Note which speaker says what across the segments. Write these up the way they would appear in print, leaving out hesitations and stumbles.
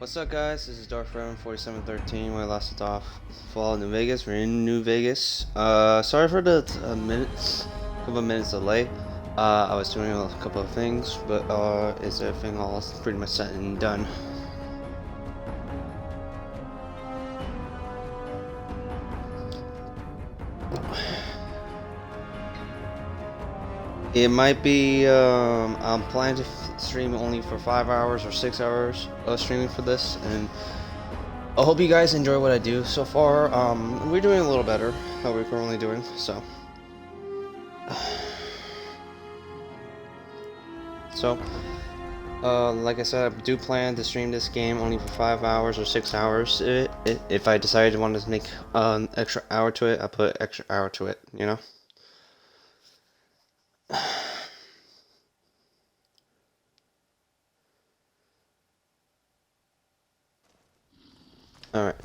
Speaker 1: What's up, guys? This is Darth Revan 4713. Where I last left off, Fallout New Vegas. We're in New Vegas. Sorry for the couple of minutes delay. I was doing a couple of things, but is everything all pretty much set and done? It might be. I'm planning to stream only for 5 hours or 6 hours of streaming for this, and I hope you guys enjoy what I do so far. We're doing a little better how we're currently doing, so. So, like I said, I do plan to stream this game only for 5 hours or 6 hours. If I decided to want to make an extra hour to it, I put extra hour to it, you know? Alright.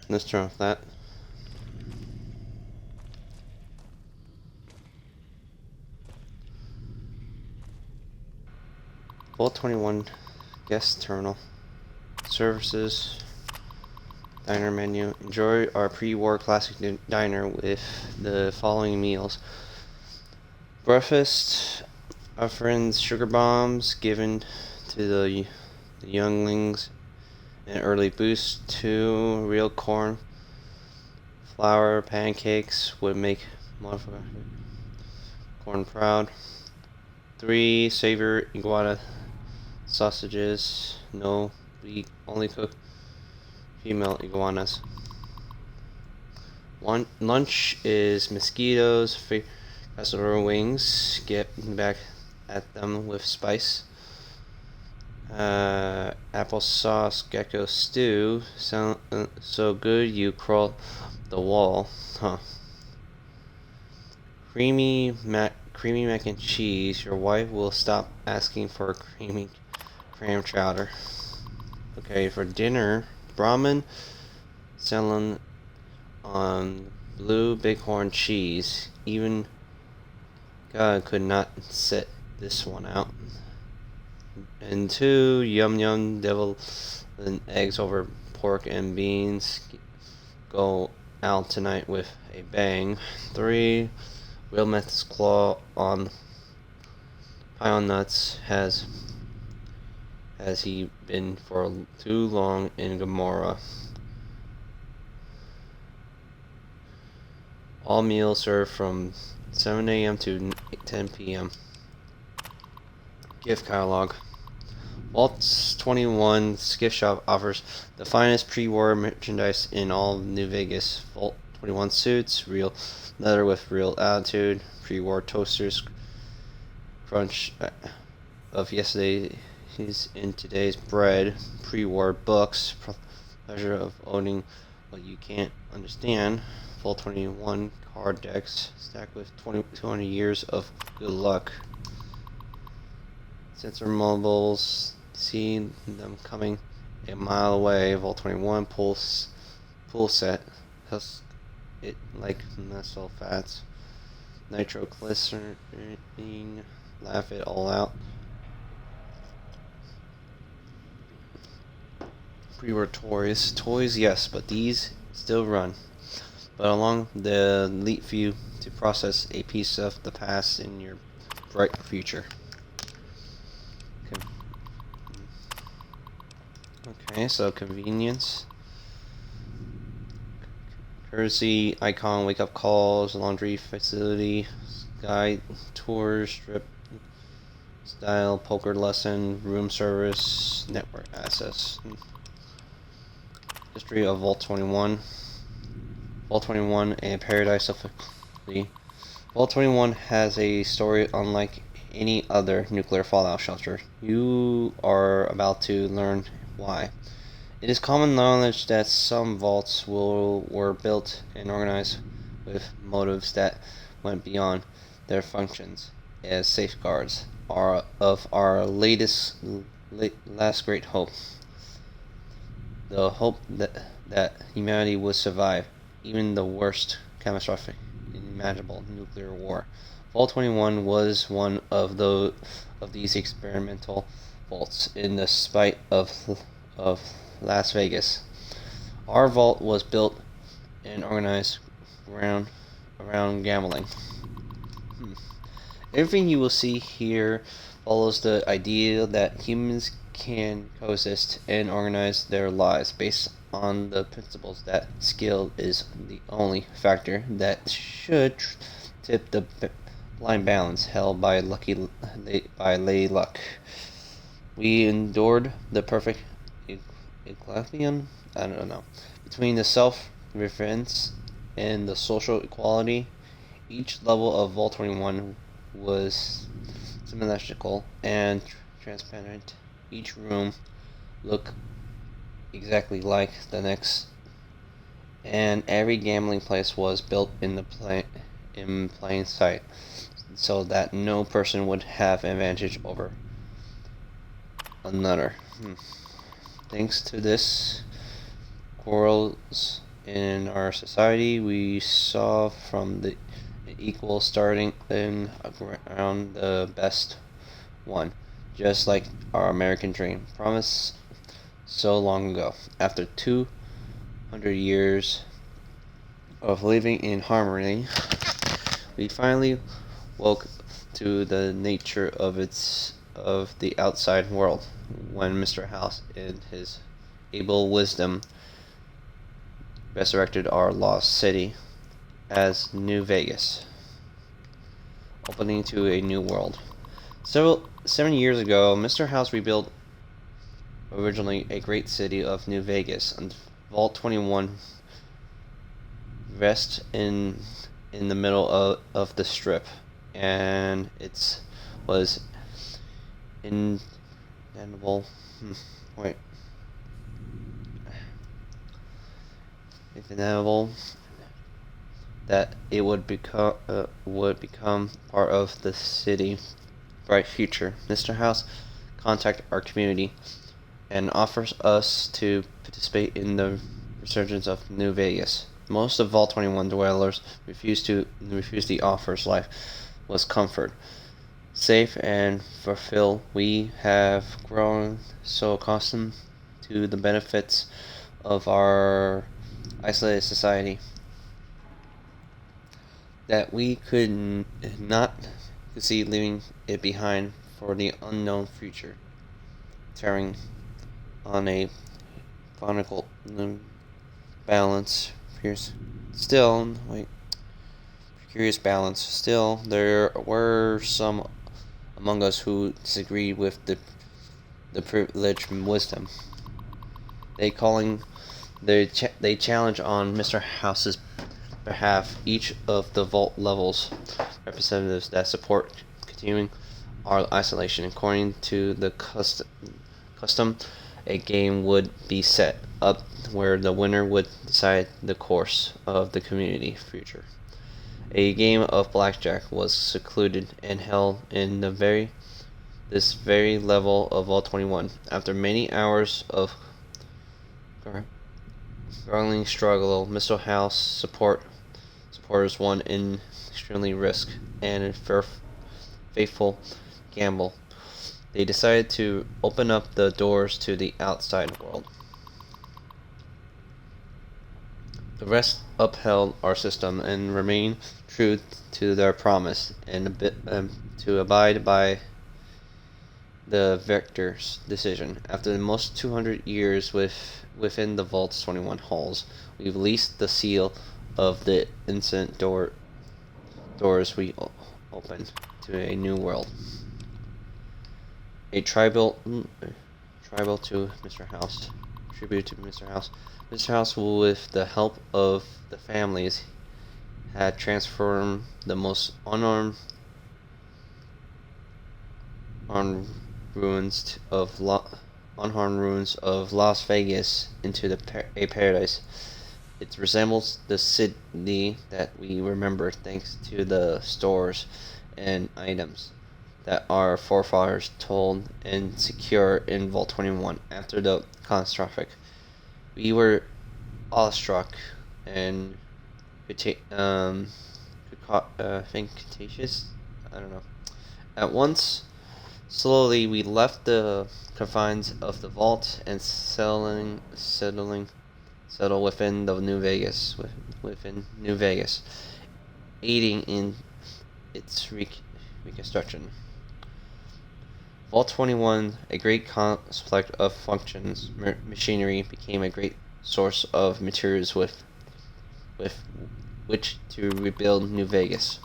Speaker 1: Let's turn off that. Vault 21 guest terminal. Services. Diner menu. Enjoy our pre-war classic diner with the following meals. Breakfast. Our friends sugar bombs given to the younglings. An early boost. 2 real corn flour pancakes would make motherfucker corn proud. 3 savor iguana sausages. No, we only cook female iguanas. Lunch is mosquitoes, casserole wings. Get back at them with spice. Applesauce gecko stew. Sound so good you crawl the wall, huh? Creamy mac and cheese. Your wife will stop asking for creamy clam chowder. Okay, for dinner, Brahmin salmon on blue bighorn cheese. Even God could not sit this one out. And 2 yum devil and eggs over pork and beans. Go out tonight with a bang. 3 Wilmeth's claw on pie on nuts. Has he been for too long in Gomorrah? All meals served from 7 a.m. to 10 p.m. Gift catalog. Vault 21 gift shop offers the finest pre-war merchandise in all New Vegas. Vault 21 suits, real leather with real attitude, pre-war toasters, crunch of yesterday's in today's bread, pre-war books, pleasure of owning what you can't understand. Vault 21 card decks stacked with 200 years of good luck. Sensor mobiles, see them coming a mile away. Vault 21 pool set, husk it like muscle fats. Nitroglycerin, laugh it all out. Pre-war toys, yes, but these still run. But along the leap view to process a piece of the past in your bright future. Okay, so convenience. Courtesy icon, wake up calls, laundry facility, guide tours, strip style, poker lesson, room service, network access. History of Vault 21. Vault 21, a paradise of Vault 21 has a story unlike any other nuclear fallout shelter. You are about to learn why. It is common knowledge that some vaults were built and organized with motives that went beyond their functions as safeguards of our last great hope. The hope that humanity would survive even the worst catastrophic imaginable nuclear war. Vault 21 was one of these experimental vaults in the spite of Las Vegas. Our vault was built and organized around gambling. Everything you will see here follows the idea that humans can coexist and organize their lives based on the principles that skill is the only factor that should tip the blind balance held by lay luck. We endured the perfect equilibrium, I don't know, between the self-reference and the social equality. Each level of Vault 21 was symmetrical and transparent. Each room looked exactly like the next, and every gambling place was built in plain sight, so that no person would have advantage over another. Thanks to this quarrels in our society, we saw from the equal starting in around the best one, just like our American dream promised so long ago. After 200 years of living in harmony, we finally woke to the nature of the outside world when Mr. House, in his able wisdom, resurrected our lost city as New Vegas, opening to a new world. 7 years ago, Mr. House rebuilt originally a great city of New Vegas, and Vault 21 rests in the middle of the strip, and it was inevitable. Wait. It's inevitable that it would become part of the city's bright future. Mr. House contacted our community and offers us to participate in the resurgence of New Vegas. Most of Vault 21 dwellers refused the offers. Life was comfort, safe and fulfilled. We have grown so accustomed to the benefits of our isolated society that we could not see leaving it behind for the unknown future, tearing on a chronicle balance. Curious balance. Still, there were some among us who disagreed with the privileged wisdom. They challenge on Mr. House's behalf each of the vault levels representatives that support continuing our isolation. According to the custom, a game would be set up where the winner would decide the course of the community future. A game of blackjack was secluded and held in this very level of Vault 21. After many hours of struggling struggle, Mr. House supporters won in extremely risk and faithful gamble. They decided to open up the doors to the outside world. The rest upheld our system and remained true to their promise and to abide by the victor's decision. After almost 200 years within the Vault's 21 halls, we released the seal of the ancient doors we opened to a new world. A tribal to Mr. House. Tribute to Mr. House. Mr. House, with the help of the families, had transformed the most unharmed ruins of Las Vegas into a paradise. It resembles the city that we remember thanks to the stores and items that our forefathers told and secure in Vault 21 after the catastrophe. We were awestruck and contagious I don't know. At once, slowly we left the confines of the vault and settle within the New Vegas, within New Vegas, aiding in its reconstruction. Vault 21, a great complex of functions, machinery, became a great source of materials with which to rebuild New Vegas.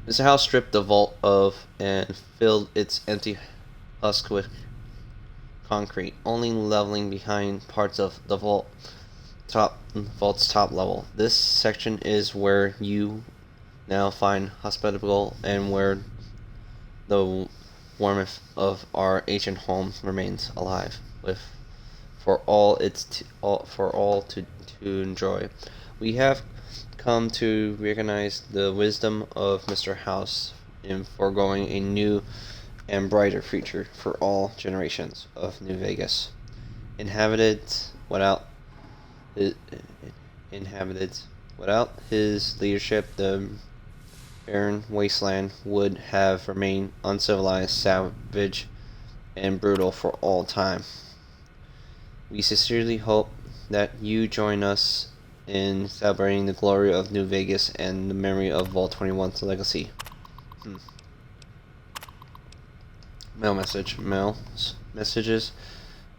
Speaker 1: Mr. House stripped the vault of and filled its empty husk with concrete, only leveling behind parts of the vault's top level. This section is where you now find hospitable and where the warmth of our ancient home remains alive, with for all to enjoy. We have come to recognize the wisdom of Mr. House in foregoing a new and brighter future for all generations of New Vegas, inhabited without inhabited without his leadership. The barren wasteland would have remained uncivilized, savage, and brutal for all time. We sincerely hope that you join us in celebrating the glory of New Vegas and the memory of Vault 21's legacy. Mail message. Messages.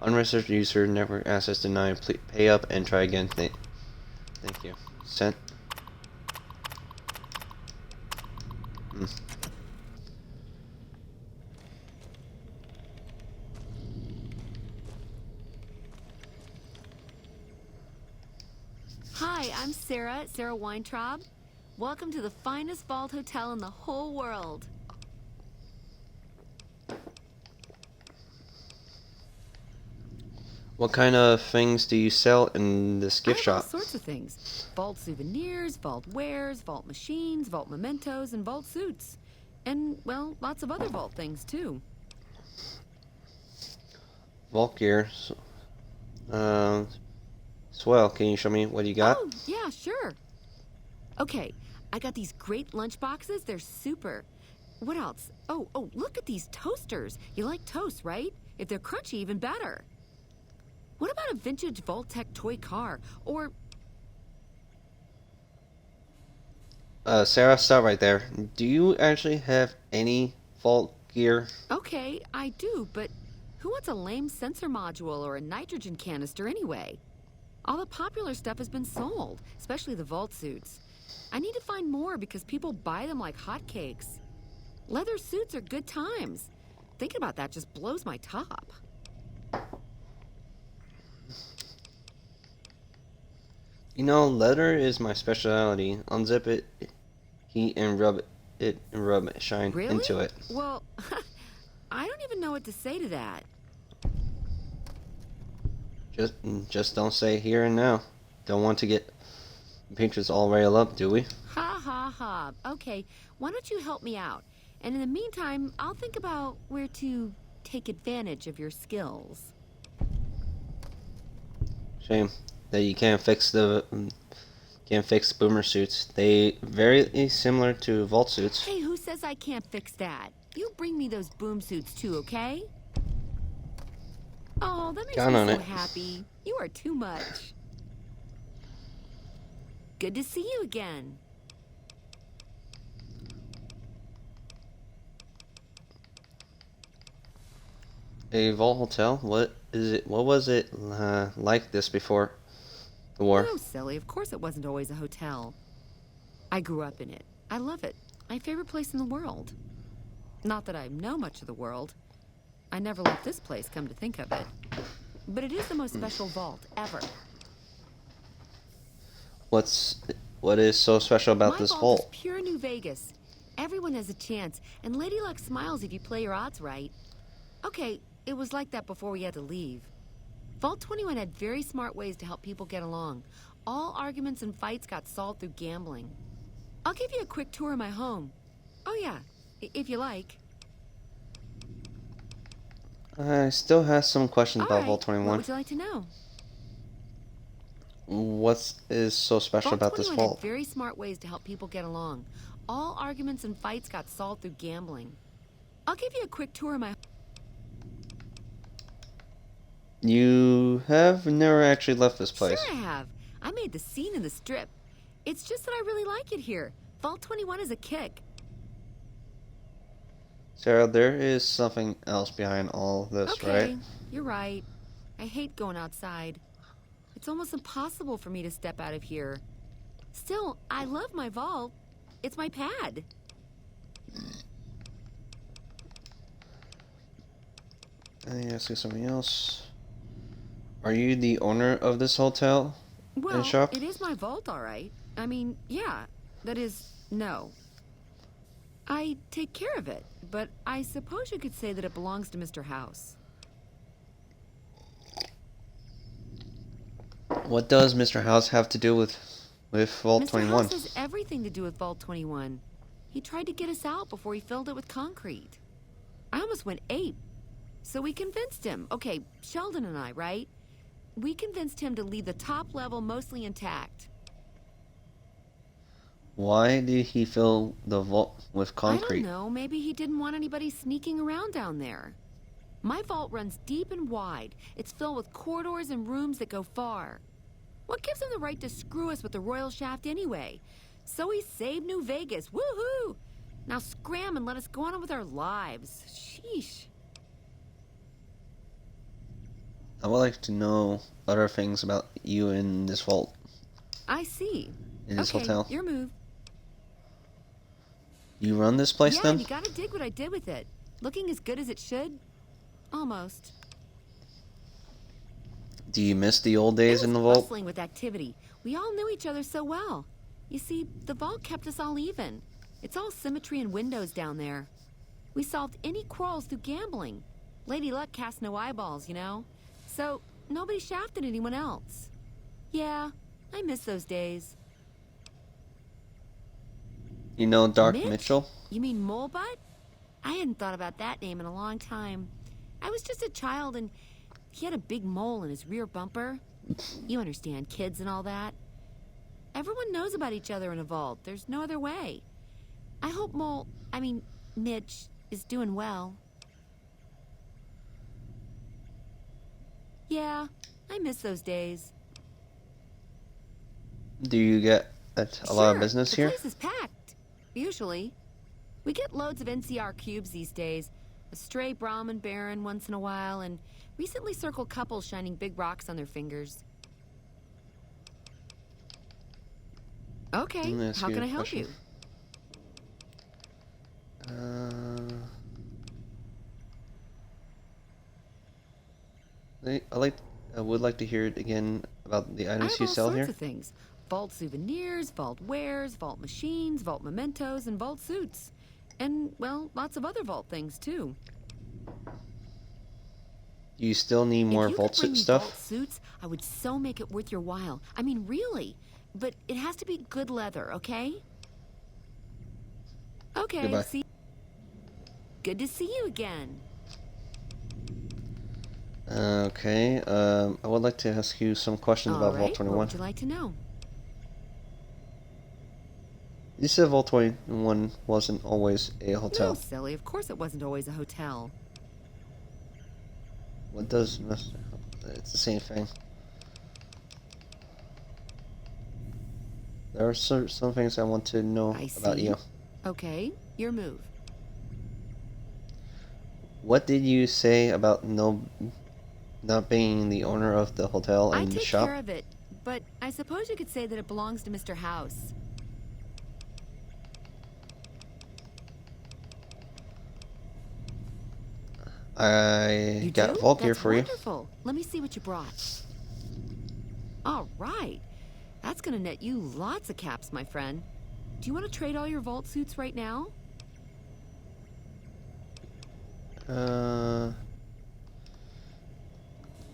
Speaker 1: Unregistered user network access denied. Please pay up and try again. Thank you. Sent.
Speaker 2: Hi, I'm Sarah Weintraub. Welcome to the finest vault hotel in the whole world.
Speaker 1: What kind of things do you sell in this gift shop?
Speaker 2: All sorts of things. Vault souvenirs, vault wares, vault machines, vault mementos, and vault suits. And, well, lots of other vault things, too.
Speaker 1: Vault gear. Swell, can you show me what you got?
Speaker 2: Oh, yeah, sure. Okay, I got these great lunch boxes. They're super. What else? Oh, look at these toasters. You like toast, right? If they're crunchy, even better. What about a vintage Vault-Tec toy car? Or...
Speaker 1: Sarah, stop right there. Do you actually have any vault gear?
Speaker 2: Okay, I do, but who wants a lame sensor module or a nitrogen canister anyway? All the popular stuff has been sold, especially the vault suits. I need to find more because people buy them like hotcakes. Leather suits are good times. Thinking about that just blows my top.
Speaker 1: You know, leather is my specialty. Unzip it, heat, and rub shine
Speaker 2: Really?
Speaker 1: into it.
Speaker 2: Well, I don't even know what to say to that.
Speaker 1: Just don't say here and now. Don't want to get patrons all railed up, do we?
Speaker 2: Ha ha ha. Okay, why don't you help me out? And in the meantime, I'll think about where to take advantage of your skills.
Speaker 1: Shame that you can't fix boomer suits. They very similar to vault suits.
Speaker 2: Hey, who says I can't fix that? You bring me those boom suits too, okay? Oh, that makes me so happy. You are too much. Good to see you again.
Speaker 1: A vault hotel? What is it? What was it like this before the war?
Speaker 2: Oh, silly. Of course it wasn't always a hotel. I grew up in it. I love it. My favorite place in the world. Not that I know much of the world. I never left this place, come to think of it. But it is the most special vault ever.
Speaker 1: What is so special about this
Speaker 2: My vault is pure New Vegas. Everyone has a chance, and Lady Luck smiles if you play your odds right. Okay, it was like that before we had to leave. Vault 21 had very smart ways to help people get along. All arguments and fights got solved through gambling. I'll give you a quick tour of my home. Oh yeah, if you like.
Speaker 1: I still have some questions
Speaker 2: All
Speaker 1: about
Speaker 2: right,
Speaker 1: Vault
Speaker 2: what
Speaker 1: 21.
Speaker 2: would you like to know?
Speaker 1: What is so special
Speaker 2: Vault
Speaker 1: about this
Speaker 2: 21 had
Speaker 1: vault?
Speaker 2: very smart ways to help people get along. All arguments and fights got solved through gambling. I'll give you a quick tour of my...
Speaker 1: You have never actually left this
Speaker 2: Sure
Speaker 1: place.
Speaker 2: I have. I made the scene in the strip. It's just that I really like it here. Vault 21 is a kick.
Speaker 1: Sarah, there is something else behind all this, right?
Speaker 2: Okay, you're right. I hate going outside. It's almost impossible for me to step out of here. Still, I love my vault. It's my pad.
Speaker 1: Let me ask you something else. Are you the owner of this hotel and
Speaker 2: Well,
Speaker 1: shop?
Speaker 2: it is my vault, all right. I mean, yeah. That is, no. I take care of it, but I suppose you could say that it belongs to Mr. House.
Speaker 1: What does Mr. House have to do with Vault
Speaker 2: Mr.
Speaker 1: 21?
Speaker 2: House has everything to do with Vault 21. He tried to get us out before he filled it with concrete. I almost went ape. So we convinced him. Okay, Sheldon and I, right? We convinced him to leave the top level mostly intact.
Speaker 1: Why did he fill the vault with
Speaker 2: I don't
Speaker 1: concrete?
Speaker 2: know. Maybe he didn't want anybody sneaking around down there. My vault runs deep and wide. It's filled with corridors and rooms that go far. What gives him the right to screw us with the royal shaft anyway? So he saved New Vegas. Woohoo! Now scram and let us go on with our lives. Sheesh.
Speaker 1: I would like to know other things about you in this vault,
Speaker 2: I see.
Speaker 1: in this
Speaker 2: Okay,
Speaker 1: hotel.
Speaker 2: your move.
Speaker 1: You run this place
Speaker 2: Yeah,
Speaker 1: then?
Speaker 2: you gotta dig what I did with it. Looking as good as it should? Almost.
Speaker 1: Do you miss the old
Speaker 2: It
Speaker 1: days
Speaker 2: was
Speaker 1: in the vault?
Speaker 2: bustling with activity. We all knew each other so well. You see, the vault kept us all even. It's all symmetry and windows down there. We solved any quarrels through gambling. Lady Luck cast no eyeballs, you know? So, nobody shafted anyone else. Yeah, I miss those days.
Speaker 1: You know Dark
Speaker 2: Mitch?
Speaker 1: Mitchell?
Speaker 2: You mean Molebutt? I hadn't thought about that name in a long time. I was just a child and he had a big mole in his rear bumper. You understand, kids and all that. Everyone knows about each other in a vault. There's no other way. I hope Mitch is doing well. Yeah, I miss those days.
Speaker 1: Do you get a lot of
Speaker 2: Sure,
Speaker 1: business
Speaker 2: the
Speaker 1: here?
Speaker 2: place is packed. Usually. We get loads of NCR cubes these days. A stray Brahmin Baron once in a while, and recently circled couples shining big rocks on their fingers. Okay,
Speaker 1: Let me ask
Speaker 2: how
Speaker 1: you
Speaker 2: can
Speaker 1: a
Speaker 2: I help
Speaker 1: question.
Speaker 2: you?
Speaker 1: I would like to hear it again about the
Speaker 2: I
Speaker 1: items
Speaker 2: have
Speaker 1: you
Speaker 2: all
Speaker 1: sell
Speaker 2: sorts
Speaker 1: here.
Speaker 2: of things. Vault souvenirs, vault wares, vault machines, vault mementos, and vault suits. And, well, lots of other vault things, too.
Speaker 1: You still need more
Speaker 2: If you
Speaker 1: vault
Speaker 2: could bring
Speaker 1: suit
Speaker 2: me
Speaker 1: stuff?
Speaker 2: vault suits, I would so make it worth your while. I mean, really. But it has to be good leather, okay? Okay,
Speaker 1: Goodbye.
Speaker 2: see. Good to see you again.
Speaker 1: Okay, I would like to ask you some questions
Speaker 2: All
Speaker 1: about Vault
Speaker 2: right, what
Speaker 1: 21.
Speaker 2: would you like to know?
Speaker 1: You said Vault 21 wasn't always a
Speaker 2: No,
Speaker 1: hotel.
Speaker 2: silly. Of course it wasn't always a hotel.
Speaker 1: What does it's the same thing. There are some things I want to know
Speaker 2: I
Speaker 1: about
Speaker 2: see.
Speaker 1: you.
Speaker 2: Okay, your move.
Speaker 1: What did you say about not being the owner of the hotel
Speaker 2: I
Speaker 1: and the
Speaker 2: take
Speaker 1: shop?
Speaker 2: care of it, but I suppose you could say that it belongs to Mr. House.
Speaker 1: I
Speaker 2: You
Speaker 1: got
Speaker 2: do?
Speaker 1: Vault gear
Speaker 2: That's
Speaker 1: for you.
Speaker 2: wonderful. Let me see what you brought. All right. That's gonna net you lots of caps, my friend. Do you want to trade all your vault suits right now?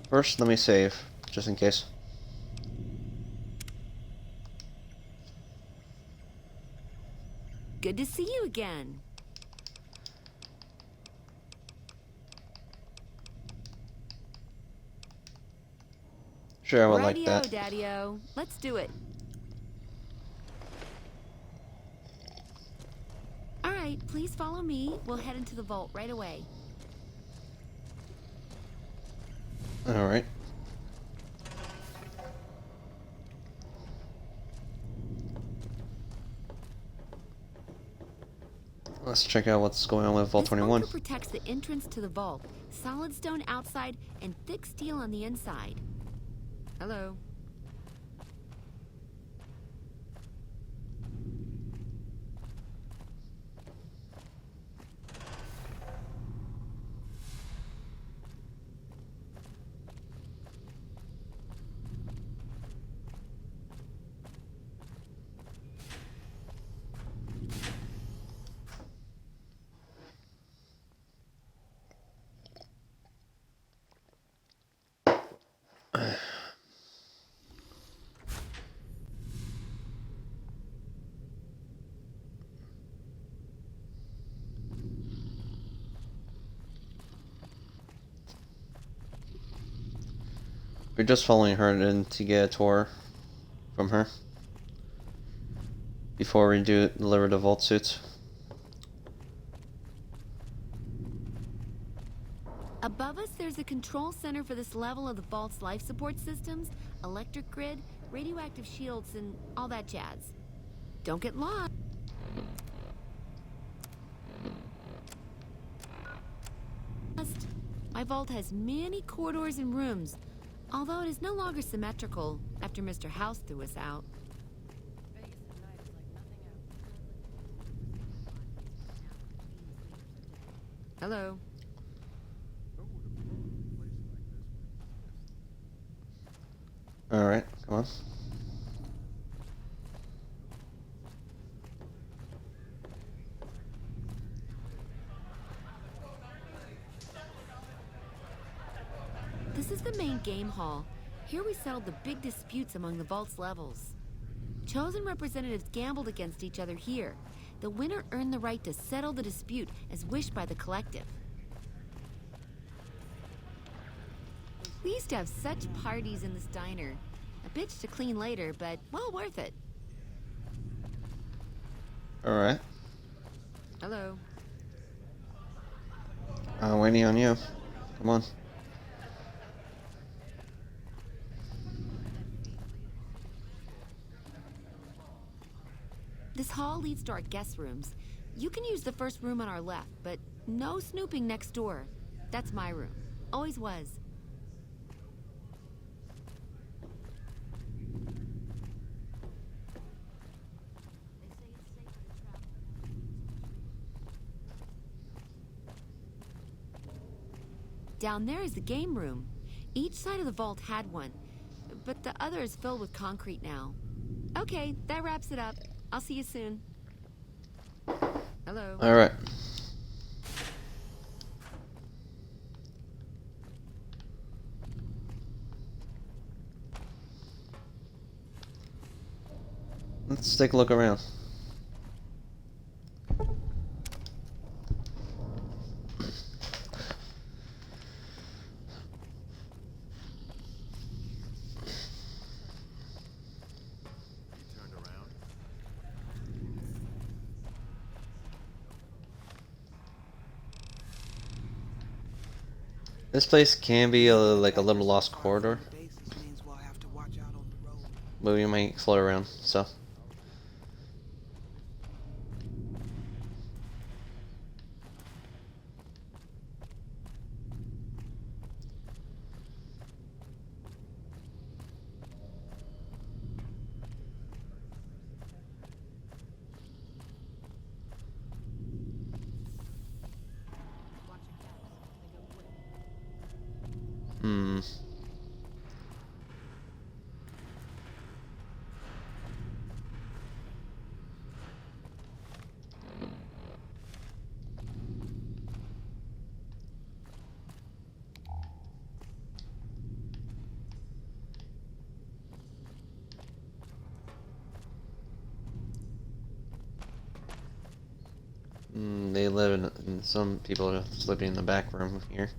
Speaker 1: First, let me save, just in case.
Speaker 2: Good to see you again.
Speaker 1: sure I would like
Speaker 2: Radio,
Speaker 1: that.
Speaker 2: Daddy-O. Let's do it. All right, please follow me. We'll head into the vault right away.
Speaker 1: All right. Let's check out what's going on with Vault
Speaker 2: This
Speaker 1: 21.
Speaker 2: bunker protects the entrance to the vault. Solid stone outside and thick steel on the inside. Hello.
Speaker 1: We're just following her in to get a tour from her before we deliver the vault suits.
Speaker 2: Above us, there's a control center for this level of the vault's life support systems, electric grid, radioactive shields, and all that jazz. Don't get lost. My vault has many corridors and rooms, although it is no longer symmetrical after Mr. House threw us out. Hello.
Speaker 1: Alright, come on.
Speaker 2: This is the main game hall. Here we settled the big disputes among the vault's levels. Chosen representatives gambled against each other here. The winner earned the right to settle the dispute as wished by the collective. We used to have such parties in this diner. A bitch to clean later, but well worth it.
Speaker 1: Alright.
Speaker 2: Hello.
Speaker 1: Waiting on you. Come on.
Speaker 2: This hall leads to our guest rooms. You can use the first room on our left, but no snooping next door. That's my room. Always was. Down there is the game room. Each side of the vault had one, but the other is filled with concrete now. Okay, that wraps it up. I'll see you soon. Hello.
Speaker 1: Alright. Let's take a look around. This place can be like a little lost corridor, but we might explore around, so. Hmm. They live in some people are living in the back room here.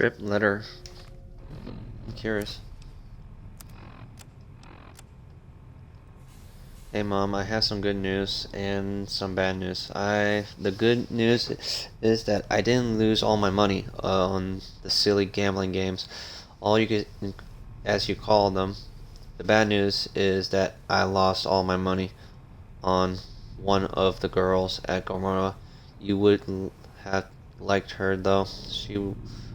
Speaker 1: Trip letter. I'm curious. Hey mom, I have some good news and some bad news. The good news is that I didn't lose all my money on the silly gambling games. All you get, as you call them. The bad news is that I lost all my money on one of the girls at Gomorrah. You would have liked her though. She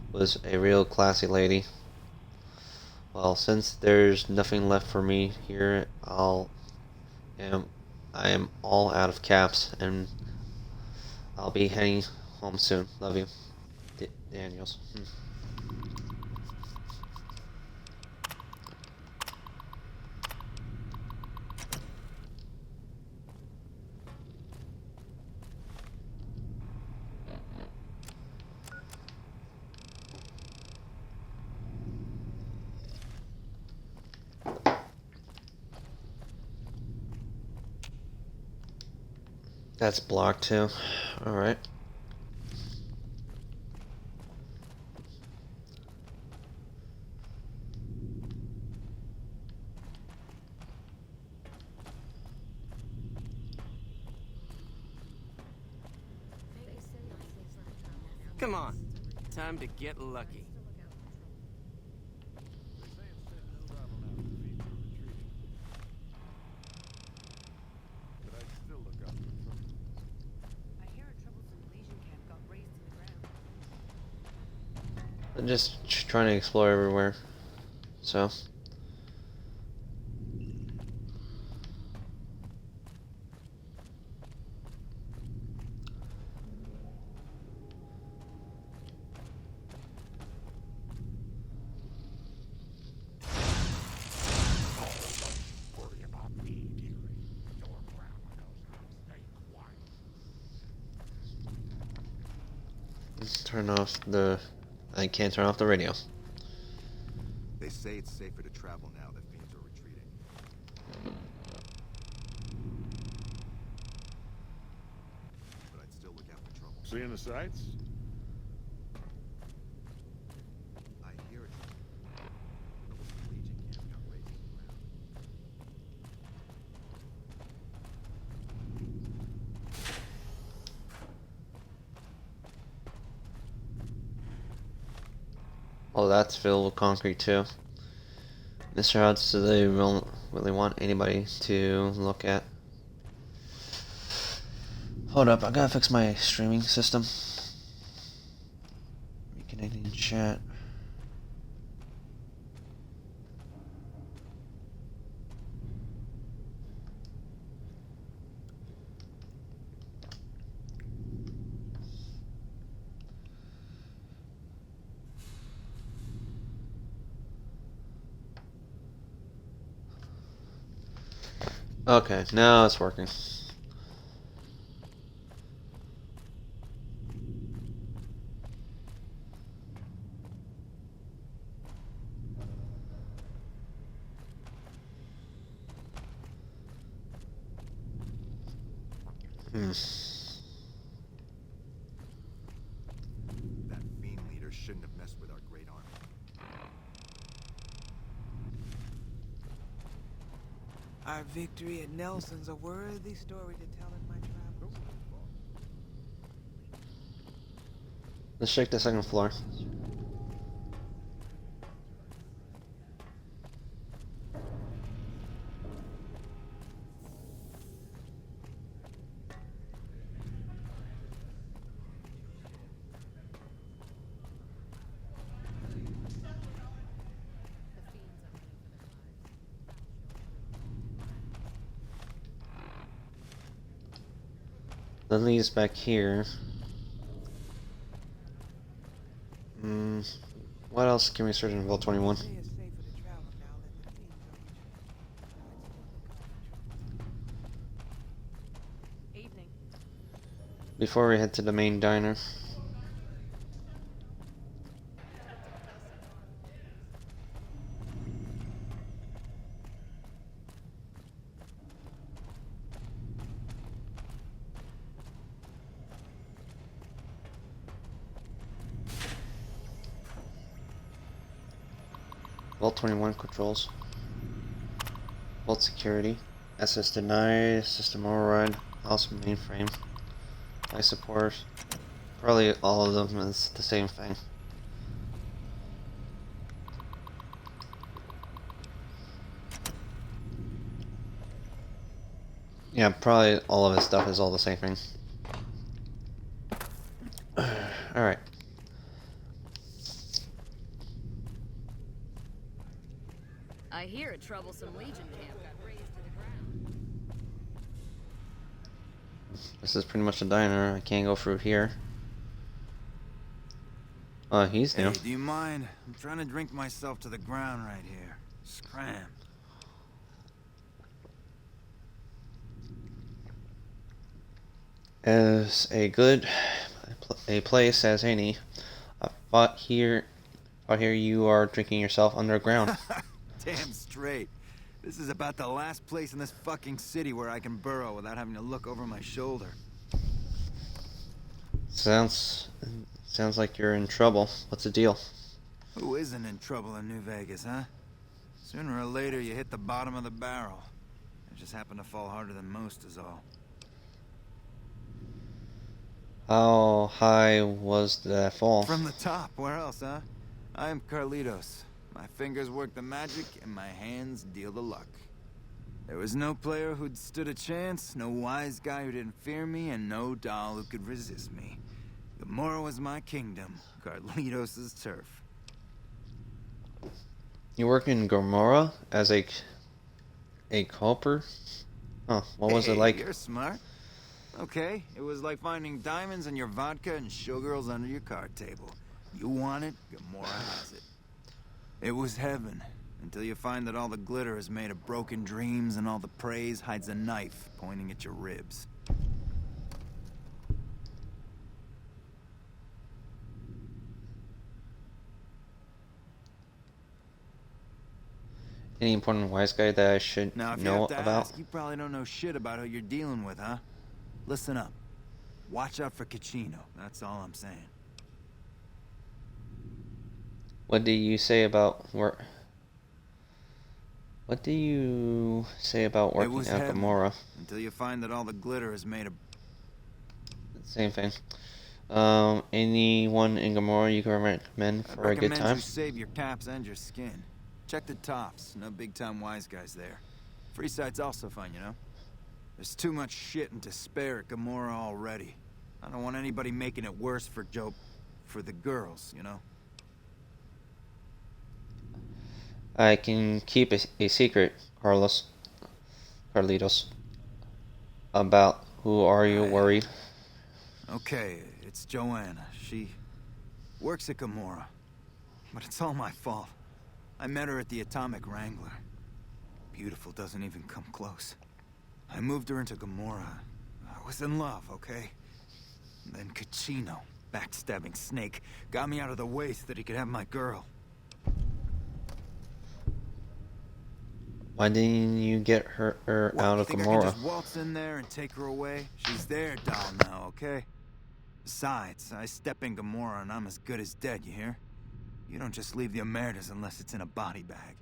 Speaker 1: was a real classy lady. Well, since there's nothing left for me here, am I am all out of caps, and I'll be heading home soon. Love you, Daniels. That's blocked too. Alright.
Speaker 3: Come on. Time to get lucky.
Speaker 1: I'm just trying to explore everywhere. So. Let's turn off the... I can't turn off the radio.
Speaker 4: They say it's safer to travel now that fiends are retreating. But I'd still look out for trouble.
Speaker 5: Seeing the sights?
Speaker 4: I hear it. Rebels from Legion camp got raised to the ground.
Speaker 1: Oh, that's filled with concrete too. Mr. Hodge, do they really want anybody to look at? Hold up, I gotta fix my streaming system. Reconnecting chat. Okay, now it's working.
Speaker 4: That fiend leader shouldn't have messed with our great army.
Speaker 6: Our victory at Nelson's a worthy story to tell in my travels.
Speaker 1: Let's check the second floor. Lily is back here. What else can we search in Vault 21?
Speaker 6: Say it's safer to travel now that the fiends are retreating.
Speaker 2: Evening.
Speaker 1: Before we head to the main diner. Vault 21 controls. Vault security. SS denied. System override. House mainframe. Life support. Probably all of them is the same thing. Yeah, probably all of his stuff is all the same thing. Alright.
Speaker 2: I hear a troublesome Legion camp got razed to the ground.
Speaker 1: This is pretty much a diner. I can't go through here. He's new.
Speaker 5: Hey, do you mind? I'm trying to drink myself to the ground right here. Scram.
Speaker 1: As a place as any. I thought here you are drinking yourself underground.
Speaker 5: Damn straight. This is about the last place in this fucking city where I can burrow without having to look over my shoulder.
Speaker 1: Sounds like you're in trouble. What's the deal?
Speaker 5: Who isn't in trouble in New Vegas, huh? Sooner or later you hit the bottom of the barrel. I just happen to fall harder than most is all.
Speaker 1: How high was that fall?
Speaker 5: From the top, where else, huh? I am Carlitos. My fingers work the magic and my hands deal the luck. There was no player who'd stood a chance, no wise guy who didn't fear me, and no doll who could resist me. Gomorrah was my kingdom, Carlitos' turf.
Speaker 1: You work in Gomorrah as a copper? Huh, what was it like?
Speaker 5: You're smart. Okay, it was like finding diamonds in your vodka and showgirls under your card table. You want it, Gomorrah has it. It was heaven, until you find that all the glitter is made of broken dreams and all the praise hides a knife pointing at your ribs.
Speaker 1: Any important wise guy that I should
Speaker 5: Now, if you
Speaker 1: know
Speaker 5: have to
Speaker 1: about?
Speaker 5: ask, you probably don't know shit about who you're dealing with, huh? Listen up. Watch out for Caccino, that's all I'm saying.
Speaker 1: What do you say about work? What do you say about
Speaker 5: It
Speaker 1: working
Speaker 5: was
Speaker 1: at
Speaker 5: heaven,
Speaker 1: Gomorrah?
Speaker 5: until you find that all the glitter is made of...
Speaker 1: Same thing. Anyone in Gomorrah you can recommend
Speaker 5: I'd
Speaker 1: for a good
Speaker 5: recommend
Speaker 1: time?
Speaker 5: you save your caps and your skin. Check the tops, no big-time wise guys there. Freeside's also fine, you know? There's too much shit and despair at Gomorrah already. I don't want anybody making it worse for for the girls, you know?
Speaker 1: I can keep a secret, Carlitos. About who are you worried?
Speaker 5: Okay, it's Joanna. She works at Gomorrah. But it's all my fault. I met her at the Atomic Wrangler. Beautiful doesn't even come close. I moved her into Gomorrah. I was in love, okay? Then Caccino, backstabbing snake, got me out of the way so that he could have my girl.
Speaker 1: Why didn't you get her
Speaker 5: What,
Speaker 1: out
Speaker 5: you
Speaker 1: of
Speaker 5: think I
Speaker 1: Gomorrah?
Speaker 5: can just waltz in there and take her away? She's their doll now, okay? Besides, I step in Gomorrah and I'm as good as dead, you hear? You don't just leave the Omertas unless it's in a body bag.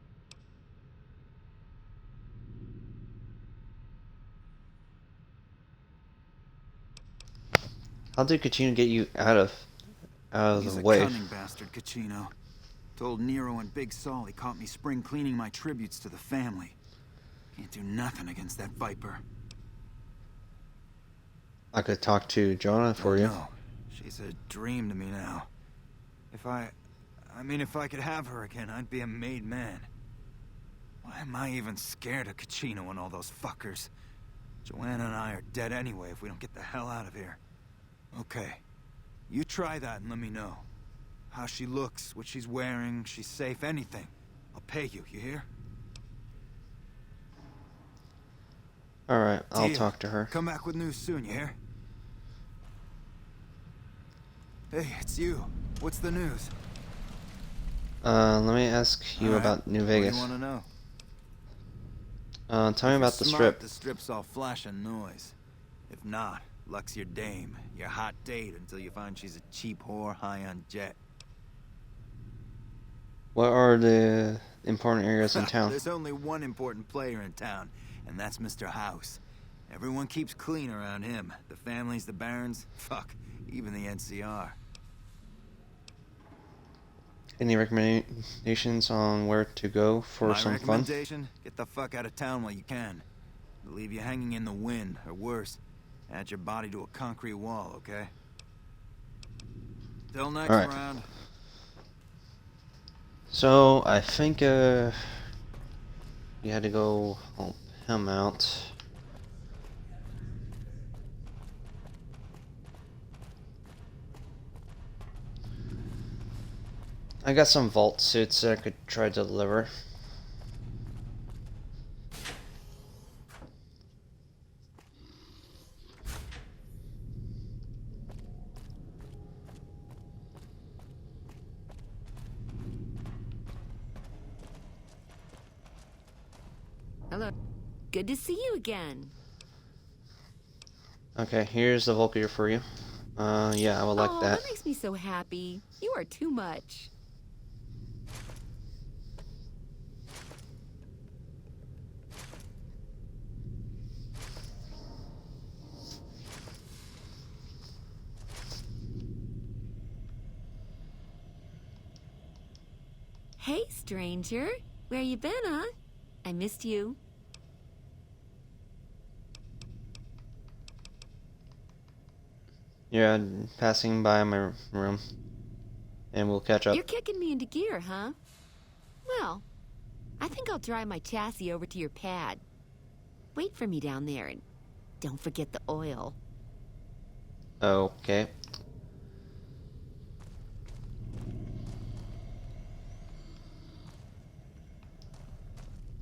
Speaker 1: How did Caccino get you out of
Speaker 5: He's
Speaker 1: the
Speaker 5: a
Speaker 1: way?
Speaker 5: cunning bastard, Caccino. Told Nero and Big Saul he caught me spring cleaning my tributes to the family. Can't do nothing against that viper.
Speaker 1: I could talk to Jonah for you.
Speaker 5: No, she's a dream to me now. If I could have her again, I'd be a made man. Why am I even scared of Caccino and all those fuckers? Joanna and I are dead anyway if we don't get the hell out of here. Okay, you try that and let me know. How she looks, what she's wearing, she's safe, anything. I'll pay you, you hear?
Speaker 1: Alright, I'll
Speaker 5: Deal.
Speaker 1: talk to her.
Speaker 5: Come back with news soon, you hear? Hey, it's you. What's the news?
Speaker 1: Let me ask you
Speaker 5: All right.
Speaker 1: about New
Speaker 5: What
Speaker 1: Vegas.
Speaker 5: do you want to know?
Speaker 1: Tell me
Speaker 5: If
Speaker 1: about
Speaker 5: you're
Speaker 1: the
Speaker 5: smart,
Speaker 1: strip.
Speaker 5: The strip's all flash and noise. If not, luck's your dame, your hot date until you find she's a cheap whore high on jet.
Speaker 1: What are the important areas in town?
Speaker 5: There's only one important player in town, and that's Mr. House. Everyone keeps clean around him. The families, the barons, fuck, even the NCR.
Speaker 1: Any recommendations on where to go for
Speaker 5: My
Speaker 1: some fun?
Speaker 5: recommendation? Get the fuck out of town while you can. They'll leave you hanging in the wind, or worse, add your body to a concrete wall, okay? Till next
Speaker 1: Alright.
Speaker 5: round.
Speaker 1: So, I think, you had to go help him out. I got some vault suits that I could try to deliver.
Speaker 2: Hello. Good to see you again.
Speaker 1: Okay, here's the vault gear for you. Yeah, I would like
Speaker 2: oh,
Speaker 1: that.
Speaker 2: that makes me so happy. You are too much. Hey, stranger. Where you been, huh? I missed you.
Speaker 1: Yeah, passing by my room. And we'll catch up.
Speaker 2: You're kicking me into gear, huh? Well, I think I'll drive my chassis over to your pad. Wait for me down there, and don't forget the oil.
Speaker 1: Okay.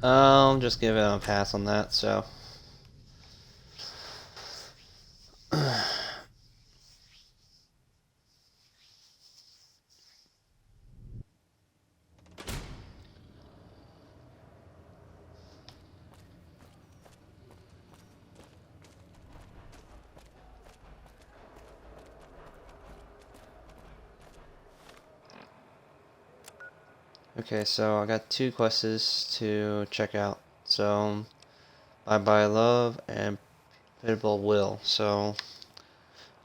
Speaker 1: I'll just give it a pass on that, so. Okay, so I got two quests to check out. So, Bye Bye Love and Pitbull Will. So,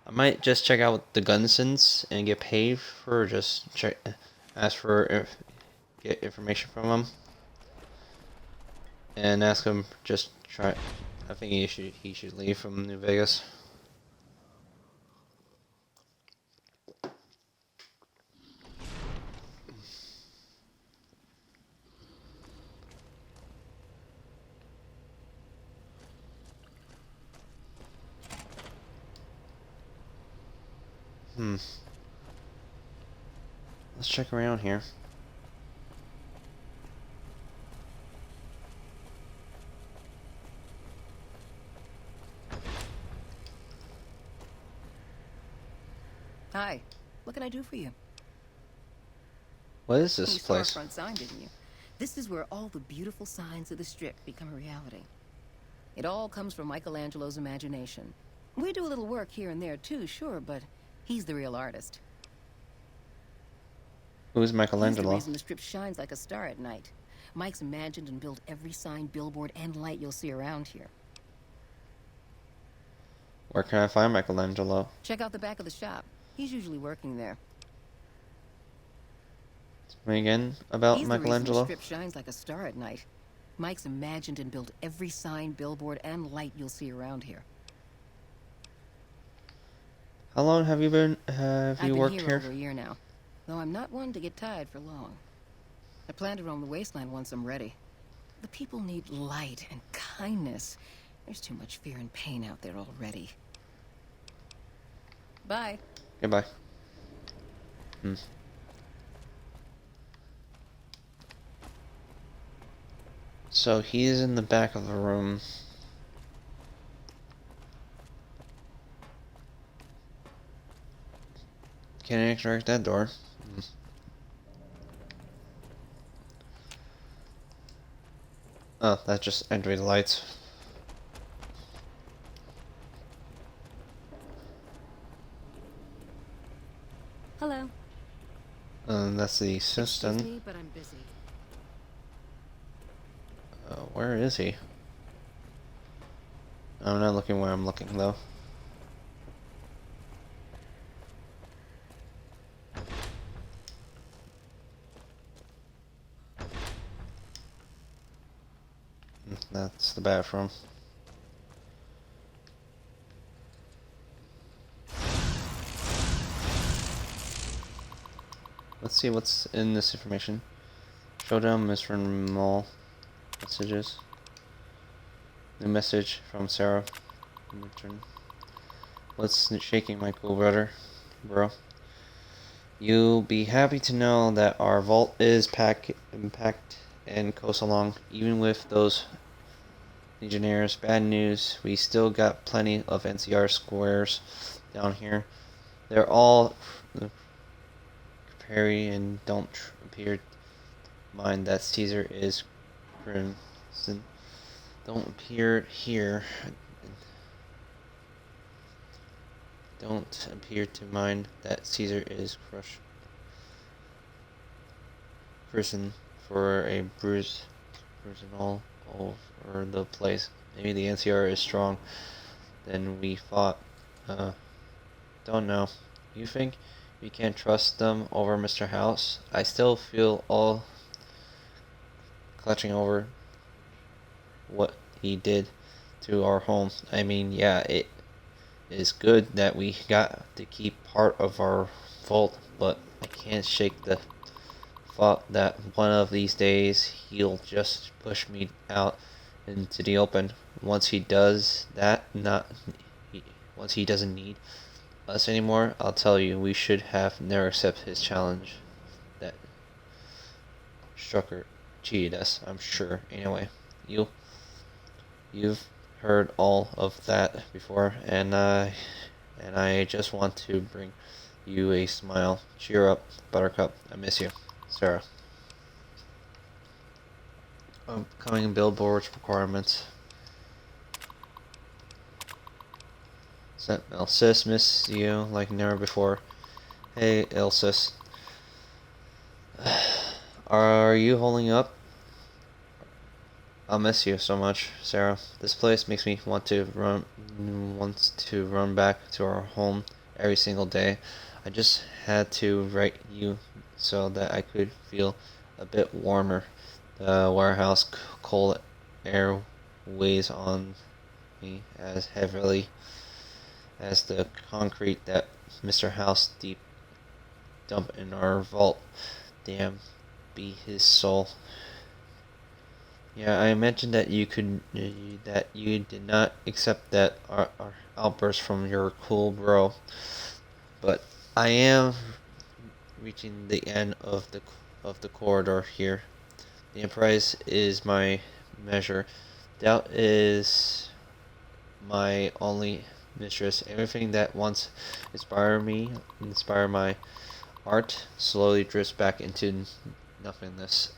Speaker 1: I might just check out the Gunsons and get paid for just check, ask for get information from them, and ask him just try. I think he should leave from New Vegas. Let's check around here.
Speaker 7: Hi. What can I do for you?
Speaker 1: What is
Speaker 7: You
Speaker 1: this
Speaker 7: saw our
Speaker 1: place?
Speaker 7: front sign, didn't you? This is where all the beautiful signs of the Strip become a reality. It all comes from Michelangelo's imagination. We do a little work here and there too, sure, but he's the real artist.
Speaker 1: Who's
Speaker 7: He's the
Speaker 1: Michelangelo?
Speaker 7: reason the Strip shines like a star at night. Mike's imagined and built every sign, billboard, and light you'll see around here.
Speaker 1: Where can I find Michelangelo?
Speaker 7: Check out the back of the shop. He's usually working there.
Speaker 1: Tell me again about
Speaker 7: He's the reason the
Speaker 1: Michelangelo.
Speaker 7: Strip shines like a star at night. Mike's imagined and built every sign, billboard, and light you'll see around here.
Speaker 1: How long have you been? Have
Speaker 7: I've
Speaker 1: you
Speaker 7: been
Speaker 1: worked
Speaker 7: here
Speaker 1: here?
Speaker 7: over a year now, though I'm not one to get tired for long. I plan to roam the wasteland once I'm ready. The people need light and kindness. There's too much fear and pain out there already. Bye.
Speaker 1: Goodbye. So he's in the back of the room. Can I extract that door? Oh, that just entered the lights.
Speaker 2: Hello.
Speaker 1: That's the
Speaker 2: Excuse
Speaker 1: assistant.
Speaker 2: me, but I'm busy.
Speaker 1: Where is he? I'm not looking where I'm looking though. That's the bathroom. Let's see what's in this information. Showdown, Mr. Mall messages. New message from Sarah. Return. What's shaking, my cool brother, bro? You'll be happy to know that our vault is packed and coast along. Even with those Legionnaires, bad news. We still got plenty of NCR squares down here. They're all Perry and don't appear to mind that Caesar is crimson. Don't appear here. Don't appear to mind that Caesar is crushed. Person for a bruise all over the place. Maybe the NCR is strong than we thought. Don't know. You think we can trust them over Mr. House? I still feel all clutching over what he did to our home. I mean, yeah, it is good that we got to keep part of our vault, but I can't shake the thought that one of these days he'll just push me out into the open. Once he does that, once he doesn't need us anymore, I'll tell you, we should have never accepted his challenge. That Strucker cheated us, I'm sure. Anyway, you've heard all of that before, and I just want to bring you a smile. Cheer up, Buttercup. I miss you, Sarah. Upcoming billboards requirements. Elsis, miss you like never before. Hey, Elsis. Are you holding up? I'll miss you so much, Sarah. This place makes me want to run back to our home every single day. I just had to write you so that I could feel a bit warmer. The warehouse cold air weighs on me as heavily as the concrete that Mr. House deep dump in our vault. Damn, be his soul. Yeah, I mentioned that you did not accept that our outburst from your cool bro, but I am reaching the end of the corridor here. The Emprise is my measure. Doubt is my only mistress. Everything that once inspired my art, slowly drifts back into nothingness.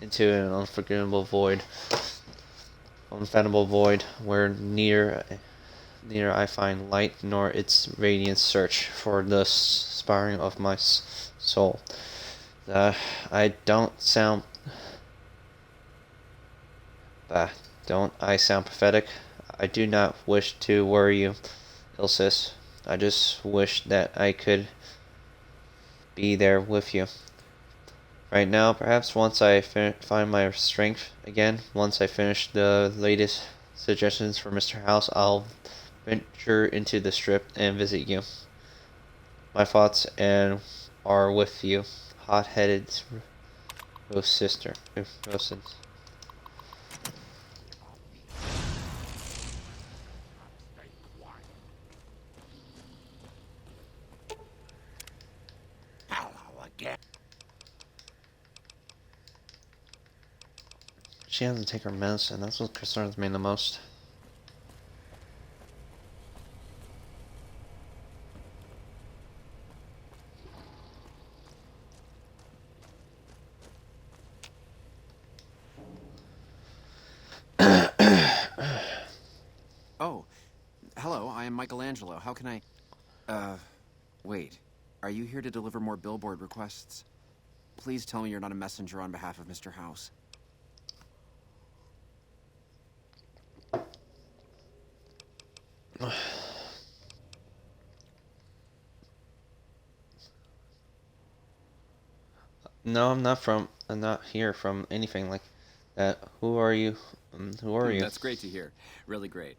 Speaker 1: Into an unfathomable void, where neither I find light nor its radiance search for the sparring of my soul. I don't sound prophetic? I do not wish to worry you, Ilsis. I just wish that I could be there with you. Right now, perhaps once I find my strength again, once I finish the latest suggestions for Mr. House, I'll venture into the strip and visit you. My thoughts are with you, hot-headed Roses.
Speaker 3: Hello again.
Speaker 1: She hasn't taken her medicine. That's what concerns me the most.
Speaker 8: Oh, hello, I am Michelangelo. How can I... Are you here to deliver more billboard requests? Please tell me you're not a messenger on behalf of Mr. House.
Speaker 1: No, I'm not from. I'm not here from anything like that. Who are you? Who are you?
Speaker 9: That's great to hear. Really great.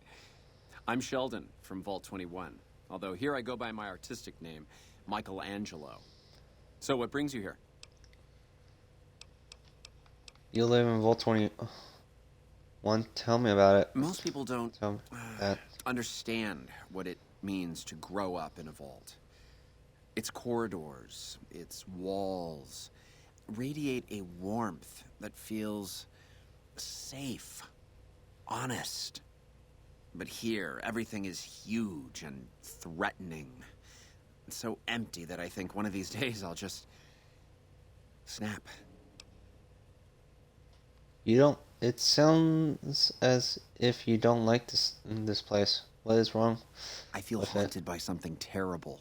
Speaker 9: I'm Sheldon from Vault 21. Although here I go by my artistic name, Michelangelo. So what brings you here?
Speaker 1: You live in Vault 21. Tell me about it.
Speaker 8: Most people don't
Speaker 1: Tell me that.
Speaker 8: understand what it means to grow up in a vault. Its corridors, its walls, radiate a warmth that feels safe, honest. But here, everything is huge and threatening. It's so empty that I think one of these days I'll just snap.
Speaker 1: You don't. It sounds as if you don't like this place. What is wrong?
Speaker 8: I feel
Speaker 1: with it?
Speaker 8: haunted by something terrible.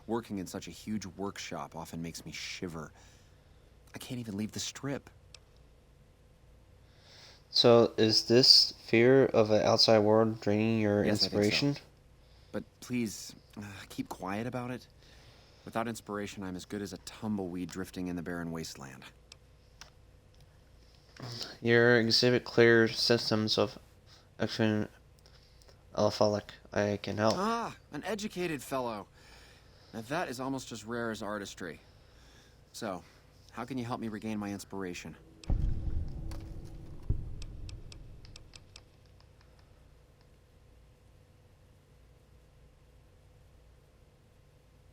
Speaker 8: Working in such a huge workshop often makes me shiver. I can't even leave the strip.
Speaker 1: So, is this fear of an outside world draining your
Speaker 8: Yes, I think so.
Speaker 1: inspiration?
Speaker 8: But please, keep quiet about it. Without inspiration, I'm as good as a tumbleweed drifting in the barren wasteland.
Speaker 1: Your exhibit clear symptoms of action alphalic. I can help.
Speaker 8: Ah, an educated fellow. Now that is almost as rare as artistry. So, how can you help me regain my inspiration?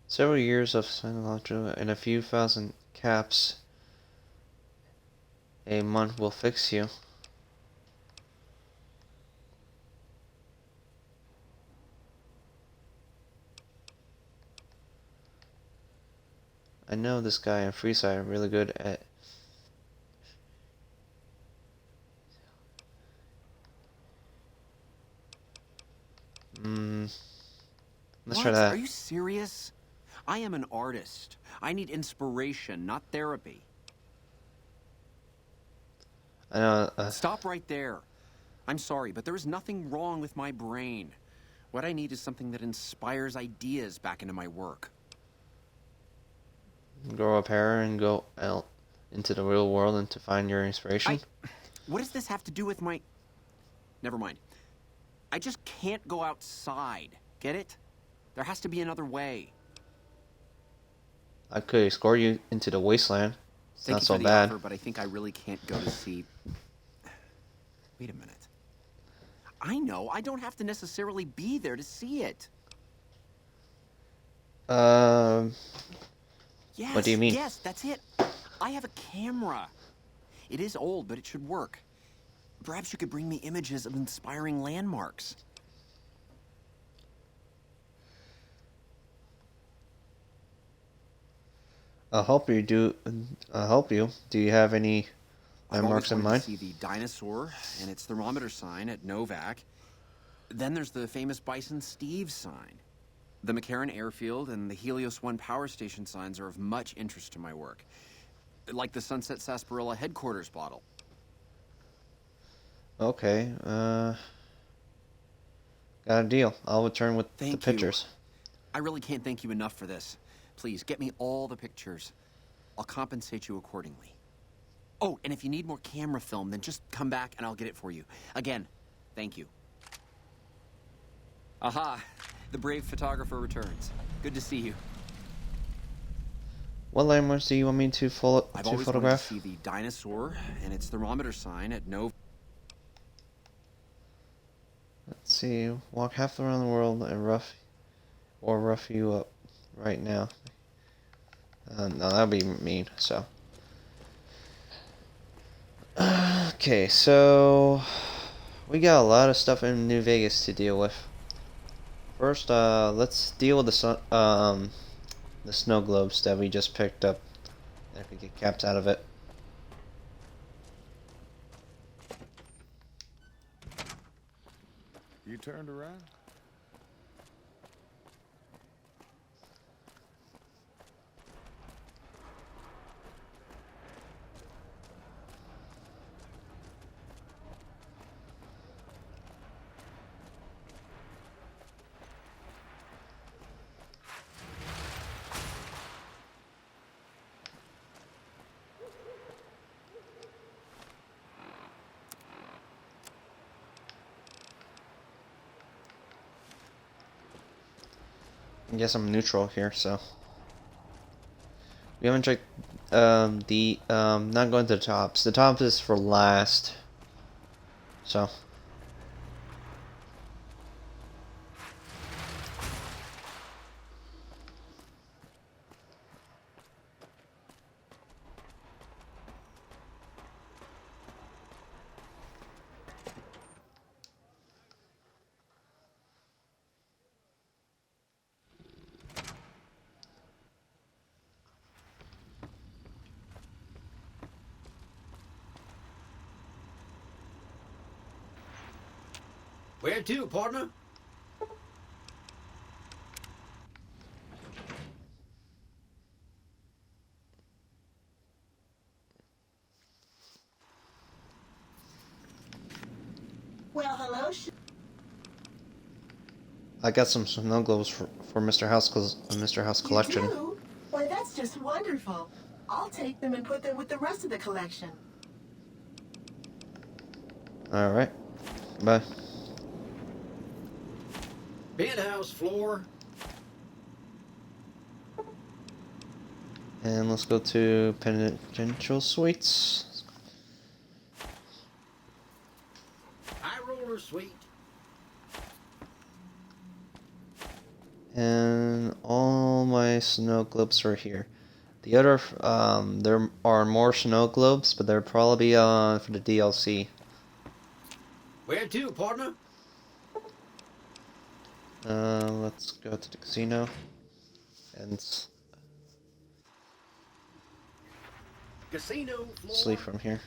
Speaker 1: Several years of psychological and a few thousand caps a month will fix you. I know this guy in Freeside really good at let's try
Speaker 8: What?
Speaker 1: that.
Speaker 8: Are you serious? I am an artist. I need inspiration, not therapy.
Speaker 1: I know
Speaker 8: Stop right there. I'm sorry, but there is nothing wrong with my brain. What I need is something that inspires ideas back into my work.
Speaker 1: grow up here and go out into the real world and to find your inspiration.
Speaker 8: What does this have to do with my... Never mind. I just can't go outside. Get it? There has to be another way.
Speaker 1: I could escort you into the wasteland. It's
Speaker 8: Thank
Speaker 1: not
Speaker 8: you
Speaker 1: so
Speaker 8: for the
Speaker 1: bad.
Speaker 8: offer, but I think I really can't go to see... Wait a minute. I know. I don't have to necessarily be there to see it. Yes,
Speaker 1: What do you mean?
Speaker 8: Yes, that's it. I have a camera. It is old, but it should work. Perhaps you could bring me images of inspiring landmarks.
Speaker 1: I'll help you. Do you have any
Speaker 8: I've always
Speaker 1: landmarks in
Speaker 8: wanted
Speaker 1: mind?
Speaker 8: to see the dinosaur and its thermometer sign at Novak. Then there's the famous Bison Steve sign. The McCarran Airfield and the Helios 1 power station signs are of much interest to my work. Like the Sunset Sarsaparilla headquarters bottle.
Speaker 1: Okay. Got a deal. I'll return with
Speaker 8: Thank
Speaker 1: the
Speaker 8: you.
Speaker 1: pictures.
Speaker 8: I really can't thank you enough for this. Please, get me all the pictures. I'll compensate you accordingly. Oh, and if you need more camera film, then just come back and I'll get it for you. Again, thank you. Aha! The brave photographer returns. Good to see you.
Speaker 1: What landmarks do you want me to
Speaker 8: I've always
Speaker 1: photograph?
Speaker 8: wanted to see the dinosaur and its thermometer sign at Novak.
Speaker 1: Let's see. Walk half around the world and rough you up right now. No, that'd be mean. So. Okay, so we got a lot of stuff in New Vegas to deal with. First, let's deal with the snow globes that we just picked up. If we get caps out of it.
Speaker 4: You turned around?
Speaker 1: I guess I'm neutral here, so. We haven't checked not going to the tops. The top is for last. So.
Speaker 3: Where to, partner?
Speaker 10: Well, hello.
Speaker 1: I got some snow globes for Mr. House because Mr. House collection.
Speaker 10: You do? Why, that's just wonderful. I'll take them and put them with the rest of the collection.
Speaker 1: Alright. Bye.
Speaker 3: Penthouse floor.
Speaker 1: And let's go to Penitential Suites.
Speaker 3: High roller suite.
Speaker 1: And all my snow globes are here. The other, there are more snow globes, but they're probably for the DLC.
Speaker 3: Where to, partner?
Speaker 1: Let's go to the casino and
Speaker 3: Casino floor.
Speaker 1: sleep from here.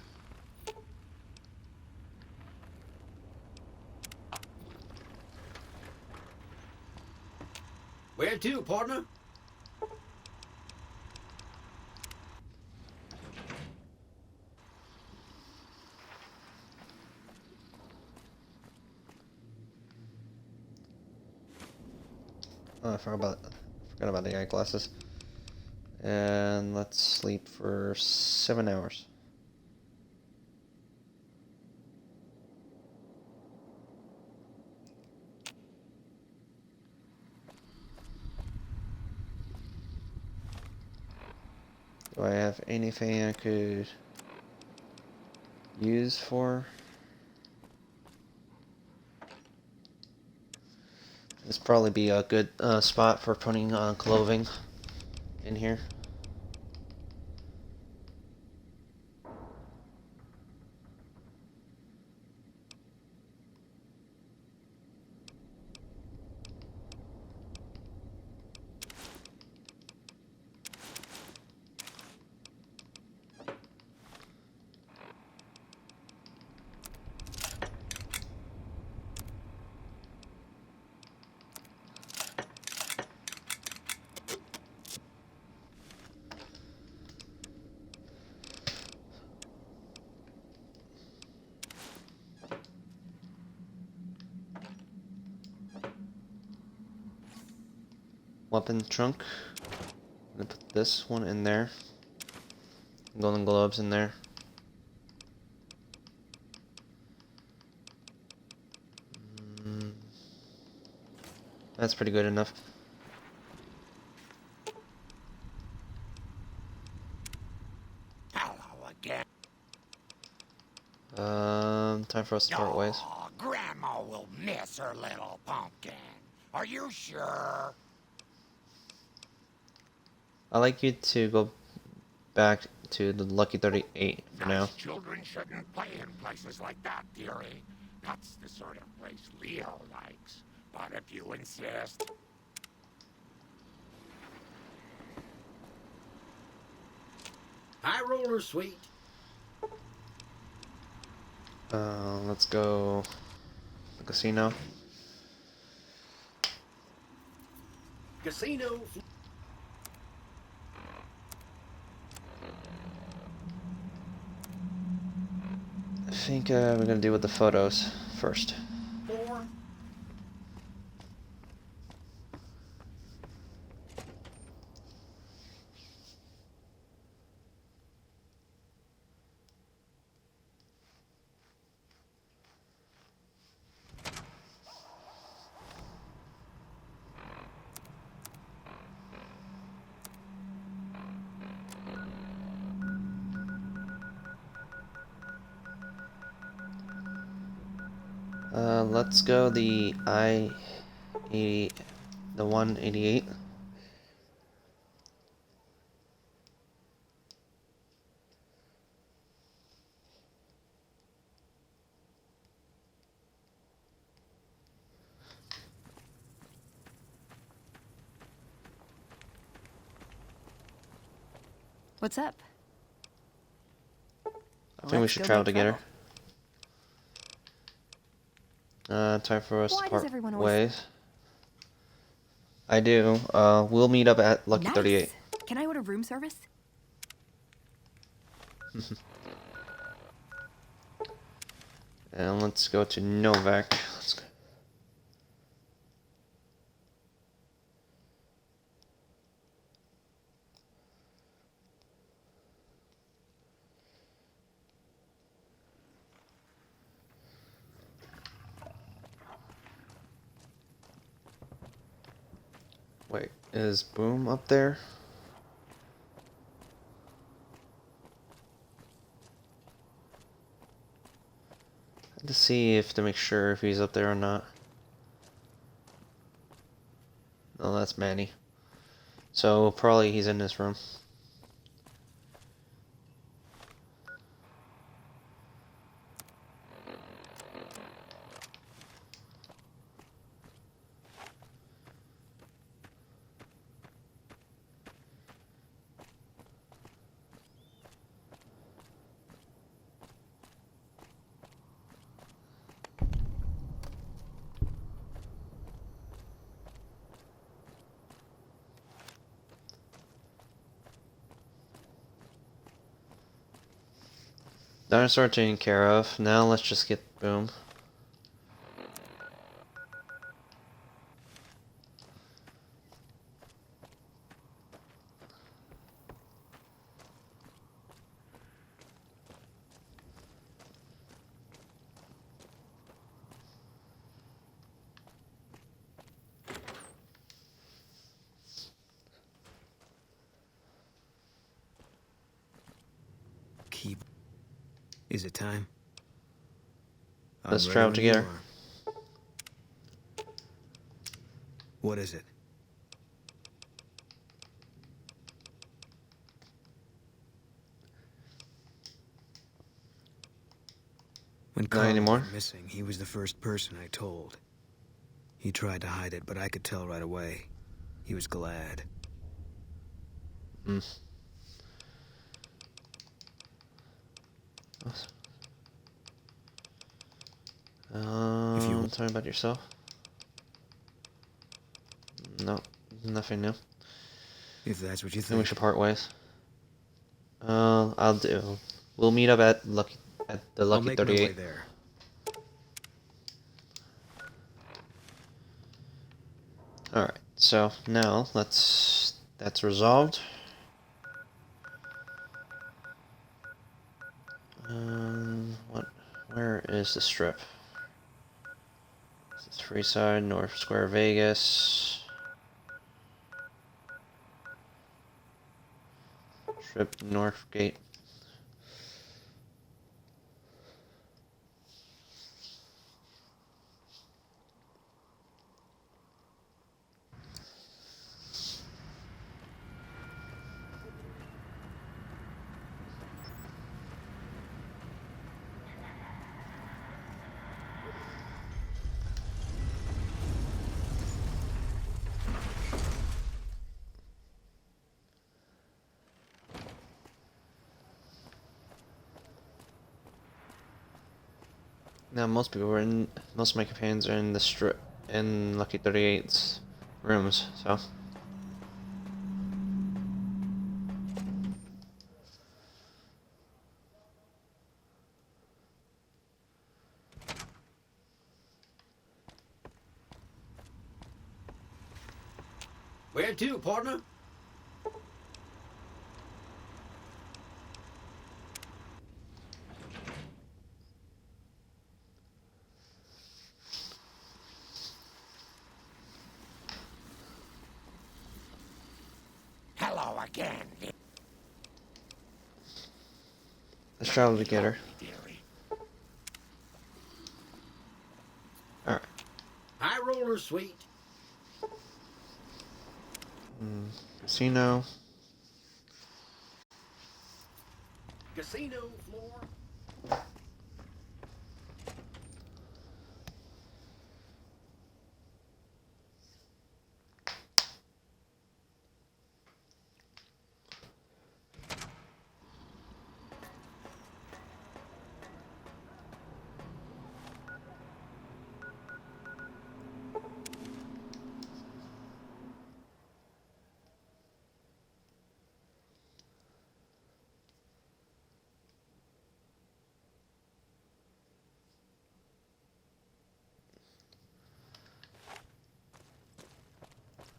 Speaker 3: Where to, partner?
Speaker 1: Oh, I forgot about the eyeglasses. And let's sleep for 7 hours. Do I have anything I could use for? This probably be a good spot for putting clothing in here. Weapon trunk. I'm gonna put this one in there. Golden globes in there. That's pretty good enough.
Speaker 3: Hello again.
Speaker 1: Time for us to part ways.
Speaker 3: Oh, Grandma will miss her little pumpkin. Are you sure?
Speaker 1: I'd like you to go back to the Lucky 38 for now.
Speaker 3: Children shouldn't play in places like that, dearie. That's the sort of place Leo likes. But if you insist... High roller suite.
Speaker 1: Let's go the casino.
Speaker 3: Casino.
Speaker 1: I think we're gonna deal with the photos first.
Speaker 3: Four.
Speaker 1: Let's go the I-80, the 188.
Speaker 2: What's up?
Speaker 1: I think we should travel together. Time for us to part ways. I do. We'll meet up at Lucky 38.
Speaker 2: Can I order room service?
Speaker 1: And let's go to Novak. Let's go. Wait, is Boom up there? I had to see if to make sure if he's up there or not. No, that's Manny. So probably he's in this room. Dinosaur taken care of. Now let's just get Boom.
Speaker 11: Keep. Is it time?
Speaker 1: Let's travel together.
Speaker 11: What is it? When Carl went missing, he was the first person I told. He tried to hide it, but I could tell right away. He was glad.
Speaker 1: If you talking about yourself? No, nothing new.
Speaker 11: If that's what you think.
Speaker 1: Then we should part ways. I'll do. We'll meet up at the Lucky 38.
Speaker 11: My way there.
Speaker 1: All right. So now that's resolved. Where is the strip? This is Freeside, North Square, Vegas. Strip, Northgate. Now most of my companions are in the strip, in Lucky 38's rooms, so.
Speaker 12: Where to, partner?
Speaker 3: Hello again.
Speaker 1: Let's travel together. Alright.
Speaker 12: High roller suite.
Speaker 1: Casino.
Speaker 12: Casino floor.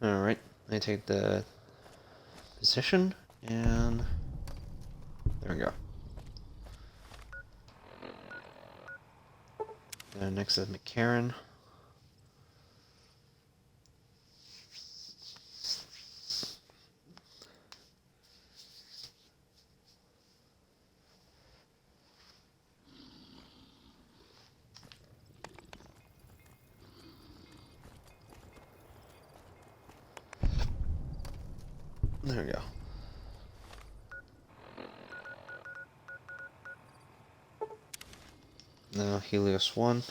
Speaker 1: Alright. I take the position and there we go. Next is McCarran. There we go. Now Helios 1.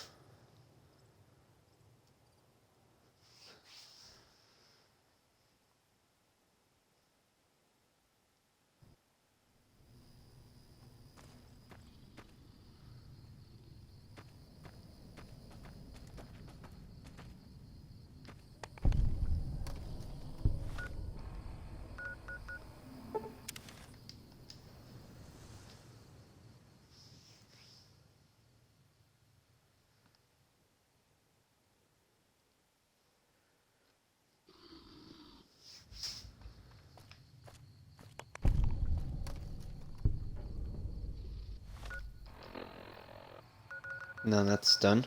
Speaker 1: Now that's done.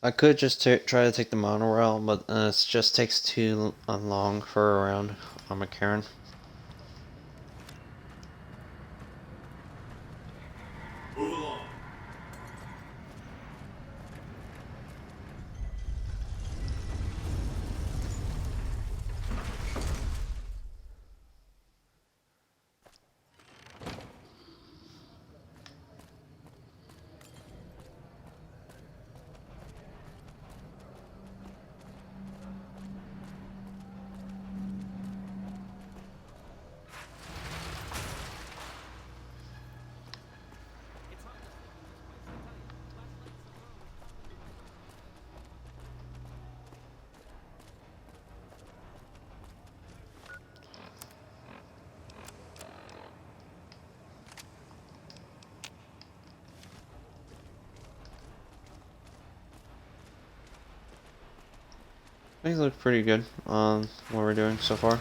Speaker 1: I could just try to take the monorail, but it just takes too long for around on McCarran. Things look pretty good on what we're doing so far.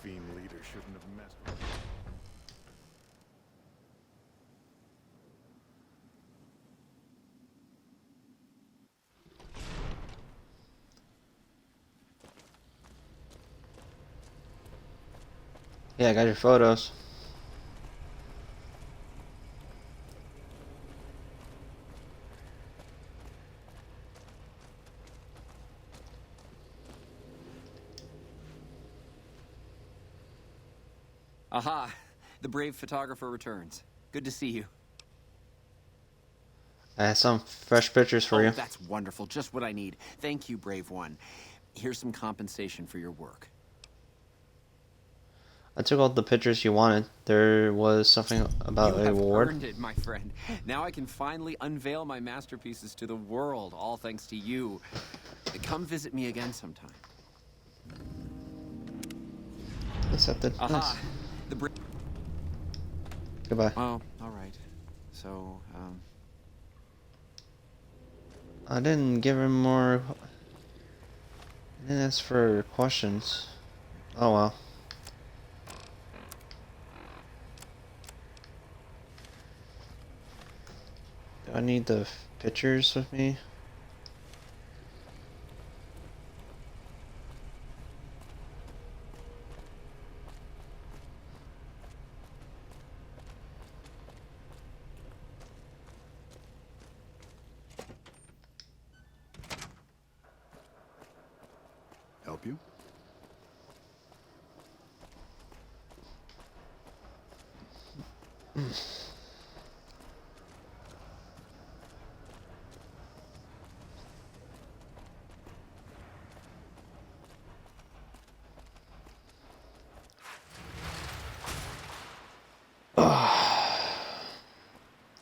Speaker 4: Fiend leader shouldn't have messed with me.
Speaker 1: Yeah, I got your photos.
Speaker 9: Aha! The brave photographer returns. Good to see you.
Speaker 1: I have some fresh pictures for you.
Speaker 9: That's wonderful. Just what I need. Thank you, brave one. Here's some compensation for your work.
Speaker 1: I took all the pictures you wanted. There was something about
Speaker 9: You
Speaker 1: a
Speaker 9: have
Speaker 1: award.
Speaker 9: earned it, my friend. Now I can finally unveil my masterpieces to the world, all thanks to you. Come visit me again sometime.
Speaker 1: Accepted.
Speaker 9: Aha!
Speaker 1: Nice.
Speaker 9: The
Speaker 1: Goodbye.
Speaker 9: Oh, all right.
Speaker 8: So,
Speaker 1: I didn't give him more. I didn't ask for questions. Oh well. Do I need the pictures with me?
Speaker 4: Help you?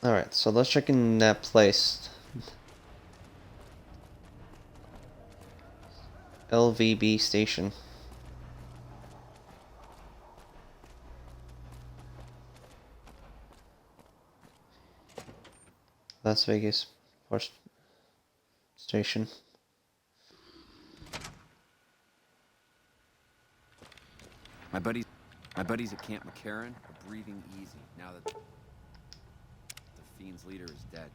Speaker 1: Alright, so let's check in that place. LVB station. Las Vegas Force Station.
Speaker 8: my buddies at Camp McCarran are breathing easy now that the Fiend's leader is dead.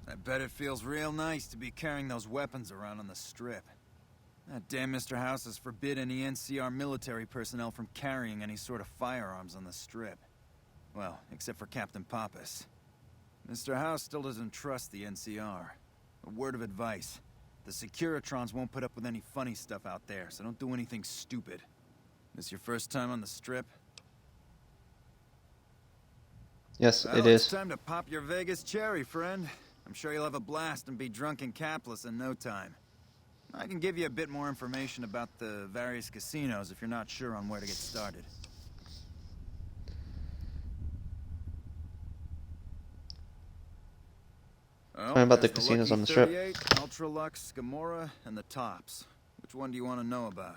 Speaker 5: I bet it feels real nice to be carrying those weapons around on the Strip. That damn Mr. House has forbidden any NCR military personnel from carrying any sort of firearms on the Strip. Well, except for Captain Pappas. Mr. House still doesn't trust the NCR. A word of advice. The Securitrons won't put up with any funny stuff out there, so don't do anything stupid. This your first time on the Strip?
Speaker 1: Yes,
Speaker 5: Well,
Speaker 1: it
Speaker 5: it's
Speaker 1: is.
Speaker 5: time to pop your Vegas cherry, friend. I'm sure you'll have a blast and be drunk and capless in no time. I can give you a bit more information about the various casinos if you're not sure on where to get started. Well,
Speaker 1: Tell me about the
Speaker 5: there's
Speaker 1: casinos
Speaker 5: Lucky
Speaker 1: on the Strip.
Speaker 5: 38, Ultralux, Gamora, and the Tops. Which one do you want to know about?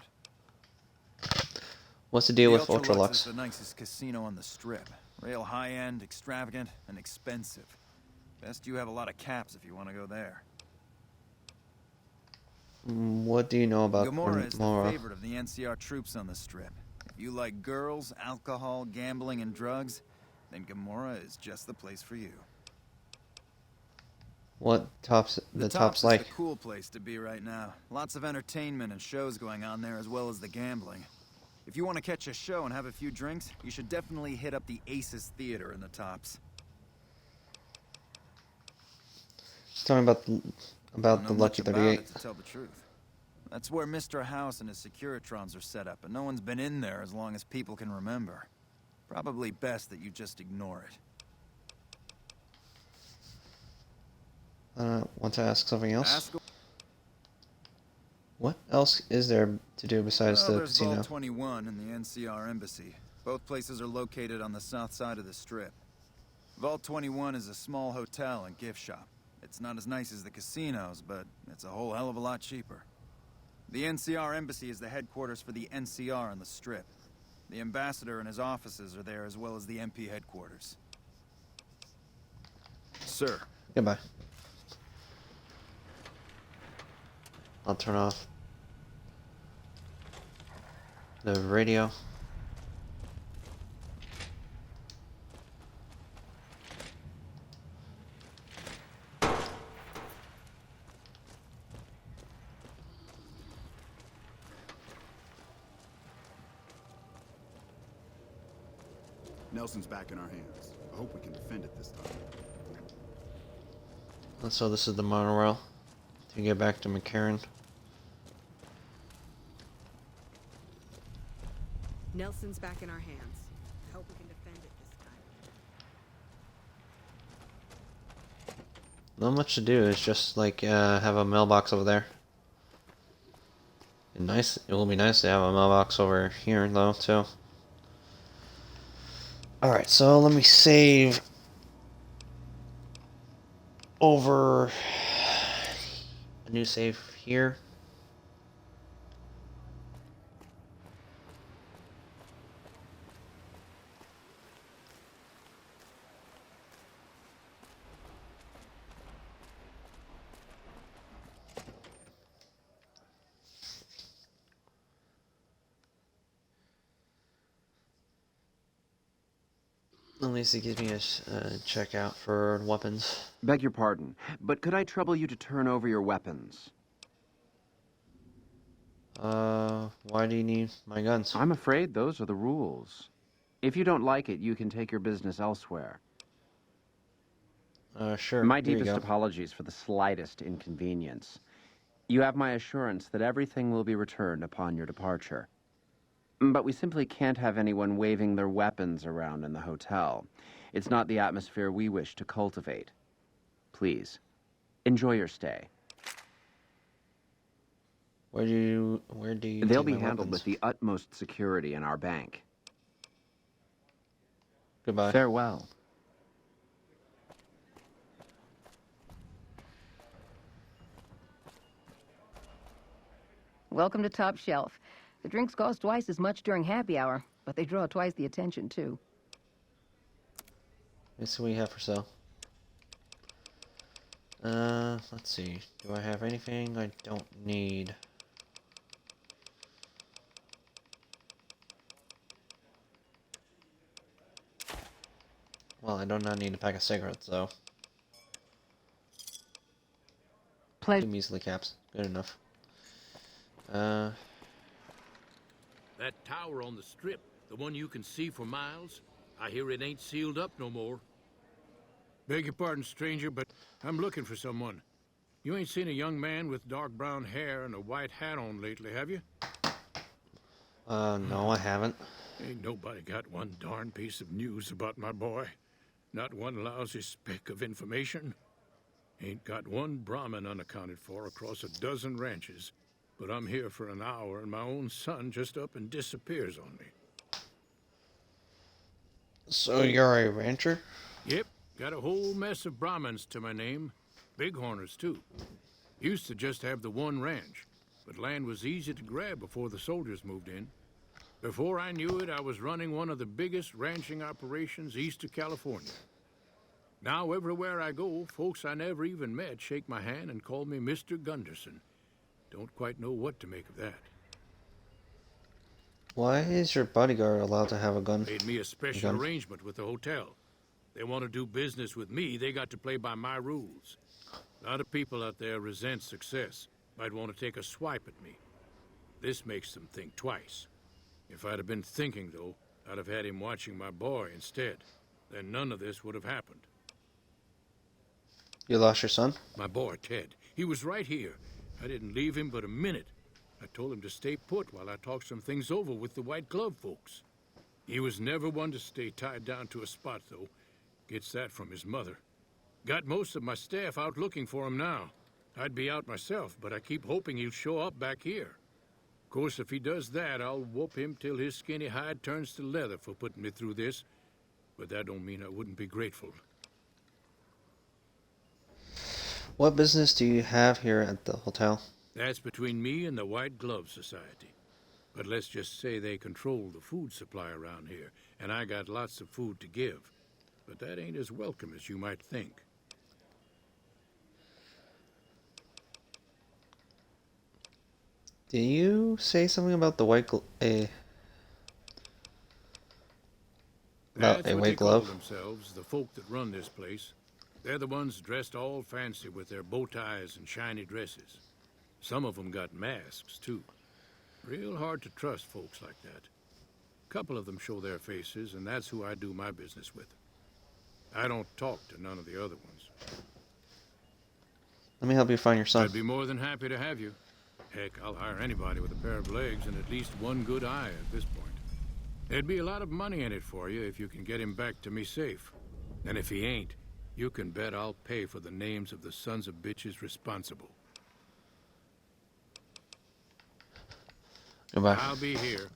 Speaker 1: What's the deal with
Speaker 5: The Ultralux is
Speaker 1: Ultralux?
Speaker 5: the nicest casino on the Strip. Real high-end, extravagant, and expensive. Best you have a lot of caps if you want to go there.
Speaker 1: What do you know about
Speaker 5: Gamora is the
Speaker 1: Gamora?
Speaker 5: favorite of the NCR troops on the Strip. If you like girls, alcohol, gambling, and drugs, then Gamora is just the place for you.
Speaker 1: What tops the tops
Speaker 5: is
Speaker 1: like?
Speaker 5: the cool place to be right now. Lots of entertainment and shows going on there, as well as the gambling. If you want to catch a show and have a few drinks, you should definitely hit up the Aces Theater in the Tops.
Speaker 1: Tell me about
Speaker 5: I don't
Speaker 1: the
Speaker 5: know
Speaker 1: Lucky
Speaker 5: much about
Speaker 1: 38.
Speaker 5: it, to tell the truth. That's where Mr. House and his Securitrons are set up, and no one's been in there as long as people can remember. Probably best that you just ignore it.
Speaker 1: Want to ask something else?
Speaker 5: Ask
Speaker 1: What else is there to do besides the
Speaker 5: there's
Speaker 1: casino?
Speaker 5: Vault 21 and the NCR Embassy. Both places are located on the south side of the Strip. Vault 21 is a small hotel and gift shop. It's not as nice as the casinos, but it's a whole hell of a lot cheaper. The NCR Embassy is the headquarters for the NCR on the Strip. The ambassador and his offices are there, as well as the MP headquarters. Sir.
Speaker 1: Goodbye. I'll turn off the radio.
Speaker 4: Nelson's back in our hands. I hope we can defend it this time.
Speaker 1: So this is the monorail to get back to McCarran.
Speaker 13: Nelson's back in our hands. I hope we can defend it this time.
Speaker 1: Not much to do. It's just like have a mailbox over there. And nice. It will be nice to have a mailbox over here though too. All right, so let me save over a new save here. At least it gives me a checkout for weapons.
Speaker 8: Beg your pardon, but could I trouble you to turn over your weapons?
Speaker 1: Why do you need my guns?
Speaker 8: I'm afraid those are the rules. If you don't like it, you can take your business elsewhere.
Speaker 1: Sure.
Speaker 8: My
Speaker 1: Here you
Speaker 8: deepest
Speaker 1: go.
Speaker 8: apologies for the slightest inconvenience. You have my assurance that everything will be returned upon your departure. But we simply can't have anyone waving their weapons around in the hotel. It's not the atmosphere we wish to cultivate. Please, enjoy your stay.
Speaker 1: Where do you
Speaker 8: They'll
Speaker 1: take
Speaker 8: be
Speaker 1: my
Speaker 8: handled
Speaker 1: weapons?
Speaker 8: with the utmost security in our bank.
Speaker 1: Goodbye.
Speaker 8: Farewell.
Speaker 7: Welcome to Top Shelf. The drinks cost twice as much during happy hour, but they draw twice the attention, too.
Speaker 1: Let's see what you have for sale. Let's see. Do I have anything I don't need? Well, I do not need a pack of cigarettes, though. Two measly caps. Good enough.
Speaker 14: That tower on the strip, the one you can see for miles, I hear it ain't sealed up no more.
Speaker 15: Beg your pardon, stranger, but I'm looking for someone. You ain't seen a young man with dark brown hair and a white hat on lately, have you?
Speaker 1: No, I haven't.
Speaker 15: Ain't nobody got one darn piece of news about my boy. Not one lousy speck of information. Ain't got one Brahmin unaccounted for across a dozen ranches. But I'm here for an hour and my own son just up and disappears on me.
Speaker 1: So you're a rancher?
Speaker 15: Yep, got a whole mess of Brahmins to my name. Bighorners, too. Used to just have the one ranch, but land was easy to grab before the soldiers moved in. Before I knew it, I was running one of the biggest ranching operations east of California. Now, everywhere I go, folks I never even met shake my hand and call me Mr. Gunderson. Don't quite know what to make of that.
Speaker 1: Why is your bodyguard allowed to have a gun?
Speaker 15: Made me a special arrangement with the hotel. They want to do business with me, they got to play by my rules. A lot of people out there resent success. Might want to take a swipe at me. This makes them think twice. If I'd have been thinking, though, I'd have had him watching my boy instead. Then none of this would have happened.
Speaker 1: You lost your son?
Speaker 15: My boy, Ted. He was right here. I didn't leave him but a minute. I told him to stay put while I talked some things over with the White Glove folks. He was never one to stay tied down to a spot, though. Gets that from his mother. Got most of my staff out looking for him now. I'd be out myself, but I keep hoping he'll show up back here. Of course, if he does that, I'll whoop him till his skinny hide turns to leather for putting me through this. But that don't mean I wouldn't be grateful.
Speaker 1: What business do you have here at the hotel?
Speaker 15: That's between me and the White Glove Society. But let's just say they control the food supply around here, and I got lots of food to give. But that ain't as welcome as you might think.
Speaker 1: Did you say something about the white
Speaker 15: That's
Speaker 1: a
Speaker 15: what
Speaker 1: white
Speaker 15: they call
Speaker 1: glove?
Speaker 15: themselves, the folk that run this place. They're the ones dressed all fancy with their bow ties and shiny dresses. Some of them got masks, too. Real hard to trust folks like that. A couple of them show their faces, and that's who I do my business with. I don't talk to none of the other ones.
Speaker 1: Let me help you find your son.
Speaker 15: I'd be more than happy to have you. Heck, I'll hire anybody with a pair of legs and at least one good eye at this point. There'd be a lot of money in it for you if you can get him back to me safe. And if he ain't, you can bet I'll pay for the names of the sons of bitches responsible.
Speaker 1: Goodbye.
Speaker 15: I'll be here.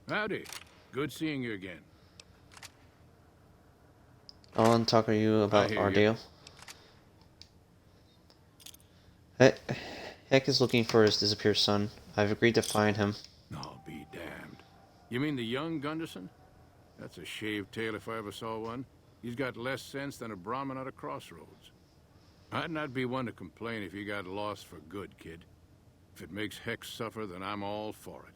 Speaker 15: Howdy. Good seeing you again.
Speaker 1: I want to talk to you about
Speaker 15: hear
Speaker 1: our
Speaker 15: you.
Speaker 1: deal. Heck is looking for his disappeared son. I've agreed to find him.
Speaker 15: I'll be damned. You mean the young Gunderson? That's a shaved tail if I ever saw one. He's got less sense than a Brahmin at a crossroads. I'd not be one to complain if he got lost for good, kid. If it makes Heck suffer, then I'm all for it.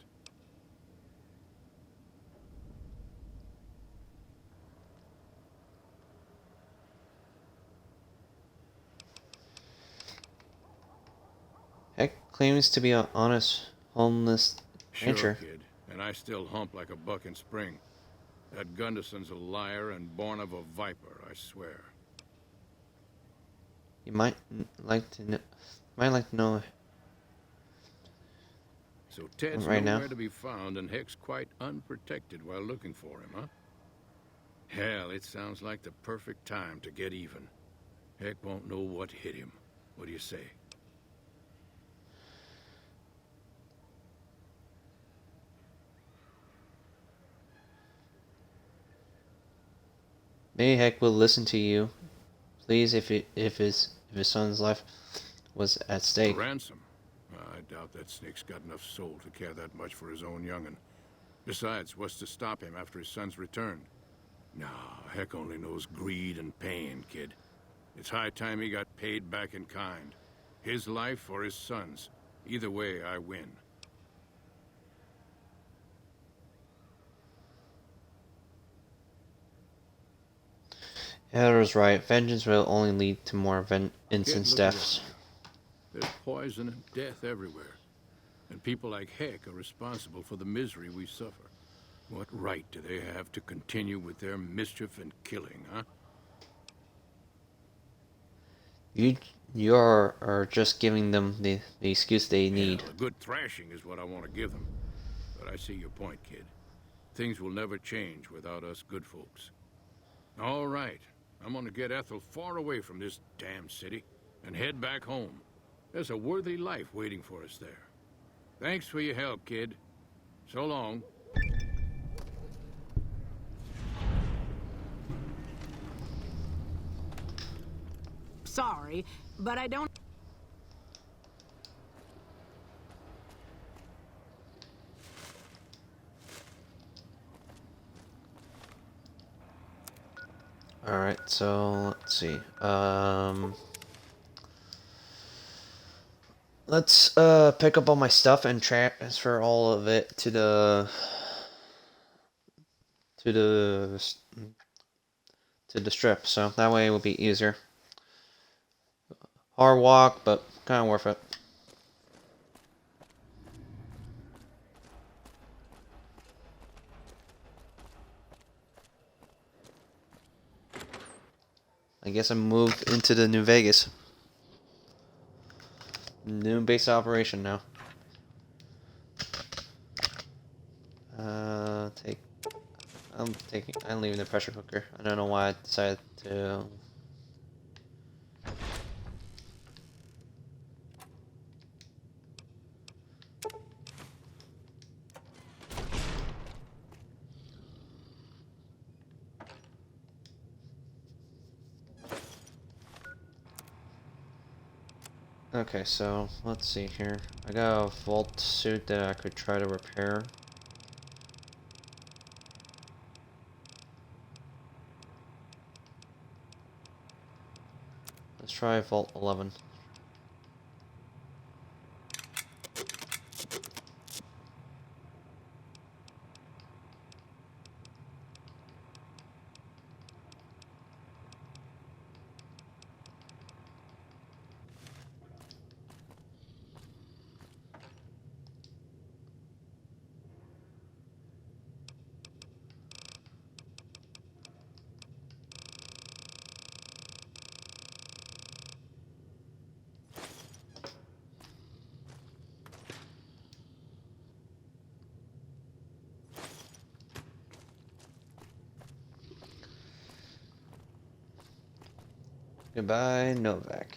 Speaker 1: Heck claims to be an honest, homeless rancher.
Speaker 15: Sure, kid. And I still hump like a buck in spring. That Gunderson's a liar and born of a viper, I swear.
Speaker 1: You might like to know.
Speaker 15: So Ted's
Speaker 1: right
Speaker 15: nowhere
Speaker 1: now.
Speaker 15: to be found, and Heck's quite unprotected while looking for him, huh? Hell, it sounds like the perfect time to get even. Heck won't know what hit him. What do you say?
Speaker 1: Maybe Heck will listen to you. Please, if his son's life was at
Speaker 15: A
Speaker 1: stake.
Speaker 15: ransom? I doubt that snake's got enough soul to care that much for his own young'un. Besides, what's to stop him after his son's return? Nah, Heck only knows greed and pain, kid. It's high time he got paid back in kind. His life or his son's. Either way, I win.
Speaker 1: Heather was right. Vengeance will only lead to more innocent
Speaker 15: Kid, look
Speaker 1: deaths.
Speaker 15: around you. There's poison and death everywhere. And people like Heck are responsible for the misery we suffer. What right do they have to continue with their mischief and killing, huh?
Speaker 1: You are just giving them the excuse they need.
Speaker 15: Hell, a good thrashing is what I want to give them. But I see your point, kid. Things will never change without us good folks. All right. I'm gonna get Ethel far away from this damn city and head back home. There's a worthy life waiting for us there. Thanks for your help, kid. So long.
Speaker 13: Sorry, but I don't...
Speaker 1: Alright, so let's see. Let's pick up all my stuff and transfer all of it to the strip, so that way it will be easier. Hard walk, but kind of worth it. I guess I moved into the New Vegas. New base operation now. I'm leaving the pressure cooker. I don't know why I decided to. Okay, so let's see here. I got a vault suit that I could try to repair. Let's try Vault 11. Goodbye, Novak.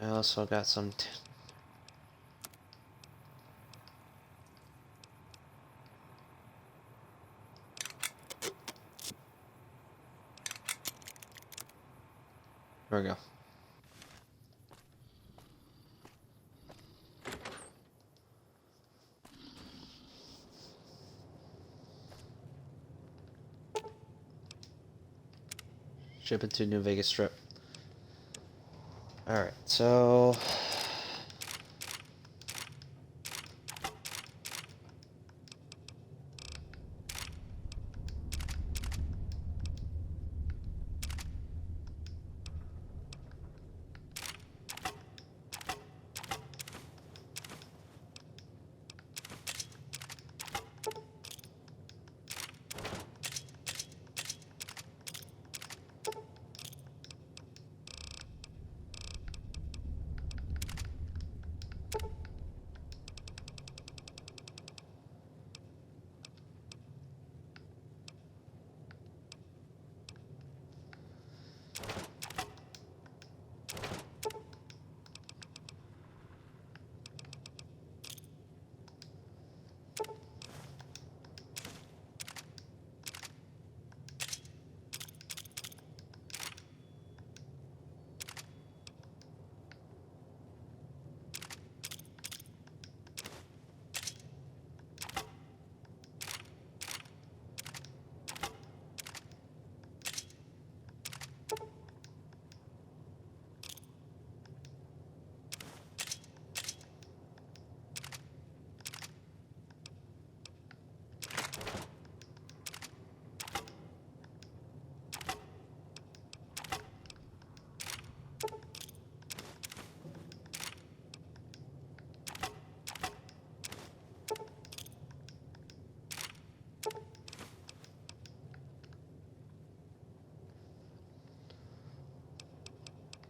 Speaker 1: I also got some. There we go. Ship it to New Vegas Strip. Alright, so...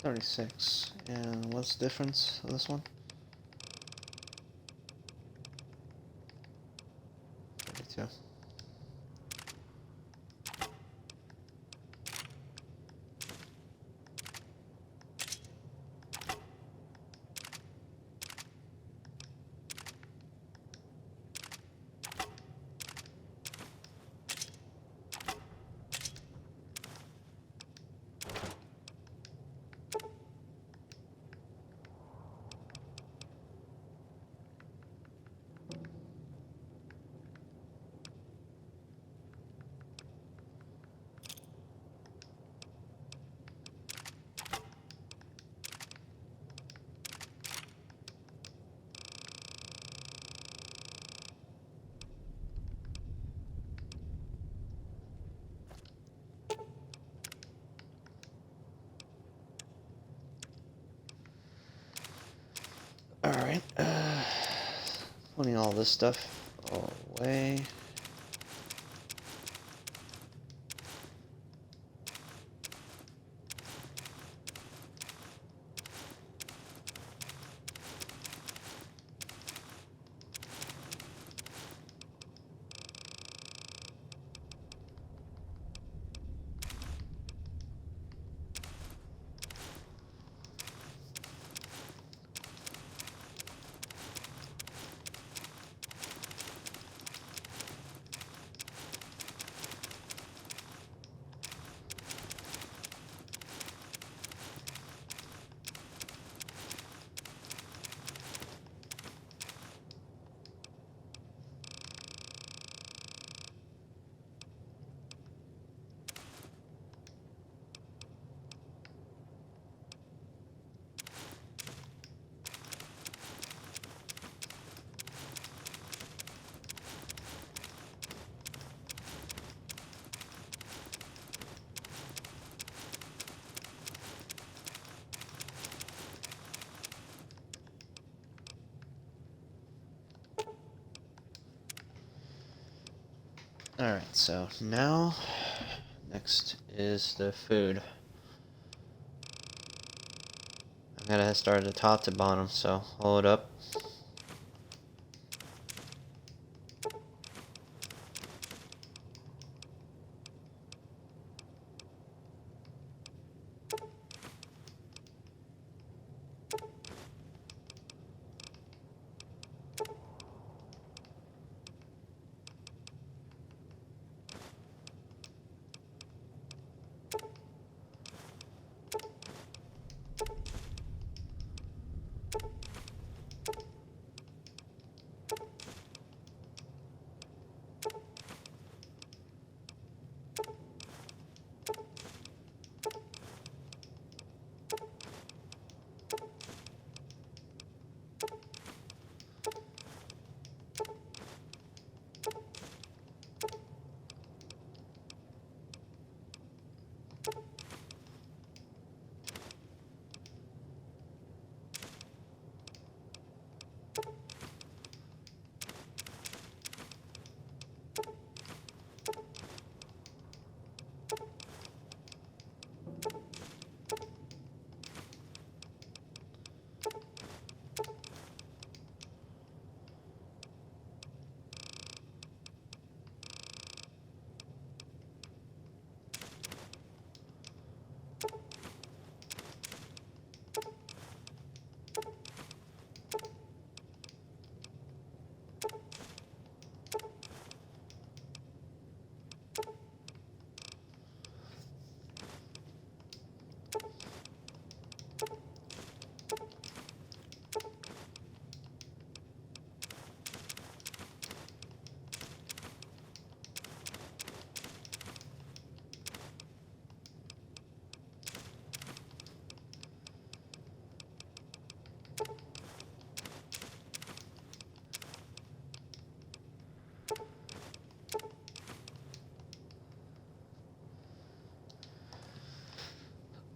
Speaker 1: $36. And what's the difference of this one? 32. Alright, putting all this stuff away. Alright, so now, next is the food. I gotta start at the top to bottom, so hold up.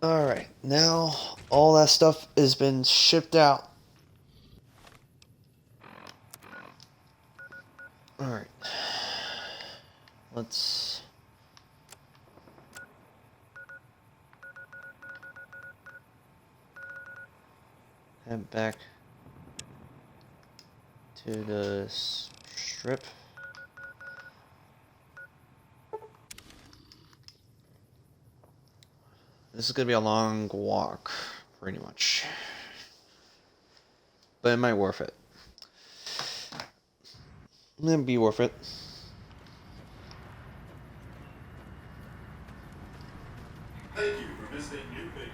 Speaker 1: Alright, now all that stuff has been shipped out. Alright. Let's... head back to the strip. This is gonna be a long walk, pretty much. But it might be worth it. It'll be worth it.
Speaker 16: Thank you for visiting New Base.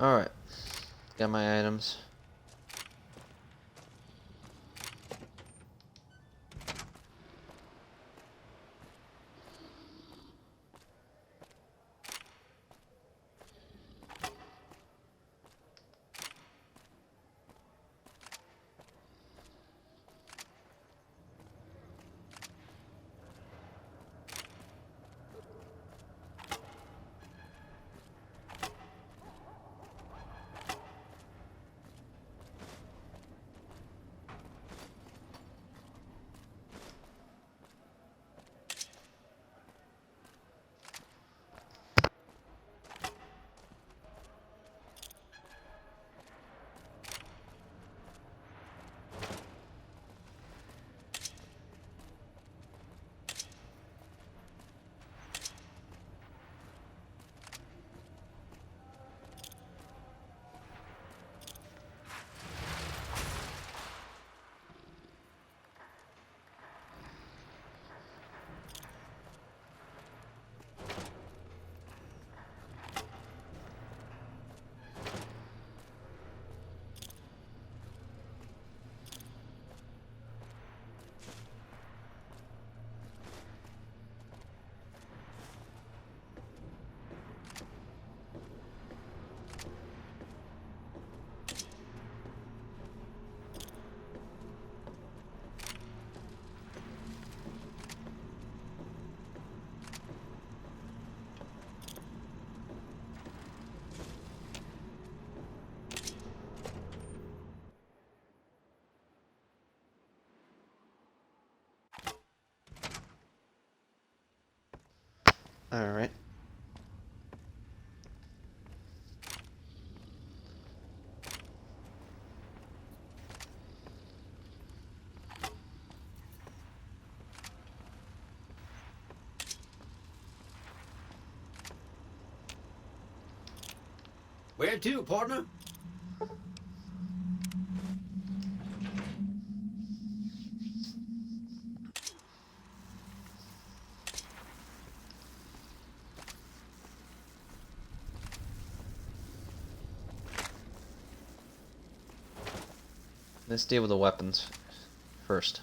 Speaker 1: Alright. Got my items. Alright.
Speaker 12: Where to, partner?
Speaker 1: Let's deal with the weapons first.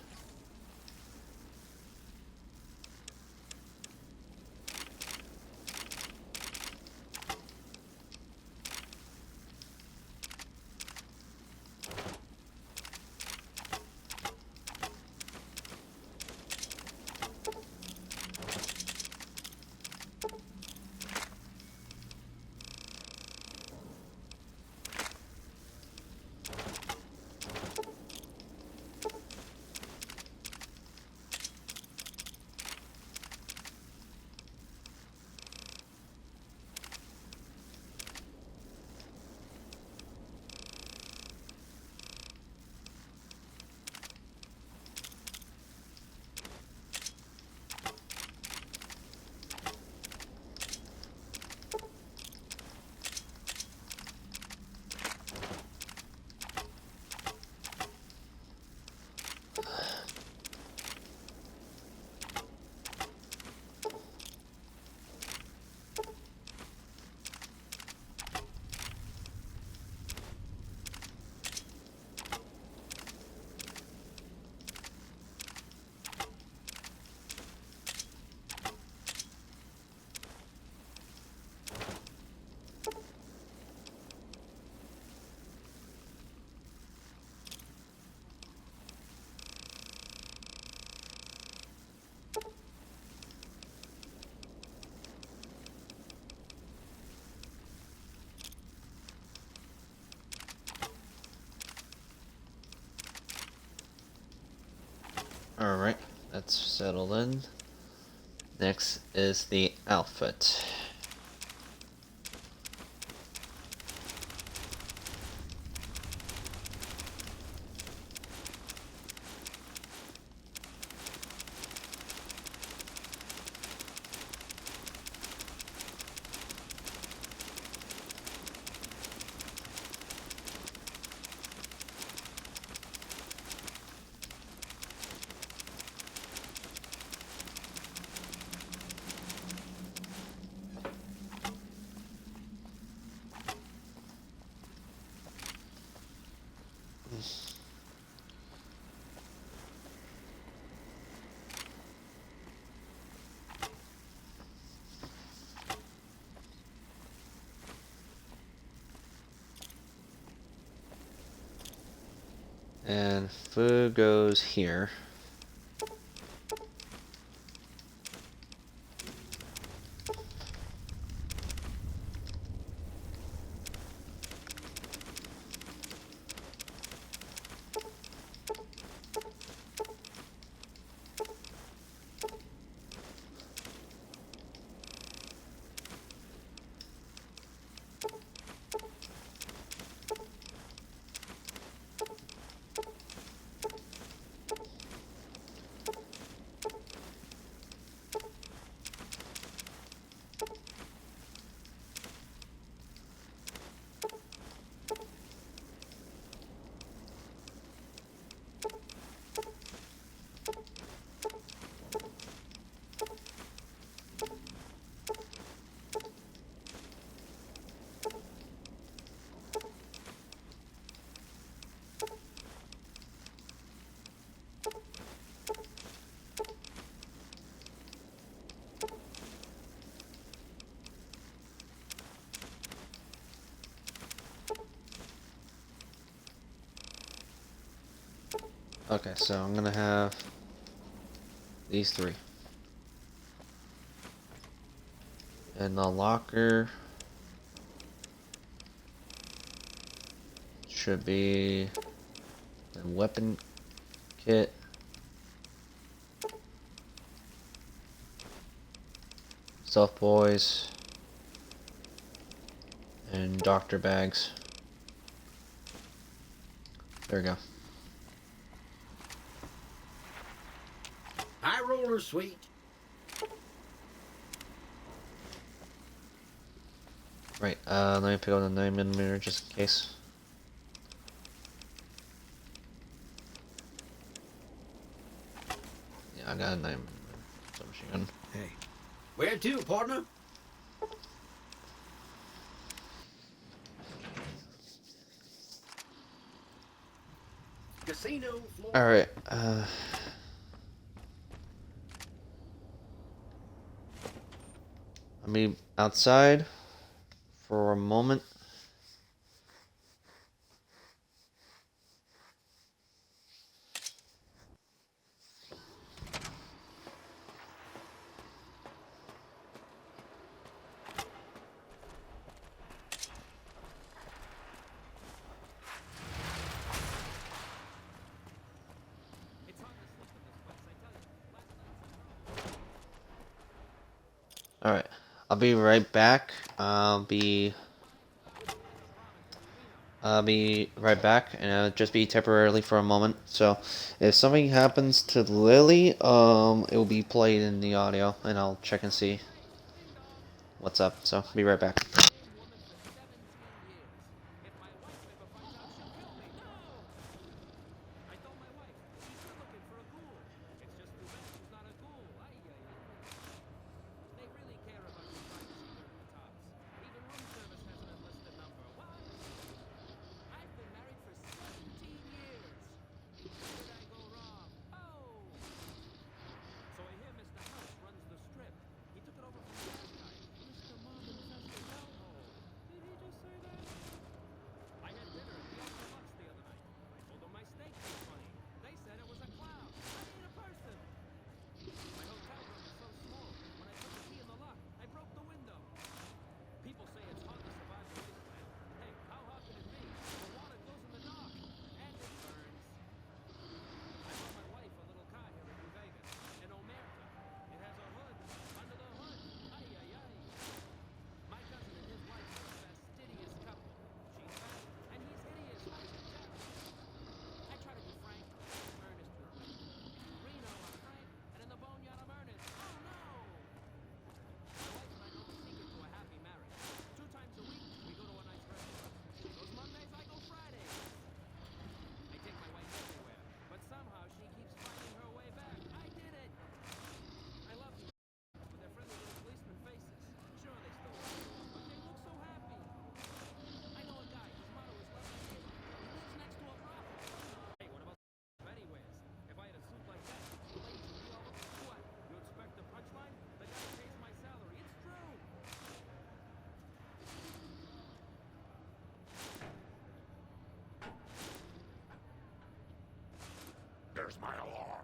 Speaker 1: Alright, that's settled in. Next is the outfit. And food goes here. Okay, so I'm gonna have these three. And the locker should be the weapon kit. Stuff boys. And doctor bags. There we go.
Speaker 12: High roller suite.
Speaker 1: Right, let me pick up the 9mm just in case. Yeah, I got a 9mm submachine gun.
Speaker 11: Hey.
Speaker 12: Where to, partner? Casino floor.
Speaker 1: Alright, I'll be outside for a moment. Alright, I'll be right back. I'll be right back, and I'll just be temporarily for a moment. So, if something happens to Lily, it will be played in the audio, and I'll check and see what's up. So, be right back.
Speaker 3: There's my alarm.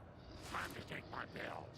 Speaker 3: Time to take my pills.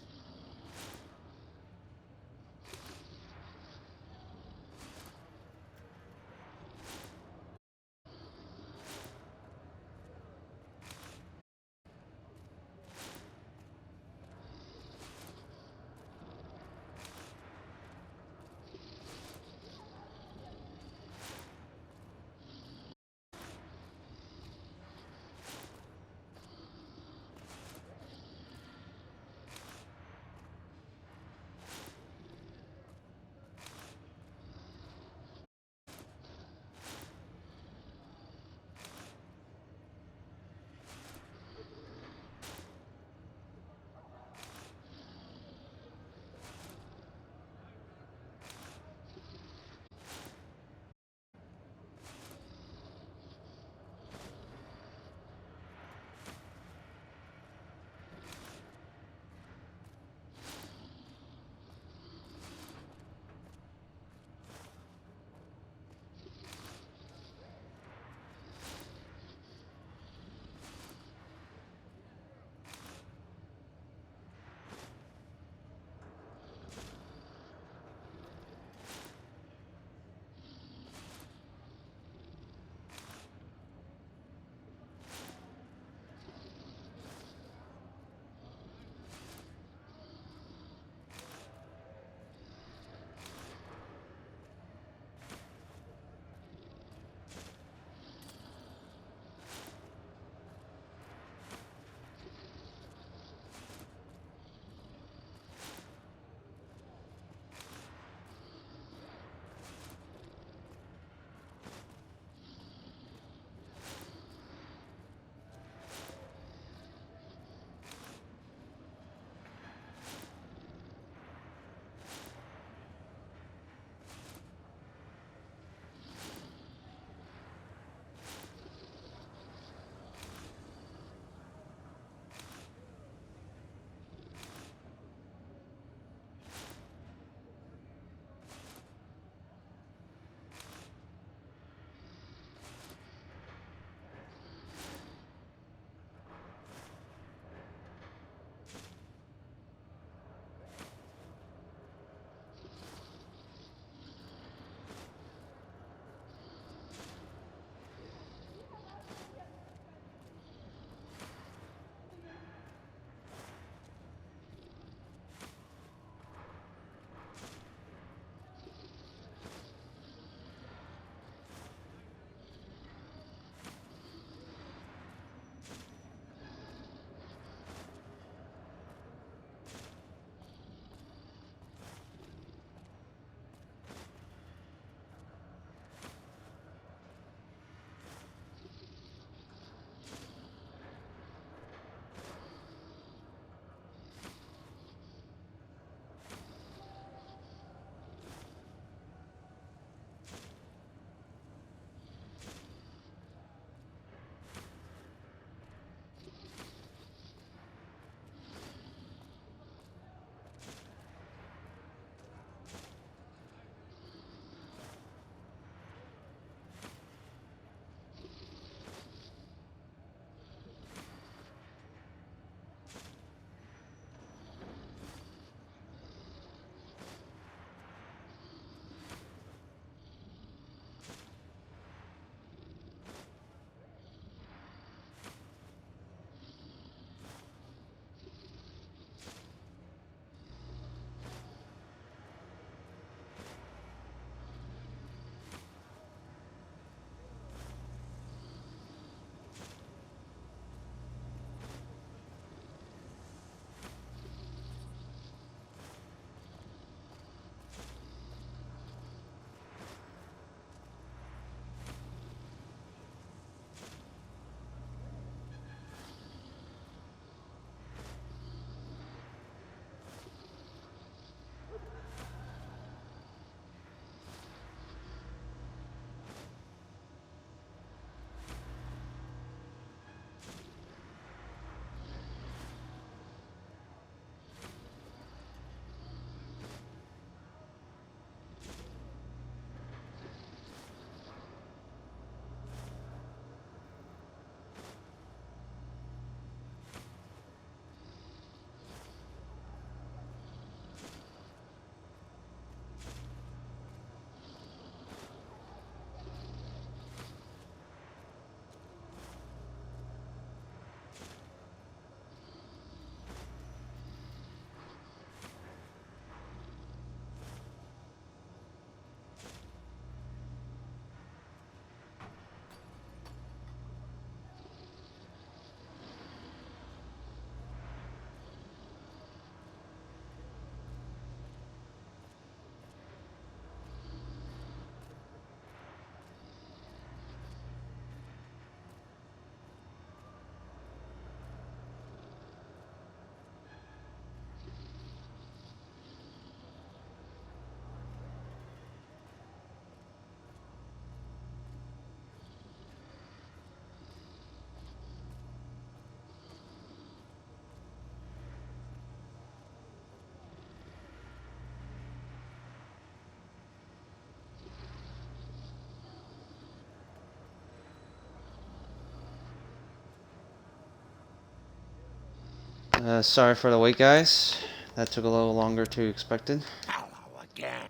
Speaker 1: Sorry for the wait, guys. That took a little longer to expected.
Speaker 3: Hello again.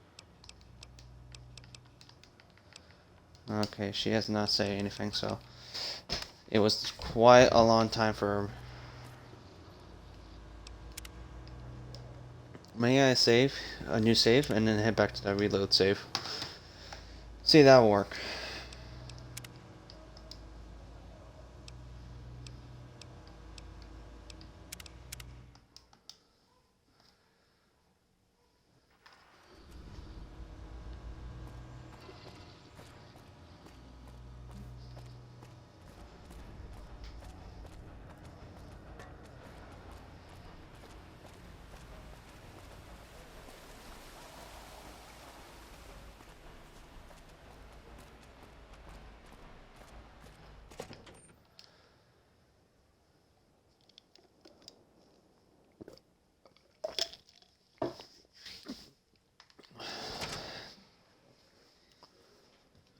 Speaker 1: Okay, she has not said anything, so it was quite a long time for her. May I save a new save and then head back to that reload save? See, that'll work.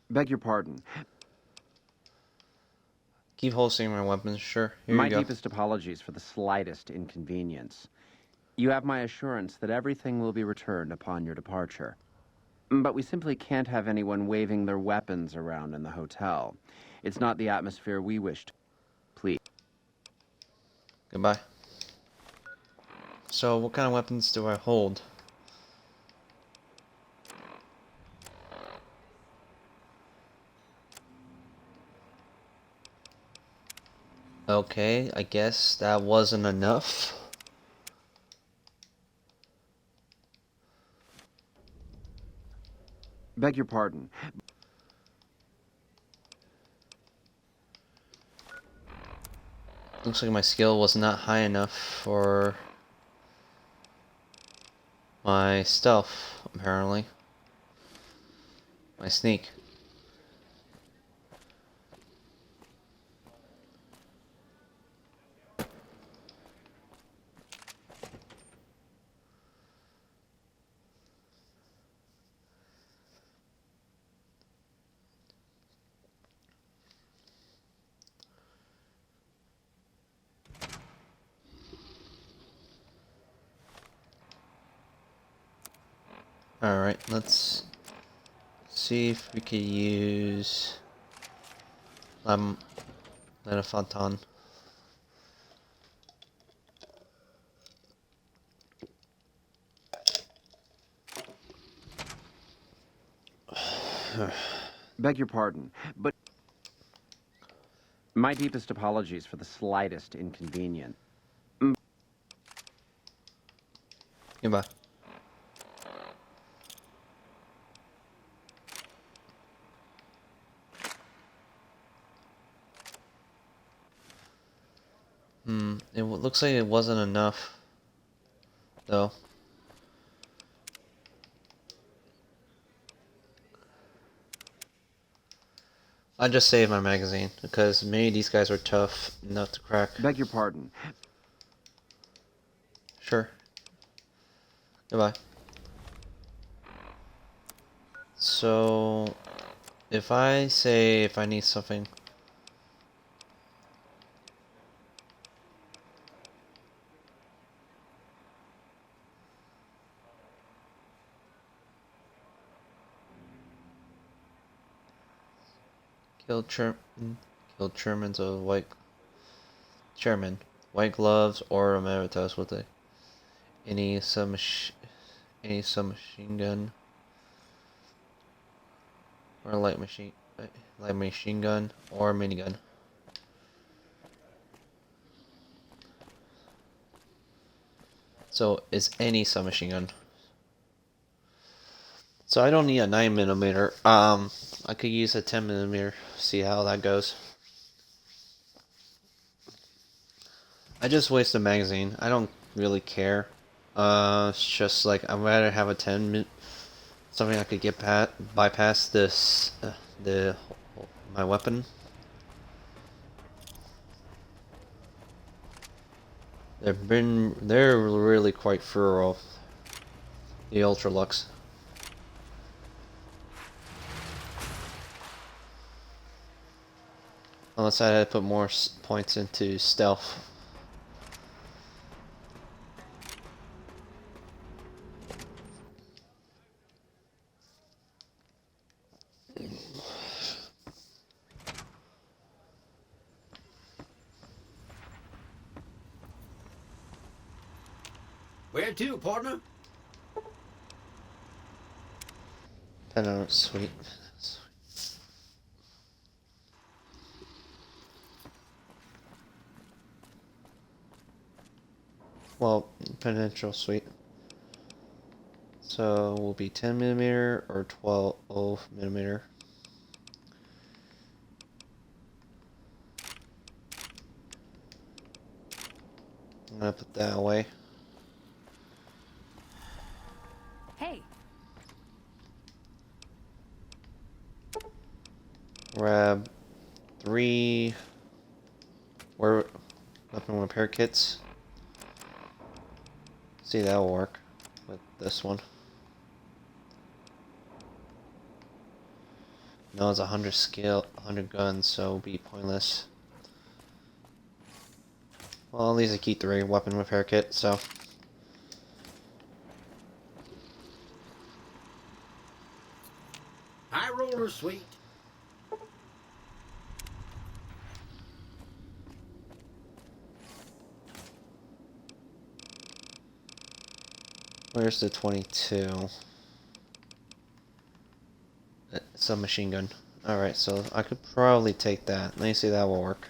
Speaker 8: Beg your pardon.
Speaker 1: Keep holstering my weapons, sure. Here
Speaker 8: My
Speaker 1: you go.
Speaker 8: deepest apologies for the slightest inconvenience. You have my assurance that everything will be returned upon your departure. But we simply can't have anyone waving their weapons around in the hotel. It's not the atmosphere we wish to. Please.
Speaker 1: Goodbye. So, what kind of weapons do I hold? Okay, I guess that wasn't enough.
Speaker 8: Beg your pardon.
Speaker 1: Looks like my skill was not high enough for my stealth, apparently. My sneak. Alright, let's see if we could use Lenafontaine.
Speaker 8: Beg your pardon, but my deepest apologies for the slightest inconvenience.
Speaker 1: Goodbye. It looks like it wasn't enough, though. I just saved my magazine because maybe these guys are tough enough to crack.
Speaker 8: Beg your pardon.
Speaker 1: Sure. Goodbye. So, if I need something. Killed Sherman's a white chairman. White gloves or emeritus with any submachine gun or light machine gun or minigun. So it's any submachine gun. So I don't need a 9mm. I could use a 10mm. See how that goes. I just waste a magazine. I don't really care. It's just like I'd rather have a 10 something I could get bypass this my weapon. They're really quite thorough. The Ultralux. Unless I had to put more points into stealth.
Speaker 12: Where to, partner?
Speaker 1: Penthouse suite. Well, potential suite. So will be 10 millimeter or 12 millimeter. I'm gonna put that away.
Speaker 2: Hey.
Speaker 1: Grab 3 weapon repair kits. See, that'll work with this one. No, it's 100 skill, 100 guns, so it'll be pointless. Well, at least I keep 3 weapon repair kit, so.
Speaker 12: High roller, sweet.
Speaker 1: Where's the 22? Submachine gun. Alright, so I could probably take that. Let me see if that will work.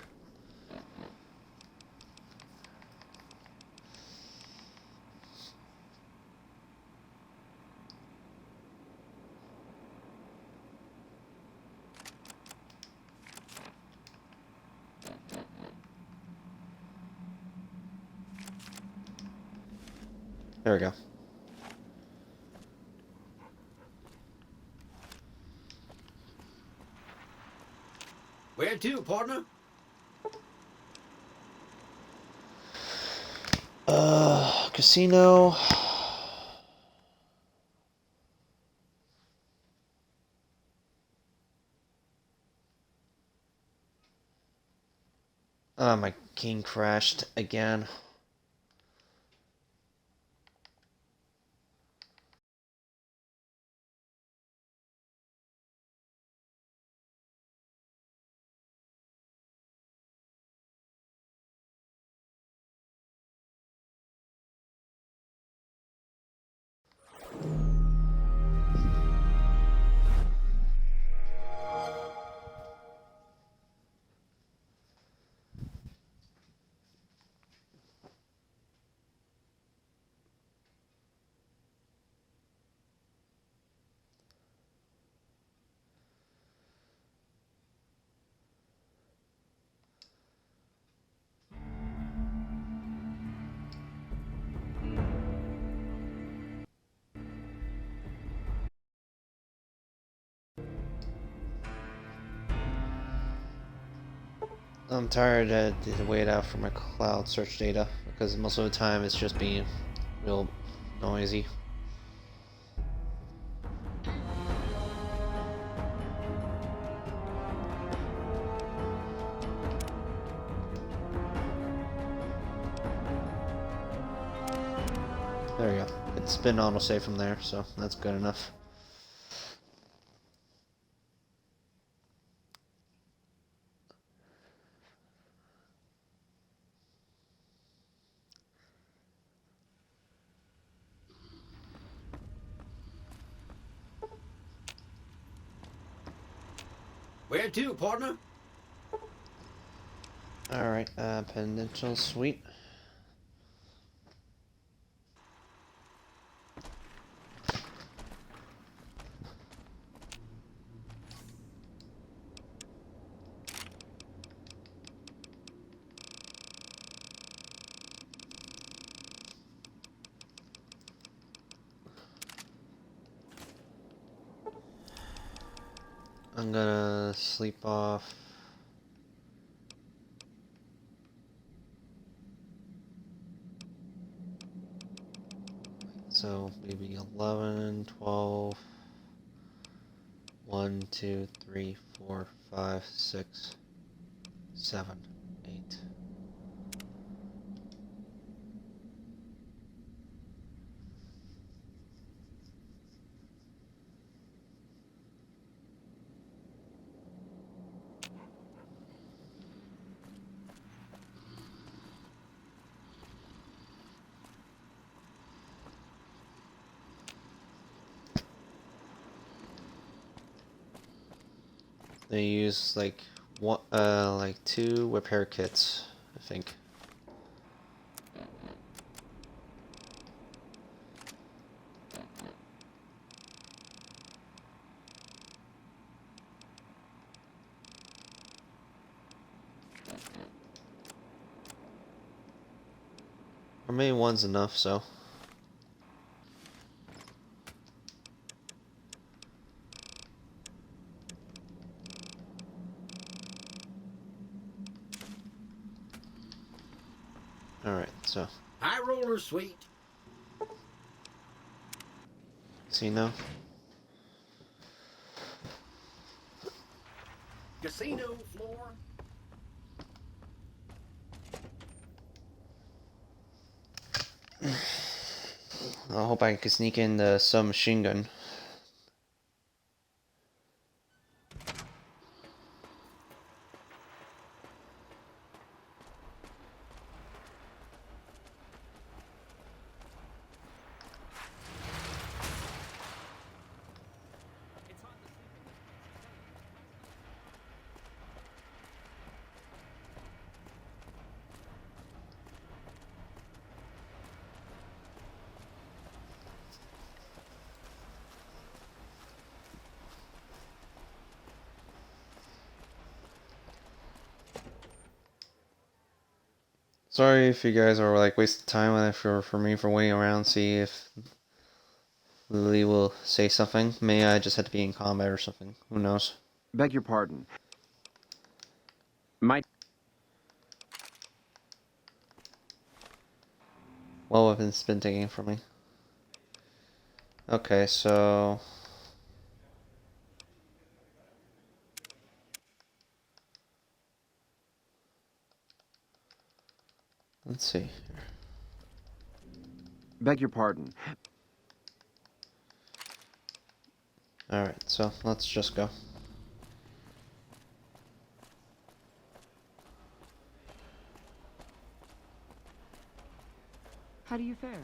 Speaker 1: There we go.
Speaker 12: Where to, partner?
Speaker 1: Casino. Oh, my king crashed again. I'm tired to wait out for my cloud search data because most of the time it's just being real noisy. There we go. It's been autosave from there, so that's good enough.
Speaker 12: Where to, partner?
Speaker 1: Alright, Penitential Suite. I'm gonna sleep off. So maybe 11, 12, 1, 2, 3, 4, 5, 6, 7, 8. They use like one, like 2 repair kits, I think. Or maybe one's enough, so. Alright, so.
Speaker 12: High roller, sweet.
Speaker 1: Casino.
Speaker 12: Casino floor.
Speaker 1: I hope I can sneak in the submachine gun. Sorry if you guys are like wasting time for me for waiting around to see if Lily will say something. May I just had to be in combat or something. Who knows?
Speaker 8: Beg your pardon. My...
Speaker 1: What weapon's been taken from me? Okay, so... Let's see.
Speaker 8: Beg your pardon.
Speaker 1: Alright, so let's just go.
Speaker 17: How do you fare?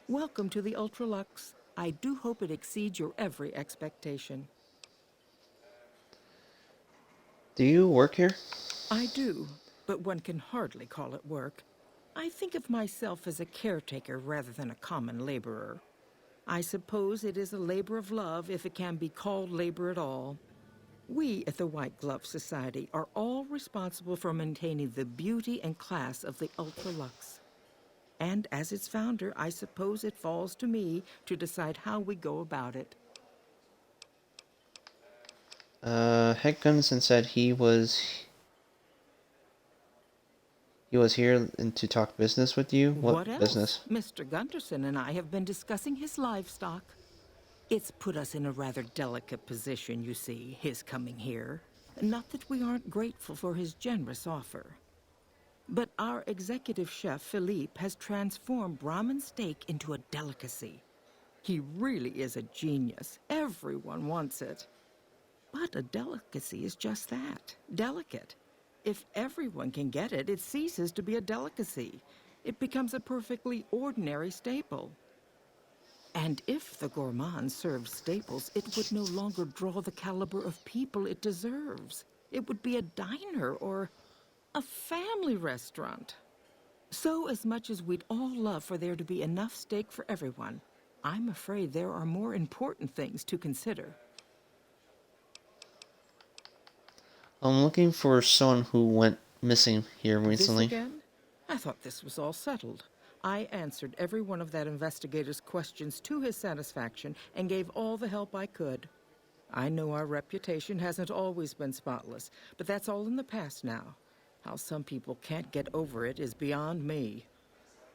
Speaker 6: Welcome to the Ultralux. I do hope it exceeds your every expectation.
Speaker 1: Do you work here?
Speaker 6: I do, but one can hardly call it work. I think of myself as a caretaker rather than a common laborer. I suppose it is a labor of love if it can be called labor at all. We at the White Glove Society are all responsible for maintaining the beauty and class of the Ultralux. And as its founder, I suppose it falls to me to decide how we go about it.
Speaker 1: Head Gunson said he was here to talk business with you. What
Speaker 6: else?
Speaker 1: Business?
Speaker 6: Mr. Gunderson and I have been discussing his livestock. It's put us in a rather delicate position, you see, his coming here. Not that we aren't grateful for his generous offer. But our executive chef, Philippe, has transformed Brahmin steak into a delicacy. He really is a genius. Everyone wants it. But a delicacy is just that, delicate. If everyone can get it, it ceases to be a delicacy. It becomes a perfectly ordinary staple. And if the gourmand served staples, it would no longer draw the caliber of people it deserves. It would be a diner or a family restaurant. So as much as we'd all love for there to be enough steak for everyone, I'm afraid there are more important things to consider.
Speaker 1: I'm looking for someone who went missing here recently.
Speaker 6: This again? I thought this was all settled. I answered every one of that investigator's questions to his satisfaction and gave all the help I could. I know our reputation hasn't always been spotless, but that's all in the past now. How some people can't get over it is beyond me.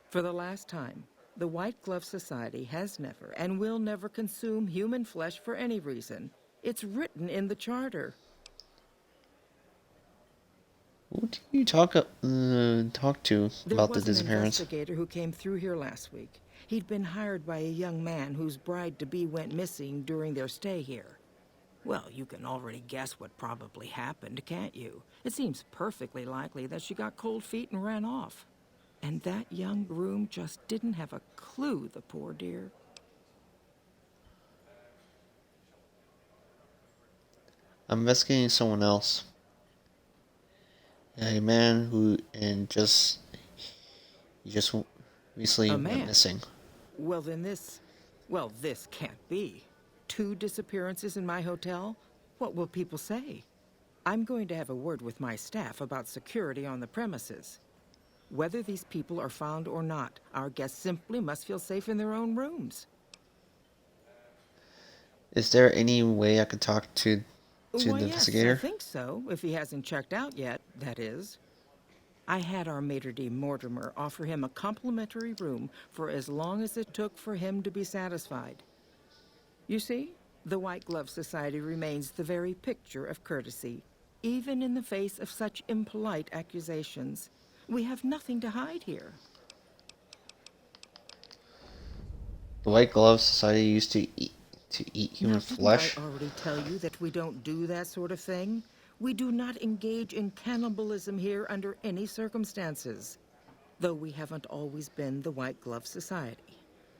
Speaker 6: For the last time, the White Glove Society has never and will never consume human flesh for any reason. It's written in the charter.
Speaker 1: Who do you talk to
Speaker 6: There
Speaker 1: about the
Speaker 6: was an
Speaker 1: disappearance?
Speaker 6: investigator who came through here last week. He'd been hired by a young man whose bride-to-be went missing during their stay here. Well, you can already guess what probably happened, can't you? It seems perfectly likely that she got cold feet and ran off. And that young groom just didn't have a clue, the poor dear.
Speaker 1: I'm investigating someone else. A man who he just recently went missing.
Speaker 6: Well, then this can't be. 2 disappearances in my hotel? What will people say? I'm going to have a word with my staff about security on the premises. Whether these people are found or not, our guests simply must feel safe in their own rooms.
Speaker 1: Is there any way I could talk to the investigator?
Speaker 6: Yes, I think so, if he hasn't checked out yet, that is. I had our maitre d' Mortimer offer him a complimentary room for as long as it took for him to be satisfied. You see, the White Glove Society remains the very picture of courtesy, even in the face of such impolite accusations. We have nothing to hide here.
Speaker 1: The White Glove Society used to eat human flesh.
Speaker 6: Didn't I already tell you that we don't do that sort of thing? We do not engage in cannibalism here under any circumstances. Though we haven't always been the White Glove Society.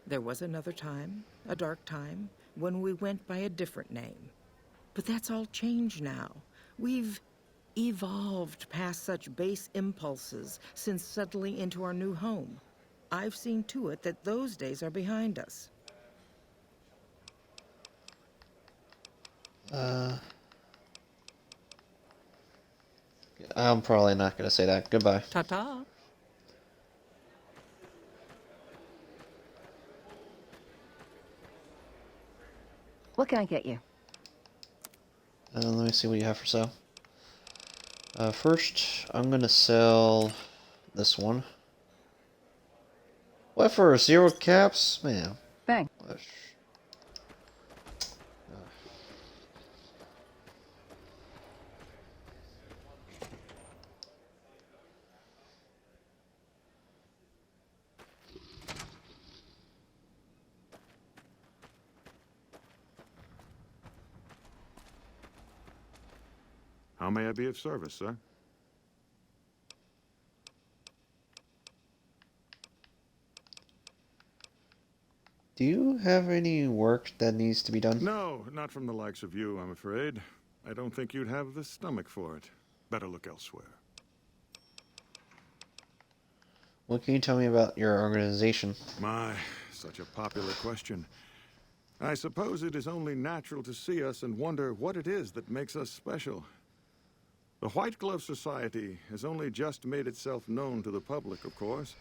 Speaker 6: There was another time, a dark time, when we went by a different name. But that's all changed now. We've evolved past such base impulses since settling into our new home. I've seen to it that those days are behind us.
Speaker 1: I'm probably not going to say that. Goodbye.
Speaker 6: Ta-ta.
Speaker 7: What can I get you?
Speaker 1: Let me see what you have for sale. First, I'm going to sell this one. What for 0 caps? Man.
Speaker 7: Bang.
Speaker 16: How may I be of service, sir?
Speaker 1: Do you have any work that needs to be done?
Speaker 16: No, not from the likes of you, I'm afraid. I don't think you'd have the stomach for it. Better look elsewhere.
Speaker 1: What can you tell me about your organization?
Speaker 16: My, such a popular question. I suppose it is only natural to see us and wonder what it is that makes us special. The White Glove Society has only just made itself known to the public, of course,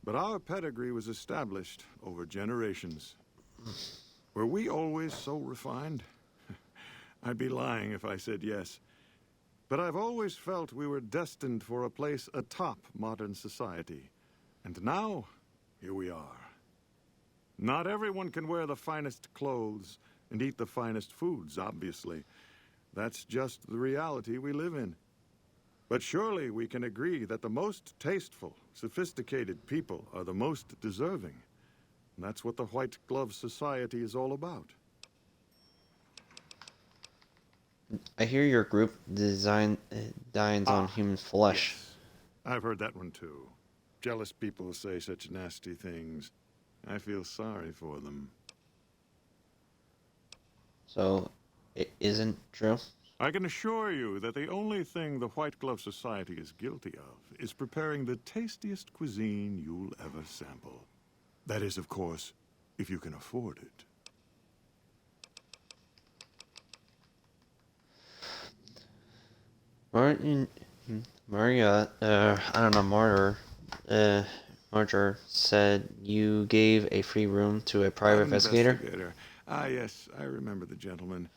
Speaker 16: but our pedigree was established over generations. Were we always so refined? I'd be lying if I said yes. But I've always felt we were destined for a place atop modern society. And now, here we are. Not everyone can wear the finest clothes and eat the finest foods, obviously. That's just the reality we live in. But surely we can agree that the most tasteful, sophisticated people are the most deserving. And that's what the White Glove Society is all about.
Speaker 1: I hear your group dines on human flesh.
Speaker 16: Yes. I've heard that one too. Jealous people say such nasty things. I feel sorry for them.
Speaker 1: So, it isn't true?
Speaker 16: I can assure you that the only thing the White Glove Society is guilty of is preparing the tastiest cuisine you'll ever sample. That is, of course, if you can afford it.
Speaker 1: Marjorie said you gave a free room to a private investigator?
Speaker 16: Ah, yes, I remember the gentleman.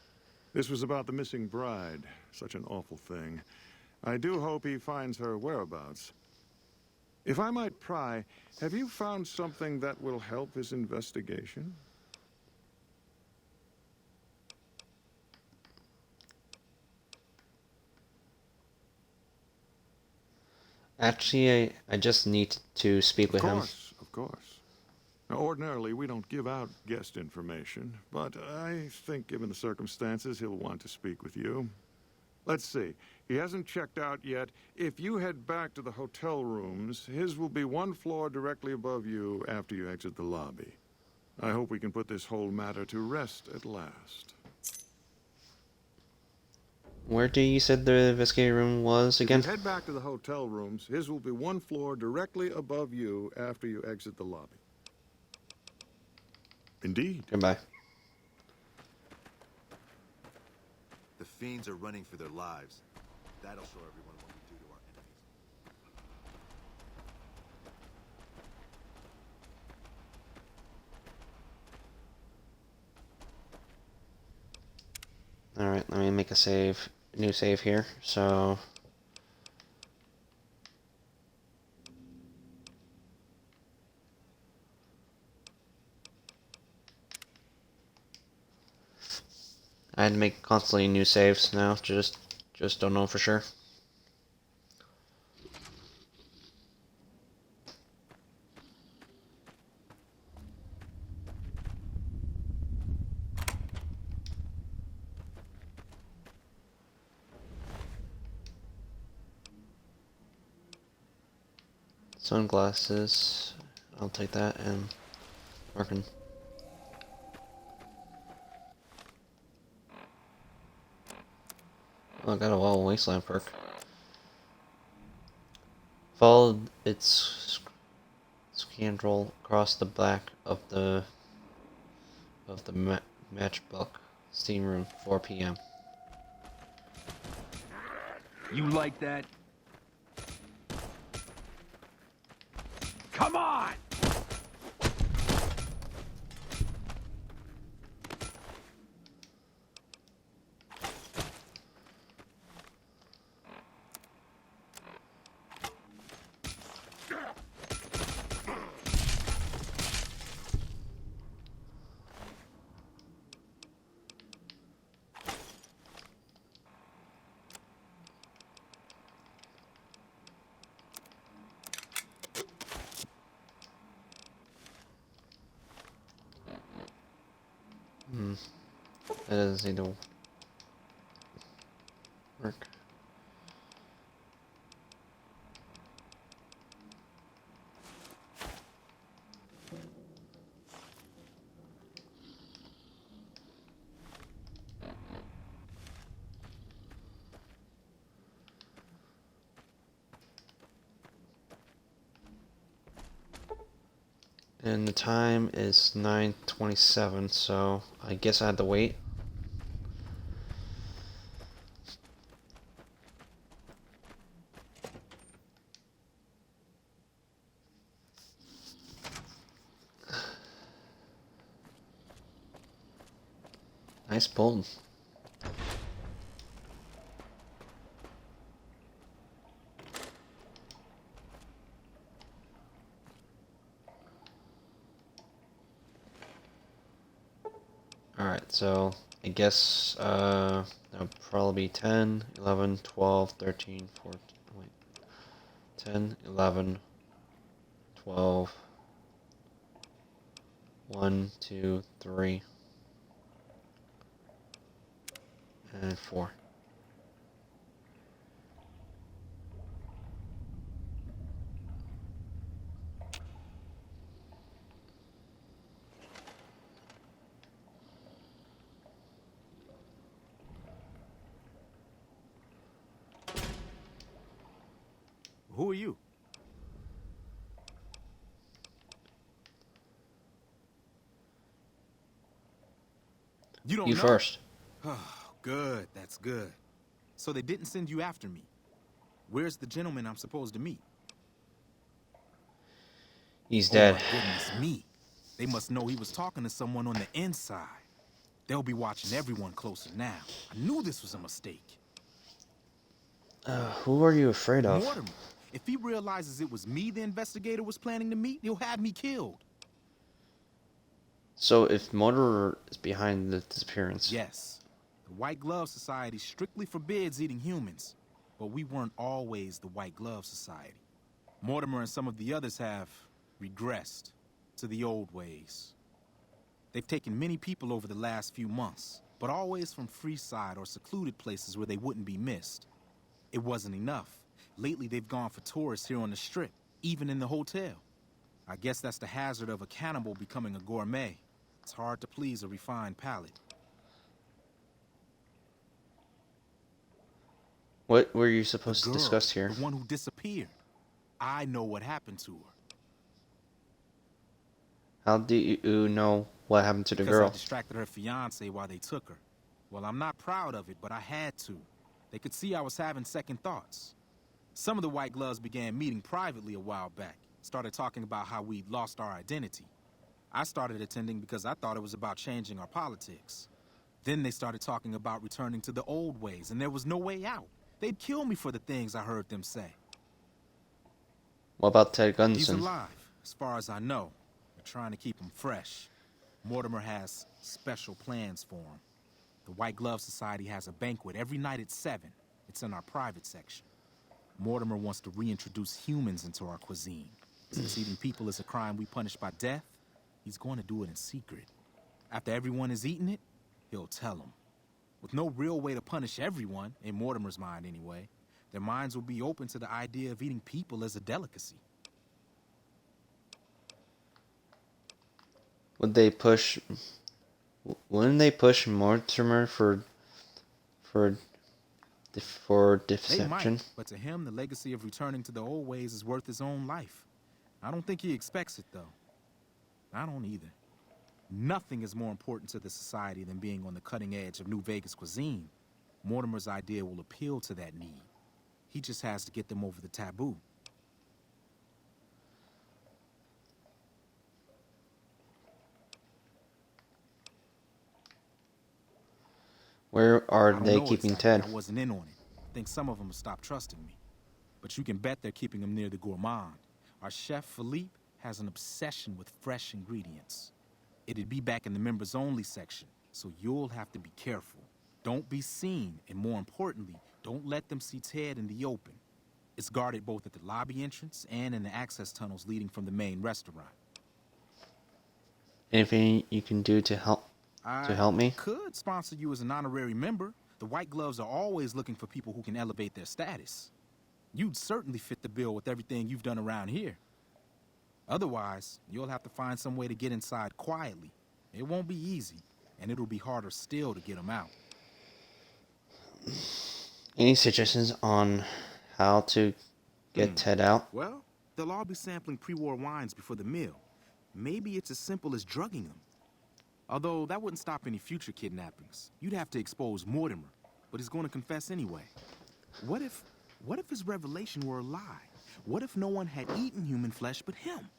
Speaker 16: This was about the missing bride. Such an awful thing. I do hope he finds her whereabouts. If I might pry, have you found something that will help his investigation?
Speaker 1: Actually, I just need to speak with him.
Speaker 16: Of course. Now, ordinarily, we don't give out guest information, but I think given the circumstances, he'll want to speak with you. Let's see. He hasn't checked out yet. If you head back to the hotel rooms, his will be one floor directly above you after you exit the lobby. I hope we can put this whole matter to rest at last.
Speaker 1: Where do you said the investigator room was again?
Speaker 16: Head back to the hotel rooms. His will be one floor directly above you after you exit the lobby. Indeed.
Speaker 1: Goodbye.
Speaker 4: The fiends are running for their lives. That'll show everyone what we do to our enemies.
Speaker 1: Alright, let me make a save. New save here. So I had to make constantly new saves now, just don't know for sure. Sunglasses, I'll take that, and working. Oh, I got a Wild Wasteland perk. Follow its scandal across the back of the matchbook steam room, 4 p.m.
Speaker 12: You like that? Come on!
Speaker 1: That doesn't seem to work. And the time is 9:27, so I guess I had to wait. Nice pull. Alright, so I guess that'll probably be 10, 11, 12, 13, 14, wait. 10, 11, 12, 1, 2, 3, and 4.
Speaker 12: Who are you? You don't know?
Speaker 1: You first.
Speaker 12: Oh, good. That's good. So they didn't send you after me. Where's the gentleman I'm supposed to meet?
Speaker 1: He's dead.
Speaker 12: Oh my goodness me. They must know he was talking to someone on the inside. They'll be watching everyone closer now. I knew this was a mistake.
Speaker 1: Who are you afraid of?
Speaker 12: Mortimer. If he realizes it was me the investigator was planning to meet, he'll have me killed.
Speaker 1: So if Mortimer is behind the disappearance.
Speaker 12: Yes. The White Glove Society strictly forbids eating humans. But we weren't always the White Glove Society. Mortimer and some of the others have regressed to the old ways. They've taken many people over the last few months, but always from Freeside or secluded places where they wouldn't be missed. It wasn't enough. Lately, they've gone for tourists here on the Strip, even in the hotel. I guess that's the hazard of a cannibal becoming a gourmet. It's hard to please a refined palate.
Speaker 1: What were you supposed to
Speaker 12: The girl,
Speaker 1: discuss here?
Speaker 12: the one who disappeared. I know what happened to her.
Speaker 1: How do you know what happened to the
Speaker 12: Because
Speaker 1: girl?
Speaker 12: I distracted her fiancé while they took her. Well, I'm not proud of it, but I had to. They could see I was having second thoughts. Some of the White Gloves began meeting privately a while back. Started talking about how we'd lost our identity. I started attending because I thought it was about changing our politics. Then they started talking about returning to the old ways, and there was no way out. They'd kill me for the things I heard them say.
Speaker 1: What about Ted
Speaker 12: He's
Speaker 1: Gunson?
Speaker 12: alive, as far as I know. They're trying to keep him fresh. Mortimer has special plans for him. The White Glove Society has a banquet every night at 7. It's in our private section. Mortimer wants to reintroduce humans into our cuisine. Since eating people is a crime we punish by death, he's going to do it in secret. After everyone has eaten it, he'll tell them. With no real way to punish everyone, in Mortimer's mind anyway, their minds will be open to the idea of eating people as a delicacy.
Speaker 1: Wouldn't they push Mortimer for
Speaker 12: They
Speaker 1: deception?
Speaker 12: might, but to him, the legacy of returning to the old ways is worth his own life. I don't think he expects it, though. I don't either. Nothing is more important to the society than being on the cutting edge of New Vegas cuisine. Mortimer's idea will appeal to that need. He just has to get them over the taboo.
Speaker 1: Where are
Speaker 12: I don't
Speaker 1: they
Speaker 12: know
Speaker 1: keeping
Speaker 12: exactly.
Speaker 1: Ted?
Speaker 12: I wasn't in on it. I think some of them have stopped trusting me. But you can bet they're keeping him near the gourmand. Our chef, Philippe, has an obsession with fresh ingredients. It'd be back in the members-only section, so you'll have to be careful. Don't be seen, and more importantly, don't let them see Ted in the open. It's guarded both at the lobby entrance and in the access tunnels leading from the main restaurant.
Speaker 1: Anything you can do to help me?
Speaker 12: I could sponsor you as an honorary member. The White Gloves are always looking for people who can elevate their status. You'd certainly fit the bill with everything you've done around here. Otherwise, you'll have to find some way to get inside quietly. It won't be easy, and it'll be harder still to get them out.
Speaker 1: Any suggestions on how to get Ted out?
Speaker 12: Well, they'll all be sampling pre-war wines before the meal. Maybe it's as simple as drugging them. Although that wouldn't stop any future kidnappings. You'd have to expose Mortimer, but he's going to confess anyway. What if his revelation were a lie? What if no one had eaten human flesh but him?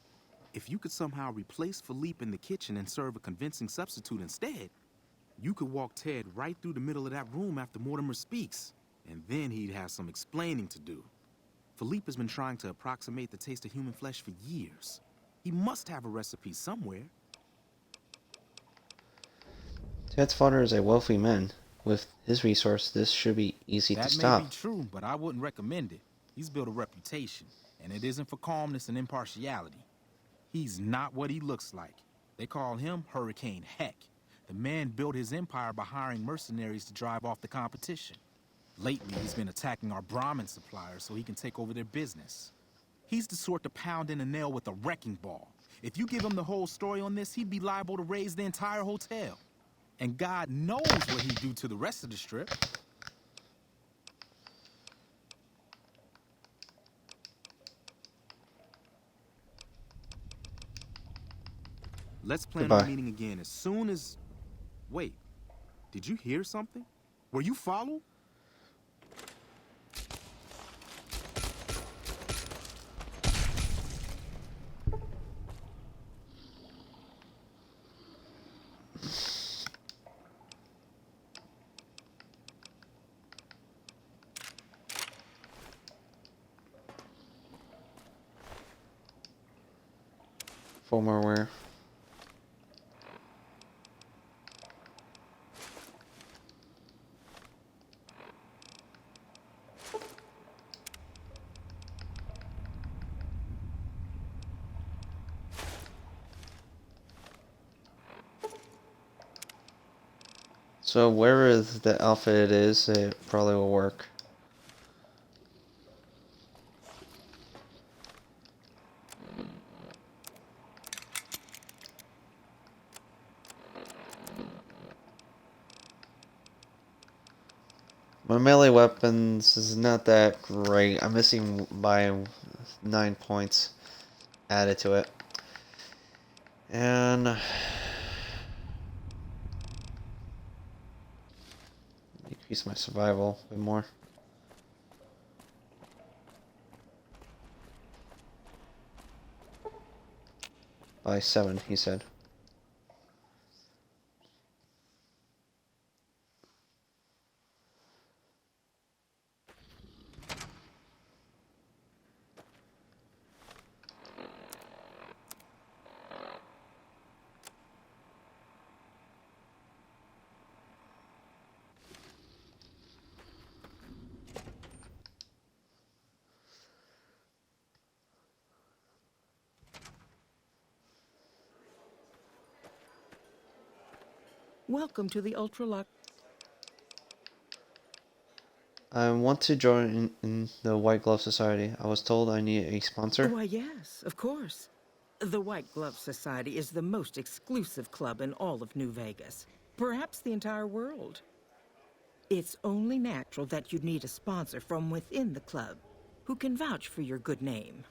Speaker 12: If you could somehow replace Philippe in the kitchen and serve a convincing substitute instead, you could walk Ted right through the middle of that room after Mortimer speaks, and then he'd have some explaining to do. Philippe has been trying to approximate the taste of human flesh for years. He must have a recipe somewhere.
Speaker 1: Ted's father is a wealthy man. With his resource, this should be easy to
Speaker 12: That
Speaker 1: stop.
Speaker 12: may be true, but I wouldn't recommend it. He's built a reputation, and it isn't for calmness and impartiality. He's not what he looks like. They call him Hurricane Heck. The man built his empire by hiring mercenaries to drive off the competition. Lately, he's been attacking our Brahmin suppliers so he can take over their business. He's the sort to pound in a nail with a wrecking ball. If you give him the whole story on this, he'd be liable to raise the entire hotel. And God knows what he'd do to the rest of the Strip. Let's plan on meeting again as soon as... Wait, did you hear something? Were you followed?
Speaker 1: Former where? So wherever the outfit is, it probably will work. My melee weapons is not that great. I'm missing by 9 points added to it. And increase my survival a bit more. By 7, he said.
Speaker 6: Welcome to the Ultralux.
Speaker 1: I want to join in the White Glove Society. I was told I need a sponsor.
Speaker 6: Why, yes, of course. The White Glove Society is the most exclusive club in all of New Vegas, perhaps the entire world. It's only natural that you'd need a sponsor from within the club who can vouch for your good name.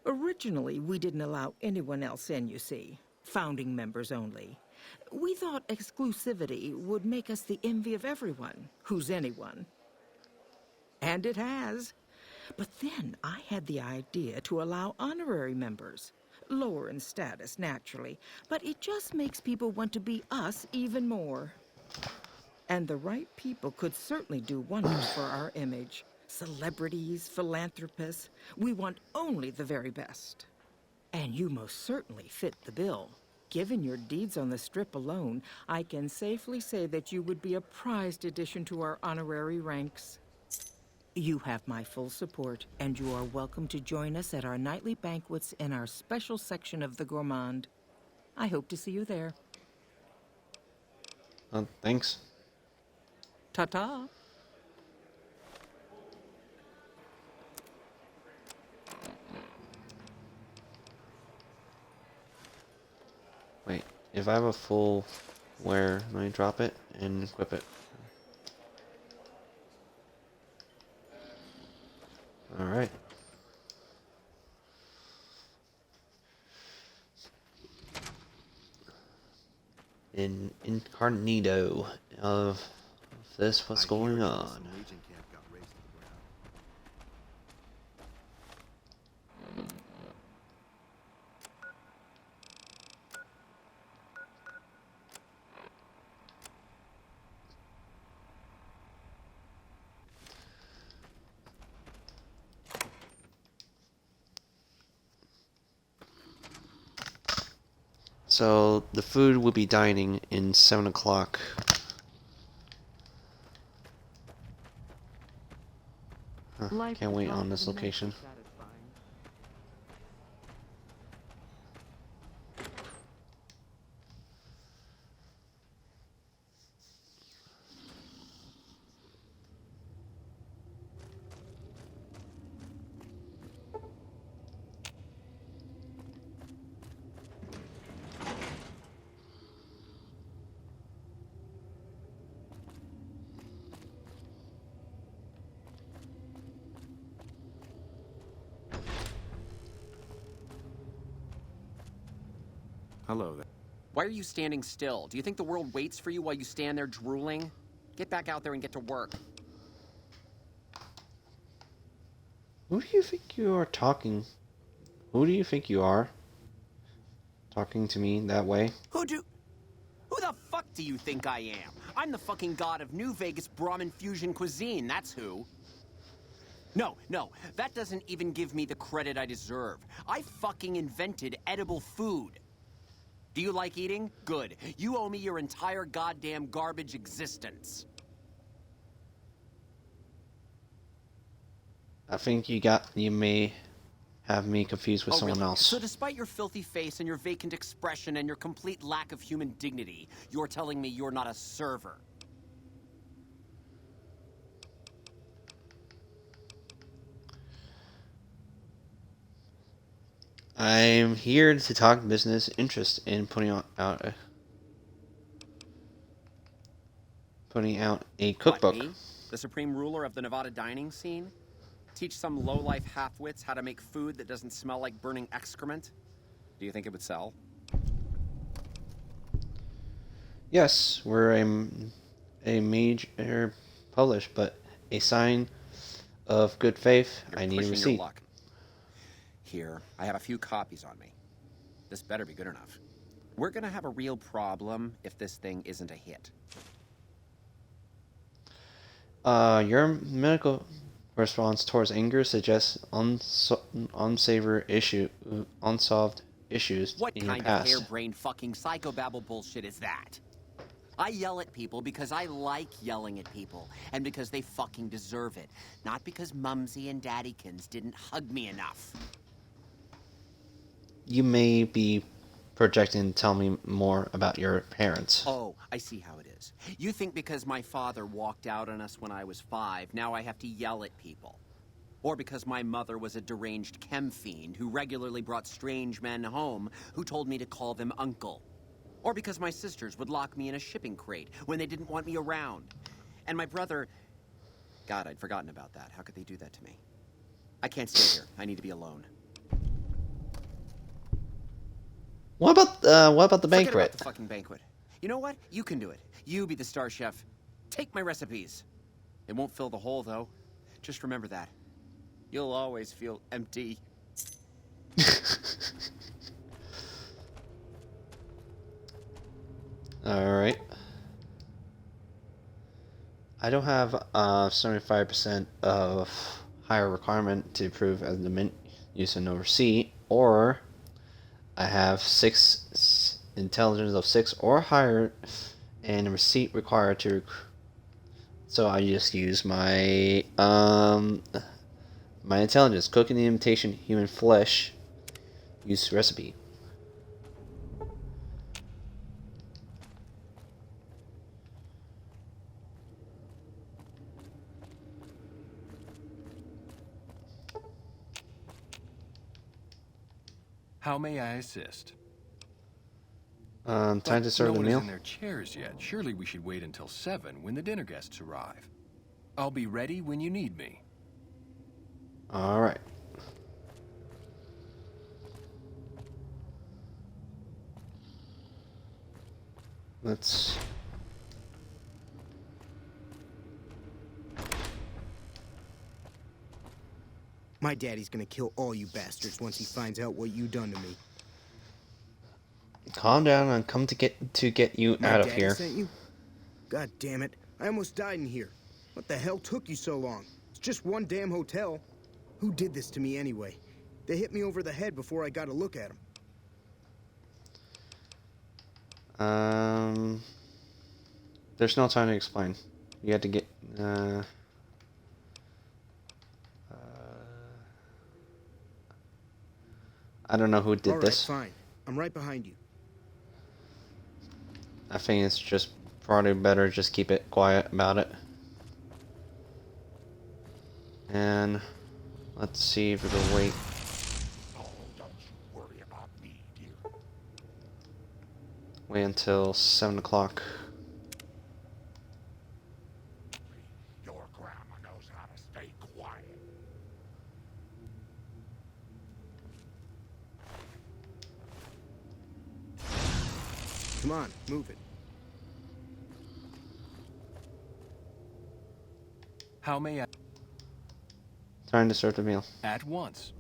Speaker 6: Originally, we didn't allow anyone else in, you see. Founding members only. We thought exclusivity would make us the envy of everyone who's anyone. And it has. But then I had the idea to allow honorary members. Lower in status, naturally, but it just makes people want to be us even more. And the right people could certainly do wonders for our image. Celebrities, philanthropists, we want only the very best. And you most certainly fit the bill. Given your deeds on the Strip alone, I can safely say that you would be a prized addition to our honorary ranks. You have my full support, and you are welcome to join us at our nightly banquets in our special section of the Gourmand. I hope to see you there.
Speaker 1: Thanks.
Speaker 6: Ta-ta.
Speaker 1: Wait, if I have a full wear, let me drop it and equip it. Alright. Incognito of this, what's going on? So the food will be dining in 7 o'clock. Can't wait on this location.
Speaker 12: Hello there.
Speaker 8: Why are you standing still? Do you think the world waits for you while you stand there drooling? Get back out there and get to work.
Speaker 1: Who do you think you are talking? Who do you think you are? Talking to me that way?
Speaker 8: Who the fuck do you think I am? I'm the fucking god of New Vegas Brahmin fusion cuisine, that's who. No, that doesn't even give me the credit I deserve. I fucking invented edible food. Do you like eating? Good. You owe me your entire goddamn garbage existence.
Speaker 1: I think you may have me confused with someone
Speaker 9: really?
Speaker 1: else.
Speaker 9: So despite your filthy face and your vacant expression and your complete lack of human dignity, you're telling me you're not a server?
Speaker 1: I'm here to talk business interest in putting out a cookbook.
Speaker 9: What, me? The supreme ruler of the Nevada dining scene? Teach some low-life half-wits how to make food that doesn't smell like burning excrement? Do you think it would sell?
Speaker 1: Yes, we're a major published, but a sign of good faith, I need a
Speaker 9: Pushing
Speaker 1: receipt.
Speaker 9: your luck. Here, I have a few copies on me. This better be good enough. We're gonna have a real problem if this thing isn't a hit.
Speaker 1: Your medical response towards anger suggests unsolved issues
Speaker 9: What
Speaker 1: in your
Speaker 9: kind of
Speaker 1: past.
Speaker 9: harebrained fucking psychobabble bullshit is that? I yell at people because I like yelling at people, and because they fucking deserve it. Not because Mumsy and Daddykins didn't hug me enough.
Speaker 1: You may be projecting. Tell me more about your parents.
Speaker 9: Oh, I see how it is. You think because my father walked out on us when I was 5, now I have to yell at people. Or because my mother was a deranged chem fiend who regularly brought strange men home who told me to call them uncle. Or because my sisters would lock me in a shipping crate when they didn't want me around. And my brother... God, I'd forgotten about that. How could they do that to me? I can't stay here. I need to be alone.
Speaker 1: What about the banquet?
Speaker 9: Forget about the fucking banquet. You know what? You can do it. You be the star chef. Take my recipes. It won't fill the hole, though. Just remember that. You'll always feel empty.
Speaker 1: Alright. I don't have 75% of higher requirement to prove as the mint use and no receipt, or I have 6 intelligence of 6 or higher and a receipt required to so I just use my my intelligence. Cooking the imitation human flesh. Use recipe.
Speaker 17: How may I assist?
Speaker 1: Time to serve the
Speaker 17: no one
Speaker 1: meal.
Speaker 17: is in their chairs yet. Surely we should wait until 7 when the dinner guests arrive. I'll be ready when you need me.
Speaker 1: All right. Let's.
Speaker 11: My daddy's gonna kill all you bastards once he finds out what you done to me.
Speaker 1: Calm down and come to get you out of
Speaker 11: My daddy
Speaker 1: here.
Speaker 11: sent you? God damn it. I almost died in here. What the hell took you so long? It's just one damn hotel. Who did this to me anyway? They hit me over the head before I got a look at them.
Speaker 1: There's no time to explain. You had to get. I don't know who did
Speaker 11: All right,
Speaker 1: this.
Speaker 11: fine. I'm right behind you.
Speaker 1: I think it's just probably better just keep it quiet about it. And let's see if it'll wait.
Speaker 3: Oh, don't you worry about me, dear.
Speaker 1: Wait until 7 o'clock.
Speaker 3: Your grandma knows how to stay quiet.
Speaker 11: Come on, move it.
Speaker 17: How may I?
Speaker 1: Time to serve the meal.
Speaker 17: At once.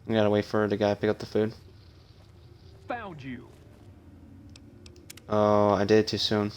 Speaker 1: You gotta wait for the guy to pick up the food.
Speaker 17: Found you.
Speaker 1: Oh, I did it too soon.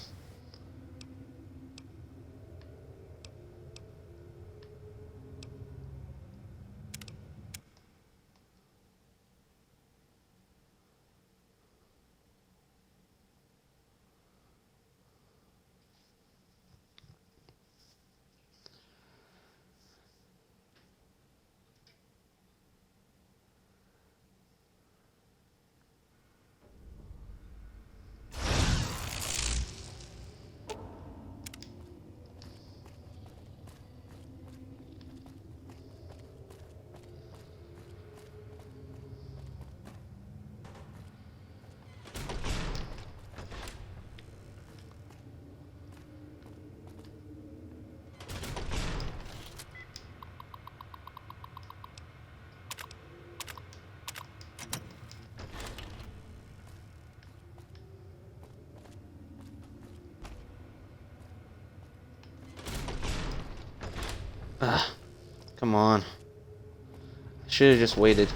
Speaker 1: Ugh. Come on. I should have just waited.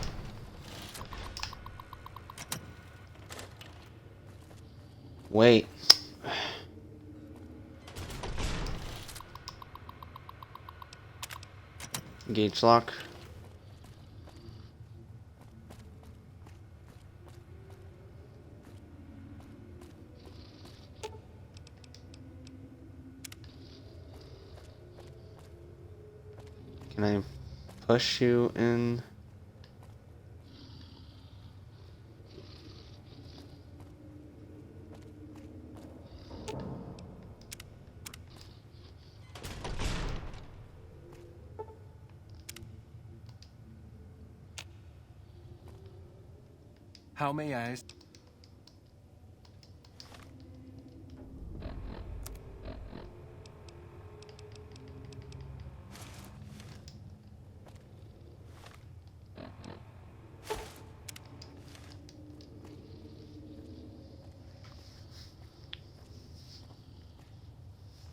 Speaker 1: Wait. Gauge lock. Can I push you in?
Speaker 17: How may I?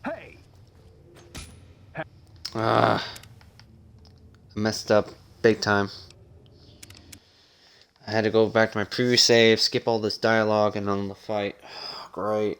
Speaker 5: Hey!
Speaker 1: I messed up big time. I had to go back to my previous save, skip all this dialogue, and on the fight. Great.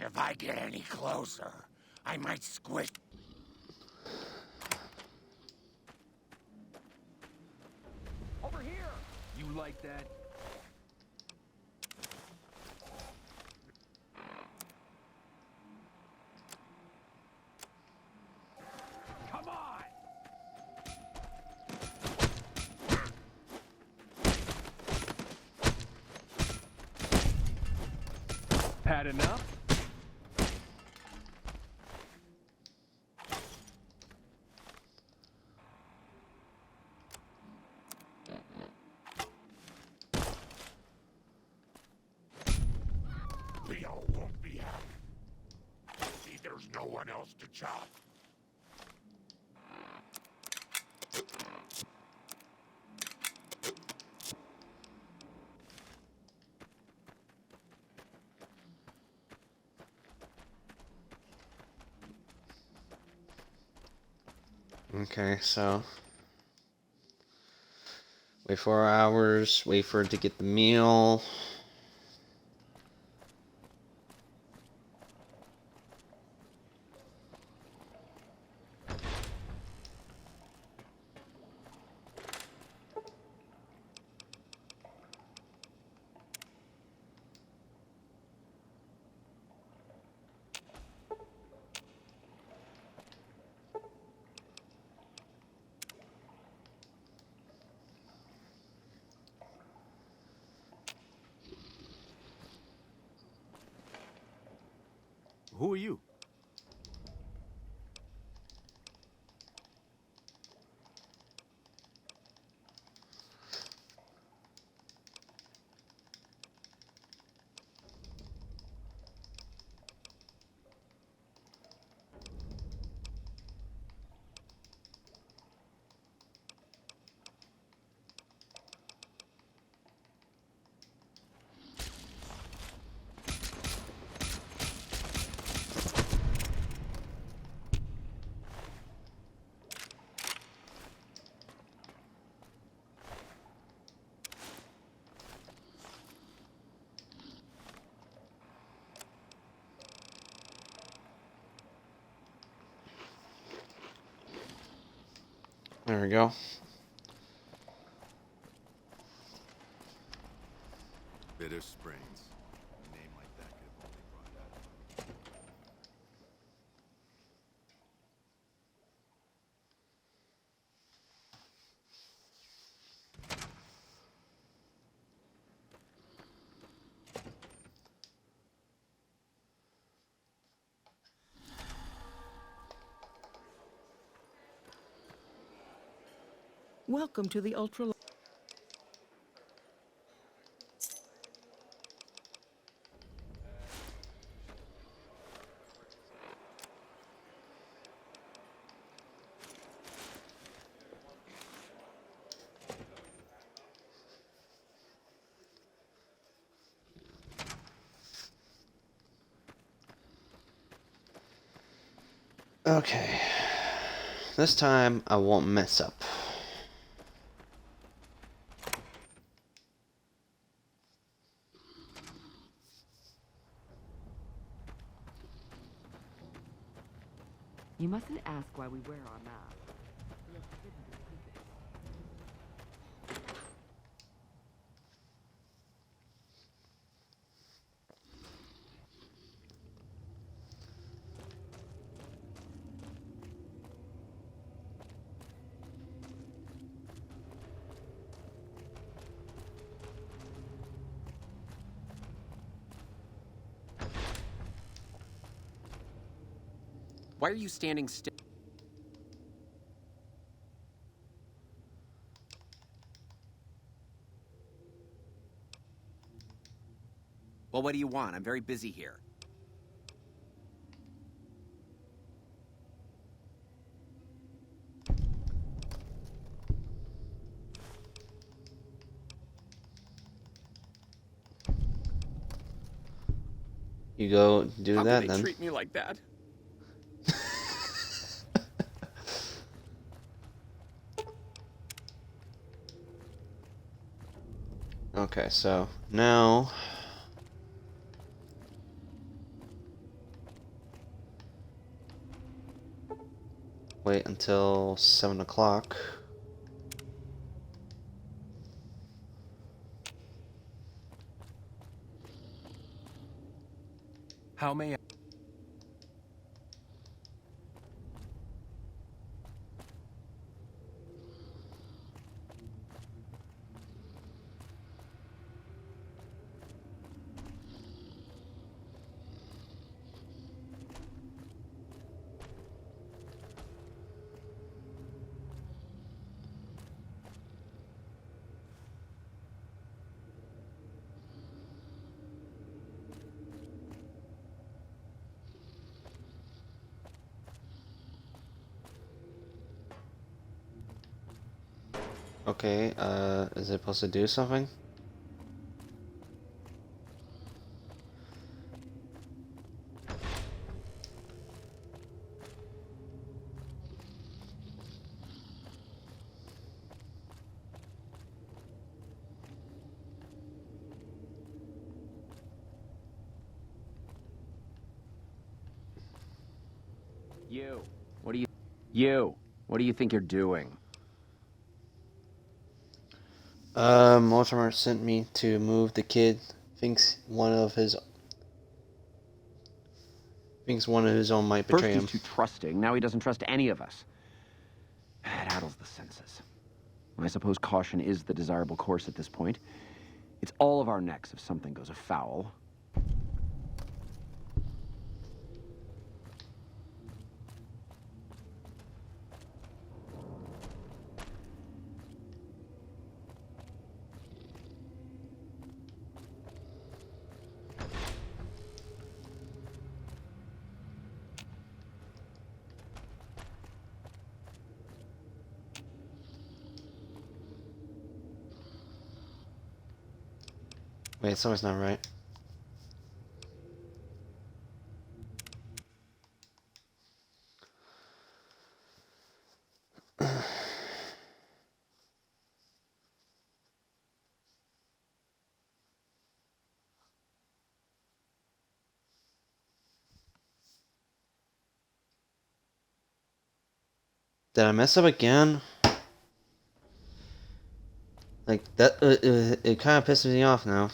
Speaker 3: If I get any closer, I might squish.
Speaker 5: Over here! You like that? Come on! Had enough?
Speaker 3: Leo won't be happy. See, there's no one else to chop.
Speaker 1: Okay, so wait 4 hours, wait for it to get the meal.
Speaker 12: Who are you?
Speaker 1: There we go.
Speaker 4: Bitter Springs. A name like that could have only brought that.
Speaker 6: Welcome to the ultra...
Speaker 1: Okay. This time I won't mess up.
Speaker 2: You mustn't ask why we wear our masks. We are forbidden to do this.
Speaker 9: Why are you standing still? Well, what do you want? I'm very busy here.
Speaker 1: You go do
Speaker 9: How
Speaker 1: that
Speaker 9: can they
Speaker 1: then.
Speaker 9: treat me like that?
Speaker 1: Okay, so now wait until 7 o'clock.
Speaker 17: How may I...
Speaker 1: Okay, is it supposed to do something?
Speaker 9: What do you think you're doing?
Speaker 1: Mortimer sent me to move the kid. Thinks one of his own might
Speaker 9: First
Speaker 1: betray him.
Speaker 9: he's too trusting, now he doesn't trust any of us. It addles the senses. I suppose caution is the desirable course at this point. It's all of our necks if something goes afoul.
Speaker 1: Wait, something's not right. Did I mess up again? Like that, it kind of pisses me off now.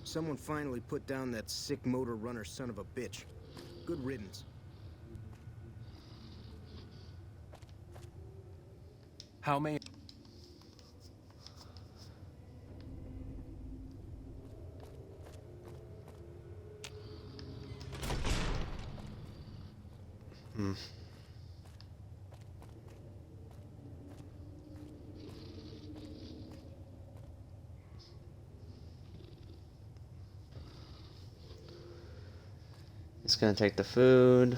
Speaker 11: Someone finally put down that sick motor runner son of a bitch. Good riddance.
Speaker 17: How may...
Speaker 1: Hmm. It's gonna take the food.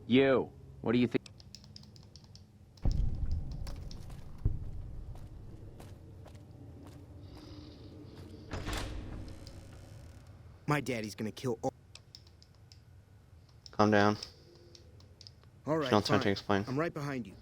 Speaker 9: You, what do you think?
Speaker 11: My daddy's gonna kill all...
Speaker 1: Calm down.
Speaker 11: All right,
Speaker 1: There's no time to
Speaker 11: fine.
Speaker 1: explain.
Speaker 11: I'm right behind you.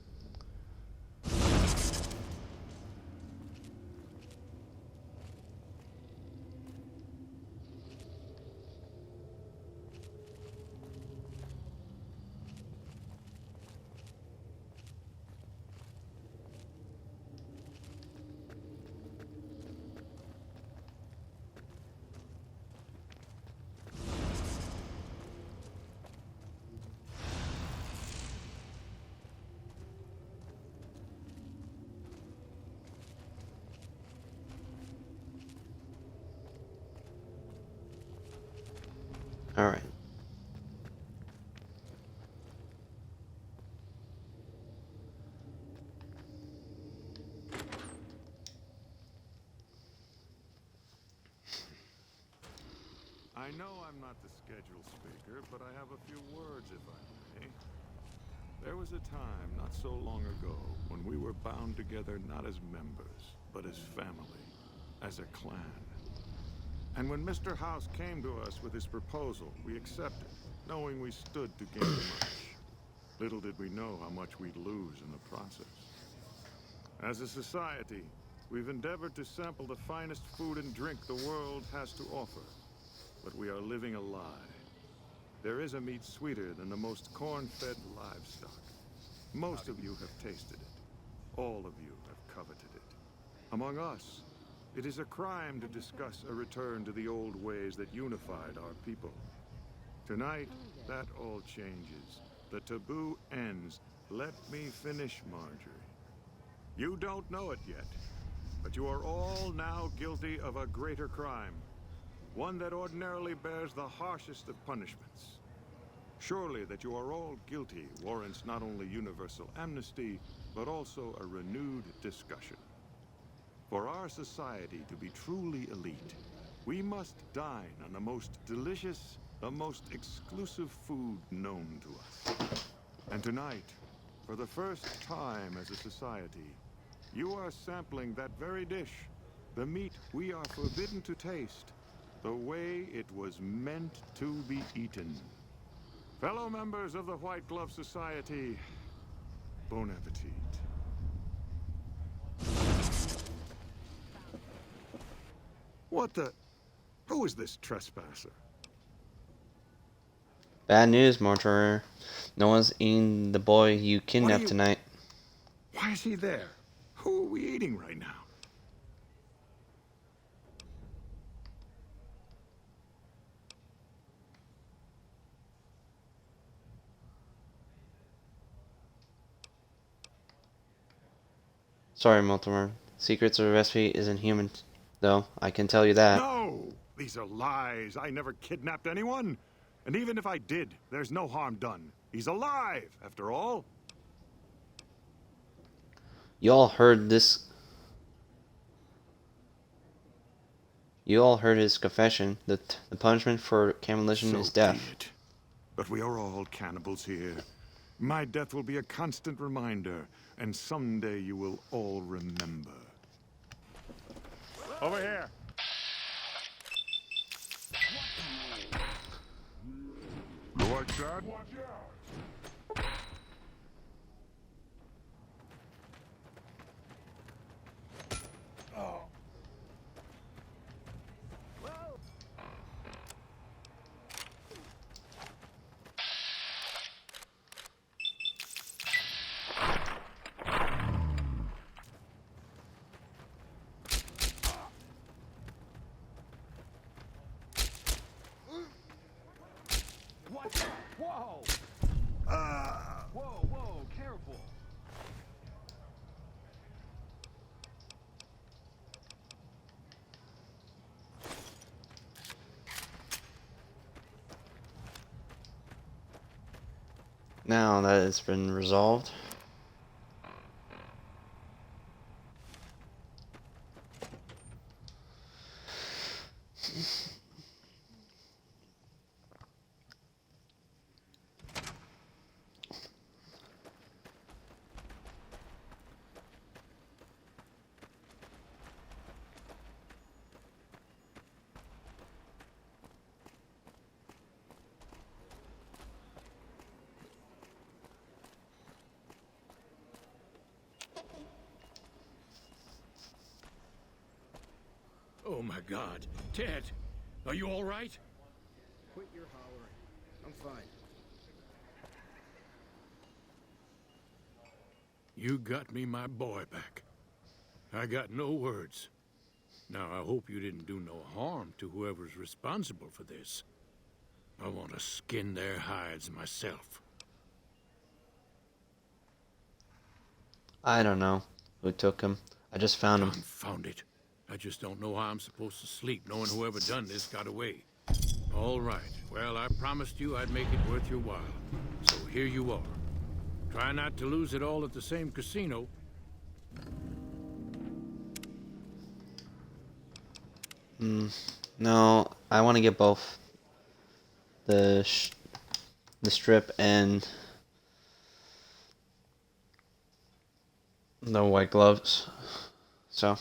Speaker 1: All right.
Speaker 16: I know I'm not the scheduled speaker, but I have a few words, if I may. There was a time not so long ago when we were bound together not as members, but as family, as a clan. And when Mr. House came to us with his proposal, we accepted, knowing we stood to gain much. Little did we know how much we'd lose in the process. As a society, we've endeavored to sample the finest food and drink the world has to offer. But we are living a lie. There is a meat sweeter than the most corn-fed livestock. Most of you have tasted it. All of you have coveted it. Among us, it is a crime to discuss a return to the old ways that unified our people. Tonight, that all changes. The taboo ends. Let me finish, Marjorie. You don't know it yet, but you are all now guilty of a greater crime. One that ordinarily bears the harshest of punishments. Surely that you are all guilty warrants not only universal amnesty, but also a renewed discussion. For our society to be truly elite, we must dine on the most delicious, the most exclusive food known to us. And tonight, for the first time as a society, you are sampling that very dish, the meat we are forbidden to taste, the way it was meant to be eaten. Fellow members of the White Glove Society, bon appetit. What the... Who is this trespasser?
Speaker 1: Bad news, Mortimer. No one's eating the boy you kidnapped tonight.
Speaker 16: Why is he there? Who are we eating right now?
Speaker 1: Sorry, Mortimer. Secrets of the recipe isn't human, though. I can tell you that.
Speaker 16: No! These are lies. I never kidnapped anyone. And even if I did, there's no harm done. He's alive, after all.
Speaker 1: You all heard this. You all heard his confession. The punishment for cannibalism is death.
Speaker 16: Be it. But we are all cannibals here. My death will be a constant reminder, and someday you will all remember. Over here. You like that? Oh.
Speaker 17: Ow! Whoa, whoa, careful!
Speaker 1: Now that it's been resolved.
Speaker 15: Oh my God. Ted, are you all right?
Speaker 11: Quit your hollering. I'm fine.
Speaker 15: You got me my boy back. I got no words. Now, I hope you didn't do no harm to whoever's responsible for this. I want to skin their hides myself.
Speaker 1: I don't know who took him. I just found him.
Speaker 15: Confound it. I just don't know how I'm supposed to sleep knowing whoever done this got away. All right. Well, I promised you I'd make it worth your while. So here you are. Try not to lose it all at the same casino.
Speaker 1: No, I want to get both. The strip and the white gloves. So.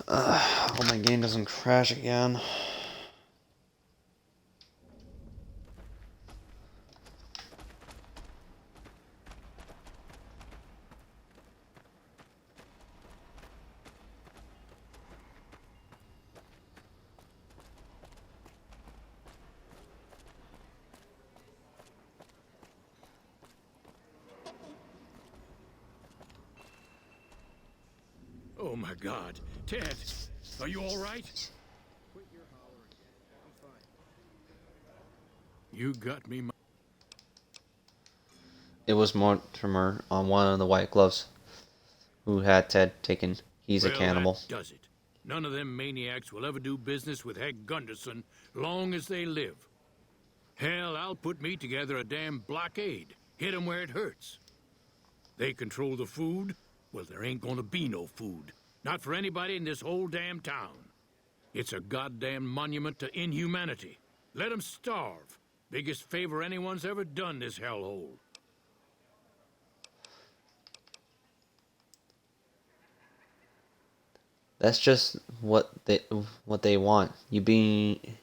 Speaker 1: Hope my game doesn't crash again.
Speaker 15: Oh my God. Ted, are you all right?
Speaker 11: Quit your hollering. I'm fine.
Speaker 15: You got me my...
Speaker 1: It was Mortimer on one of the white gloves who had Ted taken. He's a cannibal.
Speaker 15: That does it. None of them maniacs will ever do business with Hank Gunderson long as they live. Hell, I'll put me together a damn blockade. Hit 'em where it hurts. They control the food? Well, there ain't gonna be no food. Not for anybody in this whole damn town. It's a goddamn monument to inhumanity. Let 'em starve. Biggest favor anyone's ever done this hellhole.
Speaker 1: That's just what they want. You be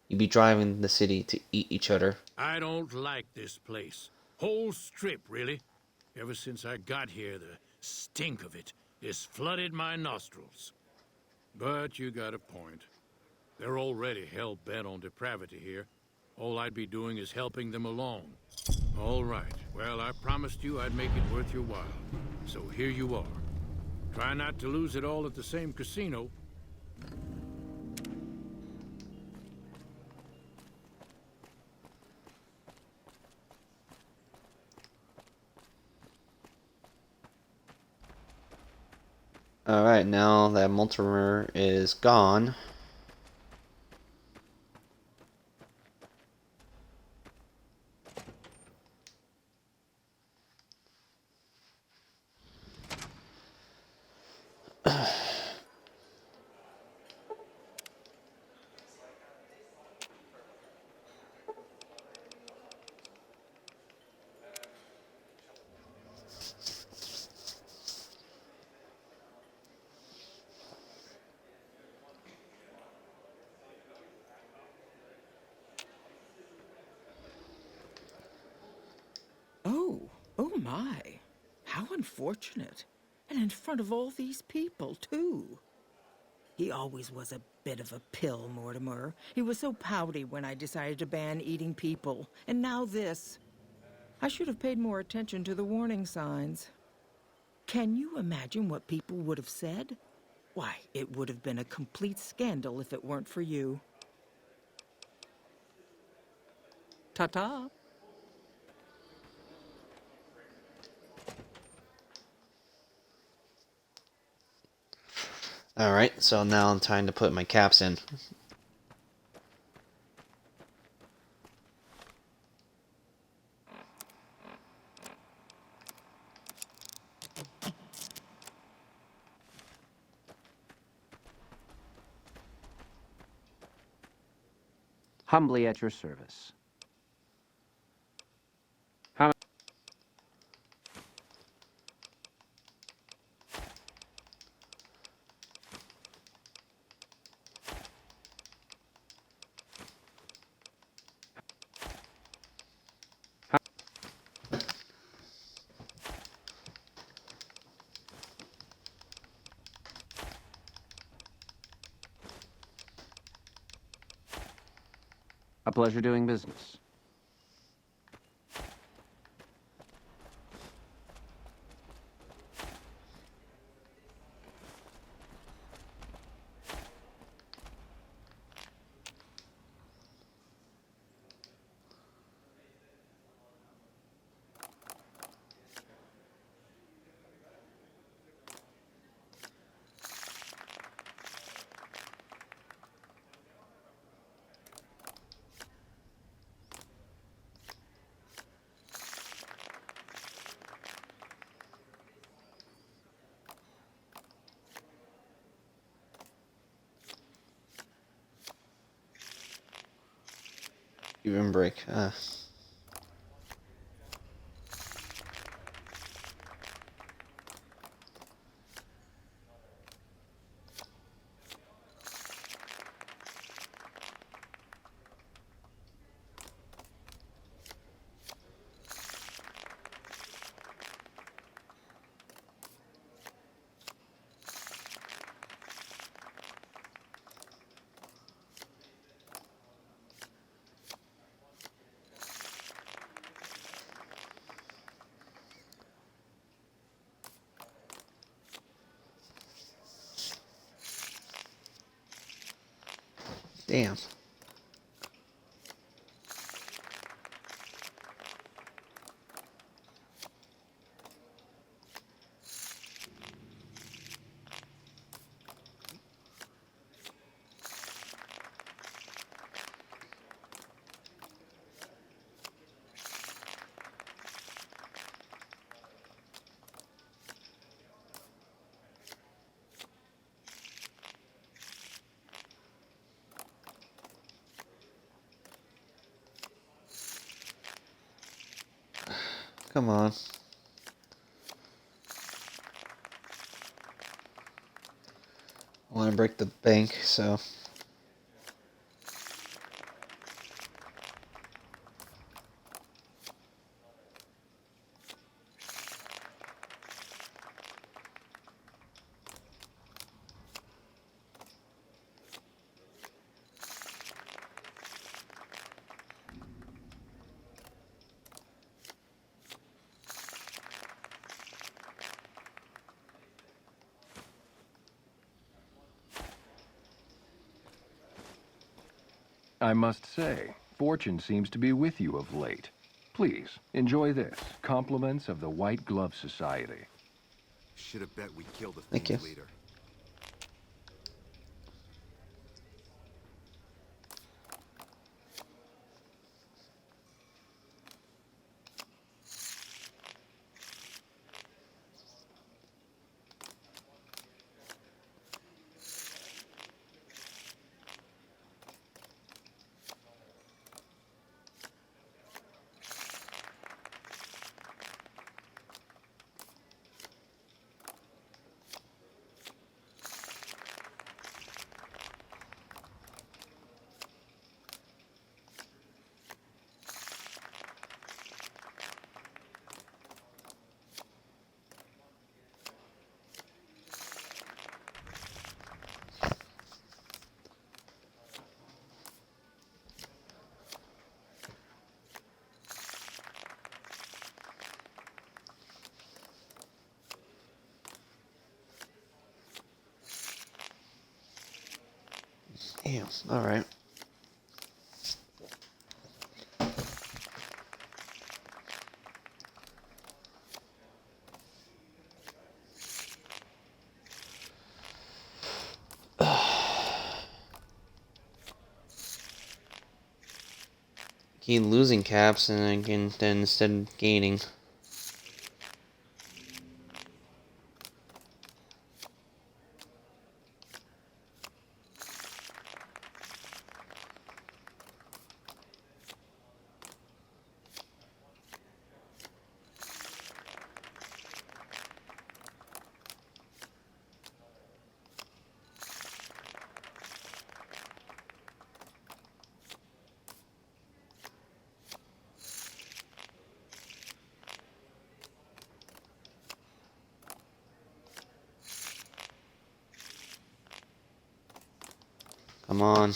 Speaker 1: driving the city to eat each other.
Speaker 15: I don't like this place. Whole strip, really. Ever since I got here, the stink of it has flooded my nostrils. But you got a point. They're already hell-bent on depravity here. All I'd be doing is helping them along. All right. Well, I promised you I'd make it worth your while. So here you are. Try not to lose it all at the same casino.
Speaker 1: Alright, now that Mortimer is gone.
Speaker 6: Oh my. How unfortunate. And in front of all these people, too. He always was a bit of a pill, Mortimer. He was so pouty when I decided to ban eating people. And now this. I should have paid more attention to the warning signs. Can you imagine what people would have said? Why, it would have been a complete scandal if it weren't for you. Ta-ta.
Speaker 1: Alright, so now I'm time to put my caps in.
Speaker 9: Humbly at your service. A pleasure doing business.
Speaker 1: Even break. Damn. Come on. I want to break the bank, so...
Speaker 17: I must say, fortune seems to be with you of late. Please, enjoy this. Compliments of the White Glove Society.
Speaker 4: Should have bet we killed the
Speaker 1: Thank you.
Speaker 4: Fiend's leader.
Speaker 1: Damn. Alright. Keep losing caps and then instead gaining. Come on.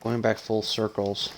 Speaker 1: Going back full circles.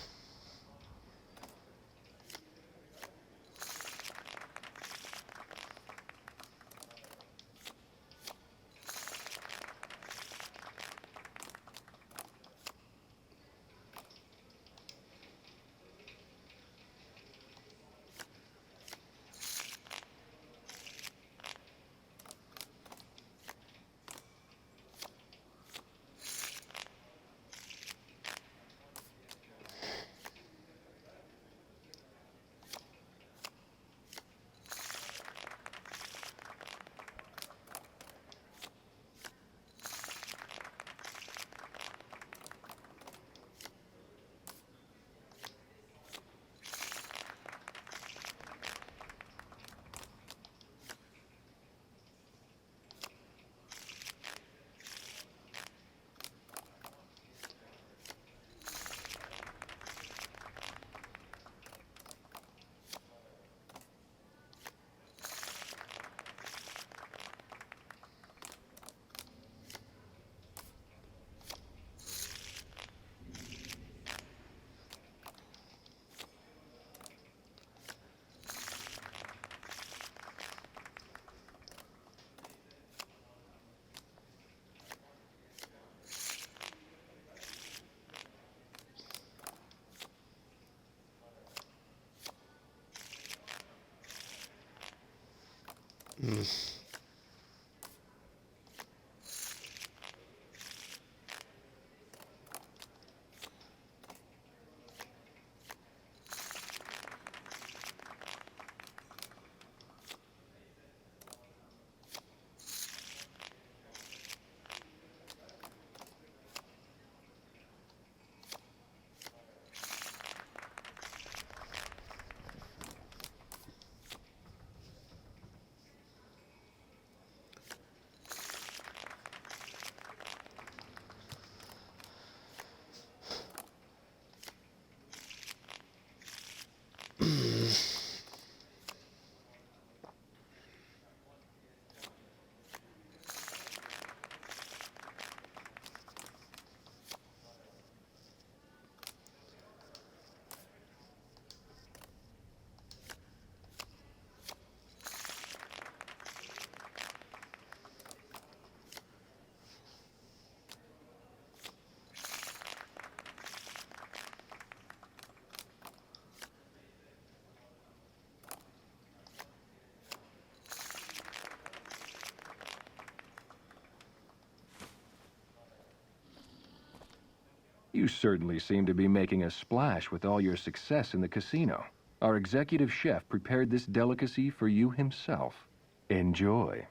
Speaker 17: You certainly seem to be making a splash with all your success in the casino. Our executive chef prepared this delicacy for you himself. Enjoy.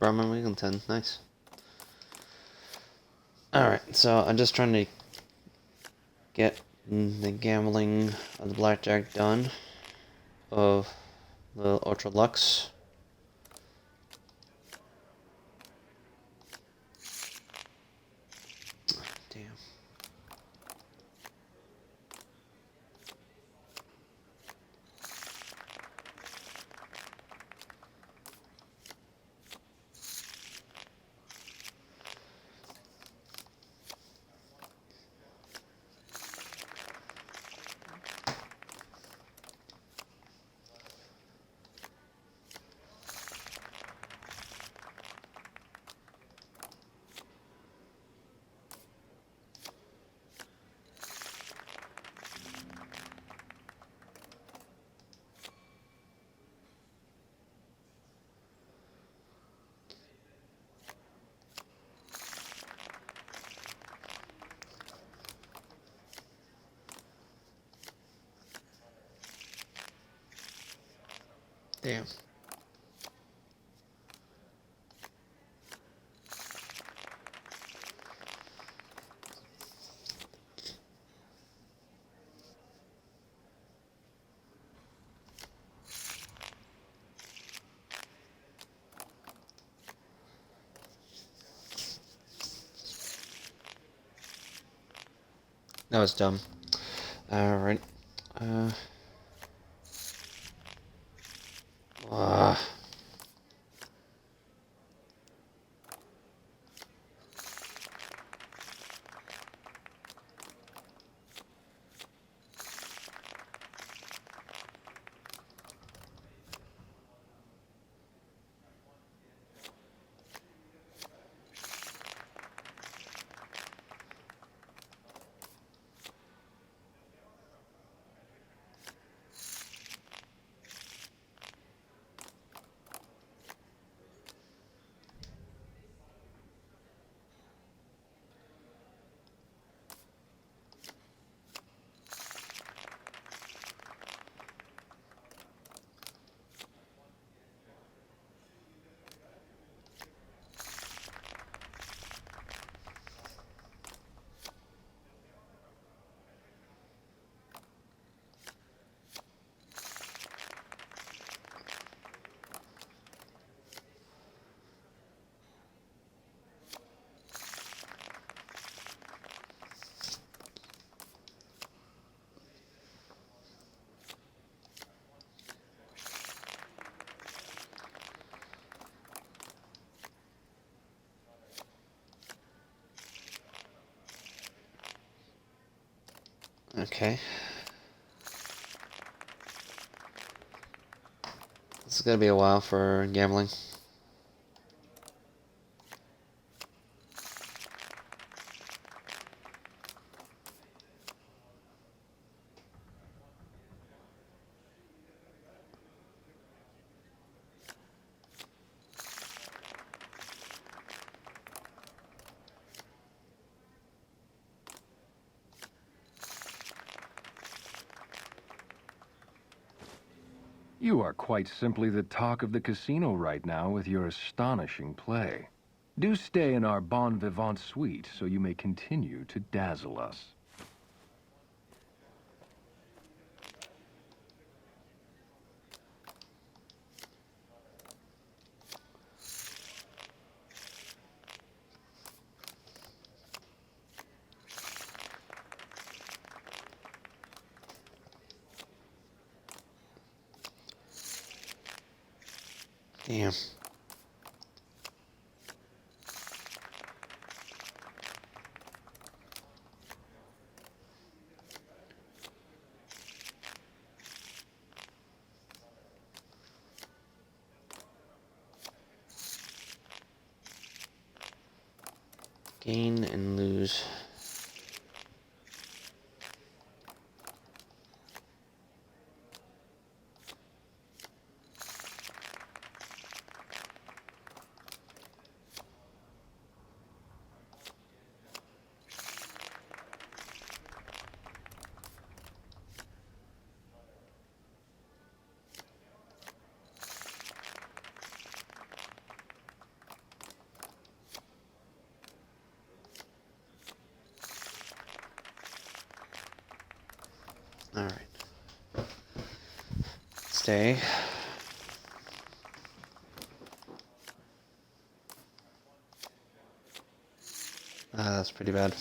Speaker 1: Ramen Wigglington, nice. Alright, so I'm just trying to get the gambling of the blackjack done of the Ultra Lux. Damn. That was dumb. Alright. Ah. Okay. This is gonna be a while for gambling.
Speaker 17: You are quite simply the talk of the casino right now with your astonishing play. Do stay in our bon vivant suite so you may continue to dazzle us.
Speaker 1: Damn. Gain and lose. Alright. Stay. Ah, that's pretty bad.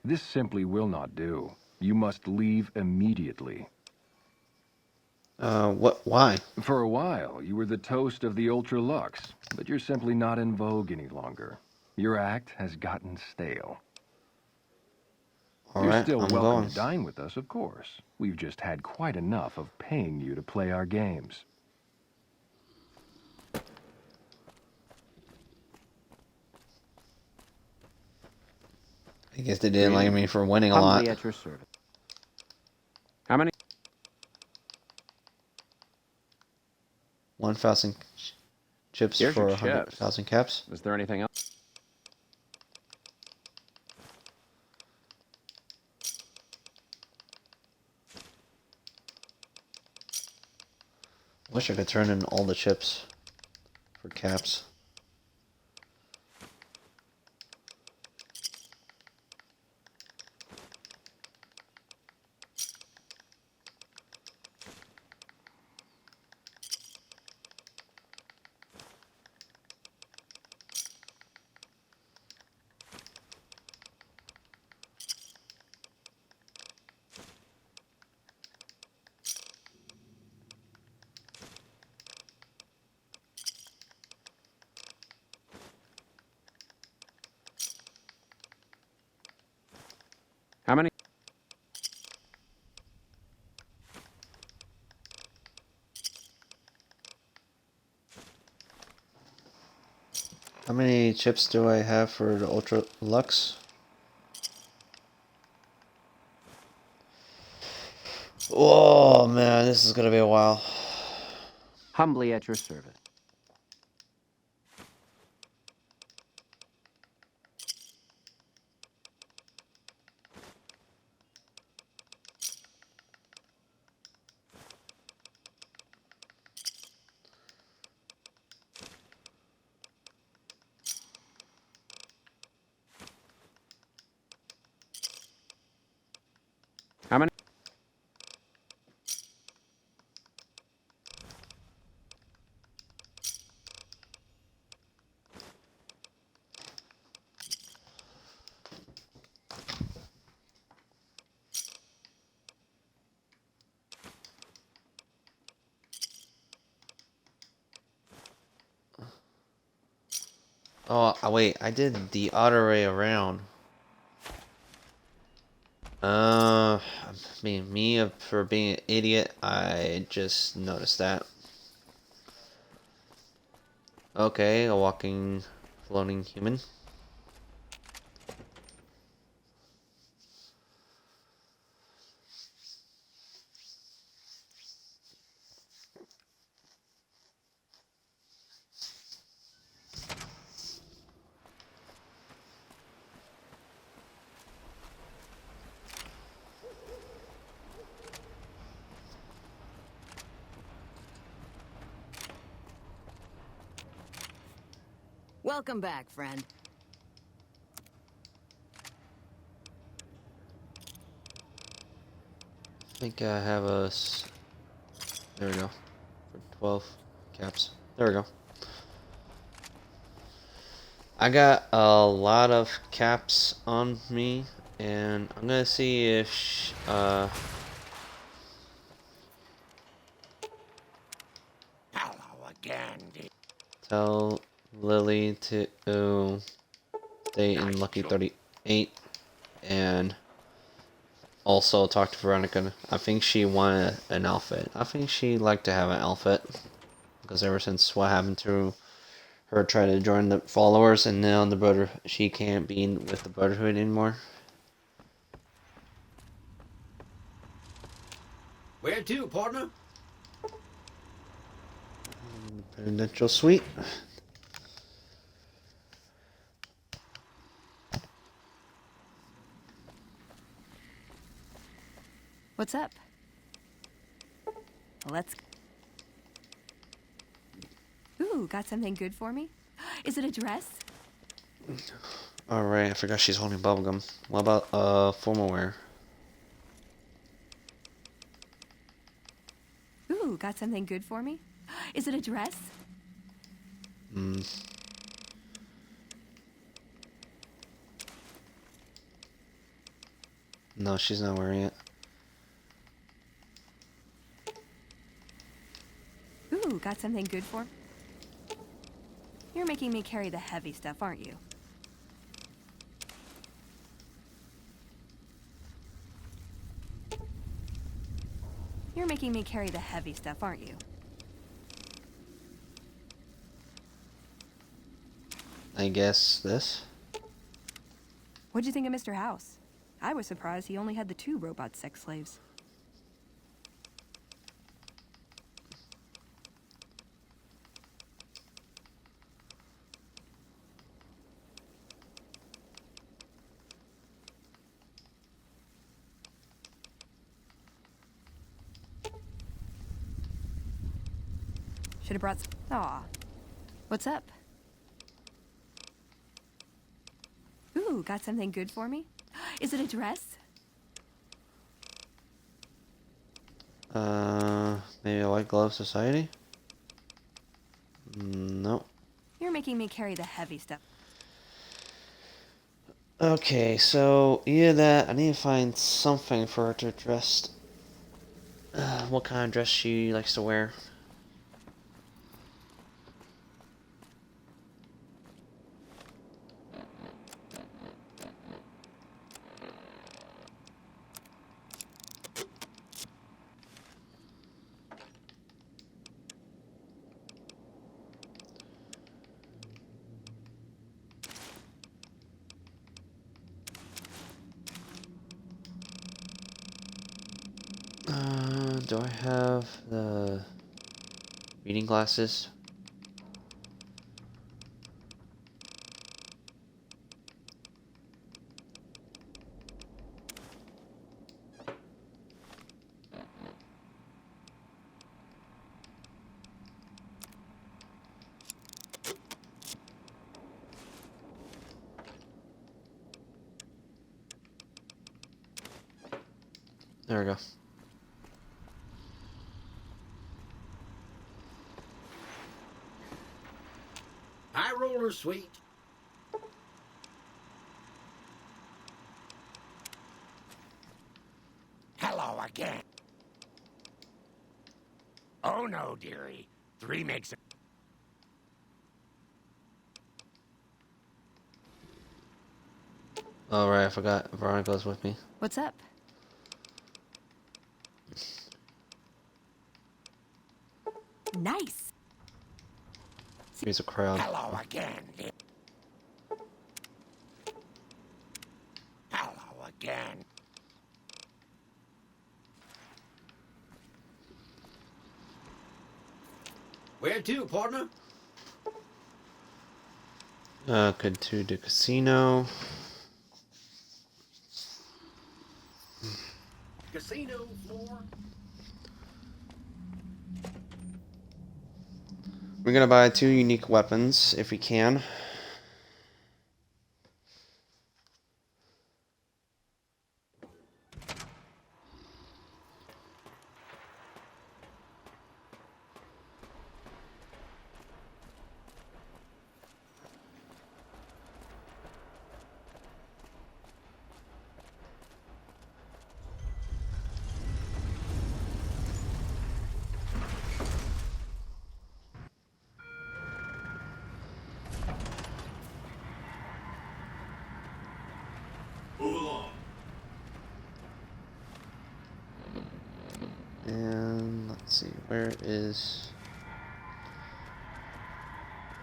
Speaker 17: This simply will not do. You must leave immediately.
Speaker 1: Why?
Speaker 17: For a while, you were the toast of the Ultra Lux, but you're simply not in vogue any longer. Your act has gotten stale. You're still
Speaker 1: I'm
Speaker 17: welcome
Speaker 1: going.
Speaker 17: to dine with us, of course. We've just had quite enough of paying you to play our games.
Speaker 1: I guess they didn't like me for winning a lot.
Speaker 9: Humbly at your service. How many?
Speaker 1: 1,000 chips
Speaker 9: Here's
Speaker 1: for
Speaker 9: your chips.
Speaker 1: 100,000 caps.
Speaker 9: Is there anything else?
Speaker 1: Wish I could turn in all the chips for caps.
Speaker 9: How many?
Speaker 1: How many chips do I have for the Ultra Lux? Oh man, this is gonna be a while.
Speaker 9: Humbly at your service. How many?
Speaker 1: Oh, wait, I did the other way around. I mean, for being an idiot, I just noticed that. Okay, a walking, floating human.
Speaker 2: Welcome back, friend.
Speaker 1: I think I have there we go. For 12 caps. There we go. I got a lot of caps on me, and I'm gonna see if
Speaker 3: Hello again,
Speaker 1: tell Lily to stay in Lucky 38, and also talk to Veronica. I think she wanted an outfit. I think she'd like to have an outfit, because ever since what happened to her trying to join the followers, and now the brother, she can't be with the Brotherhood anymore.
Speaker 14: Where to, partner?
Speaker 1: Presidential suite.
Speaker 18: What's up? Let's... Ooh, got something good for me? Is it a dress?
Speaker 1: Alright, I forgot she's holding bubblegum. What about formal wear?
Speaker 18: Ooh, got something good for me? Is it a dress?
Speaker 1: No, she's not wearing it.
Speaker 18: Ooh, got something good for? You're making me carry the heavy stuff, aren't you? You're making me carry the heavy stuff, aren't you?
Speaker 1: I guess this.
Speaker 18: What'd you think of Mr. House? I was surprised he only had the 2 robot sex slaves. Should have brought some... Aw. What's up? Ooh, got something good for me? Is it a dress?
Speaker 1: Maybe a White Glove Society? No.
Speaker 18: You're making me carry the heavy stuff.
Speaker 1: Okay, so either that, I need to find something for her to dress. What kind of dress she likes to wear. Do I have the reading glasses? There we go.
Speaker 14: High roller, sweet.
Speaker 3: Hello again. Oh no, dearie. 3 makes a...
Speaker 1: Oh right, I forgot Veronica's with me.
Speaker 18: What's up? Nice.
Speaker 1: Here's a crowd.
Speaker 3: Hello again, dear. Hello again.
Speaker 14: Where to, partner?
Speaker 1: Could to the casino.
Speaker 14: Casino floor.
Speaker 1: We're gonna buy 2 unique weapons if we can. And let's see, where is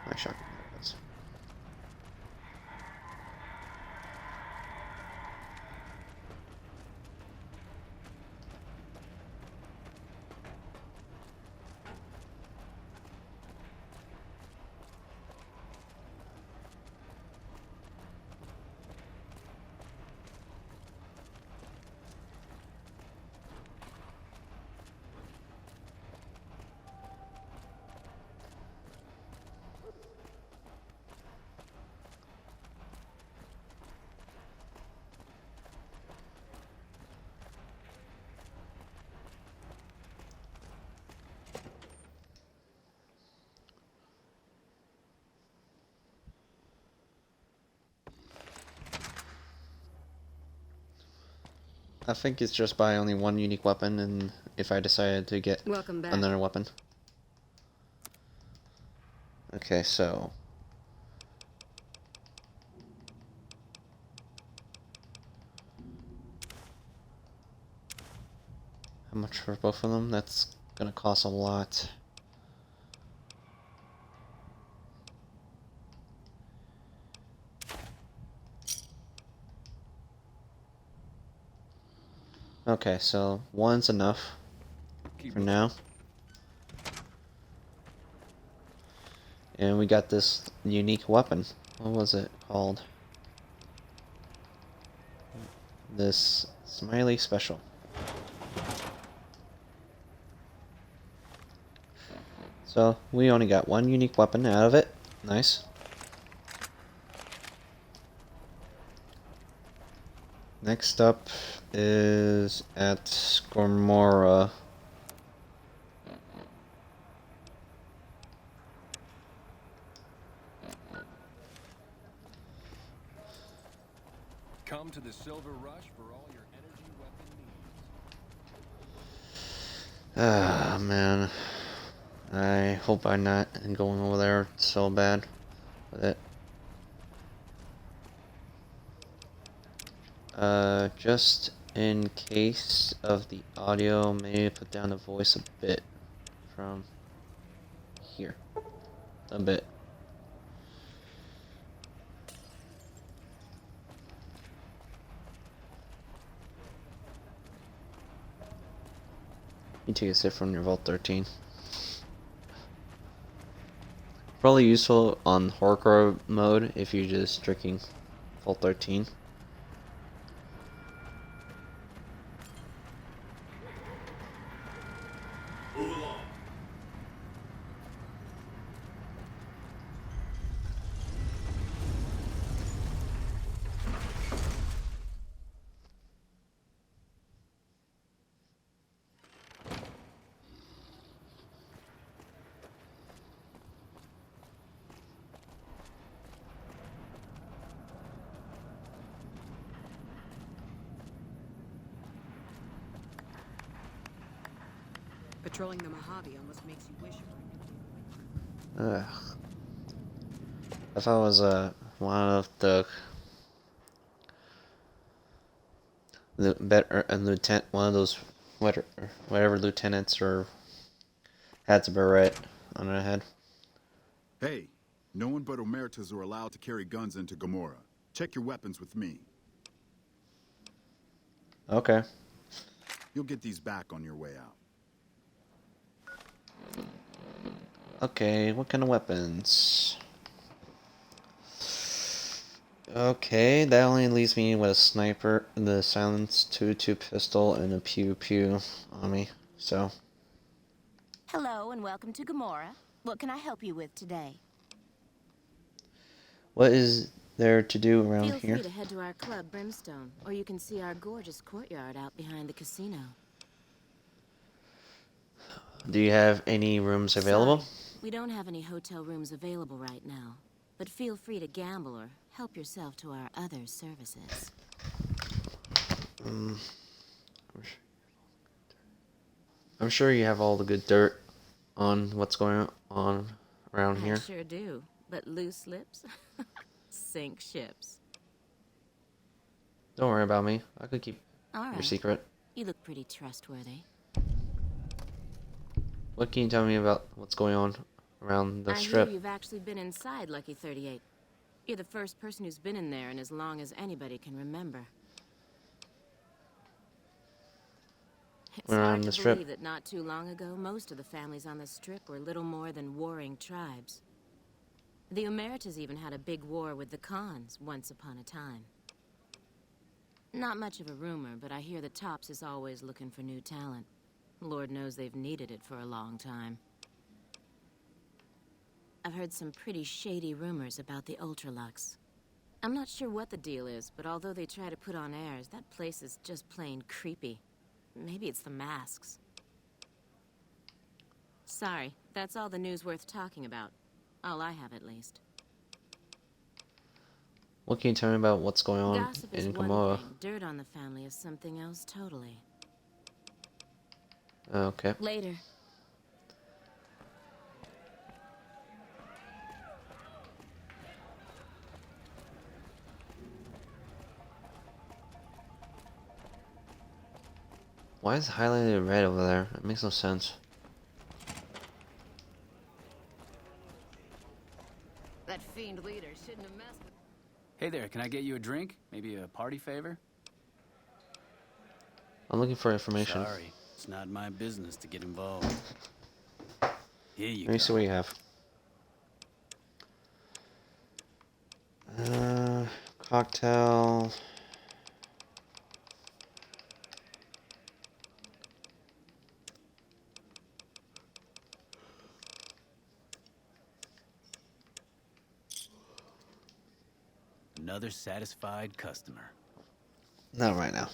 Speaker 1: my shotgun? There it is. I think it's just buy only one unique weapon, and if I decided to get
Speaker 7: Welcome back.
Speaker 1: another weapon. Okay, so how much for both of them? That's gonna cost a lot. Okay, so one's enough for now. And we got this unique weapon. What was it called? This Smiley Special. So we only got one unique weapon out of it. Nice. Next up is at Gomorrah.
Speaker 17: Come to the Silver Rush for all your energy weapon needs.
Speaker 1: Ah, man. I hope I'm not going over there so bad with it. Just in case of the audio, maybe put down the voice a bit from here. A bit. You take a sip from your Vault 13. Probably useful on hardcore mode if you're just drinking Vault 13.
Speaker 13: Patrolling the Mojave almost makes you wish it
Speaker 1: Ugh. If I was one of the better lieutenant, one of those whatever lieutenants or had a beret on their head.
Speaker 19: Hey, no one but Omertas are allowed to carry guns into Gomorrah. Check your weapons with me.
Speaker 1: Okay.
Speaker 19: You'll get these back on your way out.
Speaker 1: Okay, what kind of weapons? Okay, that only leaves me with a sniper, the silenced 2-2 pistol, and a pew-pew on me, so.
Speaker 20: Hello and welcome to Gomorrah. What can I help you with today?
Speaker 1: What is there to do around
Speaker 20: Feel
Speaker 1: here?
Speaker 20: free to head to our club, Brimstone, or you can see our gorgeous courtyard out behind the casino.
Speaker 1: Do you have any rooms available?
Speaker 20: Sorry, we don't have any hotel rooms available right now, but feel free to gamble or help yourself to our other services.
Speaker 1: I'm sure you have all the good dirt on what's going on around
Speaker 20: I
Speaker 1: here.
Speaker 20: sure do, but loose lips sink ships.
Speaker 1: Don't worry about me. I could keep
Speaker 20: All
Speaker 1: your
Speaker 20: right.
Speaker 1: secret.
Speaker 20: You look pretty trustworthy.
Speaker 1: What can you tell me about what's going on around the
Speaker 20: I
Speaker 1: strip?
Speaker 20: hear you've actually been inside Lucky 38. You're the first person who's been in there in as long as anybody can remember. It's
Speaker 1: We're on
Speaker 20: hard
Speaker 1: the
Speaker 20: to
Speaker 1: strip.
Speaker 20: believe that not too long ago, most of the families on the strip were little more than warring tribes. The Omertas even had a big war with the Khans once upon a time. Not much of a rumor, but I hear the Tops is always looking for new talent. Lord knows they've needed it for a long time. I've heard some pretty shady rumors about the Ultralux. I'm not sure what the deal is, but although they try to put on airs, that place is just plain creepy. Maybe it's the masks. Sorry, that's all the news worth talking about. All I have, at least.
Speaker 1: What can you tell me about what's going on
Speaker 20: Gossip is
Speaker 1: in
Speaker 20: one
Speaker 1: Gomorrah?
Speaker 20: thing. Dirt on the family is something else totally.
Speaker 1: Okay.
Speaker 20: Later.
Speaker 1: Why is it highlighted red over there? It makes no sense.
Speaker 7: That fiend leader shouldn't have messed with...
Speaker 21: Hey there, can I get you a drink? Maybe a party favor?
Speaker 1: I'm looking for information.
Speaker 21: Sorry, it's not my business to get involved. Here you
Speaker 1: Let me
Speaker 21: go.
Speaker 1: see what you have. Cocktail.
Speaker 21: Another satisfied customer.
Speaker 1: Not right now.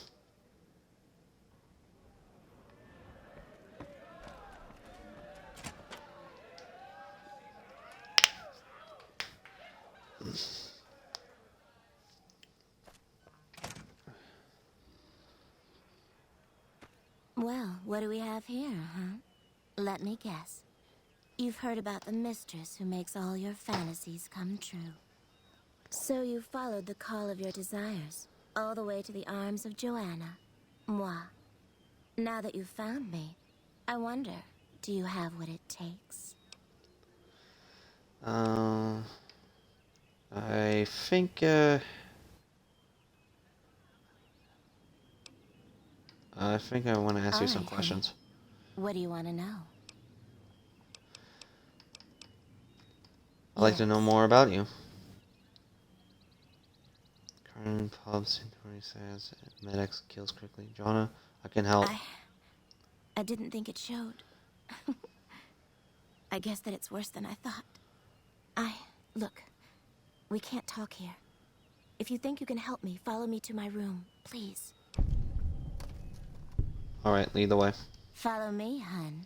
Speaker 20: Well, what do we have here, huh? Let me guess. You've heard about the mistress who makes all your fantasies come true. So you followed the call of your desires, all the way to the arms of Joanna, moi. Now that you've found me, I wonder, do you have what it takes?
Speaker 1: I think, I want to ask you some
Speaker 20: Alright,
Speaker 1: questions.
Speaker 20: honey. What do you want to know?
Speaker 1: I'd like to know more about you. Current pubs, Tori says, Medex kills quickly. Jonah, I can help.
Speaker 20: I didn't think it showed. I guess that it's worse than I thought. Look, we can't talk here. If you think you can help me, follow me to my room, please.
Speaker 1: Alright, lead the way.
Speaker 20: Follow me, hun.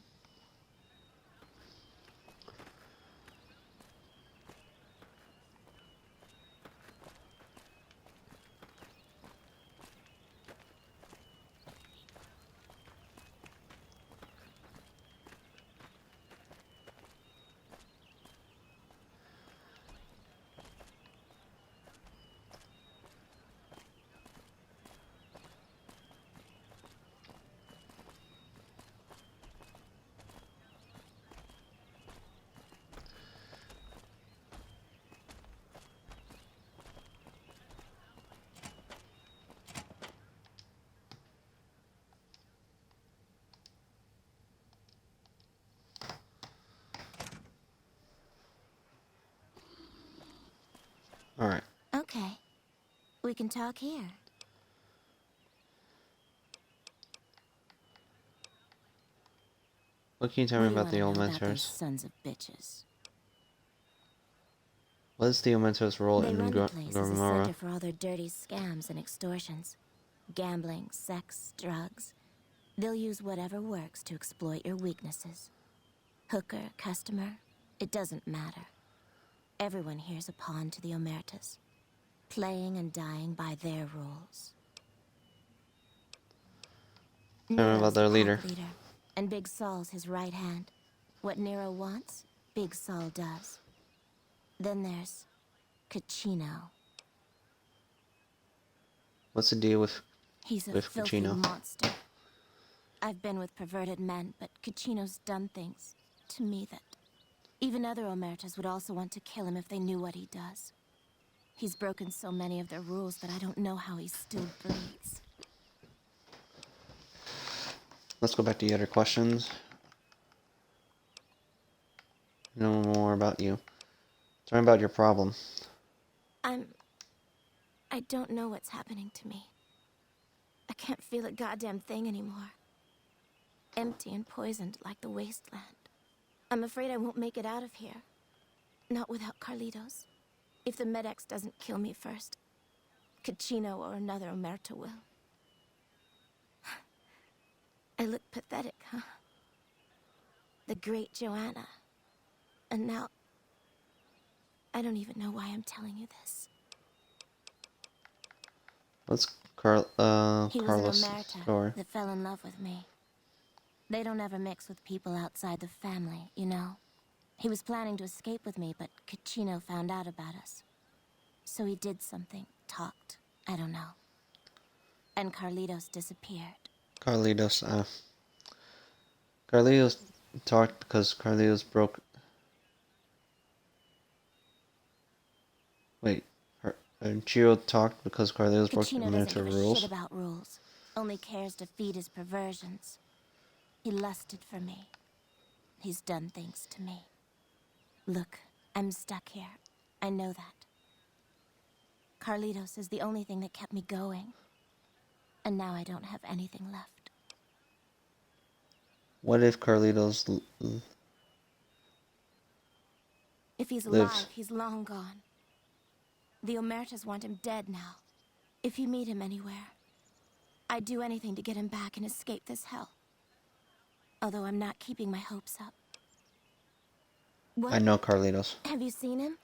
Speaker 1: Alright.
Speaker 20: Okay. We can talk here.
Speaker 1: What can you tell me
Speaker 20: What do you
Speaker 1: about the
Speaker 20: wanna know about these
Speaker 1: Elementors?
Speaker 20: sons of bitches?
Speaker 1: What is the Elementors' role
Speaker 20: They
Speaker 1: in
Speaker 20: run the place as a
Speaker 1: Gomorrah?
Speaker 20: center for all their dirty scams and extortions. Gambling, sex, drugs. They'll use whatever works to exploit your weaknesses. Hooker, customer, it doesn't matter. Everyone here's a pawn to the Omertas, playing and dying by their rules.
Speaker 1: Tell me about their
Speaker 20: Nero's
Speaker 1: leader.
Speaker 20: pack leader, and Big Saul's his right hand. What Nero wants, Big Saul does. Then there's Caccino.
Speaker 1: What's the deal with
Speaker 20: He's a
Speaker 1: with
Speaker 20: filthy
Speaker 1: Caccino?
Speaker 20: monster. I've been with perverted men, but Caccino's done things to me that even other Omertas would also want to kill him if they knew what he does. He's broken so many of their rules that I don't know how he still breathes.
Speaker 1: Let's go back to the other questions. Know more about you. Tell me about your problem.
Speaker 20: I don't know what's happening to me. I can't feel a goddamn thing anymore. Empty and poisoned like the wasteland. I'm afraid I won't make it out of here. Not without Carlitos. If the Medex doesn't kill me first, Caccino or another Omerta will. I look pathetic, huh? The great Joanna. And now, I don't even know why I'm telling you this.
Speaker 1: What's
Speaker 20: He was
Speaker 1: Carlos'
Speaker 20: an Omerta
Speaker 1: story?
Speaker 20: that fell in love with me. They don't ever mix with people outside the family, you know. He was planning to escape with me, but Caccino found out about us. So he did something, talked, I don't know. And Carlitos disappeared.
Speaker 1: Carlitos talked because Carlitos broke. Wait, Chio talked because Carlitos broke the
Speaker 20: Caccino doesn't
Speaker 1: military
Speaker 20: give a
Speaker 1: rules.
Speaker 20: shit about rules. Only cares to feed his perversions. He lusted for me. He's done things to me. Look, I'm stuck here. I know that. Carlitos is the only thing that kept me going. And now I don't have anything left.
Speaker 1: What if Carlitos
Speaker 20: If he's
Speaker 1: lives?
Speaker 20: alive, he's long gone. The Omertas want him dead now. If you meet him anywhere, I'd do anything to get him back and escape this hell. Although I'm not keeping my hopes up. What?
Speaker 1: I know Carlitos.
Speaker 20: Have you seen him?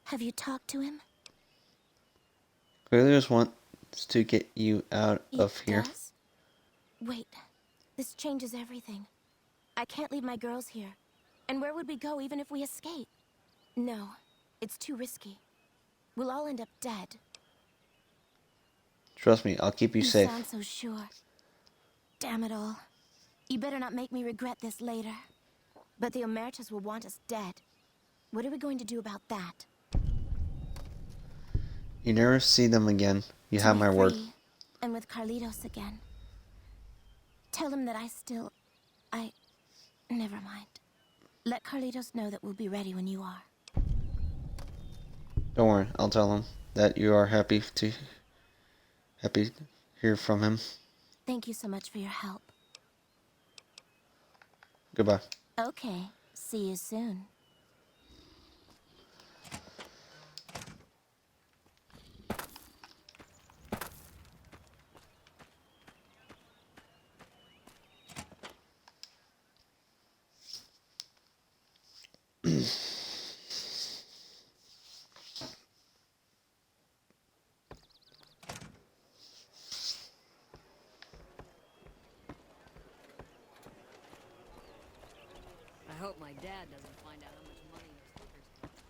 Speaker 20: Have you talked to him?
Speaker 1: Carlitos wants to get you out
Speaker 20: He
Speaker 1: of here.
Speaker 20: does? Wait, this changes everything. I can't leave my girls here. And where would we go even if we escape? No, it's too risky. We'll all end up dead.
Speaker 1: Trust me, I'll keep you safe.
Speaker 20: You sound so sure. Damn it all. You better not make me regret this later. But the Omertas will want us dead. What are we going to do about that?
Speaker 1: You never see them again. You
Speaker 20: To
Speaker 1: have
Speaker 20: be
Speaker 1: my word.
Speaker 20: free, and with Carlitos again. Tell him that Never mind. Let Carlitos know that we'll be ready when you are.
Speaker 1: Don't worry, I'll tell him that you are happy to hear from him.
Speaker 20: Thank you so much for your help.
Speaker 1: Goodbye.
Speaker 20: Okay, see you soon.
Speaker 2: I hope my dad doesn't find out how much money those hookers cost.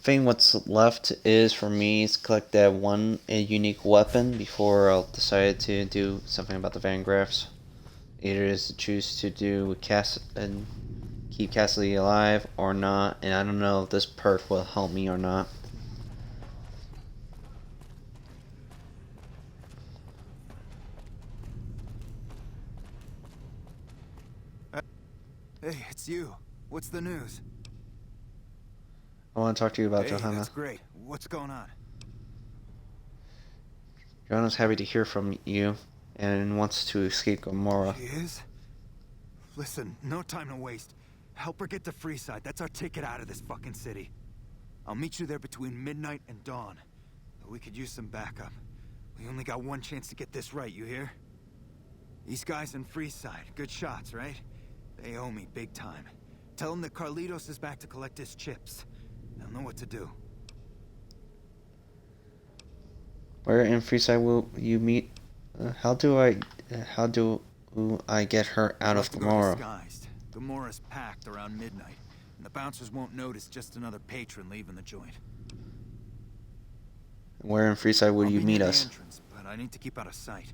Speaker 1: I think what's left is for me is collect that one unique weapon before I'll decide to do something about the Van Graffs. Either is to choose to do Cass and keep Cassidy alive or not, and I don't know if this perk will help me or not.
Speaker 5: Hey, it's you. What's the news?
Speaker 1: I want to talk to you about
Speaker 5: Hey,
Speaker 1: Johanna.
Speaker 5: that's great. What's going on?
Speaker 1: Johanna's happy to hear from you and wants to escape Gomorrah.
Speaker 5: She is? Listen, no time to waste. Help her get to Freeside. That's our ticket out of this fucking city. I'll meet you there between midnight and dawn. We could use some backup. We only got one chance to get this right, you hear? These guys in Freeside, good shots, right? They owe me big time. Tell them that Carlitos is back to collect his chips. They'll know what to do.
Speaker 1: Where in Freeside will you meet? How do I get her out of Gomorrah?
Speaker 5: Disguised. Gomorrah's packed around midnight, and the bouncers won't notice just another patron leaving the joint.
Speaker 1: Where in Freeside will you
Speaker 5: I'll be
Speaker 1: meet
Speaker 5: near the
Speaker 1: us?
Speaker 5: entrance, but I need to keep out of sight.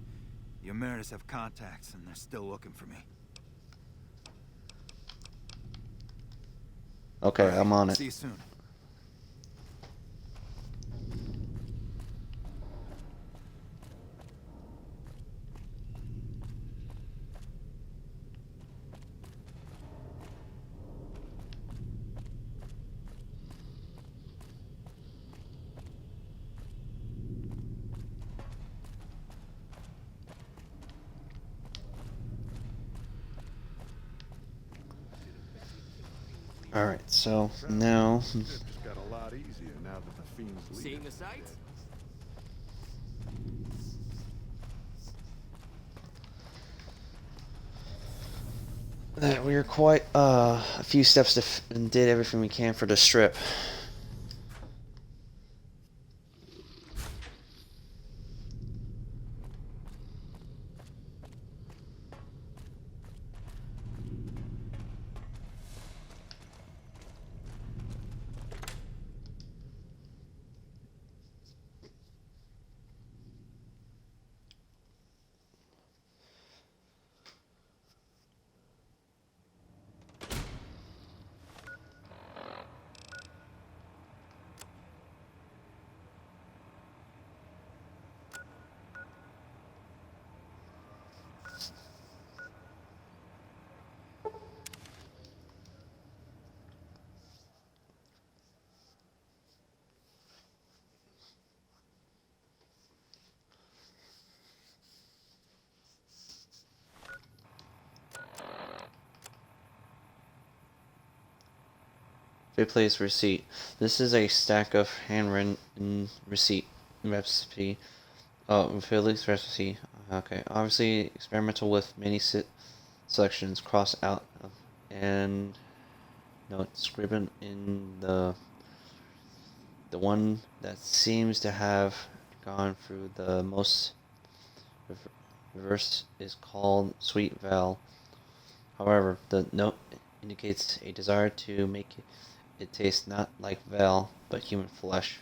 Speaker 5: The Emeritus have contacts, and they're still looking for me.
Speaker 1: Okay,
Speaker 5: All right,
Speaker 1: I'm on it.
Speaker 5: See you soon.
Speaker 1: Alright, so now...
Speaker 16: It's got a lot easier now that the fiends leave.
Speaker 9: Seeing the sights?
Speaker 1: That we were quite a few steps and did everything we can for the strip. Replace receipt. This is a stack of handwritten recipe. Oh, Philly's recipe. Okay, obviously experimental with many selections crossed out and note scribbled in the one that seems to have gone through the most reverse is called Sweet Val. However, the note indicates a desire to make it tastes not like Val, but human flesh.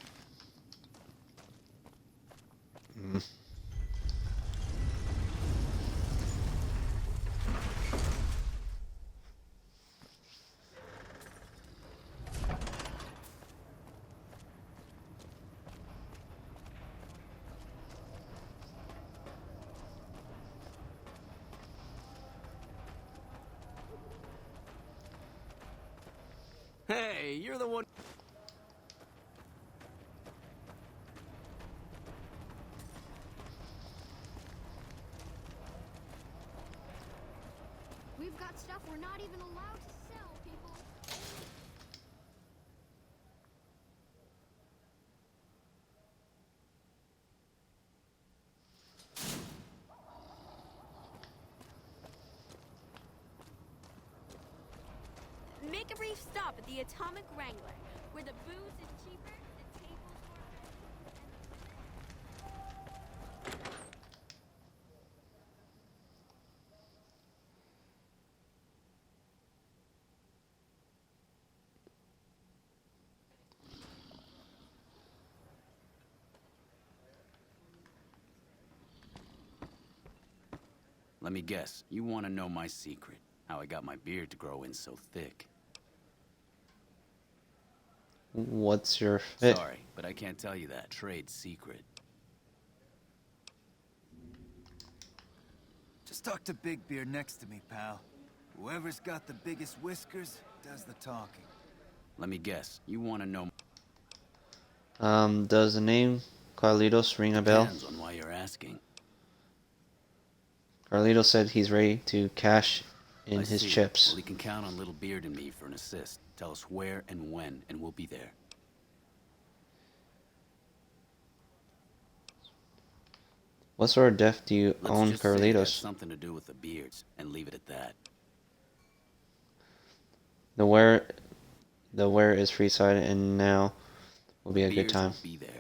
Speaker 9: Hey, you're the one.
Speaker 10: We've got stuff we're not even allowed to sell, people.
Speaker 18: Make a brief stop at the Atomic Wrangler, where the booze is cheaper, the tables
Speaker 21: Let me guess, you want to know my secret. How I got my beard to grow in so thick.
Speaker 1: What's your fit?
Speaker 21: Sorry, but I can't tell you that. Trade secret.
Speaker 5: Just talk to Big Beard next to me, pal. Whoever's got the biggest whiskers does the talking.
Speaker 21: Let me guess, you want to know...
Speaker 1: Does the name Carlitos ring a bell?
Speaker 21: Depends on why you're asking.
Speaker 1: Carlitos said he's ready to cash in
Speaker 21: I
Speaker 1: his
Speaker 21: see.
Speaker 1: chips.
Speaker 21: Well, he can count on Little Beard and me for an assist. Tell us where and when, and we'll be there.
Speaker 1: What sort of death do you
Speaker 21: Let's
Speaker 1: own,
Speaker 21: just say it has
Speaker 1: Carlitos?
Speaker 21: something to do with the beards, and leave it at that.
Speaker 1: The where is Freeside, and now will be a good
Speaker 21: Beards
Speaker 1: time.
Speaker 21: will be there.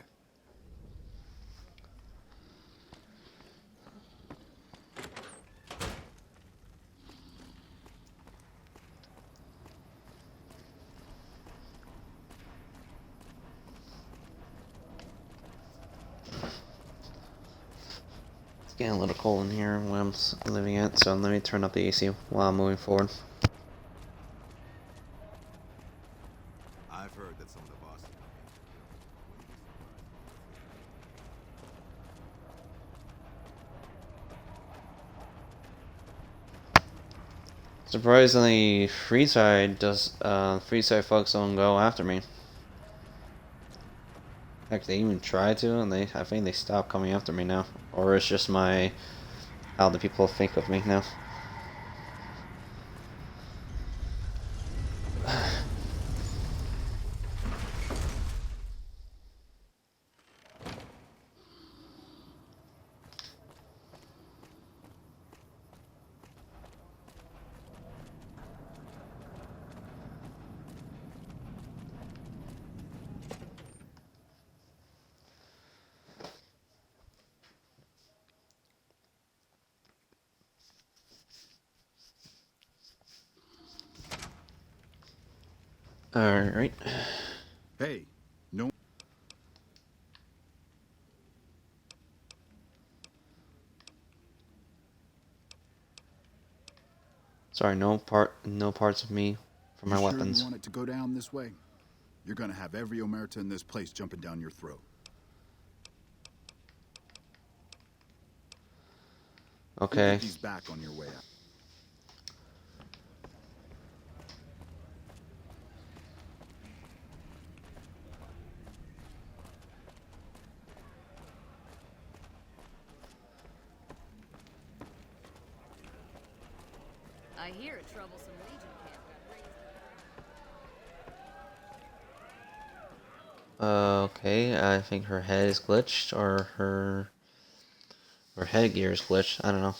Speaker 1: It's getting a little cold in here where I'm living at, so let me turn up the AC while I'm moving forward.
Speaker 4: I've heard that some of the bosses come
Speaker 1: Surprisingly, Freeside folks don't go after me. Heck, they even try to, and I think they stopped coming after me now. Or it's just how the people think of me now. Alright.
Speaker 19: Hey, no.
Speaker 1: Sorry, no parts of me for my
Speaker 19: You sure
Speaker 1: weapons.
Speaker 19: you want it to go down this way? You're gonna have every Omerta in this place jumping down your throat.
Speaker 1: Okay.
Speaker 19: We'll get these back on your way out.
Speaker 7: I hear a troublesome Legion camp got raised.
Speaker 1: Okay, I think her head is glitched, or her headgear is glitched. I don't know.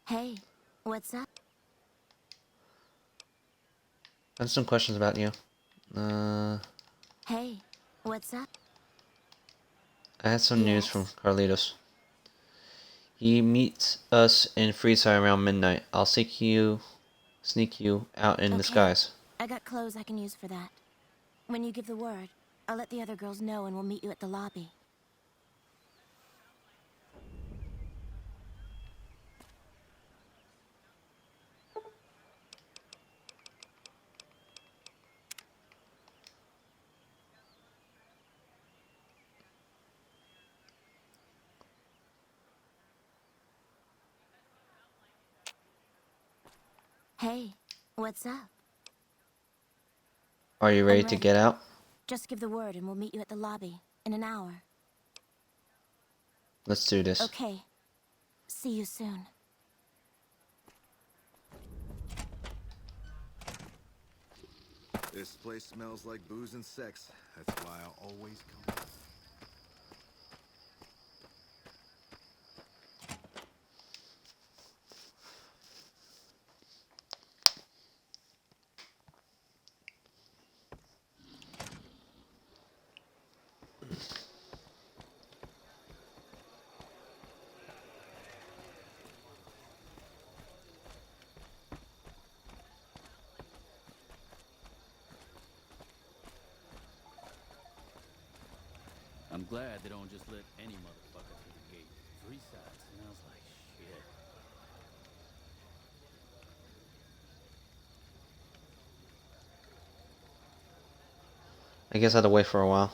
Speaker 20: Hey, what's up?
Speaker 1: I have some questions about you.
Speaker 20: Hey, what's up?
Speaker 1: I had some news from Carlitos. He meets us in Freeside around midnight. I'll sneak you out in disguise.
Speaker 20: I got clothes I can use for that. When you give the word, I'll let the other girls know and we'll meet you at the lobby. Hey, what's up?
Speaker 1: Are you ready to get out?
Speaker 20: Just give the word and we'll meet you at the lobby in an hour.
Speaker 1: Let's do this.
Speaker 20: Okay. See you soon.
Speaker 4: This place smells like booze and sex. That's why I always come.
Speaker 21: I'm glad they don't just let any motherfucker through the gate. Freeside smells like shit.
Speaker 1: I guess I had to wait for a while.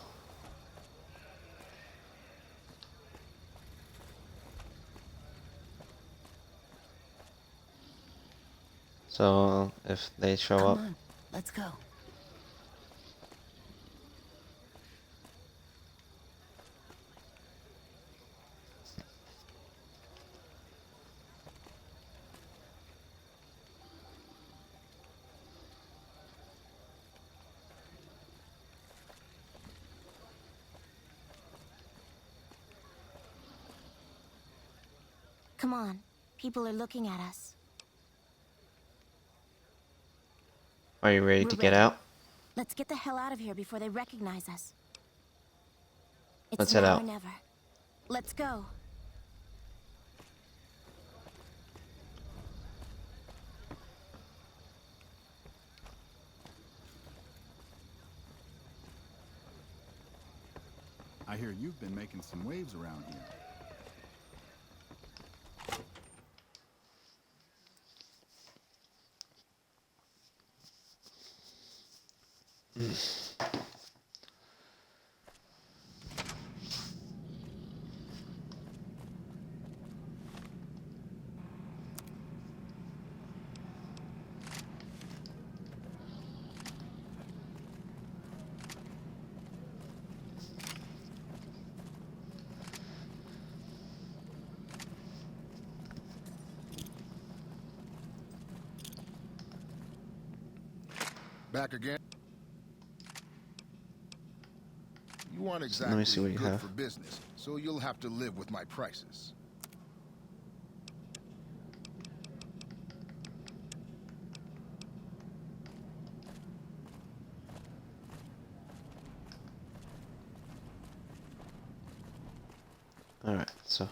Speaker 1: So if they show
Speaker 7: Come
Speaker 1: up.
Speaker 7: on, let's go.
Speaker 10: Come on. People are looking at us.
Speaker 1: Are you ready
Speaker 10: We're
Speaker 1: to get
Speaker 10: ready.
Speaker 1: out?
Speaker 10: Let's get the hell out of here before they recognize us. It's
Speaker 1: Let's head
Speaker 10: now
Speaker 1: out.
Speaker 10: or never. Let's go.
Speaker 19: I hear you've been making some waves around here.
Speaker 8: Back again? You aren't
Speaker 1: Let
Speaker 8: exactly
Speaker 1: me see what you
Speaker 8: good
Speaker 1: have.
Speaker 8: for business, so you'll have to live with my prices.
Speaker 1: Alright, so.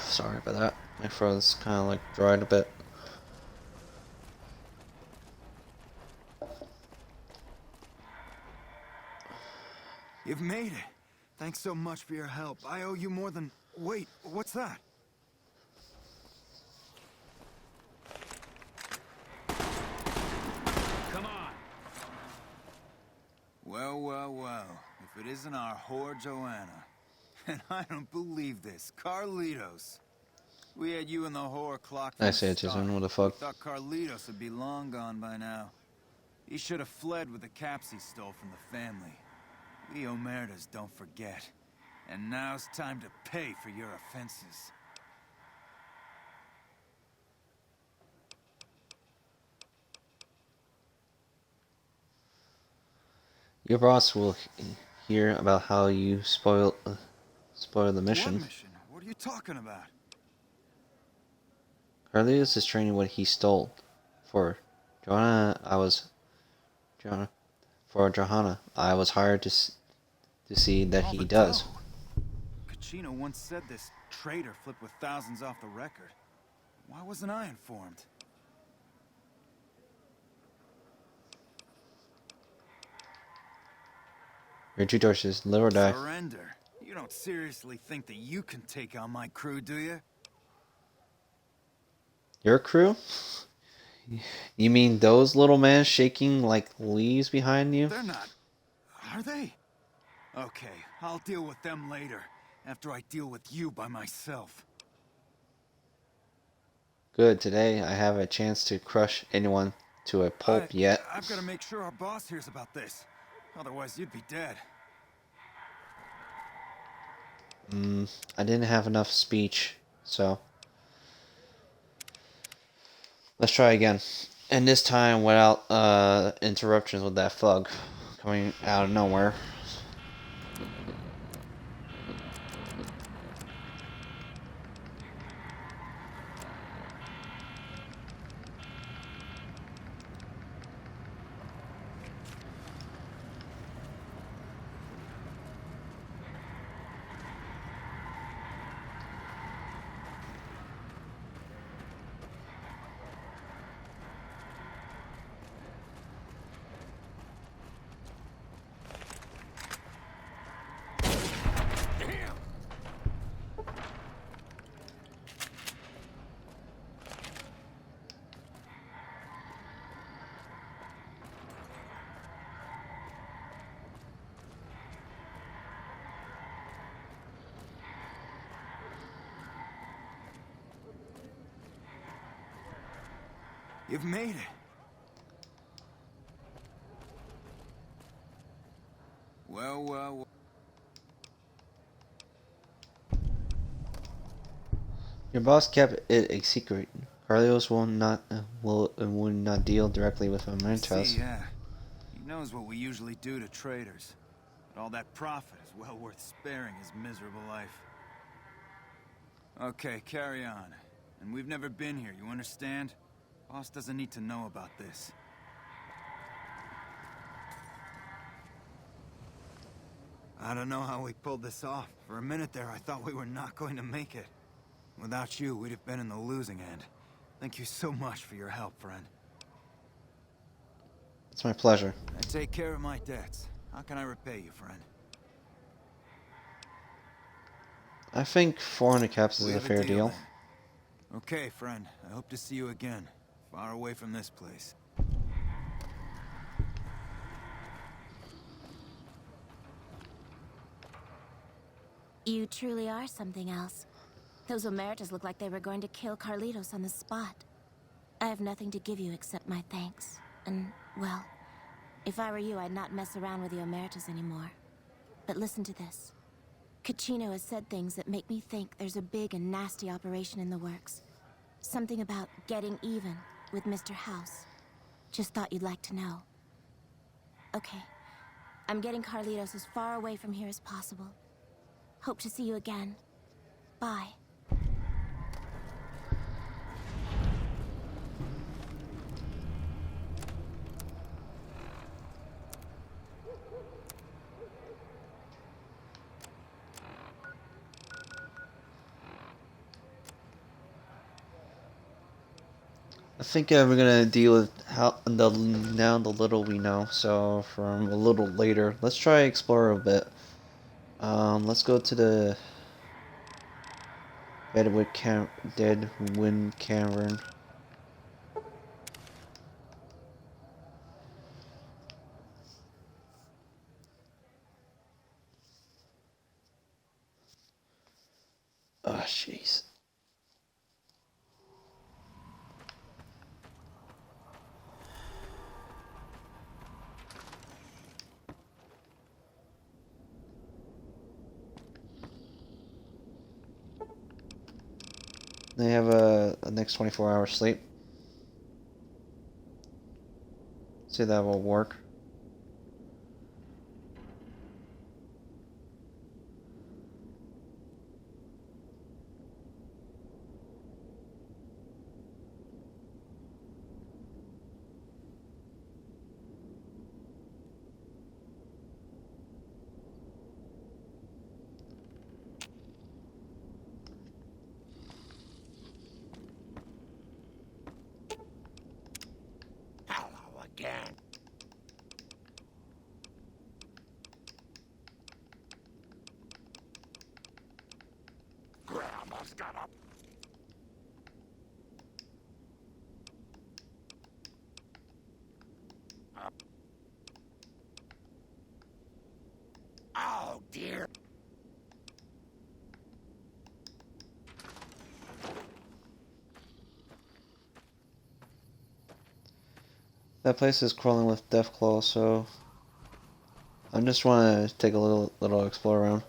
Speaker 1: Sorry about that. My throat's kind of like dried a bit.
Speaker 5: You've made it. Thanks so much for your help. I owe you more than... Wait, what's that?
Speaker 14: Come on.
Speaker 5: Well, well, well. If it isn't our whore Joanna. And I don't believe this. Carlitos. We had you in the whore clock.
Speaker 1: I say it, Jason. What the fuck?
Speaker 5: Thought Carlitos would be long gone by now. He should have fled with the caps he stole from the family. We Omertas don't forget. And now's time to pay for your offenses.
Speaker 1: Your boss will hear about how you spoil the mission.
Speaker 5: What mission? What are you talking about?
Speaker 1: Carlitos is training what he stole. For Johanna, I was hired to see that he does.
Speaker 5: Kachino once said this traitor flipped with thousands off the record. Why wasn't I informed?
Speaker 1: Your two choices, live or die.
Speaker 5: Surrender? You don't seriously think that you can take on my crew, do you?
Speaker 1: Your crew? You mean those little men shaking like leaves behind you?
Speaker 5: They're not. Are they? Okay, I'll deal with them later. After I deal with you by myself.
Speaker 1: Good, today I have a chance to crush anyone to a pulp yet.
Speaker 5: I've got to make sure our boss hears about this. Otherwise, you'd be dead.
Speaker 1: I didn't have enough speech, so... Let's try again. And this time without interruptions with that thug coming out of nowhere.
Speaker 5: You've made it. Well.
Speaker 1: Your boss kept it a secret. Carlos will not deal directly with Omertas.
Speaker 5: See, yeah. He knows what we usually do to traders. But all that profit is well worth sparing his miserable life. Okay, carry on. And we've never been here, you understand? Boss doesn't need to know about this. I don't know how we pulled this off. For a minute there, I thought we were not going to make it. Without you, we'd have been in the losing end. Thank you so much for your help, friend.
Speaker 1: It's my pleasure.
Speaker 5: I take care of my debts. How can I repay you, friend?
Speaker 1: I think 400 caps is
Speaker 5: We
Speaker 1: a
Speaker 5: have
Speaker 1: fair deal.
Speaker 5: then. Okay, friend. I hope to see you again. Far away from this place.
Speaker 10: You truly are something else. Those Omertas look like they were going to kill Carlitos on the spot. I have nothing to give you except my thanks. And, well, if I were you, I'd not mess around with the Omertas anymore. But listen to this. Kachino has said things that make me think there's a big and nasty operation in the works. Something about getting even with Mr. House. Just thought you'd like to know. Okay. I'm getting Carlitos as far away from here as possible. Hope to see you again. Bye.
Speaker 1: I think we're gonna deal with the little we know. So from a little later, let's try explore a bit. Let's go to the Deadwind Cavern. Oh, jeez. They have a next 24-hour sleep. See if that will work.
Speaker 3: Hello again. Grandma's got a... Oh, dear.
Speaker 1: That place is crawling with Deathclaw, so I just want to take a little explore around.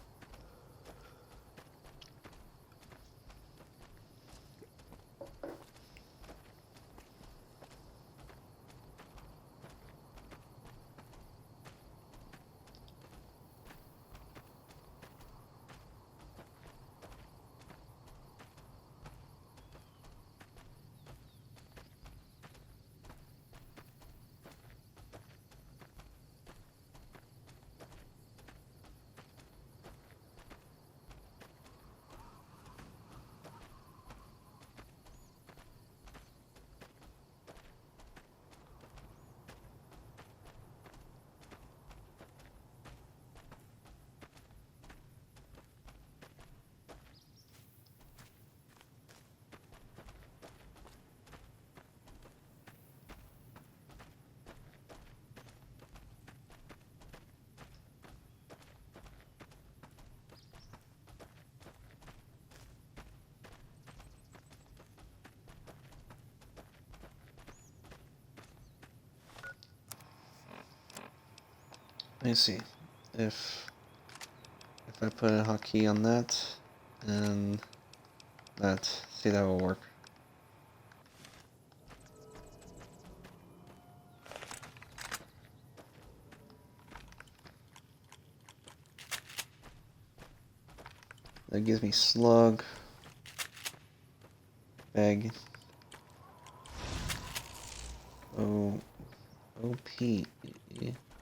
Speaker 1: Let me see if I put a hotkey on that and that, see that will work. That gives me slug, bag, OP,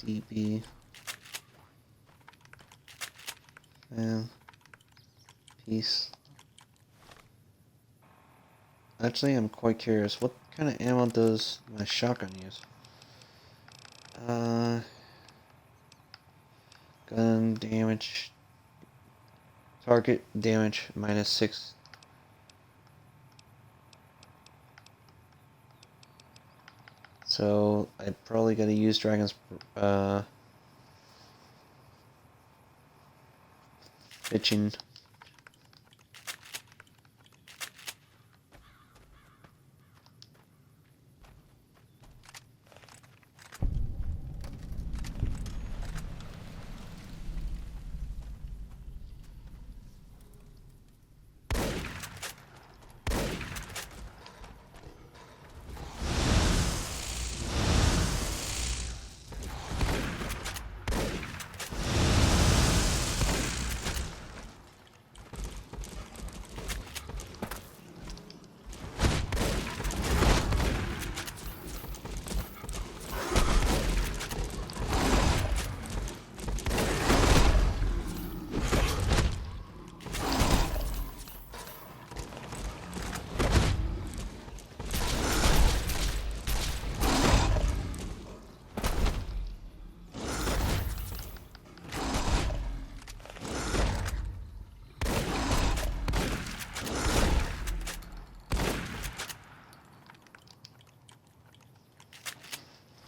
Speaker 1: DB, and piece. Actually, I'm quite curious. What kind of ammo does my shotgun use? Gun damage. Target damage -6. So I probably gotta use Dragon's pitching.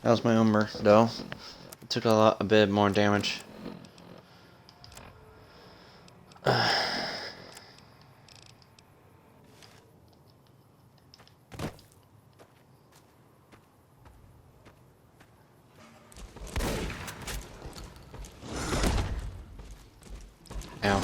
Speaker 1: That was my armor, though. It took a bit more damage. Ow.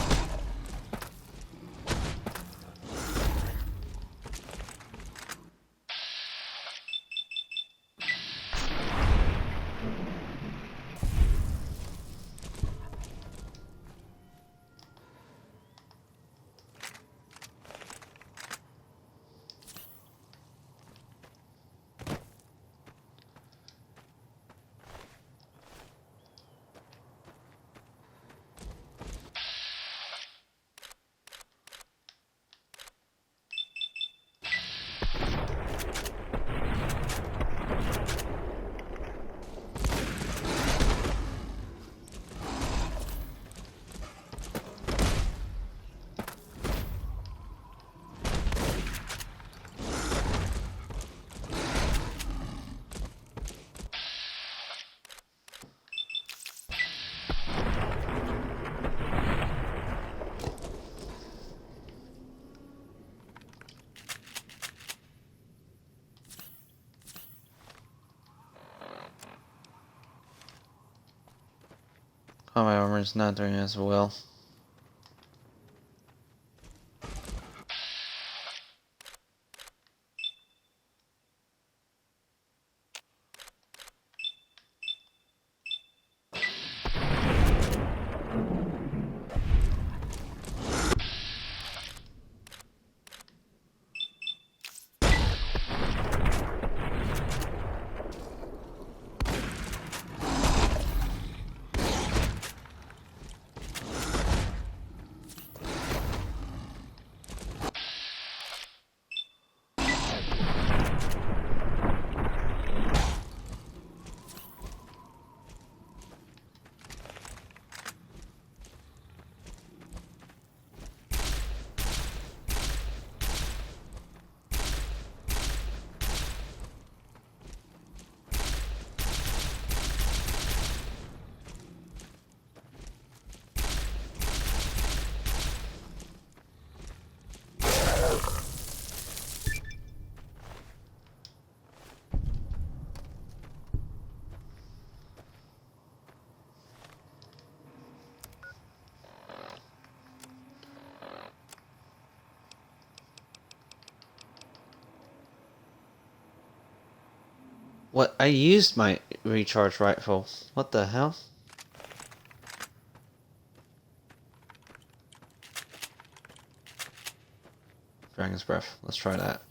Speaker 1: Oh, my armor's not doing as well. What? I used my recharge rifle. What the hell? Dragon's Breath. Let's try that.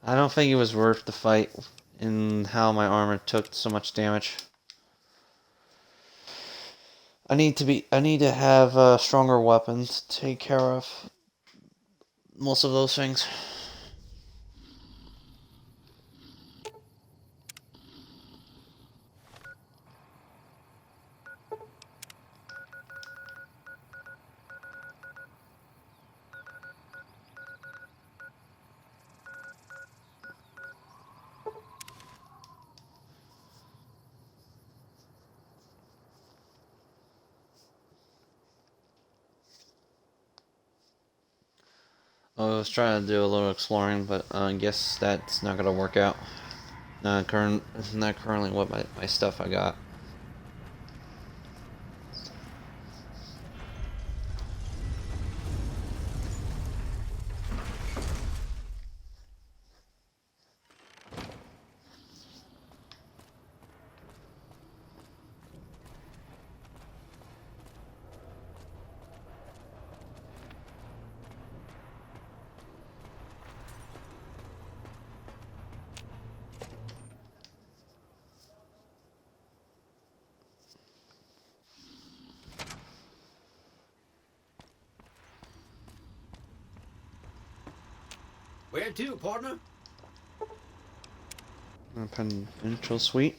Speaker 1: I don't think it was worth the fight in how my armor took so much damage. I need to have stronger weapons to take care of most of those things. I was trying to do a little exploring, but I guess that's not gonna work out. Not currently what my stuff I got.
Speaker 14: Where to, partner?
Speaker 1: Penitential suite.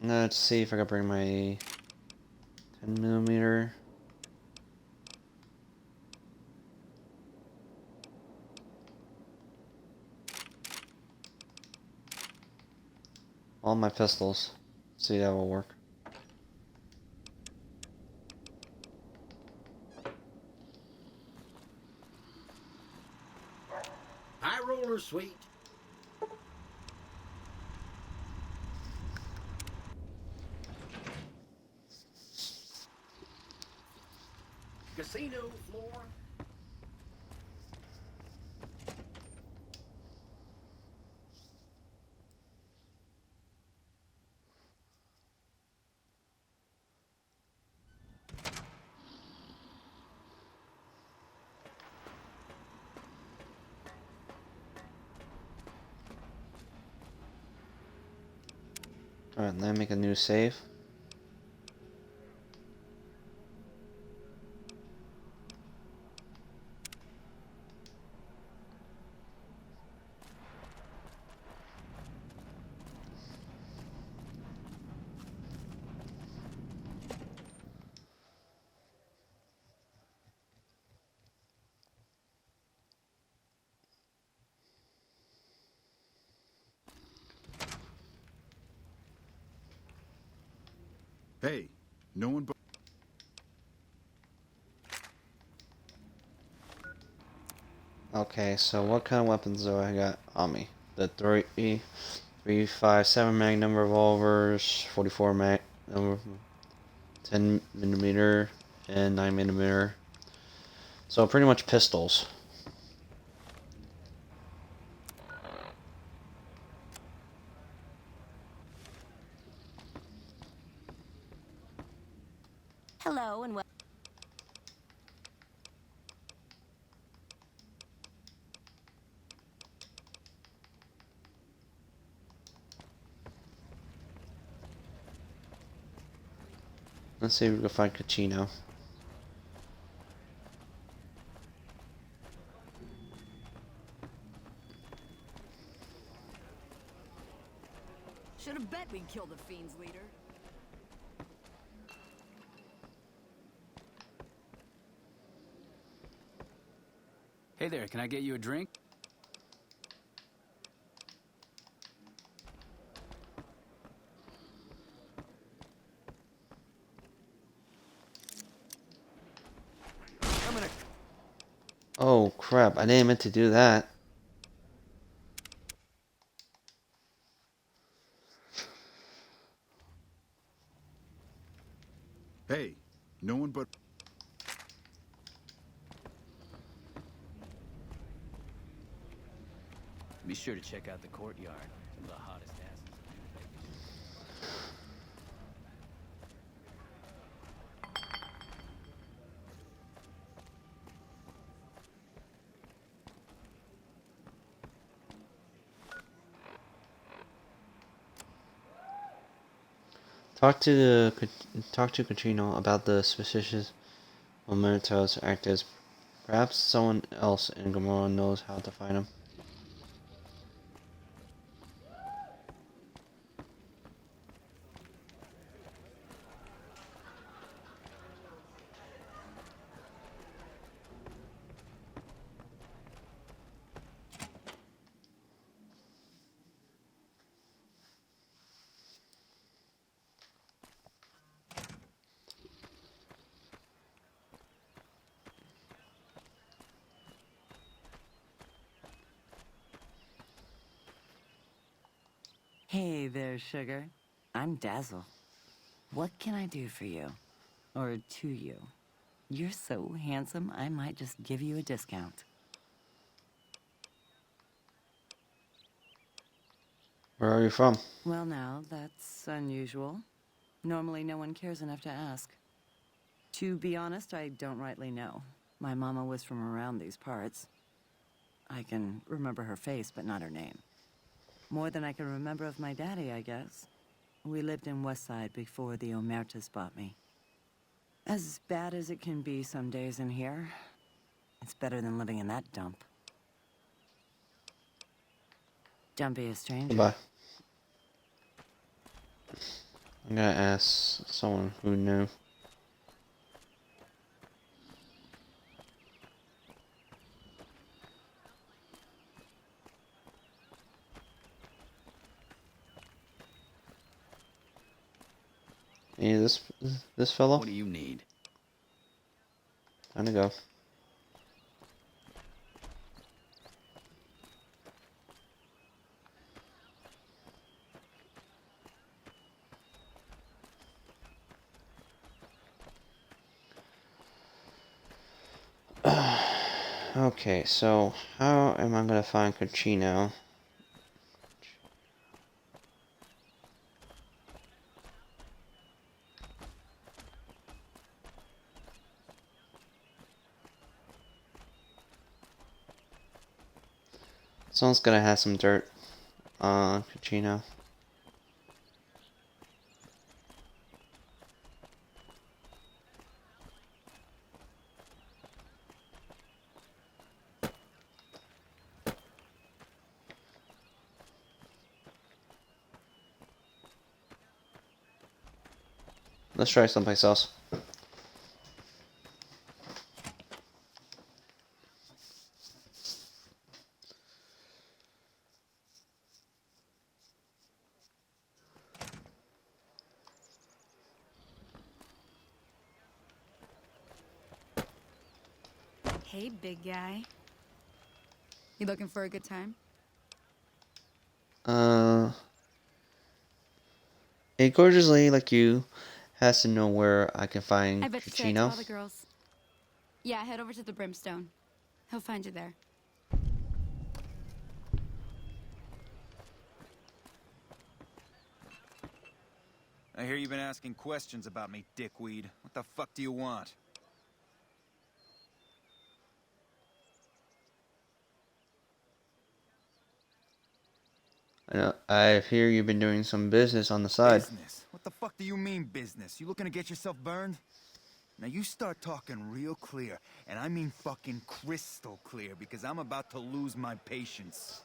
Speaker 1: Let's see if I can bring my 10mm. All my pistols. See, that will work.
Speaker 14: High roller suite. Casino floor.
Speaker 1: Alright, then make a new save.
Speaker 19: Hey, no one but...
Speaker 1: Okay, so what kind of weapons do I got on me? The 3.57 Magnum revolvers, 44 10mm, and 9mm. So pretty much pistols.
Speaker 10: Hello and welcome.
Speaker 1: Let's see if we can find Cachino.
Speaker 2: Should have bet we'd kill the Fiend's leader.
Speaker 21: Hey there, can I get you a drink?
Speaker 1: crap, I didn't meant to do that.
Speaker 19: Hey, no one but...
Speaker 21: Be sure to check out the courtyard. Some of the hottest asses.
Speaker 1: Talk to Katrina about the suspicious Omerta's actors. Perhaps someone else in Gomorrah knows how to find him.
Speaker 12: Hey there, sugar. I'm Dazzle. What can I do for you? Or to you? You're so handsome, I might just give you a discount.
Speaker 1: Where are you from?
Speaker 12: Well now, that's unusual. Normally no one cares enough to ask. To be honest, I don't rightly know. My mama was from around these parts. I can remember her face, but not her name. More than I can remember of my daddy, I guess. We lived in Westside before the Omertas bought me. As bad as it can be some days in here, it's better than living in that dump. Don't be a stranger.
Speaker 1: Goodbye. I'm gonna ask someone who knew. Hey, this fellow?
Speaker 21: What do you need?
Speaker 1: Time to go. Okay, so how am I gonna find Cochino? Someone's gonna have some dirt on Cochino. Let's try someplace else.
Speaker 22: Hey, big guy. You looking for a good time?
Speaker 1: A gorgeous lady like you has to know where I can find
Speaker 22: I bet you said to
Speaker 1: Cochino.
Speaker 22: all the girls. Yeah, head over to the Brimstone. He'll find you there.
Speaker 5: I hear you've been asking questions about me, dickweed. What the fuck do you want?
Speaker 1: I hear you've been doing some business on the side.
Speaker 5: Business? What the fuck do you mean business? You looking to get yourself burned? Now you start talking real clear, and I mean fucking crystal clear, because I'm about to lose my patience.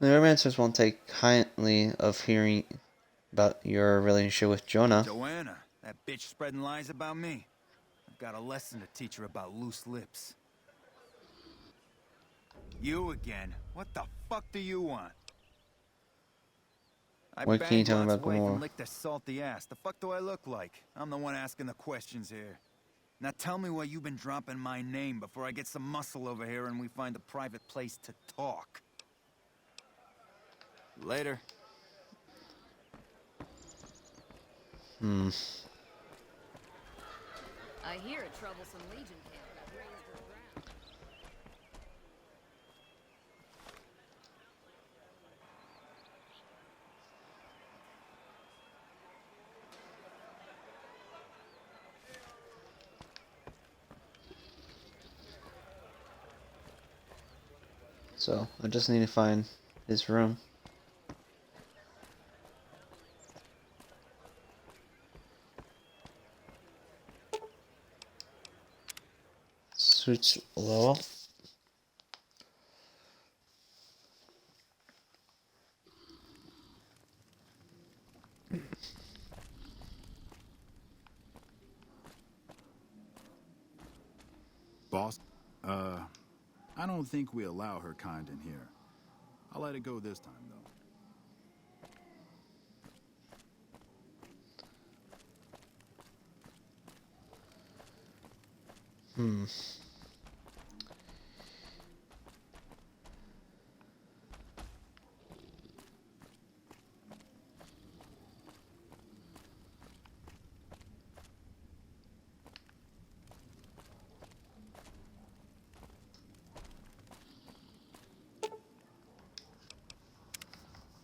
Speaker 1: The romancers won't take kindly of hearing about your relationship with Jonah.
Speaker 5: Joanna, that bitch spreading lies about me. I've got a lesson to teach her about loose lips. You again? What the fuck do you want? I
Speaker 1: What can you
Speaker 5: banged
Speaker 1: tell me
Speaker 5: Lot's
Speaker 1: about
Speaker 5: wife and
Speaker 1: Gomorrah?
Speaker 5: licked her salty ass. The fuck do I look like? I'm the one asking the questions here. Now tell me why you've been dropping my name before I get some muscle over here and we find a private place to talk. Later.
Speaker 2: I hear a troublesome Legion camp got razed to the ground.
Speaker 1: So, I just need to find his room. Switch low.
Speaker 19: Boss, I don't think we allow her kind in here. I'll let it go this time, though.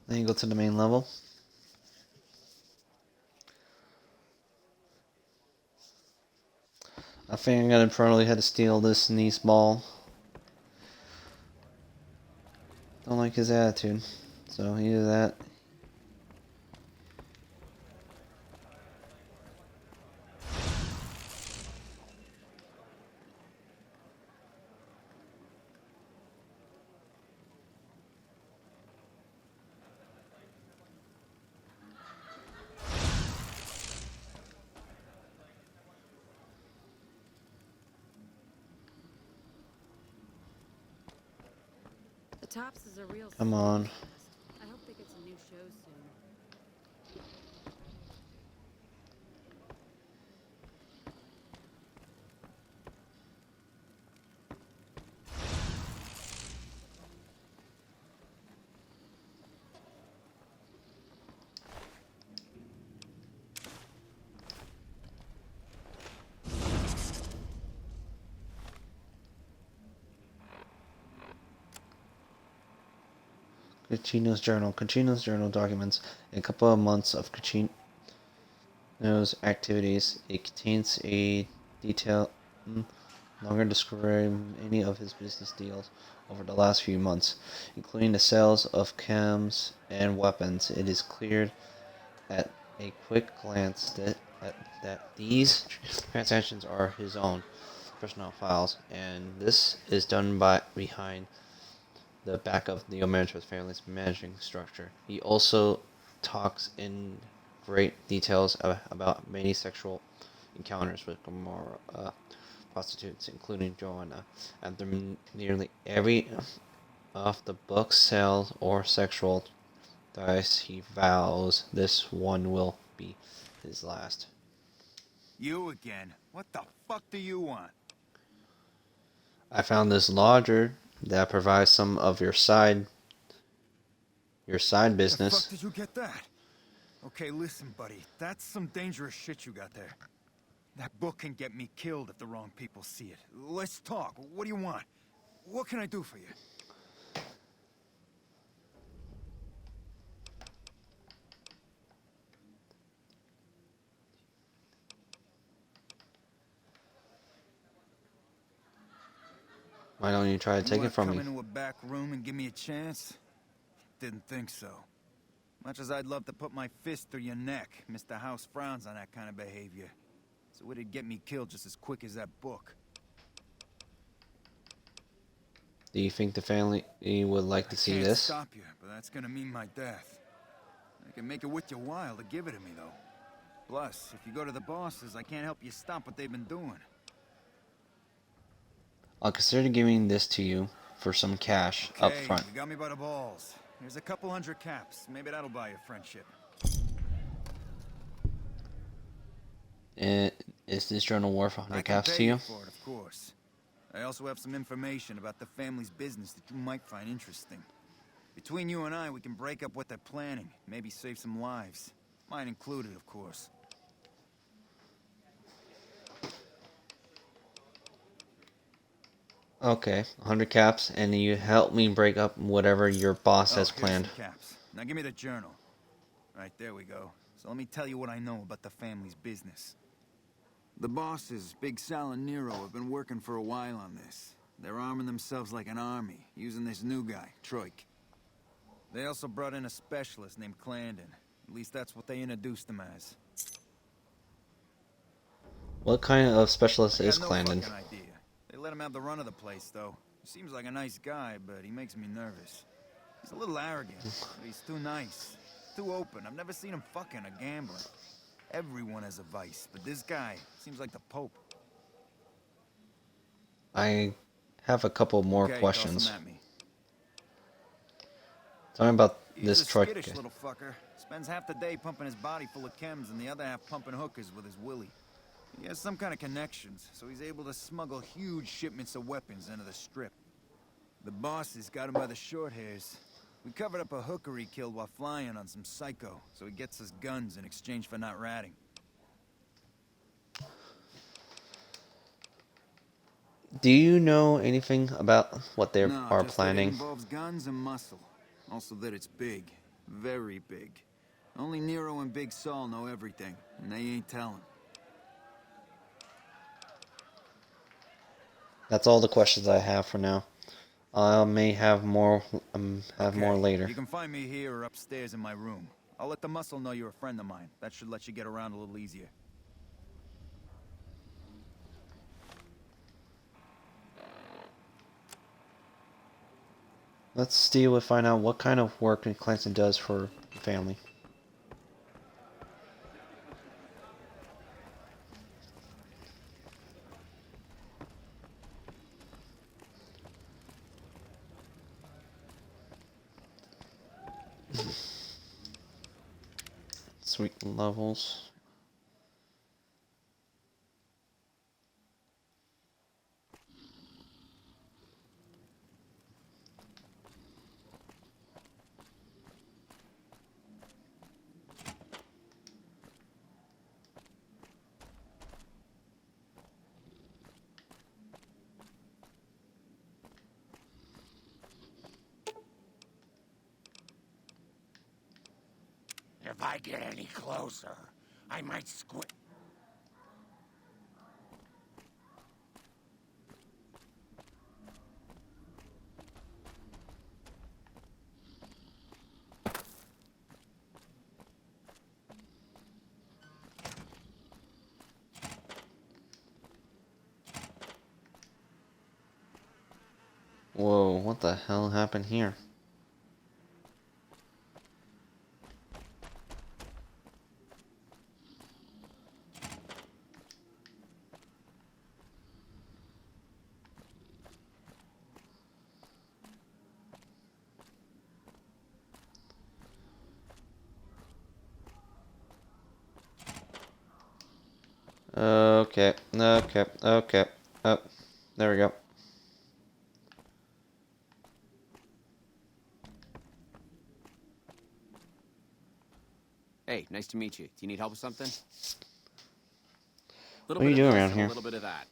Speaker 1: Then you go to the main level. I think I'm gonna probably have to steal this Nice ball. Don't like his attitude. So either that.
Speaker 2: Tops is a real.
Speaker 1: Come on.
Speaker 2: I hope they get some new shows soon.
Speaker 1: Cachino's journal. Cachino's journal documents a couple of months of Cachino's activities. It contains a detailed, longer describing any of his business deals over the last few months, including the sales of chems and weapons. It is clear at a quick glance that these transactions are his own personal files, and this is done behind the back of the Emeritus family's managing structure. He also talks in great details about many sexual encounters with Gomorrah prostitutes, including Joanna. After nearly every of the book sales or sexual dice, he vows this one will be his last.
Speaker 5: You again? What the fuck do you want?
Speaker 1: I found this lodger that provides some of your side business.
Speaker 5: The fuck did you get that? Okay, listen, buddy. That's some dangerous shit you got there. That book can get me killed if the wrong people see it. Let's talk. What do you want? What can I do for you?
Speaker 1: Why don't you try to take it from me?
Speaker 5: Come into a back room and give me a chance? Didn't think so. Much as I'd love to put my fist through your neck, Mr. House frowns on that kind of behavior. So it'd get me killed just as quick as that book.
Speaker 1: Do you think the family would like to see
Speaker 5: I can't
Speaker 1: this?
Speaker 5: stop you, but that's gonna mean my death. I can make it worth your while to give it to me, though. Plus, if you go to the bosses, I can't help you stop what they've been doing.
Speaker 1: I'll consider giving this to you for some cash up front.
Speaker 5: You got me by the balls. Here's a couple hundred caps. Maybe that'll buy you friendship.
Speaker 1: In Is this journal worth 100
Speaker 5: I can
Speaker 1: caps to
Speaker 5: pay
Speaker 1: you?
Speaker 5: for it, of course. I also have some information about the family's business that you might find interesting. Between you and I, we can break up what they're planning, maybe save some lives. Mine included, of course.
Speaker 1: Okay, 100 caps, and you help me break up whatever your boss has
Speaker 5: Here's
Speaker 1: planned.
Speaker 5: some caps. Now give me the journal. Right, there we go. So let me tell you what I know about the family's business. The bosses, Big Sal and Nero, have been working for a while on this. They're arming themselves like an army, using this new guy, Troik. They also brought in a specialist named Clandon. At least that's what they introduced him as.
Speaker 1: What kind of specialist
Speaker 5: I
Speaker 1: is
Speaker 5: got no
Speaker 1: Clandon?
Speaker 5: fucking idea. They let him have the run of the place, though. He seems like a nice guy, but he makes me nervous. He's a little arrogant, but he's too nice. Too open. I've never seen him fucking a gambler. Everyone has a vice, but this guy seems like the Pope.
Speaker 1: I have a couple more
Speaker 5: Okay,
Speaker 1: questions.
Speaker 5: toss 'em at me.
Speaker 1: Tell me about
Speaker 5: He's
Speaker 1: this
Speaker 5: a
Speaker 1: truck.
Speaker 5: skittish little fucker. Spends half the day pumping his body full of chems and the other half pumping hookers with his willy. He has some kind of connections, so he's able to smuggle huge shipments of weapons into the Strip. The bosses got him by the short hairs. We covered up a hooker he killed while flying on some psycho, so he gets us guns in exchange for not ratting.
Speaker 1: Do you know anything about what they
Speaker 5: No,
Speaker 1: are
Speaker 5: just
Speaker 1: planning?
Speaker 5: That it involves guns and muscle. Also that it's big. Very big. Only Nero and Big Saul know everything, and they ain't telling.
Speaker 1: That's all the questions I have for now. I may have more more later.
Speaker 5: You can find me here or upstairs in my room. I'll let the muscle know you're a friend of mine. That should let you get around a little easier.
Speaker 1: Let's see if we find out what kind of work Clancy does for the family. Sweet levels.
Speaker 3: If I get any closer, I might squint.
Speaker 1: Whoa, what the hell happened here? Okay, okay. Oh, there we go.
Speaker 9: Hey, nice to meet you. Do you need help with something?
Speaker 1: What are you doing around
Speaker 9: A
Speaker 1: here?
Speaker 9: little bit of that.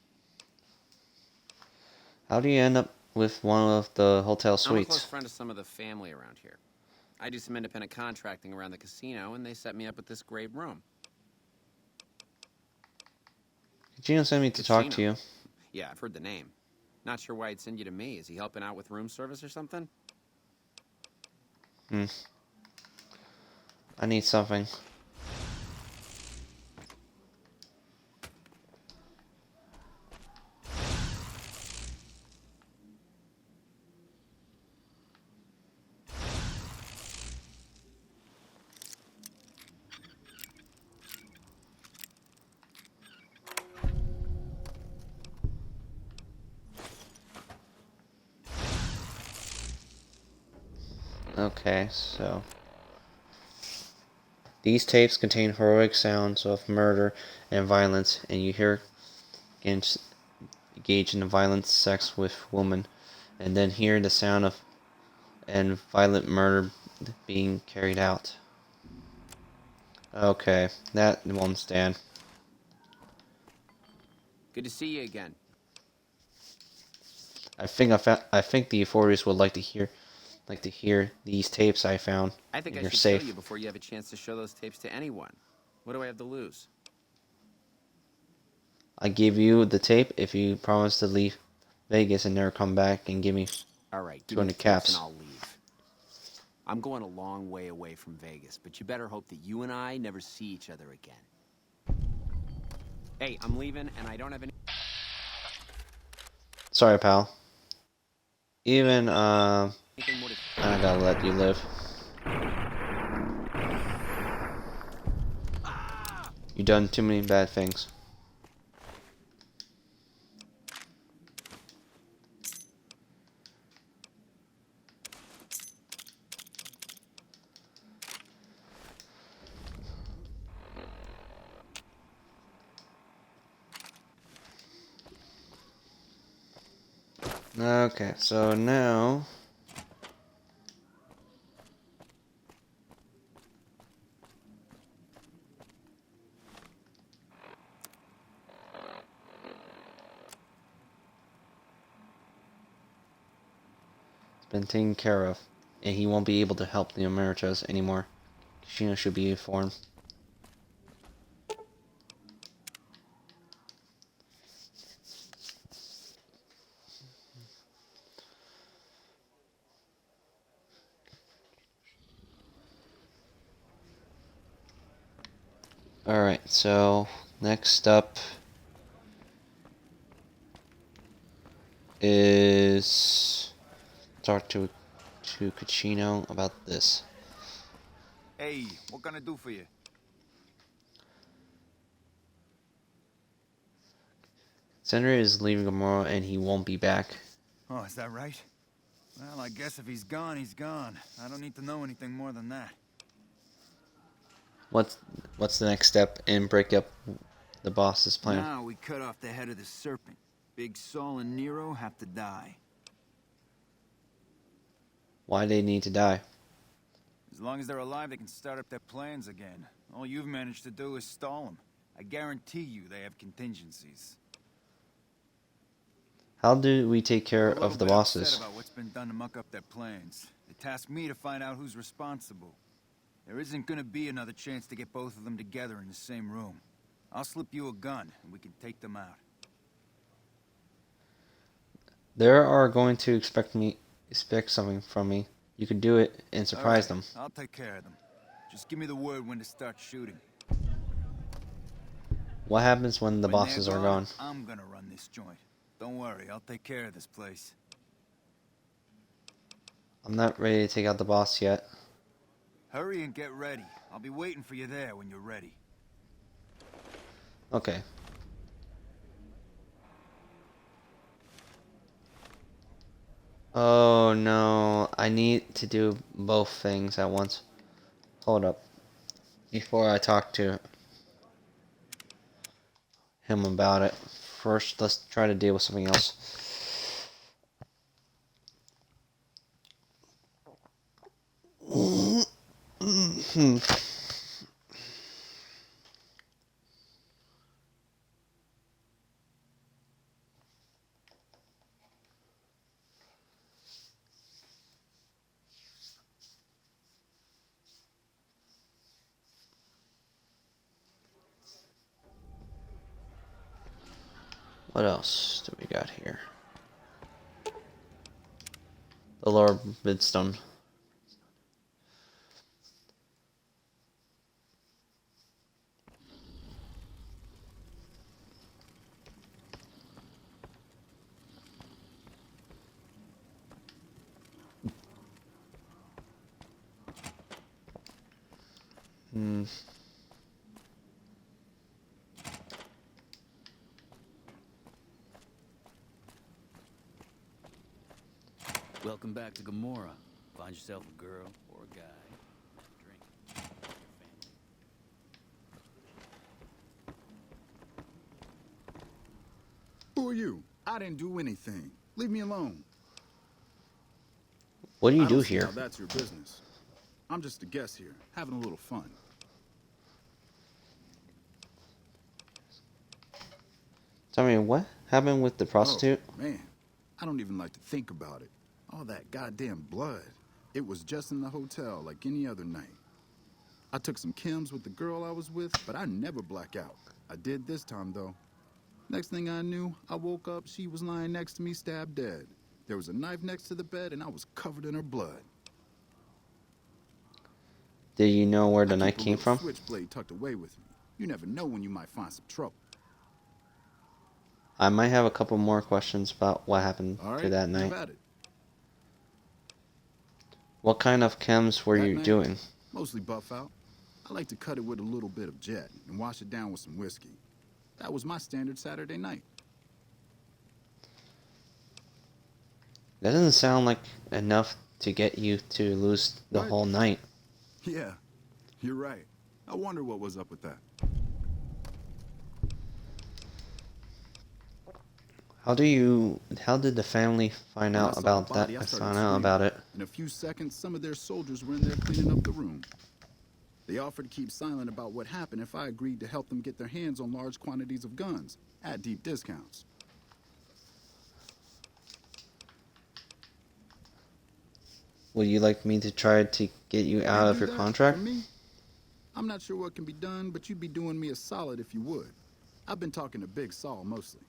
Speaker 1: How do you end up with one of the hotel
Speaker 9: I'm a close
Speaker 1: suites?
Speaker 9: friend of some of the family around here. I do some independent contracting around the casino, and they set me up with this great room.
Speaker 1: Gino sent me to talk to you.
Speaker 9: Yeah, I've heard the name. Not sure why he'd send you to me. Is he helping out with room service or something?
Speaker 1: I need something. Okay, so These tapes contain heroic sounds of murder and violence, and you hear engage in violent sex with women, and then hear the sound of and violent murder being carried out. Okay, that won't stand.
Speaker 9: Good to see you again.
Speaker 1: I think the authorities would like to hear these tapes I found
Speaker 9: I think
Speaker 1: in
Speaker 9: I
Speaker 1: your
Speaker 9: should
Speaker 1: safe.
Speaker 9: kill you before you have a chance to show those tapes to anyone. What do I have to lose?
Speaker 1: I give you the tape if you promise to leave Vegas and never come back and give me
Speaker 9: All right, give me the
Speaker 1: 200
Speaker 9: tapes
Speaker 1: caps.
Speaker 9: and I'll leave. I'm going a long way away from Vegas, but you better hope that you and I never see each other again. Hey, I'm leaving, and I don't have any...
Speaker 1: Sorry, pal. Even, I gotta let you live. You done too many bad things. Okay, so now... it's been taken care of, and he won't be able to help the Emeritus anymore. Kashina should be informed. Alright, so next up is talk to Kachino about this.
Speaker 5: Hey, what can I do for you?
Speaker 1: Senator is leaving tomorrow and he won't be back.
Speaker 5: Oh, is that right? Well, I guess if he's gone, he's gone. I don't need to know anything more than that.
Speaker 1: What's the next step in break up the boss's plan?
Speaker 5: Now we cut off the head of the serpent. Big Saul and Nero have to die.
Speaker 1: Why they need to die?
Speaker 5: As long as they're alive, they can start up their plans again. All you've managed to do is stall them. I guarantee you they have contingencies.
Speaker 1: How do we take care of the bosses?
Speaker 5: About what's been done to muck up their plans. They tasked me to find out who's responsible. There isn't gonna be another chance to get both of them together in the same room. I'll slip you a gun, and we can take them out.
Speaker 1: They are going to expect something from me. You could do it and surprise them.
Speaker 5: I'll take care of them. Just give me the word when to start shooting.
Speaker 1: What happens when the bosses are gone?
Speaker 5: I'm gonna run this joint. Don't worry, I'll take care of this place.
Speaker 1: I'm not ready to take out the boss yet.
Speaker 5: Hurry and get ready. I'll be waiting for you there when you're ready.
Speaker 1: Okay. Oh no, I need to do both things at once. Hold up. Before I talk to him about it, first let's try to deal with something else. What else do we got here? The Lord Midstone.
Speaker 21: Welcome back to Gomorrah. Find yourself a girl or a guy. Drink.
Speaker 19: Who are you? I didn't do anything. Leave me alone.
Speaker 1: What do you
Speaker 19: I don't
Speaker 1: do
Speaker 19: see
Speaker 1: here?
Speaker 19: how that's your business. I'm just a guest here, having a little fun.
Speaker 1: Tell me, what happened with the prostitute?
Speaker 19: Oh, man, I don't even like to think about it. All that goddamn blood. It was just in the hotel like any other night. I took some chems with the girl I was with, but I never black out. I did this time, though. Next thing I knew, I woke up, she was lying next to me, stabbed dead. There was a knife next to the bed, and I was covered in her blood.
Speaker 1: Did you know where the
Speaker 19: I
Speaker 1: knife
Speaker 19: keep a
Speaker 1: came
Speaker 19: little
Speaker 1: from?
Speaker 19: switchblade tucked away with me. You never know when you might find some trouble.
Speaker 1: I might have a couple more questions about what happened
Speaker 19: All right,
Speaker 1: to that night.
Speaker 19: have at it.
Speaker 1: What kind of chems were
Speaker 19: That
Speaker 1: you
Speaker 19: night,
Speaker 1: doing?
Speaker 19: Mostly buff out. I like to cut it with a little bit of jet and wash it down with some whiskey. That was my standard Saturday night.
Speaker 1: That doesn't sound like enough to get you to lose the
Speaker 19: What?
Speaker 1: whole night.
Speaker 19: Yeah, you're right. I wonder what was up with that.
Speaker 1: How did the family find
Speaker 19: When I
Speaker 1: out
Speaker 19: saw
Speaker 1: about
Speaker 19: the
Speaker 1: that?
Speaker 19: body, I started
Speaker 1: Find out
Speaker 19: screaming.
Speaker 1: about it.
Speaker 19: In a few seconds, some of their soldiers were in there cleaning up the room. They offered to keep silent about what happened if I agreed to help them get their hands on large quantities of guns at deep discounts.
Speaker 1: Would you like me to try to get you out
Speaker 19: You'd
Speaker 1: of
Speaker 19: do
Speaker 1: your
Speaker 19: that
Speaker 1: contract?
Speaker 19: for me? I'm not sure what can be done, but you'd be doing me a solid if you would. I've been talking to Big Saul mostly.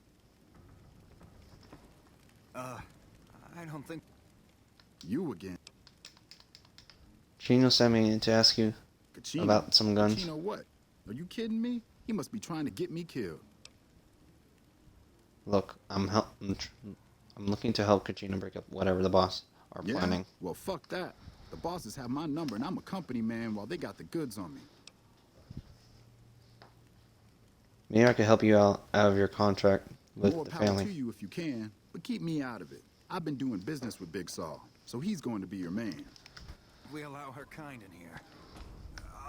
Speaker 5: I don't think...
Speaker 19: You again.
Speaker 1: Chino sent me to ask you
Speaker 19: Kachino.
Speaker 1: about some guns.
Speaker 19: Kachino what? Are you kidding me? He must be trying to get me killed.
Speaker 1: Look, I'm looking to help Kachino break up whatever the boss are
Speaker 19: Yeah?
Speaker 1: planning.
Speaker 19: Well, fuck that. The bosses have my number, and I'm a company man while they got the goods on me.
Speaker 1: Maybe I could help you out of your contract with
Speaker 19: More
Speaker 1: the
Speaker 19: power to
Speaker 1: family.
Speaker 19: you if you can, but keep me out of it. I've been doing business with Big Saul, so he's going to be your man.
Speaker 5: We allow her kind in here.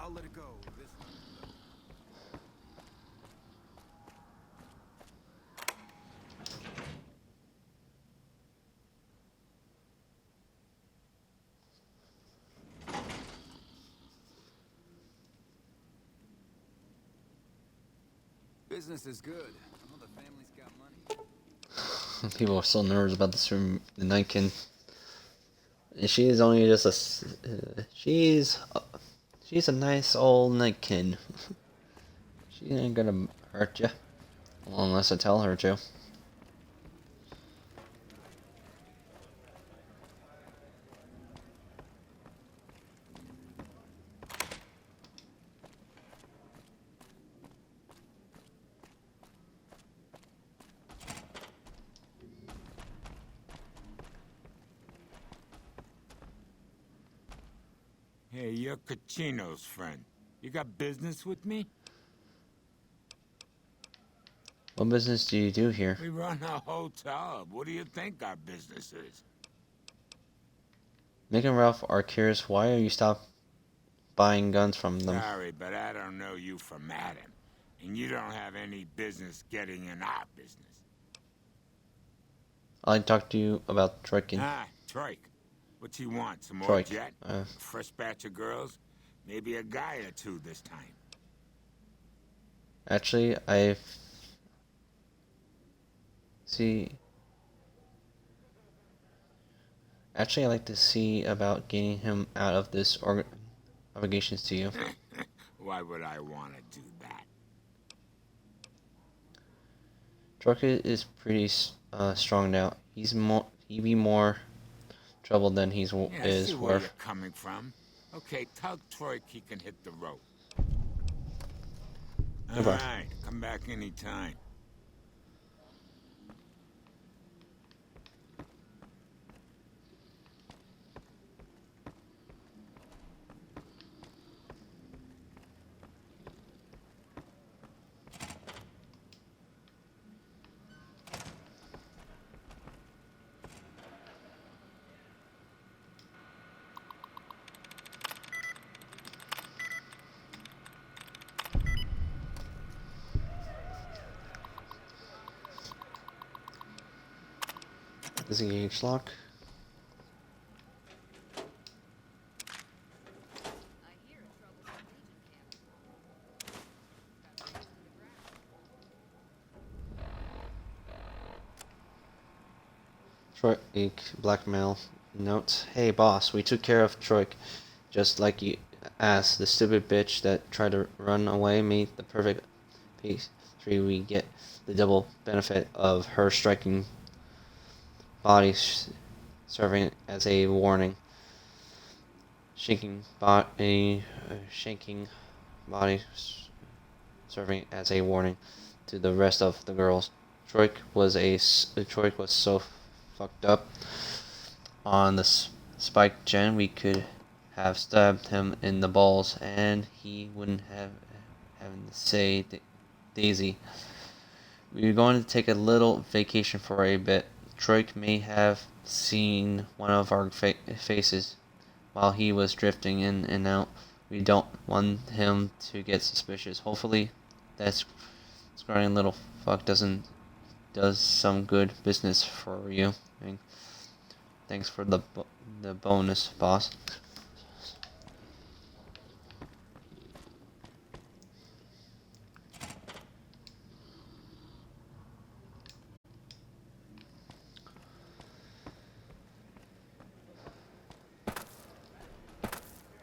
Speaker 5: I'll let it go this time. Business is good. All the family's got money.
Speaker 1: People are so nervous about this room, the Nightkin. And she is only just she's a nice old Nightkin. She ain't gonna hurt you, well, unless I tell her to.
Speaker 3: Hey, you're Kachino's friend. You got business with me?
Speaker 1: What business do you do here?
Speaker 3: We run a hotel. What do you think our business is?
Speaker 1: Nick and Ralph are curious. Why are you stopped buying guns from them?
Speaker 3: Sorry, but I don't know you from Adam. And you don't have any business getting in our business.
Speaker 1: I'd like to talk to you about Troikin.
Speaker 3: Ah, Troik. What you want? Some more
Speaker 1: Troik,
Speaker 3: jet? A fresh batch of girls? Maybe a guy or two this time.
Speaker 1: Actually, I like to see about getting him out of this obligations to you.
Speaker 3: Why would I want to do that?
Speaker 1: Troika is pretty strong now. He'd be more trouble than
Speaker 3: Yeah, I
Speaker 1: is
Speaker 3: see where you're
Speaker 1: worth.
Speaker 3: coming from. Okay, tell Troik he can hit the road. All
Speaker 1: Goodbye.
Speaker 3: right, come back anytime.
Speaker 1: Disengage lock. Troik blackmail note. Hey boss, we took care of Troik just like you asked. The stupid bitch that tried to run away made the perfect piece. 3, we get the double benefit of her striking body serving as a warning. Shanking body serving as a warning to the rest of the girls. Troik was so fucked up on the spike gen we could have stabbed him in the balls and he wouldn't have having to say Daisy. We were going to take a little vacation for a bit. Troik may have seen one of our faces while he was drifting in and out. We don't want him to get suspicious. Hopefully that scrawny little fuck does some good business for you. Thanks for the bonus, boss.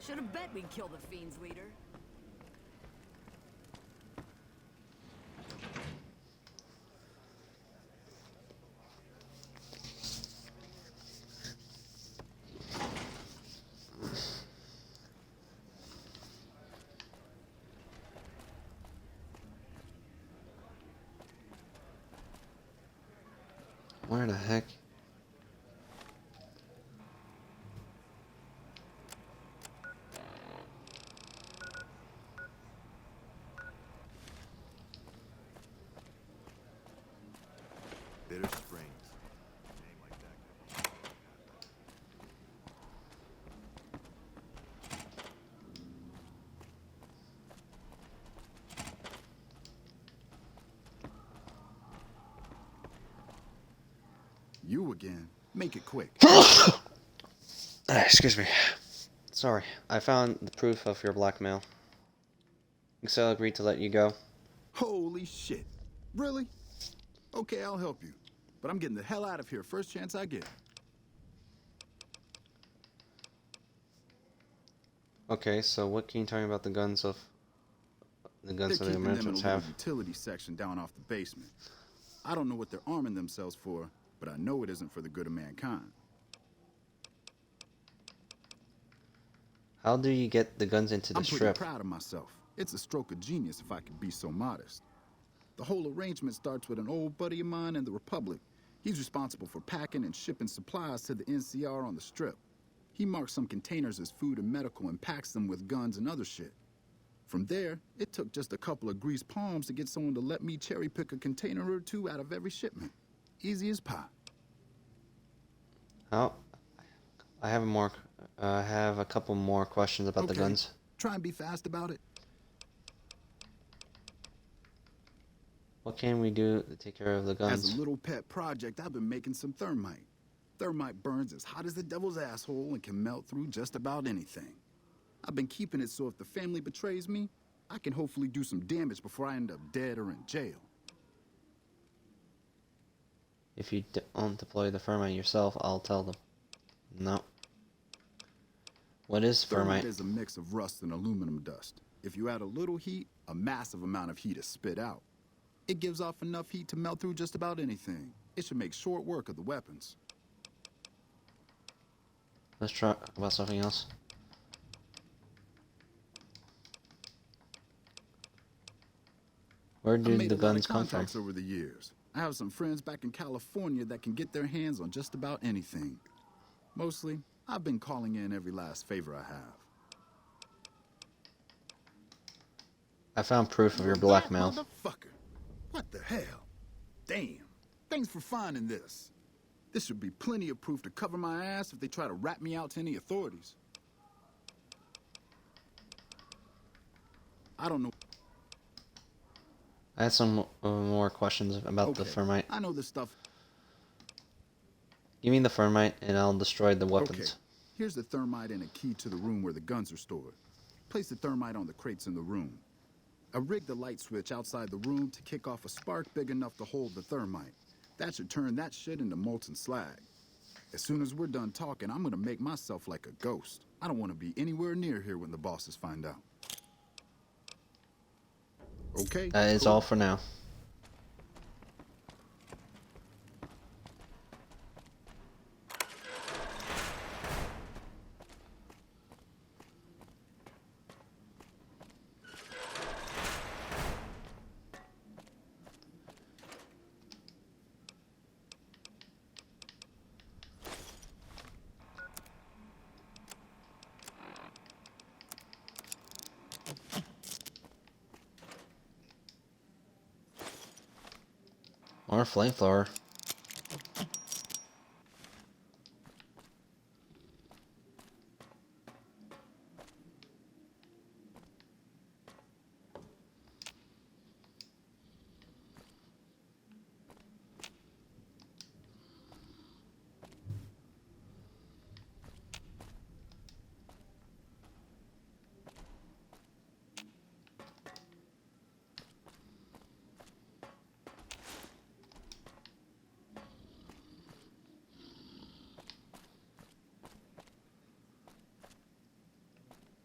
Speaker 2: Should have bet we'd kill the Fiend's leader.
Speaker 1: Where the heck?
Speaker 4: Bitter Springs. Name like that.
Speaker 19: You again. Make it quick.
Speaker 1: Excuse me. Sorry, I found the proof of your blackmail. Excel agreed to let you go.
Speaker 19: Holy shit. Really? Okay, I'll help you. But I'm getting the hell out of here first chance I get.
Speaker 1: Okay, so what can you tell me about the guns
Speaker 19: They're
Speaker 1: that the
Speaker 19: keeping them in a
Speaker 1: Americans
Speaker 19: little
Speaker 1: have?
Speaker 19: utility section down off the basement. I don't know what they're arming themselves for, but I know it isn't for the good of mankind.
Speaker 1: How do you get the guns into the
Speaker 19: I'm pretty
Speaker 1: strip?
Speaker 19: proud of myself. It's a stroke of genius if I could be so modest. The whole arrangement starts with an old buddy of mine in the Republic. He's responsible for packing and shipping supplies to the NCR on the strip. He marks some containers as food and medical and packs them with guns and other shit. From there, it took just a couple of greased palms to get someone to let me cherry pick a container or two out of every shipment. Easy as pie.
Speaker 1: How? I have a couple more questions about the guns.
Speaker 19: Try and be fast about it.
Speaker 1: What can we do to take care of the guns?
Speaker 19: As a little pet project, I've been making some thermite. Thermite burns as hot as the devil's asshole and can melt through just about anything. I've been keeping it so if the family betrays me, I can hopefully do some damage before I end up dead or in jail.
Speaker 1: If you don't deploy the thermite yourself, I'll tell them. No. What is thermite?
Speaker 19: Thermite is a mix of rust and aluminum dust. If you add a little heat, a massive amount of heat is spit out. It gives off enough heat to melt through just about anything. It should make short work of the weapons.
Speaker 1: Let's try about something else. Where
Speaker 19: I've
Speaker 1: did
Speaker 19: made
Speaker 1: the
Speaker 19: a lot
Speaker 1: guns
Speaker 19: of
Speaker 1: come from?
Speaker 19: contacts over the years. I have some friends back in California that can get their hands on just about anything. Mostly, I've been calling in every last favor I have.
Speaker 1: I found proof of your blackmail.
Speaker 19: Motherfucker. What the hell? Damn. Thanks for finding this. This should be plenty of proof to cover my ass if they try to rat me out to any authorities. I don't know.
Speaker 1: I had some more questions about the thermite.
Speaker 19: I know this stuff.
Speaker 1: Give me the thermite and I'll destroy the
Speaker 19: Okay,
Speaker 1: weapons.
Speaker 19: here's the thermite and a key to the room where the guns are stored. Place the thermite on the crates in the room. I rigged the light switch outside the room to kick off a spark big enough to hold the thermite. That should turn that shit into molten slag. As soon as we're done talking, I'm gonna make myself like a ghost. I don't want to be anywhere near here when the bosses find out. Okay?
Speaker 1: That is all for now. More flamethrower.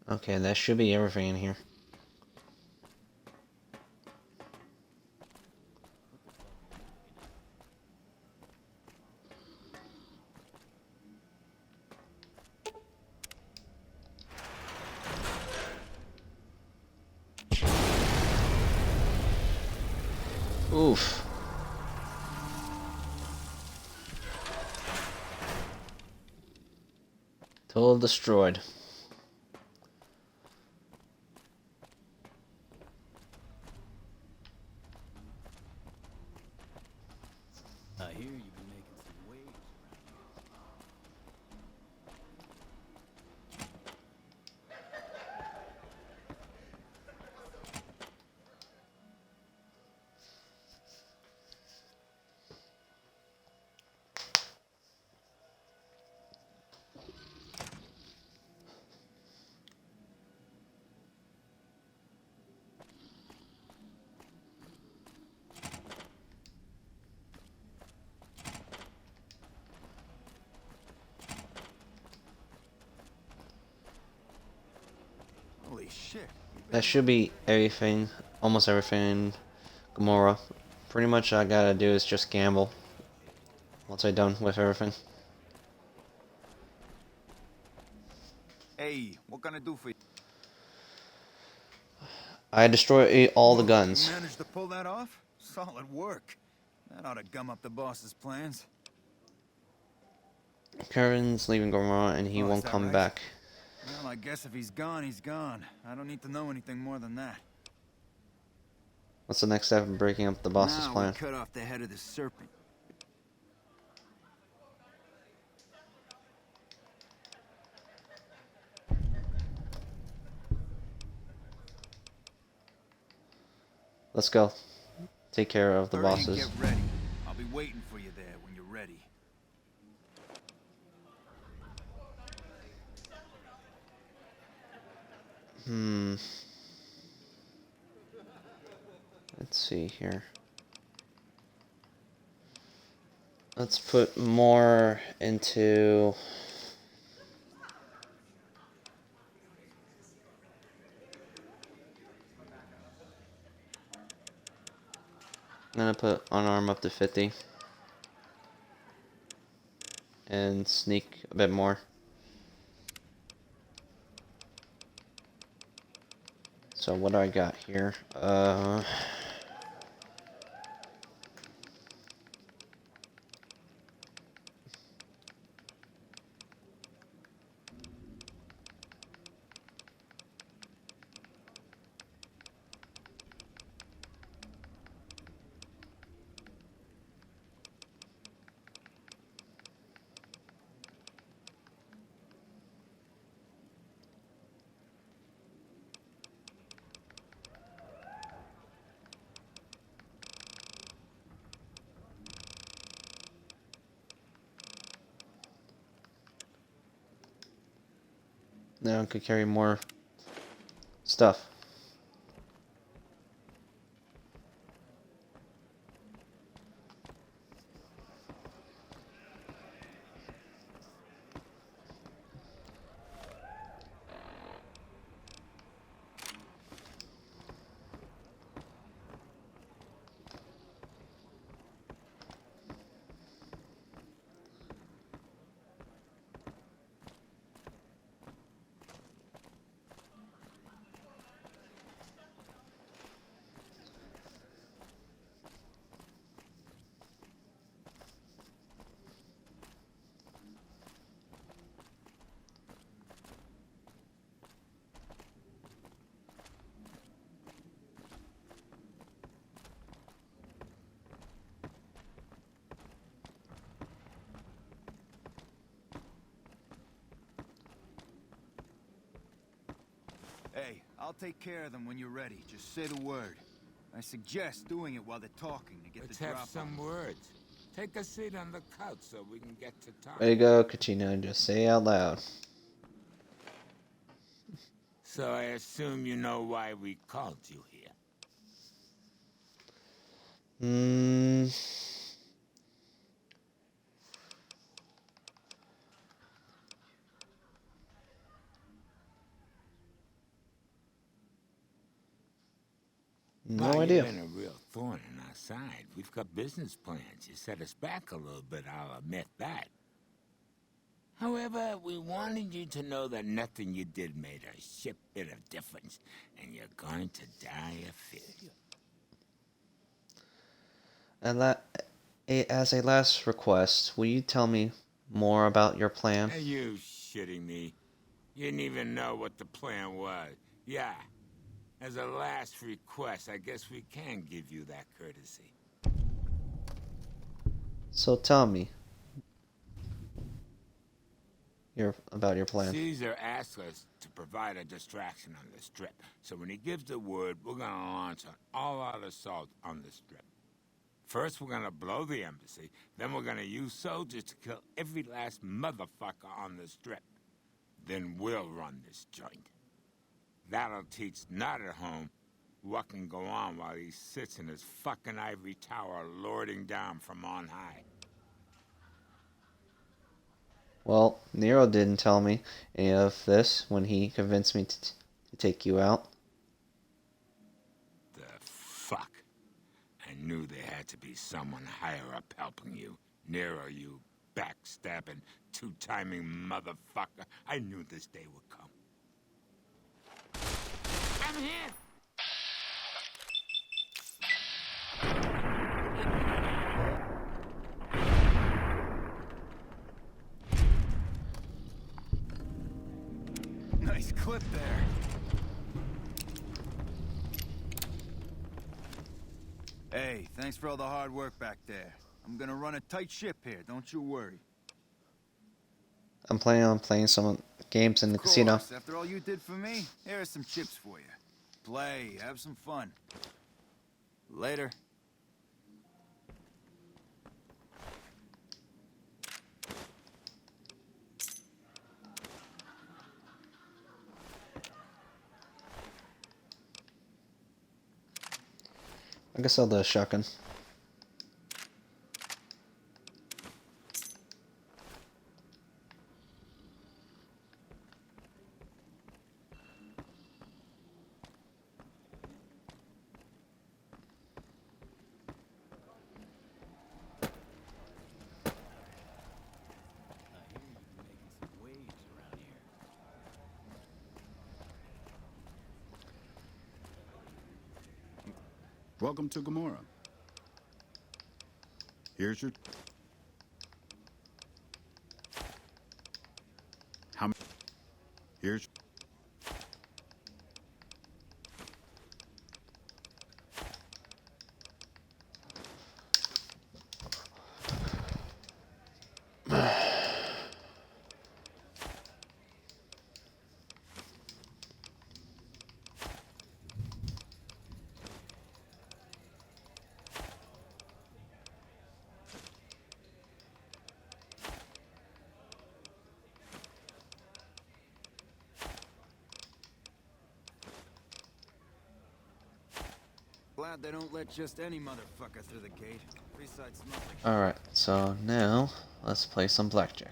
Speaker 1: Okay, that should be everything in here. Oof. Total destroyed.
Speaker 21: I hear you've been making some waves.
Speaker 5: Holy shit.
Speaker 1: That should be everything, almost everything in Gamora. Pretty much all I gotta do is just gamble once I'm done with everything.
Speaker 5: Hey, what can I do for you?
Speaker 1: I destroy all the guns.
Speaker 5: You managed to pull that off? Solid work. That ought to gum up the boss's plans.
Speaker 1: Kevin's leaving Gamora and he
Speaker 5: Oh, is
Speaker 1: won't
Speaker 5: that
Speaker 1: come
Speaker 5: right?
Speaker 1: back.
Speaker 5: Well, I guess if he's gone, he's gone. I don't need to know anything more than that.
Speaker 1: What's the next step in breaking up the boss's
Speaker 5: Now
Speaker 1: plan?
Speaker 5: we cut off the head of the serpent.
Speaker 1: Let's go. Take care of the
Speaker 5: Hurry and
Speaker 1: bosses.
Speaker 5: get ready. I'll be waiting for you there when you're ready.
Speaker 1: Let's see here. Let's put more into... I'm gonna put unarmed up to 50. And sneak a bit more. So what do I got here? Now I could carry more stuff.
Speaker 5: Hey, I'll take care of them when you're ready. Just say the word. I suggest doing it while they're talking to get
Speaker 3: Let's
Speaker 5: the drop
Speaker 3: have some words. Take a seat on the couch so we can get to talk.
Speaker 1: Way to go, Kachina. Just say it out loud.
Speaker 3: So I assume you know why we called you here.
Speaker 1: No idea.
Speaker 3: You've been a real thorn in our side. We've got business plans. You set us back a little bit, I'll admit that. However, we wanted you to know that nothing you did made a shit bit of difference, and you're going to die of fear.
Speaker 1: As a last request, will you tell me more about your plan?
Speaker 3: Are you shitting me? You didn't even know what the plan was. Yeah. As a last request, I guess we can give you that courtesy.
Speaker 1: So tell me about your plan.
Speaker 3: Caesar asked us to provide a distraction on the Strip. So when he gives the word, we're gonna launch an all-out assault on the Strip. First, we're gonna blow the embassy. Then we're gonna use soldiers to kill every last motherfucker on the Strip. Then we'll run this joint. That'll teach Not at Home what can go on while he sits in his fucking ivory tower lording down from on high.
Speaker 1: Well, Nero didn't tell me any of this when he convinced me to take you out.
Speaker 3: The fuck? I knew there had to be someone higher up helping you. Nero, you backstabbing, two-timing motherfucker. I knew this day would come. I'm here!
Speaker 5: Nice clip there. Hey, thanks for all the hard work back there. I'm gonna run a tight ship here, don't you worry.
Speaker 1: I'm planning on playing some games in the casino.
Speaker 5: After all you did for me, here are some chips for you. Play, have some fun. Later.
Speaker 1: I guess I'll do a shotgun.
Speaker 19: Welcome to Gamora. Here's your... How many... Here's...
Speaker 5: glad they don't let just any motherfucker through the gate. Freeside smells like...
Speaker 1: Alright, so now let's play some blackjack.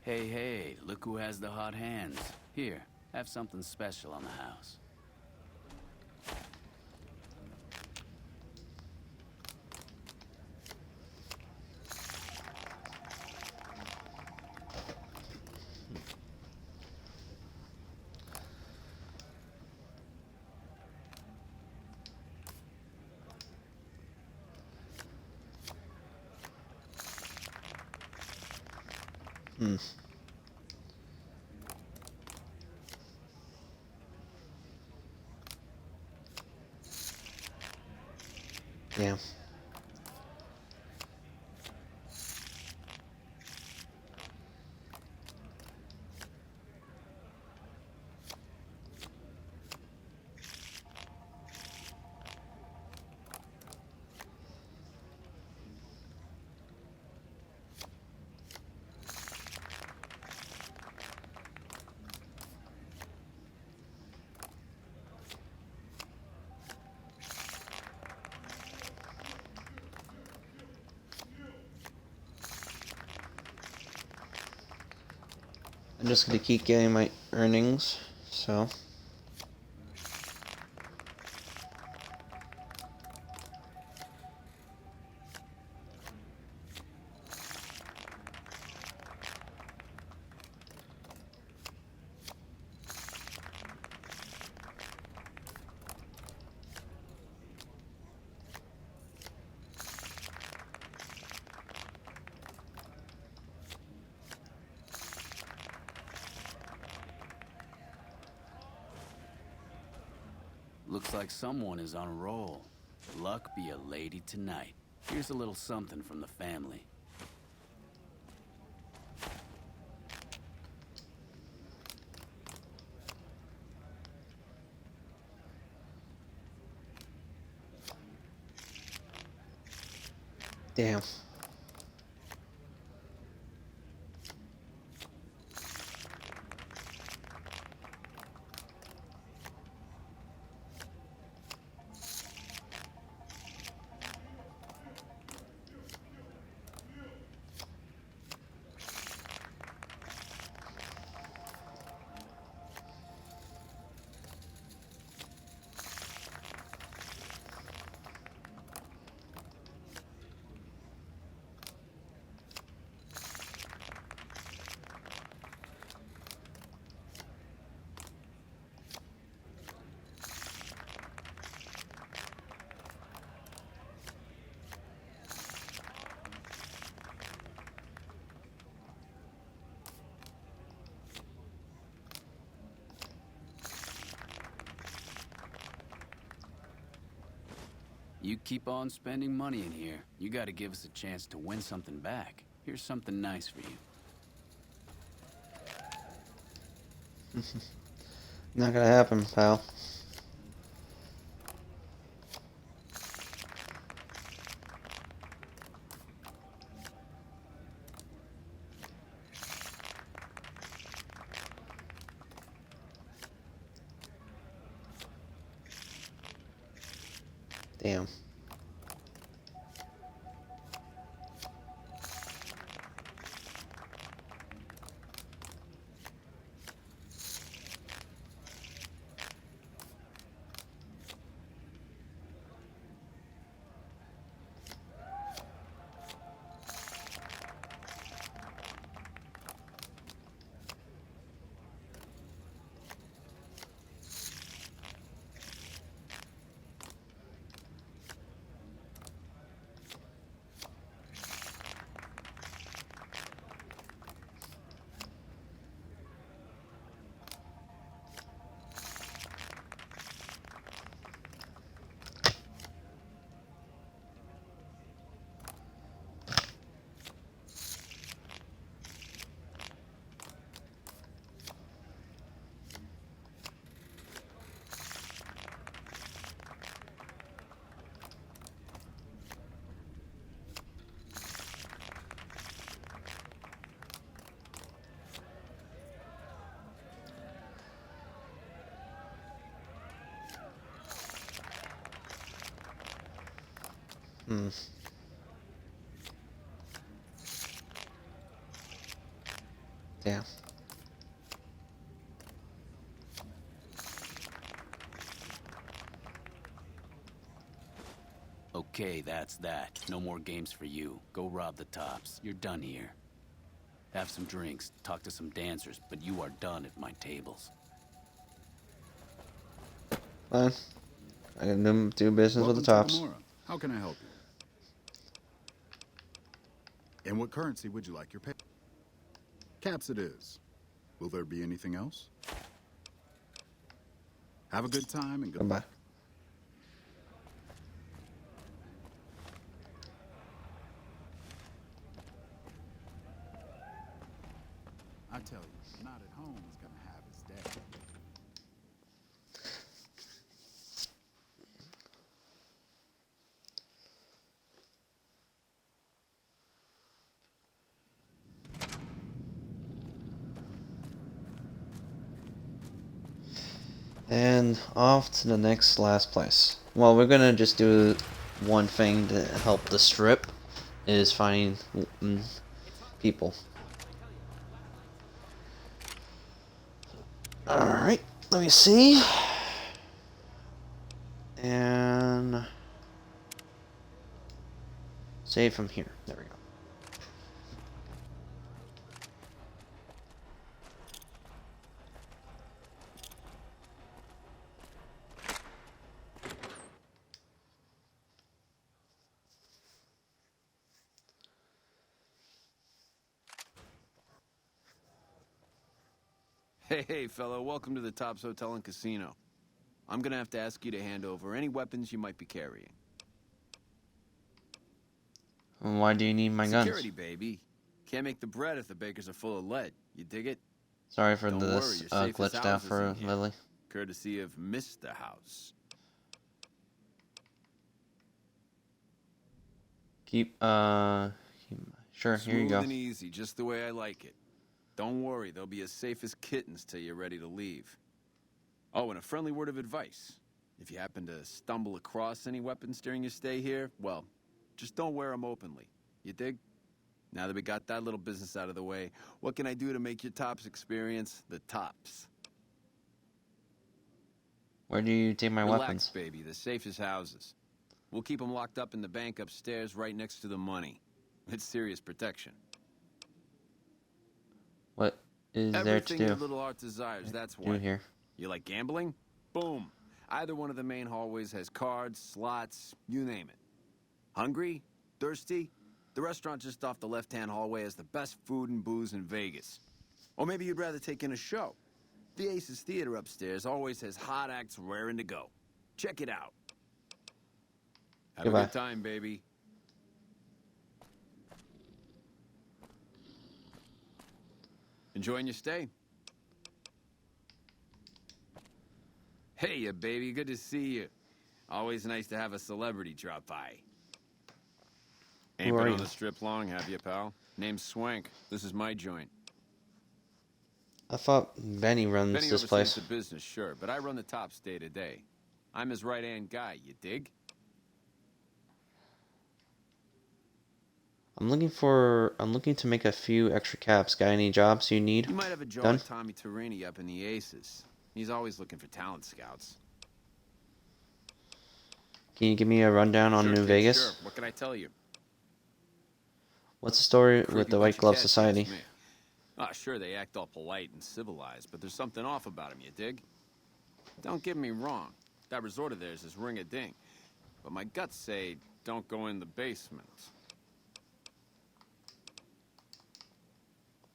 Speaker 21: Hey, hey, look who has the hot hands. Here, have something special on the house.
Speaker 1: Hmm. Yeah. I'm just gonna keep getting my earnings, so.
Speaker 21: Looks like someone is on a roll. Luck be a lady tonight. Here's a little something from the family.
Speaker 1: Damn.
Speaker 21: You keep on spending money in here, you gotta give us a chance to win something back. Here's something nice for you.
Speaker 1: Not gonna happen, pal. Damn. Damn.
Speaker 21: Okay, that's that. No more games for you. Go rob the tops. You're done here. Have some drinks, talk to some dancers, but you are done at my tables.
Speaker 1: Fine. I can do business with the
Speaker 19: Welcome to
Speaker 1: tops.
Speaker 19: Gamora. How can I help you? In what currency would you like your pay? Caps it is. Will there be anything else? Have a good time and goodbye.
Speaker 1: Goodbye.
Speaker 19: I tell you, not at home is gonna have his day.
Speaker 1: And off to the next last place. Well, we're gonna just do one thing to help the strip, is finding people. Alright, let me see. And save from here. There we go.
Speaker 21: Hey, fellow, welcome to the Tops Hotel and Casino. I'm gonna have to ask you to hand over any weapons you might be carrying.
Speaker 1: Why do you need my guns?
Speaker 21: Security, baby. Can't make the bread if the bakers are full of lead. You dig it?
Speaker 1: Sorry for
Speaker 21: Don't
Speaker 1: this
Speaker 21: worry, your safe as
Speaker 1: glitched out
Speaker 21: houses
Speaker 1: for
Speaker 21: in here.
Speaker 1: Lily.
Speaker 21: Courtesy of Mr. House.
Speaker 1: Sure, here you
Speaker 21: Smooth
Speaker 1: go.
Speaker 21: and easy, just the way I like it. Don't worry, they'll be as safe as kittens till you're ready to leave. Oh, and a friendly word of advice. If you happen to stumble across any weapons during your stay here, well, just don't wear them openly. You dig? Now that we got that little business out of the way, what can I do to make your Tops experience the tops?
Speaker 1: Where do you take my
Speaker 21: Relax,
Speaker 1: weapons?
Speaker 21: baby. The safest houses. We'll keep them locked up in the bank upstairs right next to the money. It's serious protection.
Speaker 1: What is there to
Speaker 21: Everything
Speaker 1: do?
Speaker 21: your little heart desires, that's
Speaker 1: Do
Speaker 21: what.
Speaker 1: here.
Speaker 21: You like gambling? Boom. Either one of the main hallways has cards, slots, you name it. Hungry? Thirsty? The restaurant just off the left-hand hallway has the best food and booze in Vegas. Or maybe you'd rather take in a show. The Aces Theater upstairs always has hot acts raring to go. Check it out. Have
Speaker 1: Goodbye.
Speaker 21: a good time, baby. Enjoying your stay? Hey, ya baby. Good to see you. Always nice to have a celebrity drop by. Ain't
Speaker 1: Who
Speaker 21: been
Speaker 1: are
Speaker 21: on
Speaker 1: you?
Speaker 21: the strip long, have you, pal? Name's Swank. This is my joint.
Speaker 1: I thought Benny runs
Speaker 21: Benny
Speaker 1: this
Speaker 21: oversees
Speaker 1: place.
Speaker 21: the business, sure, but I run the Tops day to day. I'm his right-hand guy, you dig?
Speaker 1: I'm looking to make a few extra caps. Got any jobs you need?
Speaker 21: You might have a jaw
Speaker 1: Done?
Speaker 21: with Tommy Torini up in the Aces. He's always looking for talent scouts.
Speaker 1: Can you give me a rundown on
Speaker 21: Sure,
Speaker 1: New
Speaker 21: kid,
Speaker 1: Vegas?
Speaker 21: Sure. What can I tell you?
Speaker 1: What's the story
Speaker 21: Creepy
Speaker 1: with the
Speaker 21: bunch
Speaker 1: White
Speaker 21: of
Speaker 1: Glove
Speaker 21: cats, if
Speaker 1: Society?
Speaker 21: you ask me. Ah, sure, they act all polite and civilized, but there's something off about them, you dig? Don't get me wrong. That resort of theirs is ring-a-ding. But my guts say don't go in the basement.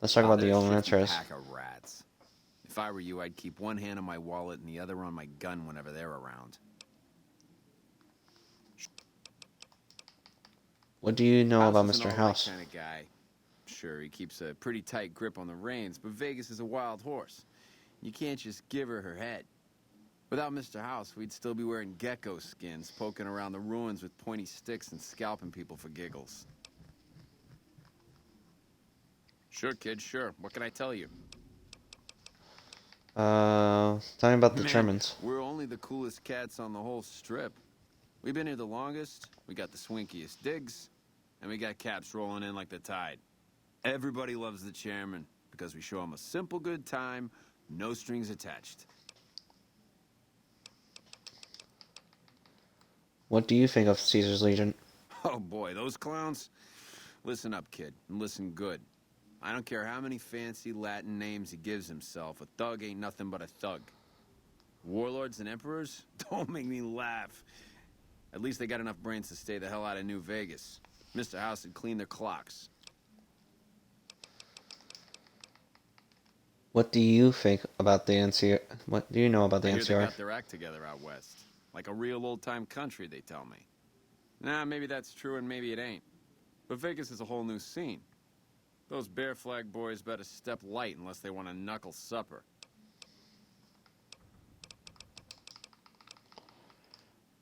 Speaker 1: Let's talk about the
Speaker 21: They're a
Speaker 1: old
Speaker 21: shifty
Speaker 1: ranchers.
Speaker 21: pack of rats. If I were you, I'd keep one hand on my wallet and the other on my gun whenever they're around.
Speaker 1: What do you know about
Speaker 21: House is an
Speaker 1: Mr.
Speaker 21: all-right
Speaker 1: House?
Speaker 21: kind of guy. Sure, he keeps a pretty tight grip on the reins, but Vegas is a wild horse. You can't just give her her head. Without Mr. House, we'd still be wearing gecko skins, poking around the ruins with pointy sticks and scalping people for giggles. Sure, kid, sure. What can I tell you?
Speaker 1: Tell me about the
Speaker 21: Man,
Speaker 1: Germans.
Speaker 21: We're only the coolest cats on the whole strip. We've been here the longest, we got the swinkiest digs, and we got caps rolling in like the tide. Everybody loves the chairman because we show him a simple good time, no strings attached.
Speaker 1: What do you think of Caesar's Legion?
Speaker 21: Oh boy, those clowns? Listen up, kid, and listen good. I don't care how many fancy Latin names he gives himself, a thug ain't nothing but a thug. Warlords and emperors? Don't make me laugh. At least they got enough brains to stay the hell out of New Vegas. Mr. House had cleaned their clocks.
Speaker 1: What do you think about the NCR? What do you know about the
Speaker 21: I hear they
Speaker 1: NCR?
Speaker 21: got their act together out west. Like a real old-time country, they tell me. Nah, maybe that's true and maybe it ain't. But Vegas is a whole new scene. Those Bear Flag boys better step light unless they want a knuckle supper.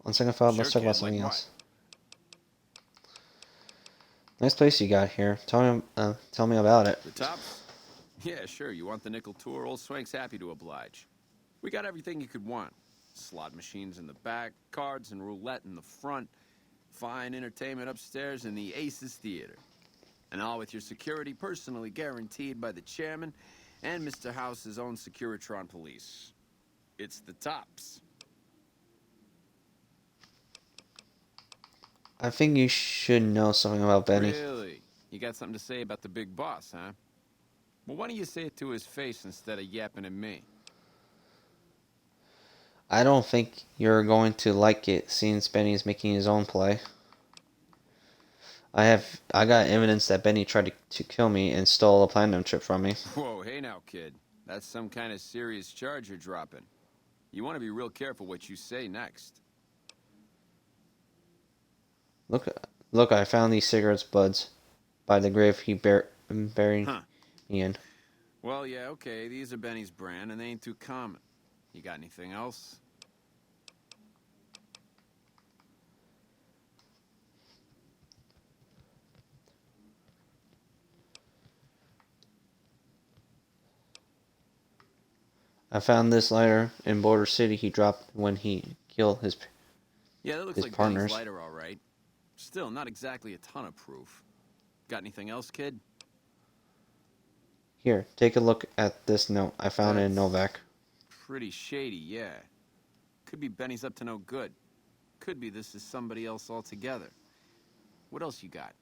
Speaker 1: On second thought, let's
Speaker 21: Sure,
Speaker 1: talk about
Speaker 21: kid,
Speaker 1: something
Speaker 21: like
Speaker 1: else. Nice place you got here. Tell me about it.
Speaker 21: The tops? Yeah, sure. You want the nickel tour? Old Swank's happy to oblige. We got everything you could want. Slot machines in the back, cards and roulette in the front, fine entertainment upstairs in the Aces Theater. And all with your security personally guaranteed by the chairman and Mr. House's own Securitron police. It's the tops.
Speaker 1: I think you should know something about Benny.
Speaker 21: Really? You got something to say about the big boss, huh? Well, why don't you say it to his face instead of yapping at me?
Speaker 1: I don't think you're going to like it, since Benny's making his own play. I got evidence that Benny tried to kill me and stole a platinum chip from me.
Speaker 21: Whoa, hey now, kid. That's some kind of serious charge you're dropping. You want to be real careful what you say next.
Speaker 1: Look! I found these cigarettes buds by the grave he buried me in.
Speaker 21: Well, yeah, okay. These are Benny's brand, and they ain't too common. You got anything else?
Speaker 1: I found this lighter in Border City he dropped when he killed his
Speaker 21: Yeah, that looks
Speaker 1: his
Speaker 21: like
Speaker 1: partners.
Speaker 21: Benny's lighter, all right. Still, not exactly a ton of proof. Got anything else, kid?
Speaker 1: Here, take a look at this note. I found it in Novak.
Speaker 21: Pretty shady, yeah. Could be Benny's up to no good. Could be this is somebody else altogether. What else you got?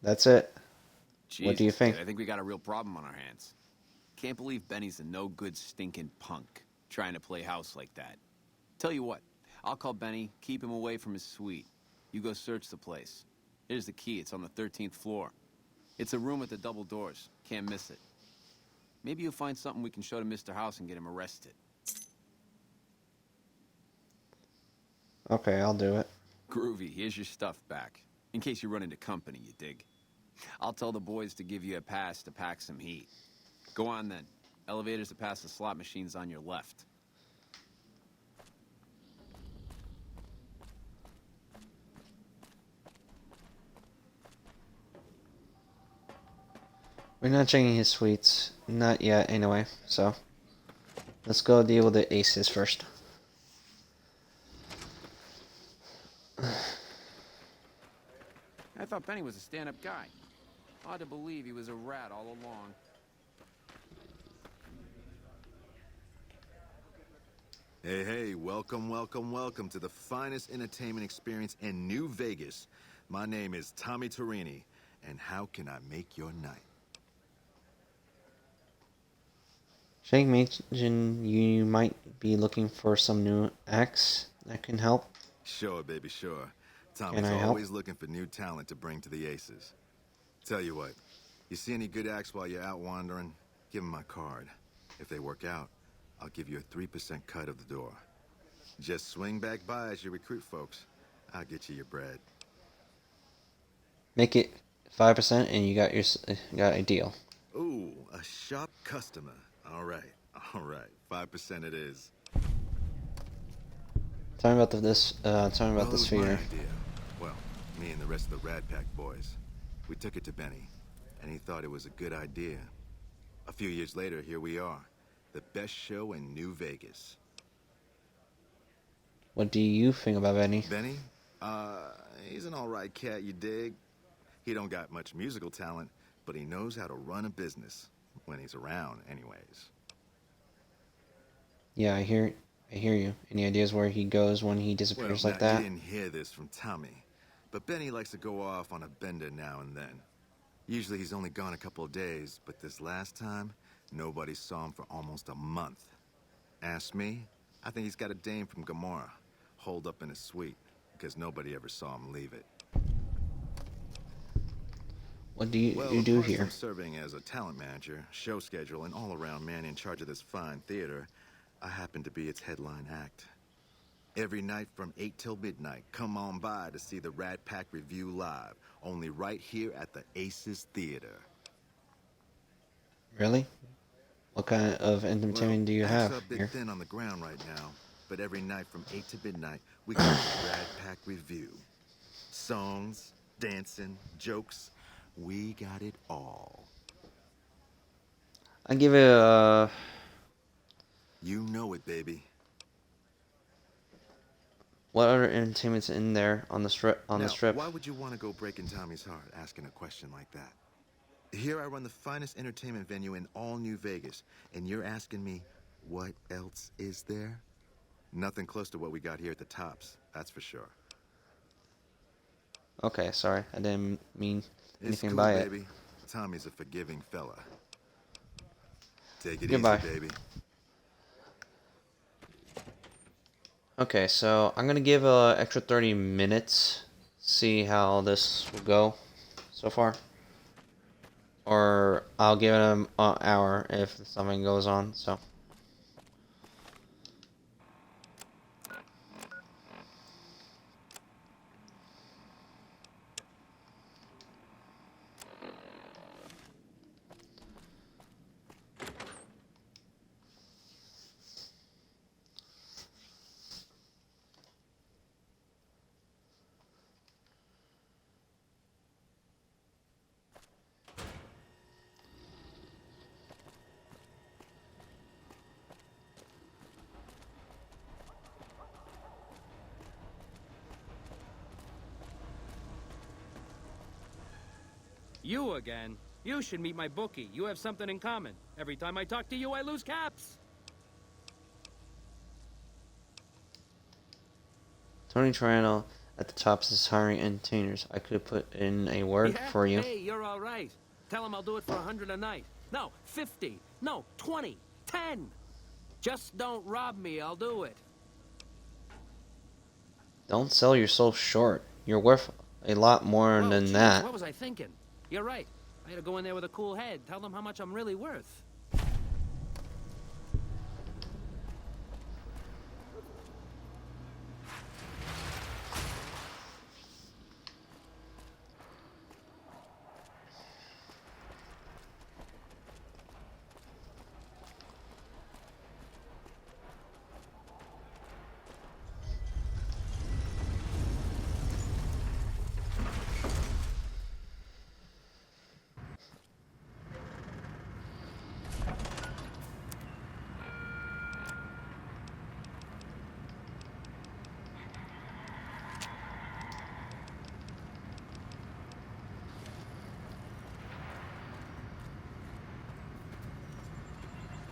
Speaker 1: That's it.
Speaker 21: Jesus,
Speaker 1: What do you think?
Speaker 21: kid, I think we got a real problem on our hands. Can't believe Benny's a no-good stinking punk trying to play house like that. Tell you what, I'll call Benny, keep him away from his suite. You go search the place. Here's the key, it's on the 13th floor. It's a room with the double doors. Can't miss it. Maybe you'll find something we can show to Mr. House and get him arrested.
Speaker 1: Okay, I'll do it.
Speaker 21: Groovy, here's your stuff back. In case you run into company, you dig. I'll tell the boys to give you a pass to pack some heat. Go on then. Elevators to pass the slot machines on your left.
Speaker 1: We're not checking his suites. Not yet, anyway. So, let's go deal with the aces first.
Speaker 21: thought Benny was a stand-up guy. Hard to believe he was a rat all along.
Speaker 4: Hey, hey, welcome, welcome, welcome to the finest entertainment experience in New Vegas. My name is Tommy Torini, and how can I make your night?
Speaker 1: Should I imagine you might be looking for some new acts that can help?
Speaker 4: Sure, baby, sure.
Speaker 1: Can
Speaker 4: Tommy's
Speaker 1: I help?
Speaker 4: always looking for new talent to bring to the Aces. Tell you what, you see any good acts while you're out wandering, give them my card. If they work out, I'll give you a 3% cut of the door. Just swing back by as you recruit folks. I'll get you your bread.
Speaker 1: Make it 5% and you got a deal.
Speaker 4: Ooh, a sharp customer. All right, 5% it is.
Speaker 1: Tell me about this. Tell me about
Speaker 4: Well,
Speaker 1: this
Speaker 4: it was my
Speaker 1: feeder.
Speaker 4: idea. Well, me and the rest of the Rad Pack boys. We took it to Benny, and he thought it was a good idea. A few years later, here we are. The best show in New Vegas.
Speaker 1: What do you think about Benny?
Speaker 4: Benny? He's an alright cat, you dig? He don't got much musical talent, but he knows how to run a business. When he's around, anyways.
Speaker 1: Yeah, I hear you. Any ideas where he goes when he disappears like
Speaker 4: now,
Speaker 1: that?
Speaker 4: You didn't hear this from Tommy, but Benny likes to go off on a bender now and then. Usually he's only gone a couple of days, but this last time, nobody saw him for almost a month. Ask me, I think he's got a dame from Gomorrah, holed up in his suite, because nobody ever saw him leave it.
Speaker 1: What do you
Speaker 4: Well,
Speaker 1: do
Speaker 4: apart
Speaker 1: here?
Speaker 4: from serving as a talent manager, show schedule, and all-around man in charge of this fine theater, I happen to be its headline act. Every night from 8 till midnight, come on by to see the Rad Pack Review live, only right here at the Aces Theater.
Speaker 1: Really? What kind of entertainment do you have
Speaker 4: Acts are a bit
Speaker 1: here?
Speaker 4: thin on the ground right now, but every night from 8 to midnight, we got the Rad Pack Review. Songs, dancing, jokes, we got it all.
Speaker 1: I give it a.
Speaker 4: You know it, baby.
Speaker 1: What other entertainment's in there on the strip? On
Speaker 4: Now,
Speaker 1: the strip?
Speaker 4: why would you want to go breaking Tommy's heart asking a question like that? Here I run the finest entertainment venue in all New Vegas, and you're asking me what else is there? Nothing close to what we got here at the Tops, that's for sure.
Speaker 1: Okay, sorry, I didn't mean
Speaker 4: It's
Speaker 1: anything
Speaker 4: cool,
Speaker 1: by it.
Speaker 4: baby. Tommy's a forgiving fella. Take it
Speaker 1: Goodbye.
Speaker 4: easy, baby.
Speaker 1: Okay, so I'm gonna give a extra 30 minutes. See how this will go so far. Or I'll give it an hour if something goes on. So.
Speaker 11: You again? You should meet my bookie. You have something in common. Every time I talk to you, I lose caps.
Speaker 1: Tony Triano at the Tops is hiring entertainers. I could put in a word
Speaker 11: Yeah?
Speaker 1: for you.
Speaker 11: Hey, you're all right. Tell him I'll do it for 100 a night. No, 50. No, 20. 10. Just don't rob me. I'll do it.
Speaker 1: Don't sell your soul short. You're worth a lot more than
Speaker 11: Jeez,
Speaker 1: that.
Speaker 11: What was I thinking? You're right. I had to go in there with a cool head. Tell them how much I'm really worth.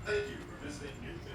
Speaker 6: Thank you for visiting New Things.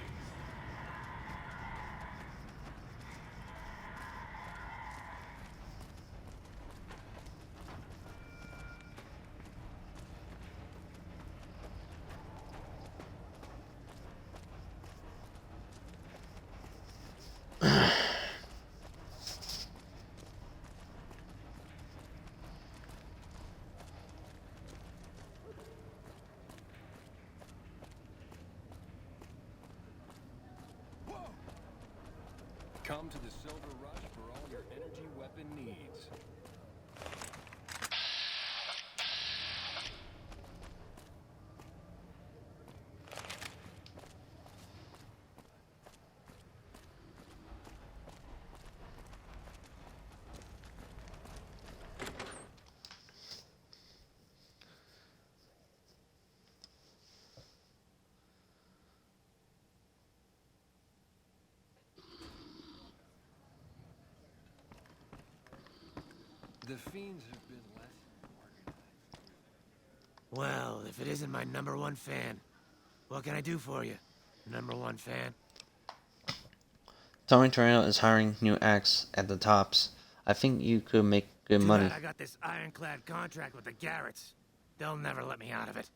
Speaker 17: Come to the Silver Rush for all your energy weapon needs. The fiends have been less organized.
Speaker 11: Well, if it isn't my #1 fan, what can I do for you, #1 fan?
Speaker 1: Tommy Torino is hiring new acts at the Tops. I think you could make good
Speaker 11: Too
Speaker 1: money.
Speaker 11: bad I got this ironclad contract with the Garretts. They'll never let me out of it.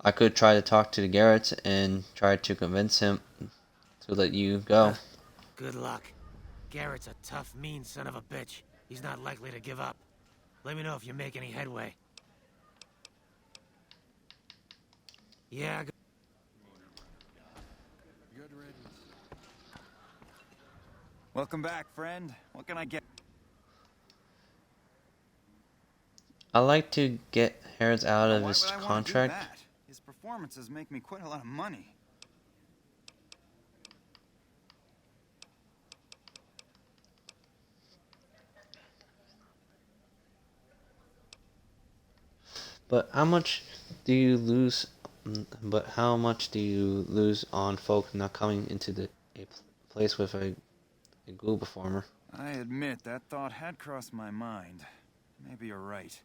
Speaker 1: I could try to talk to the Garretts and try to convince him to let you go.
Speaker 11: Good luck. Garrett's a tough, mean son of a bitch. He's not likely to give up. Let me know if you make any headway. Yeah,
Speaker 5: Good riddance. Welcome back, friend. What can I get?
Speaker 1: I like to get Harris out of
Speaker 5: Why
Speaker 1: his
Speaker 5: would I wanna do
Speaker 1: contract.
Speaker 5: that? His performances make me quite a lot of money.
Speaker 1: But how much do you lose? But how much do you lose on folk not coming into a place with a ghoul performer?
Speaker 5: I admit that thought had crossed my mind. Maybe you're right.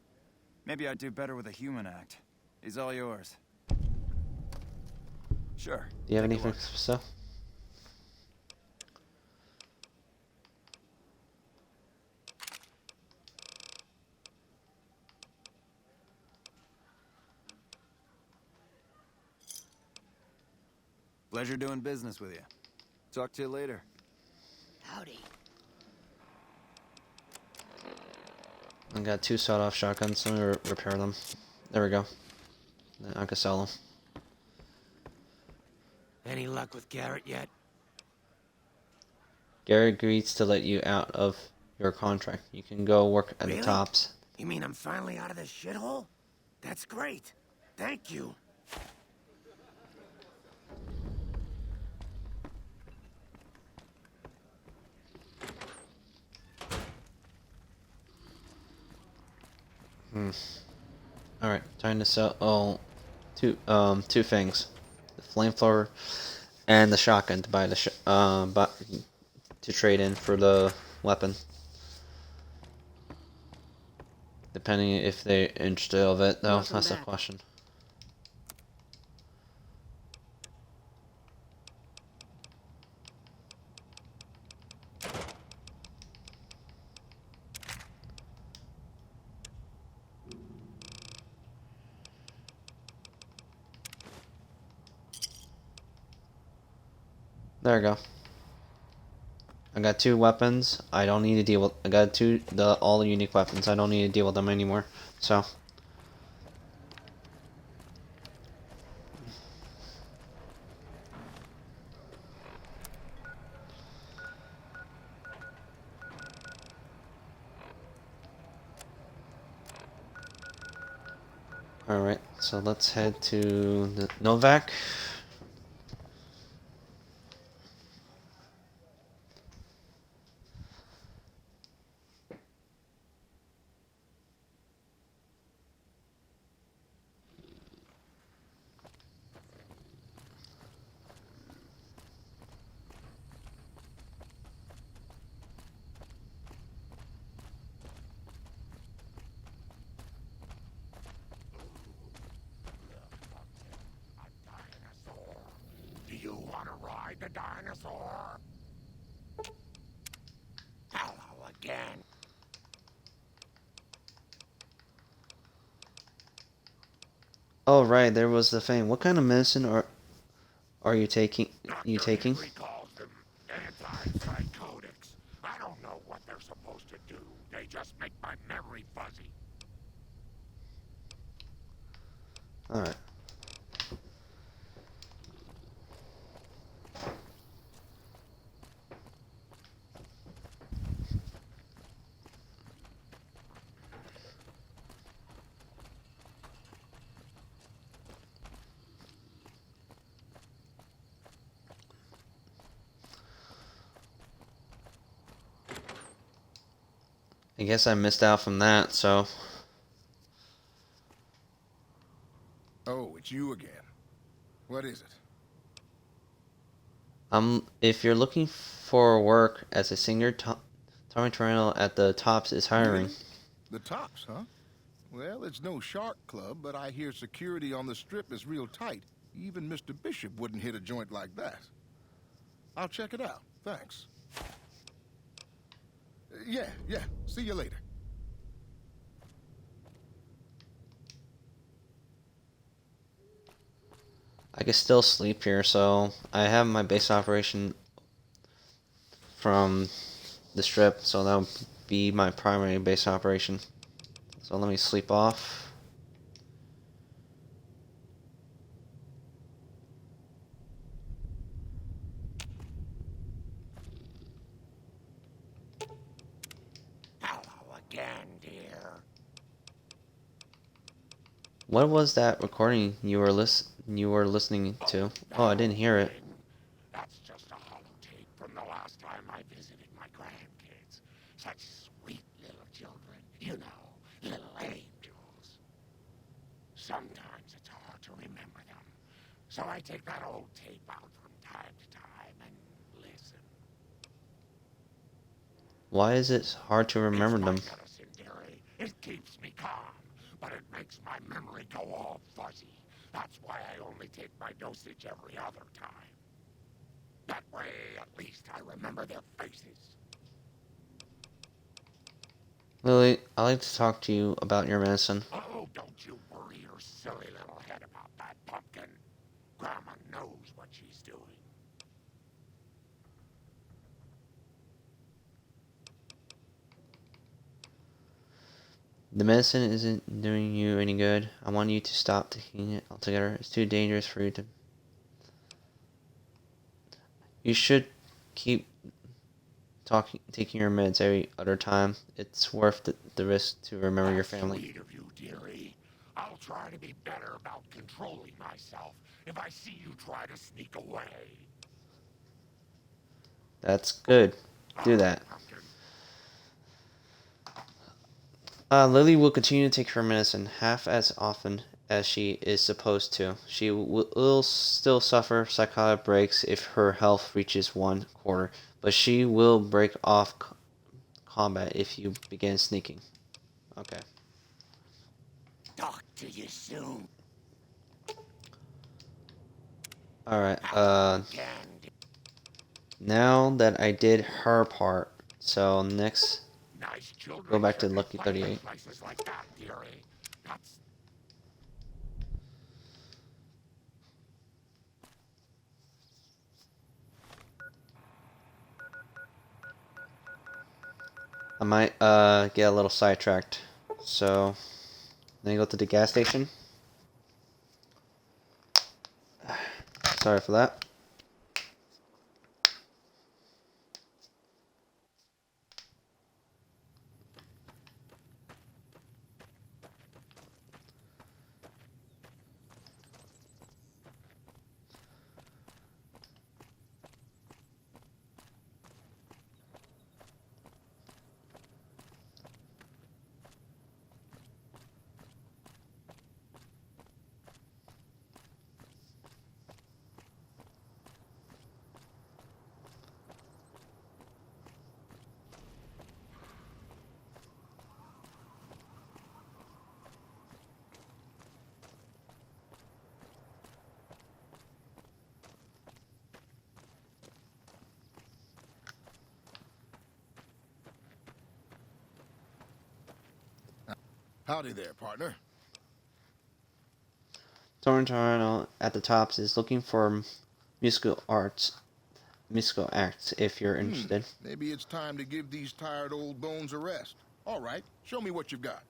Speaker 5: Maybe I'd do better with a human act. He's all yours. Sure.
Speaker 1: Do you have anything so?
Speaker 5: Pleasure doing business with you. Talk to you later.
Speaker 11: Howdy.
Speaker 1: I got 2 sawed-off shotguns. Let me repair them. There we go. Then I can sell them.
Speaker 11: Any luck with Garrett yet?
Speaker 1: Gary agrees to let you out of your contract. You can go work at the Tops.
Speaker 11: You mean I'm finally out of this shithole? That's great. Thank you.
Speaker 1: Alright, time to sell two things. The flamethrower and the shotgun to buy the to trade in for the weapon. Depending if they're interested of it though,
Speaker 11: Welcome
Speaker 1: that's the
Speaker 11: back.
Speaker 1: question. There we go. I got 2 weapons. I don't need to deal with. I got all the unique weapons. I don't need to deal with them anymore. So. All right. So let's head to the Novak.
Speaker 3: ride the dinosaur? Hello again.
Speaker 1: Oh right, there was the thing. What kind of medicine are you taking?
Speaker 3: Henry calls them antipsychotics. I don't know what they're supposed to do. They just make my memory fuzzy.
Speaker 1: All right. I guess I missed out from that, so.
Speaker 8: Oh, it's you again. What is it?
Speaker 1: If you're looking for work as a singer, Tommy Torrano at the Tops is hiring.
Speaker 8: Really? The Tops, huh? Well, it's no shark club, but I hear security on the strip is real tight. Even Mr. Bishop wouldn't hit a joint like that. I'll check it out. Thanks. Yeah. See you later.
Speaker 1: I can still sleep here, so I have my base operation from the strip, so that'll be my primary base operation. So let me sleep off.
Speaker 3: Hello again, dear.
Speaker 1: What was that recording you were listening to? Oh, I didn't hear it.
Speaker 3: That's just a holotape from the last time I visited my grandkids. Such sweet little children, you know, little angels. Sometimes it's hard to remember them, so I take that old tape out from time to time and listen.
Speaker 1: Why is it hard to remember them?
Speaker 3: Medicine, dearie. It keeps me calm, but it makes my memory go all fuzzy. That's why I only take my dosage every other time. That way, at least I remember their faces.
Speaker 1: Lily, I'd like to talk to you about your medicine.
Speaker 3: Oh, don't you worry your silly little head about that, Pumpkin. Grandma knows what she's doing.
Speaker 1: The medicine isn't doing you any good. I want you to stop taking it altogether. It's too dangerous for you to... You should keep taking your meds every other time. It's worth the risk to remember your family.
Speaker 3: Sweet of you, dearie. I'll try to be better about controlling myself if I see you try to sneak away.
Speaker 1: That's good. Do that. Lily will continue to take her medicine half as often as she is supposed to. She will still suffer psychotic breaks if her health reaches 1/4, but she will break off combat if you begin sneaking. Okay.
Speaker 3: Talk to you soon.
Speaker 1: Alright, now that I did her part, so next,
Speaker 3: Nice children
Speaker 1: go back to
Speaker 3: should be
Speaker 1: Lucky
Speaker 3: playing
Speaker 1: 38.
Speaker 3: Places like that, dearie. That's
Speaker 1: I might get a little sidetracked. So then you go to the gas station. Sorry for that.
Speaker 8: Howdy there, partner.
Speaker 1: Torrentino at the Tops is looking for musical acts if you're interested.
Speaker 8: Maybe it's time to give these tired old bones a rest. All right, show me what you've got.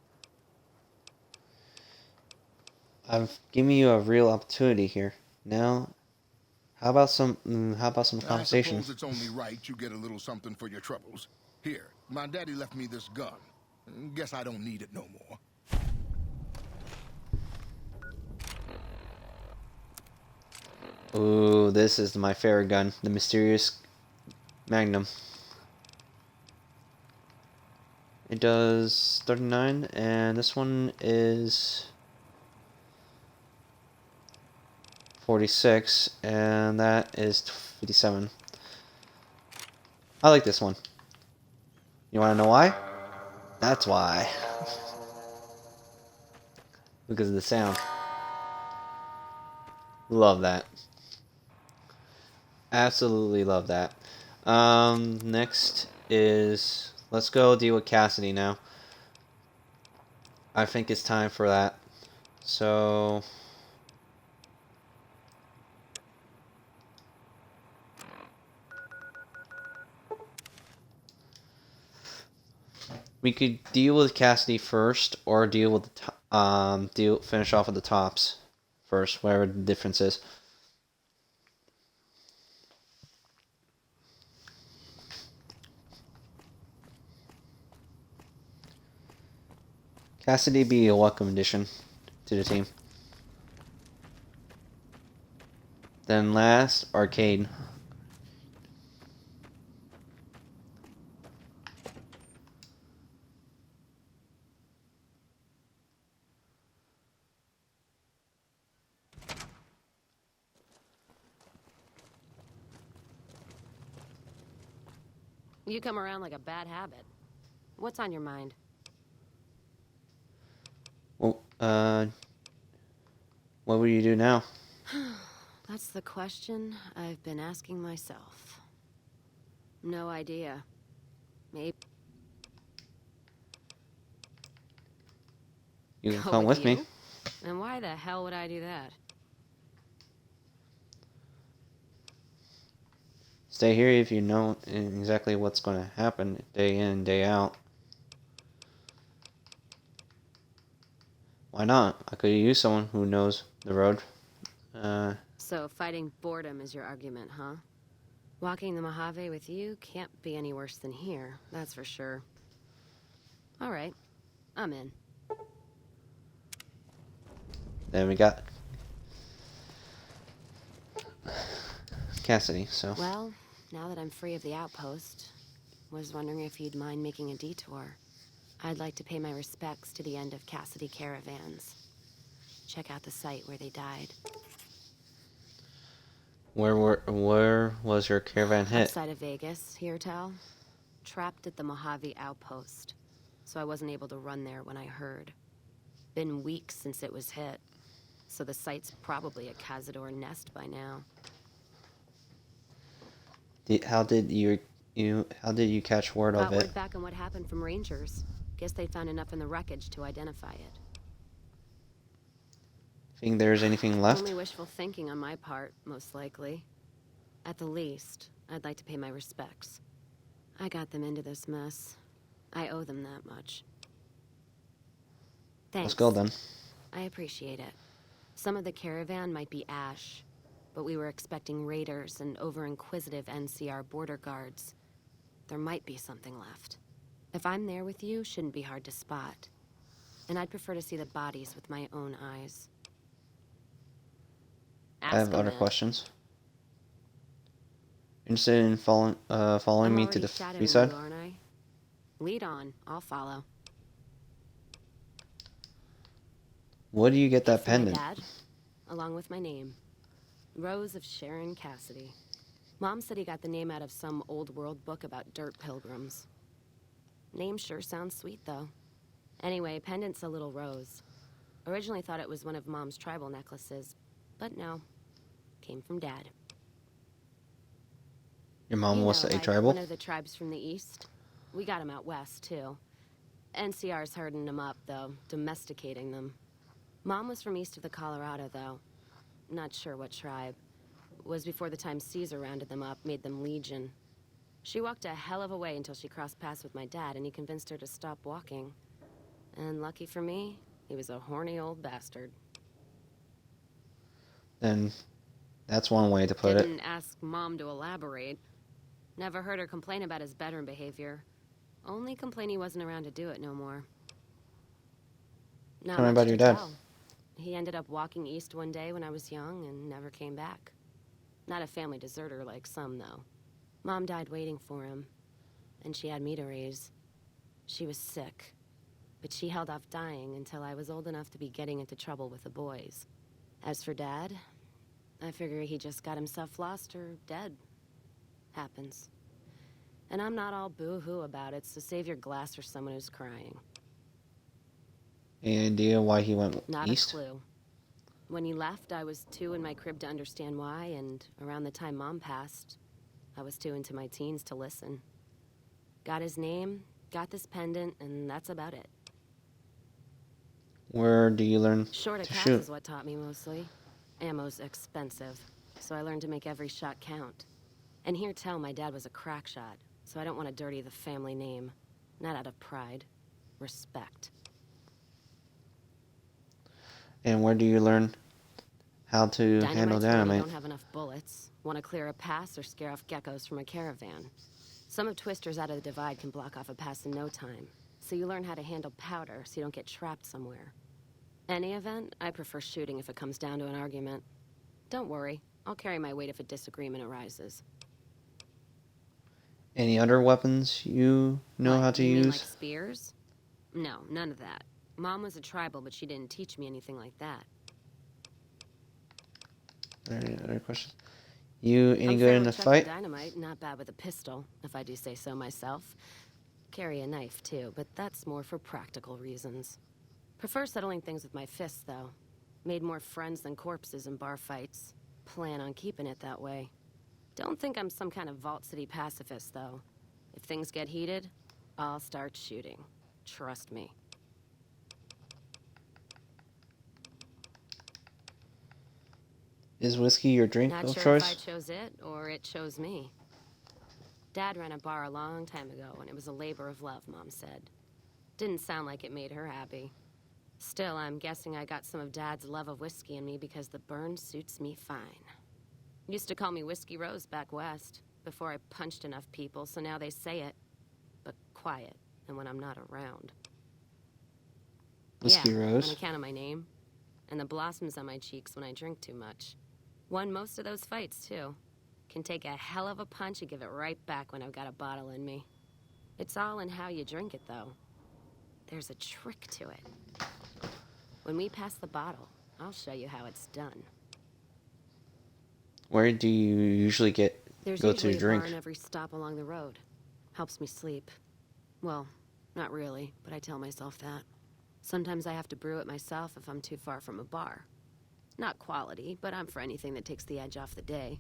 Speaker 1: I've given you a real opportunity here. Now, how about some conversation?
Speaker 8: I suppose it's only right you get a little something for your troubles. Here, my daddy left me this gun. Guess I don't need it no more.
Speaker 1: Ooh, this is my favorite gun, the Mysterious Magnum. It does 39, and this one is 46, and that is 57. I like this one. You want to know why? That's why. Because of the sound. Love that. Absolutely love that. Next is... let's go deal with Cassidy now. I think it's time for that. So... we could deal with Cassidy first, or deal with the finish off with the Tops first, whatever the difference is. Cassidy be a welcome addition to the team. Then last, Arcade.
Speaker 20: You come around like a bad habit. What's on your mind?
Speaker 1: Well, what will you do now?
Speaker 20: That's the question I've been asking myself. No idea. Maybe...
Speaker 1: You can come with me.
Speaker 20: And why the hell would I do that?
Speaker 1: Stay here if you know exactly what's going to happen day in, day out. Why not? I could use someone who knows the road.
Speaker 20: So fighting boredom is your argument, huh? Walking the Mojave with you can't be any worse than here, that's for sure. All right, I'm in.
Speaker 1: Then we got Cassidy, so...
Speaker 20: Well, now that I'm free of the outpost, was wondering if you'd mind making a detour. I'd like to pay my respects to the end of Cassidy Caravans. Check out the site where they died.
Speaker 1: Where was your caravan hit?
Speaker 20: Outside of Vegas, Heartel. Trapped at the Mojave outpost, so I wasn't able to run there when I heard. Been weeks since it was hit, so the site's probably a Cazador nest by now.
Speaker 1: How did you catch word of
Speaker 20: Got
Speaker 1: it?
Speaker 20: word back on what happened from Rangers. Guess they found enough in the wreckage to identify it.
Speaker 1: Think there's anything left?
Speaker 20: Only wishful thinking on my part, most likely. At the least, I'd like to pay my respects. I got them into this mess. I owe them that much. Thanks.
Speaker 1: Let's go then.
Speaker 20: I appreciate it. Some of the caravan might be ash, but we were expecting raiders and over-inquisitive NCR border guards. There might be something left. If I'm there with you, shouldn't be hard to spot. And I'd prefer to see the bodies with my own eyes.
Speaker 1: I have other questions. Interested in following me to the free side?
Speaker 20: Aren't I? Lead on. I'll follow.
Speaker 1: Where do you get that
Speaker 20: It's from my
Speaker 1: pendant?
Speaker 20: Dad, along with my name. Rose of Sharon Cassidy. Mom said he got the name out of some old world book about dirt pilgrims. Name sure sounds sweet, though. Anyway, pendant's a little rose. Originally thought it was one of Mom's tribal necklaces, but no. Came from Dad.
Speaker 1: Your mom was a
Speaker 20: like
Speaker 1: tribal?
Speaker 20: One of the tribes from the east. We got him out west, too. NCR's herding them up, though, domesticating them. Mom was from east of the Colorado, though. Not sure what tribe. Was before the time Caesar rounded them up, made them legion. She walked a hell of a way until she crossed paths with my dad, and he convinced her to stop walking. And lucky for me, he was a horny old bastard.
Speaker 1: Then that's one way to put it.
Speaker 20: Didn't ask Mom to elaborate. Never heard her complain about his bedroom behavior. Only complain he wasn't around to do it no more. Not
Speaker 1: Tell me
Speaker 20: much
Speaker 1: about
Speaker 20: to
Speaker 1: your dad.
Speaker 20: tell. He ended up walking east one day when I was young and never came back. Not a family deserter like some, though. Mom died waiting for him, and she had me to raise. She was sick, but she held off dying until I was old enough to be getting into trouble with the boys. As for Dad, I figure he just got himself lost or dead. Happens. And I'm not all boo-hoo about it, so save your glass for someone who's crying.
Speaker 1: Any idea why he went
Speaker 20: Not
Speaker 1: east?
Speaker 20: a clue. When he left, I was too in my crib to understand why, and around the time Mom passed, I was too into my teens to listen. Got his name, got this pendant, and that's about it.
Speaker 1: Where do you learn
Speaker 20: Short of
Speaker 1: to
Speaker 20: caps
Speaker 1: shoot?
Speaker 20: is what taught me mostly. Ammo's expensive, so I learned to make every shot count. And hear tell my dad was a crack shot, so I don't want to dirty the family name. Not out of pride. Respect.
Speaker 1: And where do you learn how to handle
Speaker 20: Dynamite's when you
Speaker 1: dynamite?
Speaker 20: don't have enough bullets. Want to clear a pass or scare off geckos from a caravan. Some of Twister's out of the divide can block off a pass in no time. So you learn how to handle powder so you don't get trapped somewhere. Any event, I prefer shooting if it comes down to an argument. Don't worry, I'll carry my weight if a disagreement arises.
Speaker 1: Any other weapons you know how to
Speaker 20: You mean
Speaker 1: use?
Speaker 20: like spears? No, none of that. Mom was a tribal, but she didn't teach me anything like that.
Speaker 1: Any other questions? You any
Speaker 20: I'm
Speaker 1: good
Speaker 20: fair
Speaker 1: in a
Speaker 20: with chucking
Speaker 1: fight?
Speaker 20: dynamite, not bad with a pistol, if I do say so myself. Carry a knife, too, but that's more for practical reasons. Prefer settling things with my fists, though. Made more friends than corpses in bar fights. Plan on keeping it that way. Don't think I'm some kind of Vault City pacifist, though. If things get heated, I'll start shooting. Trust me.
Speaker 1: Is whiskey your drink
Speaker 20: Not
Speaker 1: of
Speaker 20: sure
Speaker 1: choice?
Speaker 20: if I chose it or it chose me. Dad ran a bar a long time ago, and it was a labor of love, Mom said. Didn't sound like it made her happy. Still, I'm guessing I got some of Dad's love of whiskey in me because the burn suits me fine. Used to call me Whiskey Rose back west, before I punched enough people, so now they say it. But quiet, and when I'm not around.
Speaker 1: Whiskey Rose?
Speaker 20: On account of my name. And the blossoms on my cheeks when I drink too much. Won most of those fights, too. Can take a hell of a punch and give it right back when I've got a bottle in me. It's all in how you drink it, though. There's a trick to it. When we pass the bottle, I'll show you how it's done.
Speaker 1: Where do you usually
Speaker 20: There's
Speaker 1: go
Speaker 20: usually
Speaker 1: to
Speaker 20: a
Speaker 1: drink?
Speaker 20: bar in every stop along the road. Helps me sleep. Well, not really, but I tell myself that. Sometimes I have to brew it myself if I'm too far from a bar. Not quality, but I'm for anything that takes the edge off the day.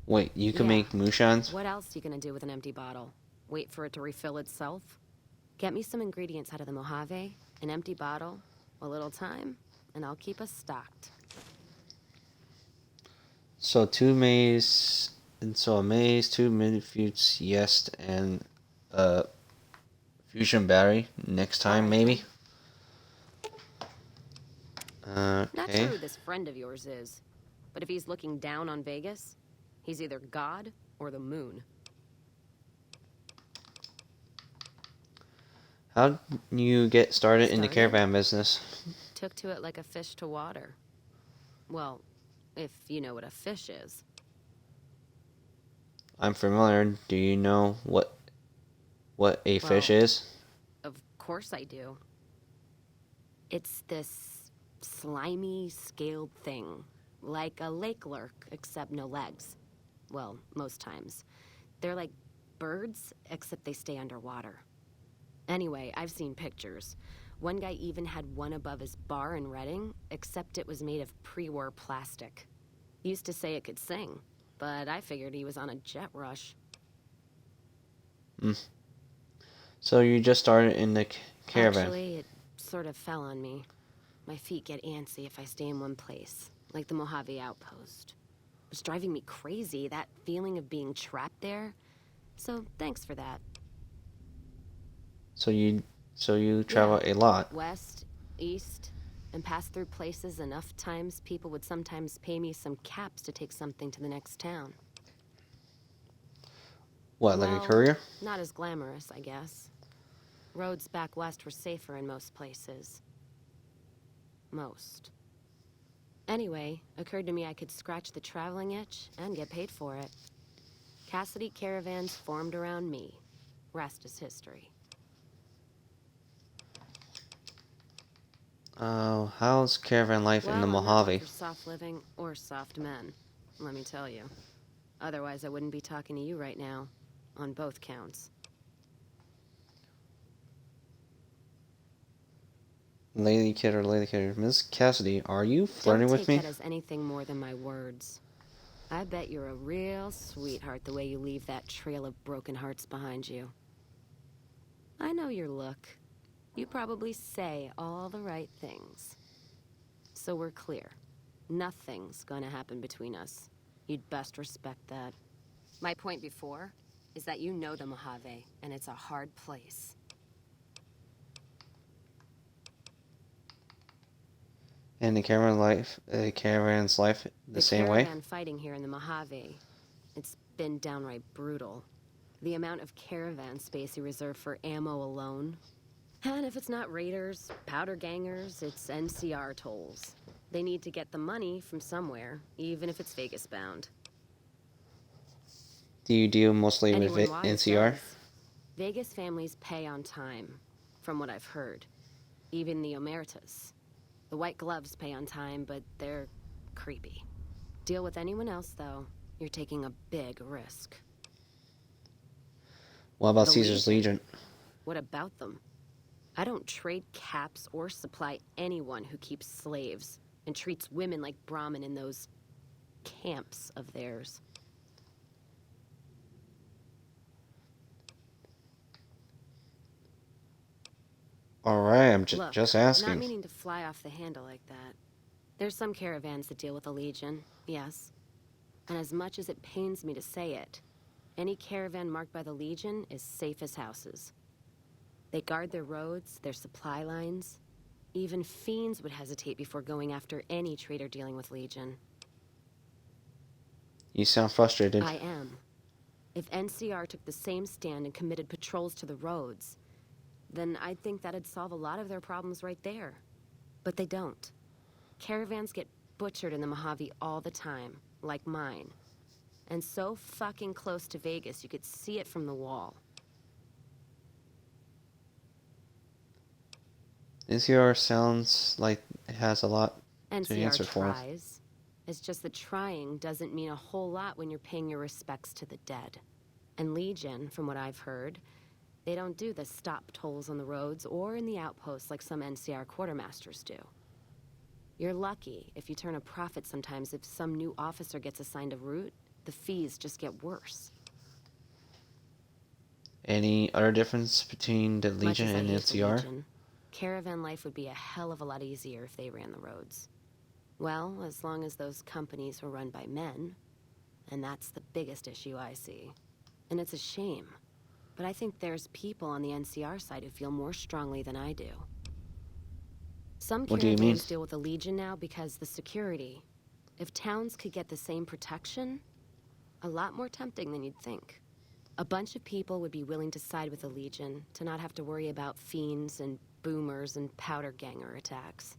Speaker 1: Wait, you can
Speaker 20: Yeah.
Speaker 1: make moonshines?
Speaker 20: What else you gonna do with an empty bottle? Wait for it to refill itself? Get me some ingredients out of the Mojave, an empty bottle, a little time, and I'll keep us stocked.
Speaker 1: So two maze, and so a maze, two minifutes, yes, and fusion battery next time maybe.
Speaker 20: Not sure
Speaker 1: Okay.
Speaker 20: who this friend of yours is, but if he's looking down on Vegas, he's either God or the moon.
Speaker 1: How'd you get started in the caravan business?
Speaker 20: Took to it like a fish to water. Well, if you know what a fish is.
Speaker 1: I'm familiar. Do you know what a fish
Speaker 20: Well,
Speaker 1: is?
Speaker 20: Of course I do. It's this slimy, scaled thing. Like a lake lurk, except no legs. Well, most times. They're like birds, except they stay underwater. Anyway, I've seen pictures. One guy even had one above his bar in Reading, except it was made of pre-war plastic. Used to say it could sing, but I figured he was on a jet rush.
Speaker 1: So you just started in the caravan.
Speaker 6: Actually, it sort of fell on me. My feet get antsy if I stay in one place, like the Mojave outpost. It's driving me crazy, that feeling of being trapped there. So, thanks for that.
Speaker 1: So you travel a lot.
Speaker 6: West, east, and pass through places enough times people would sometimes pay me some caps to take something to the next town.
Speaker 1: What, like a courier?
Speaker 6: Not as glamorous, I guess. Roads back west were safer in most places. Most. Anyway, occurred to me I could scratch the traveling itch and get paid for it. Cassidy caravans formed around me. Rest is history.
Speaker 1: Oh, how's caravan life in the Mojave?
Speaker 6: For soft living or soft men, let me tell you. Otherwise, I wouldn't be talking to you right now, on both counts.
Speaker 1: Lady Kidder, Miss Cassidy, are you flirting with me?
Speaker 6: Don't take that as anything more than my words. I bet you're a real sweetheart the way you leave that trail of broken hearts behind you. I know your look. You probably say all the right things. So we're clear. Nothing's gonna happen between us. You'd best respect that. My point before is that you know the Mojave, and it's a hard place.
Speaker 1: And the caravan's life the same way?
Speaker 6: The caravan fighting here in the Mojave, it's been downright brutal. The amount of caravan space you reserve for ammo alone. And if it's not raiders, powder gangers, it's NCR tolls. They need to get the money from somewhere, even if it's Vegas bound.
Speaker 1: Do you deal mostly with
Speaker 6: Anyone wise
Speaker 1: NCR?
Speaker 6: does. Vegas families pay on time, from what I've heard. Even the Omertas. The White Gloves pay on time, but they're creepy. Deal with anyone else, though, you're taking a big risk.
Speaker 1: What about
Speaker 6: The
Speaker 1: Caesar's Legion?
Speaker 6: What about them? I don't trade caps or supply anyone who keeps slaves and treats women like Brahmin in those camps of theirs.
Speaker 1: Alright, I'm
Speaker 6: Look,
Speaker 1: just
Speaker 6: not
Speaker 1: asking.
Speaker 6: meaning to fly off the handle like that. There's some caravans that deal with the Legion, yes. And as much as it pains me to say it, any caravan marked by the Legion is safe as houses. They guard their roads, their supply lines. Even fiends would hesitate before going after any trader dealing with Legion.
Speaker 1: You sound frustrated.
Speaker 6: I am. If NCR took the same stand and committed patrols to the roads, then I'd think that'd solve a lot of their problems right there. But they don't. Caravans get butchered in the Mojave all the time, like mine. And so fucking close to Vegas, you could see it from the wall.
Speaker 1: NCR sounds like it has a lot to answer
Speaker 6: NCR
Speaker 1: for.
Speaker 6: tries. It's just that trying doesn't mean a whole lot when you're paying your respects to the dead. And Legion, from what I've heard, they don't do the stop tolls on the roads or in the outposts like some NCR quartermasters do. You're lucky if you turn a profit sometimes. If some new officer gets assigned a route, the fees just get worse.
Speaker 1: Any other difference between the
Speaker 6: Much
Speaker 1: Legion
Speaker 6: as I
Speaker 1: and
Speaker 6: hate the
Speaker 1: NCR?
Speaker 6: Legion, caravan life would be a hell of a lot easier if they ran the roads. Well, as long as those companies were run by men. And that's the biggest issue I see. And it's a shame. But I think there's people on the NCR side who feel more strongly than I do. Some
Speaker 1: What do you mean?
Speaker 6: caravans deal with the Legion now because the security. If towns could get the same protection, a lot more tempting than you'd think. A bunch of people would be willing to side with the Legion to not have to worry about fiends and boomers and powder ganger attacks.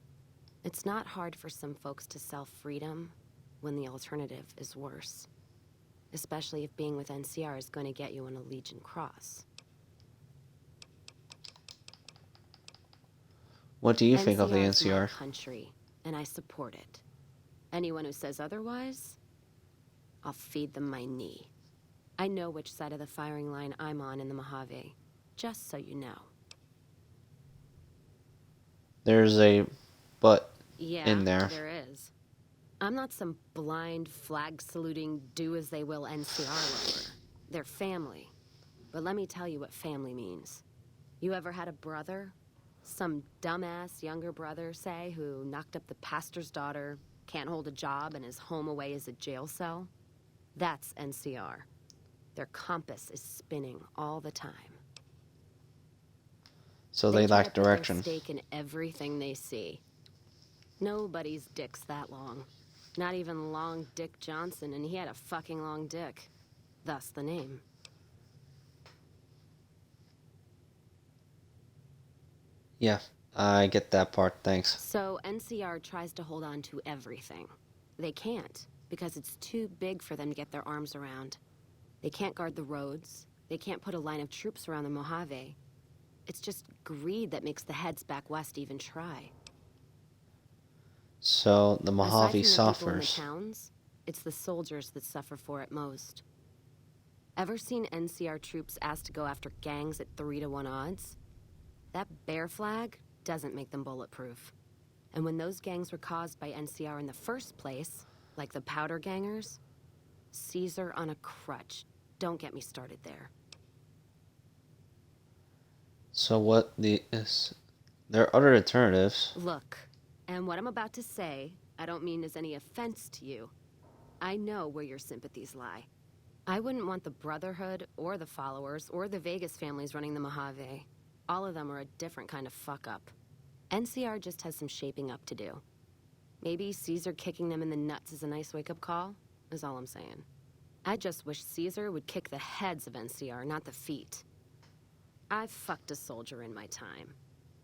Speaker 6: It's not hard for some folks to sell freedom when the alternative is worse. Especially if being with NCR is going to get you on a Legion cross.
Speaker 1: What do you think of the
Speaker 6: NCR is my
Speaker 1: NCR?
Speaker 6: country, and I support it. Anyone who says otherwise, I'll feed them my knee. I know which side of the firing line I'm on in the Mojave, just so you know.
Speaker 1: There's a but
Speaker 6: Yeah,
Speaker 1: in there.
Speaker 6: there is. I'm not some blind, flag-saluting, do-as-they-will NCR lover. They're family. But let me tell you what family means. You ever had a brother? Some dumbass younger brother, say, who knocked up the pastor's daughter, can't hold a job, and his home away is a jail cell? That's NCR. Their compass is spinning all the time.
Speaker 1: So they
Speaker 6: try
Speaker 1: lack
Speaker 6: to put
Speaker 1: direction.
Speaker 6: their stake in everything they see. Nobody's dick's that long. Not even Long Dick Johnson, and he had a fucking long dick. Thus the name.
Speaker 1: Yeah, I get that part, thanks.
Speaker 6: So NCR tries to hold on to everything. They can't, because it's too big for them to get their arms around. They can't guard the roads. They can't put a line of troops around the Mojave. It's just greed that makes the heads back west even try.
Speaker 1: So the Mojave
Speaker 6: Aside from the people in the
Speaker 1: suffers.
Speaker 6: towns, it's the soldiers that suffer for it most. Ever seen NCR troops asked to go after gangs at 3-to-1 odds? That bear flag doesn't make them bulletproof. And when those gangs were caused by NCR in the first place, like the Powder Gangers, Caesar on a crutch. Don't get me started there.
Speaker 1: So what is... There are other alternatives.
Speaker 6: Look, and what I'm about to say, I don't mean as any offense to you. I know where your sympathies lie. I wouldn't want the Brotherhood, or the Followers, or the Vegas families running the Mojave. All of them are a different kind of fuck-up. NCR just has some shaping up to do. Maybe Caesar kicking them in the nuts is a nice wake-up call, is all I'm saying. I just wish Caesar would kick the heads of NCR, not the feet. I've fucked a soldier in my time.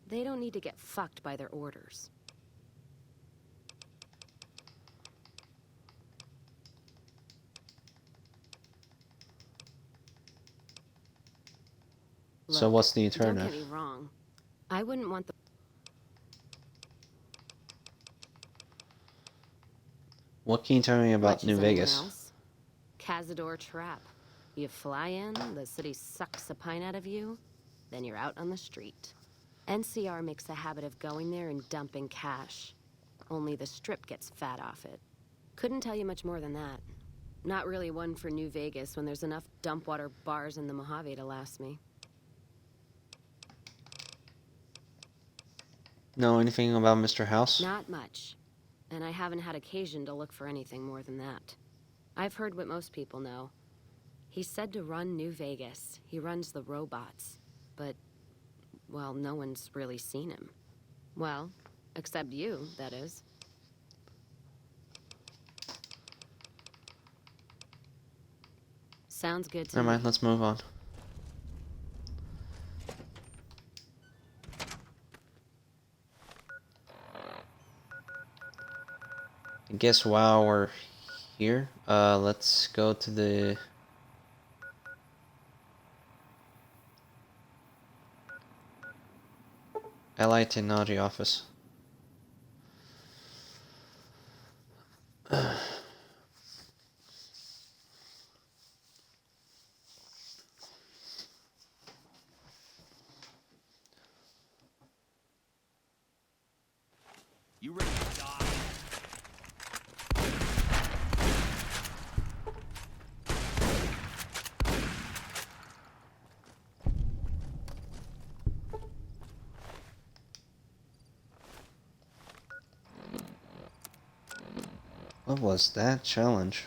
Speaker 6: They don't need to get fucked by their orders.
Speaker 1: So what's the
Speaker 6: Don't
Speaker 1: alternative?
Speaker 6: get me wrong. I wouldn't want the...
Speaker 1: What can you tell me about
Speaker 6: Much
Speaker 1: New
Speaker 6: as anyone
Speaker 1: Vegas?
Speaker 6: else. Cazador Trap. You fly in, the city sucks a pint out of you, then you're out on the street. NCR makes a habit of going there and dumping cash. Only the Strip gets fat off it. Couldn't tell you much more than that. Not really one for New Vegas when there's enough dump water bars in the Mojave to last me.
Speaker 1: Know anything about Mr. House?
Speaker 6: Not much. And I haven't had occasion to look for anything more than that. I've heard what most people know. He's said to run New Vegas. He runs the robots. But, well, no one's really seen him. Well, except you, that is. Sounds good to
Speaker 1: Never
Speaker 6: me.
Speaker 1: mind, let's move on. I guess while we're here, let's go to the Allied Technology office.
Speaker 21: You ready to die?
Speaker 1: What was that challenge?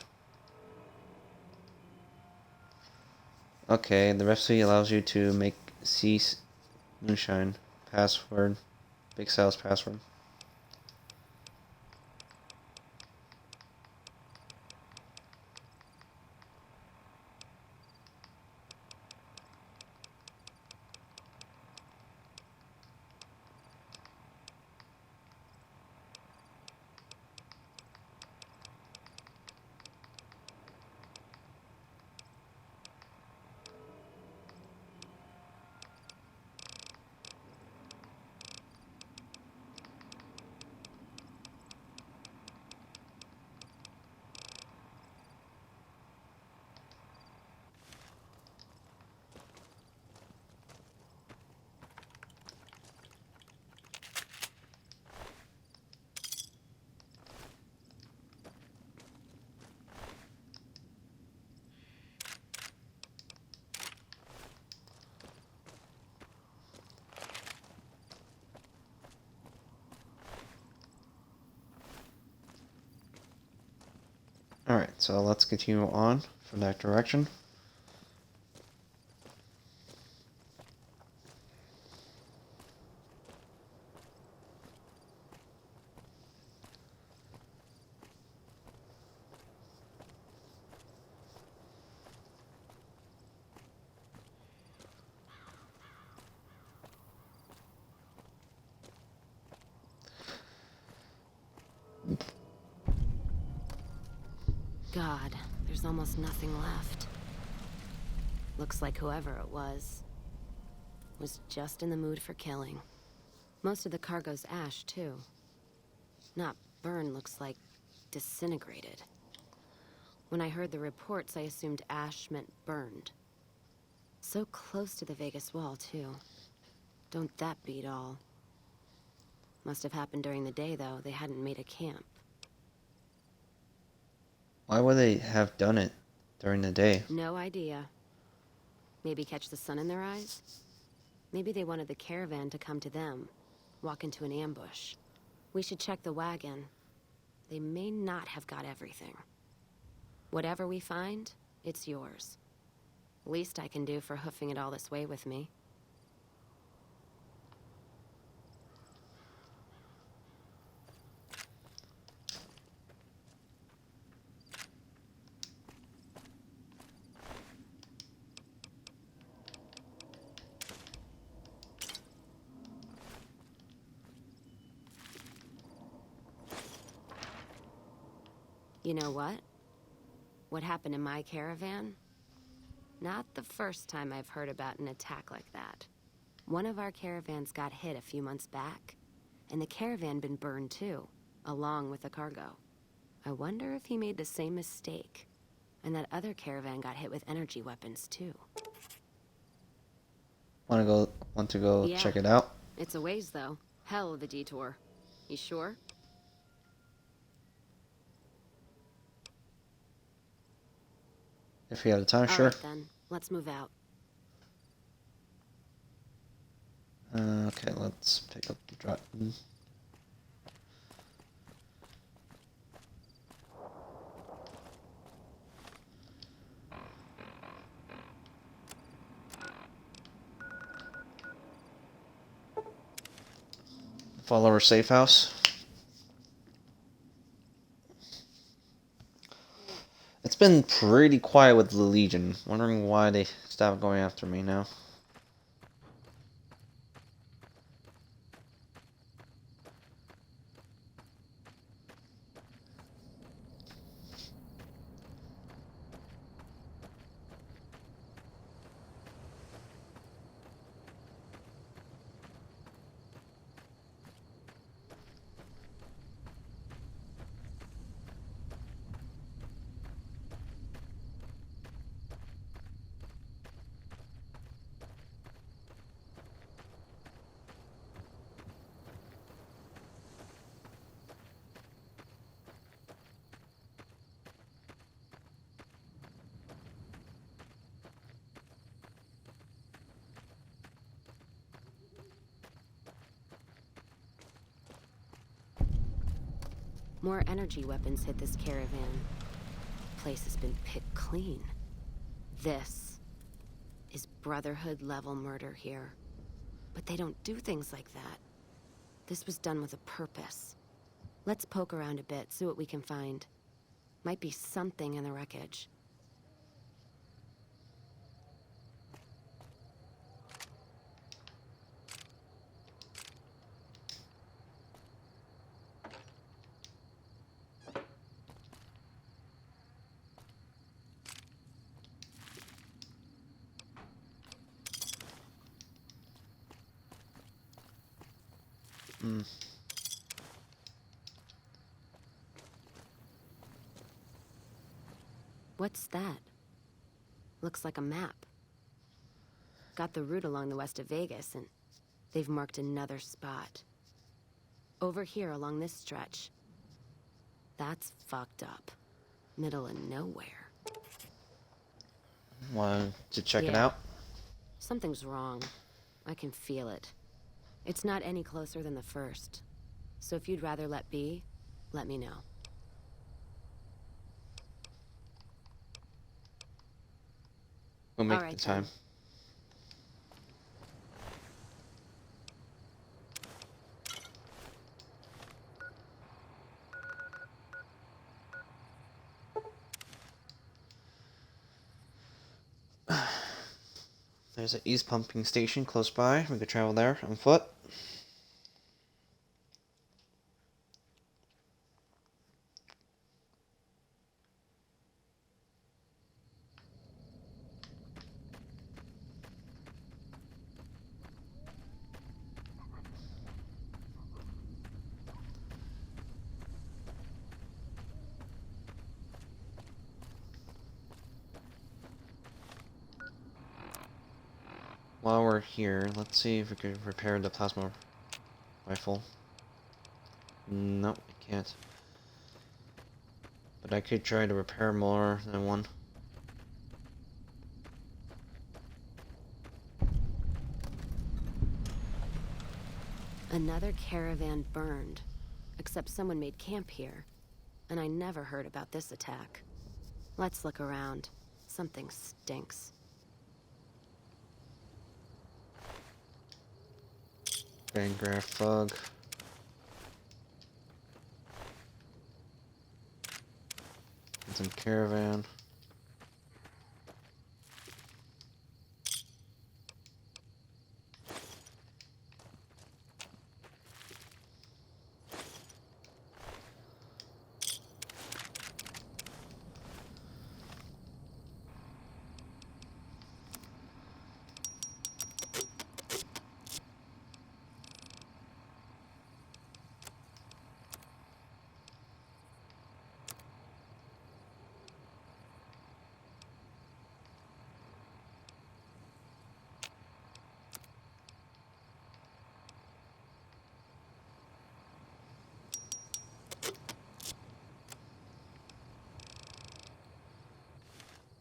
Speaker 1: Okay, the recipe allows you to make cease moonshine. Password. Big Sal's password. so let's continue on from that direction.
Speaker 6: God, there's almost nothing left. Looks like whoever it was just in the mood for killing. Most of the cargo's ash, too. Not burned, looks like disintegrated. When I heard the reports, I assumed ash meant burned. So close to the Vegas wall, too. Don't that beat all? Must have happened during the day, though. They hadn't made a camp.
Speaker 1: Why would they have done it during the day?
Speaker 6: No idea. Maybe catch the sun in their eyes? Maybe they wanted the caravan to come to them, walk into an ambush. We should check the wagon. They may not have got everything. Whatever we find, it's yours. Least I can do for hoofing it all this way with me. You know what? What happened in my caravan? Not the first time I've heard about an attack like that. One of our caravans got hit a few months back, and the caravan been burned too, along with the cargo. I wonder if he made the same mistake, and that other caravan got hit with energy weapons too.
Speaker 1: Want to go
Speaker 6: Yeah.
Speaker 1: check it out?
Speaker 6: It's a ways though. Hell of a detour. You sure?
Speaker 1: If you have the time,
Speaker 6: All
Speaker 1: sure.
Speaker 6: right, then. Let's move out.
Speaker 1: Okay, let's pick up the drive. Follow our safe house. It's been pretty quiet with the Legion. Wondering why they stopped going after me now.
Speaker 6: More energy weapons hit this caravan. Place has been picked clean. This is Brotherhood level murder here. But they don't do things like that. This was done with a purpose. Let's poke around a bit, see what we can find. Might be something in the wreckage. What's that? Looks like a map. Got the route along the west of Vegas, and they've marked another spot. Over here along this stretch. That's fucked up. Middle of nowhere.
Speaker 1: Want to check it
Speaker 6: Yeah.
Speaker 1: out?
Speaker 6: Something's wrong. I can feel it. It's not any closer than the first. So if you'd rather let be, let me know.
Speaker 1: We'll make
Speaker 6: Alright,
Speaker 1: the time. There's an east pumping station close by. We could travel there on foot. While we're here, let's see if we could repair the plasma rifle. Nope, I can't. But I could try to repair more than one.
Speaker 6: Another caravan burned. Except someone made camp here. And I never heard about this attack. Let's look around. Something stinks.
Speaker 1: Van Graff Fug. And some caravan.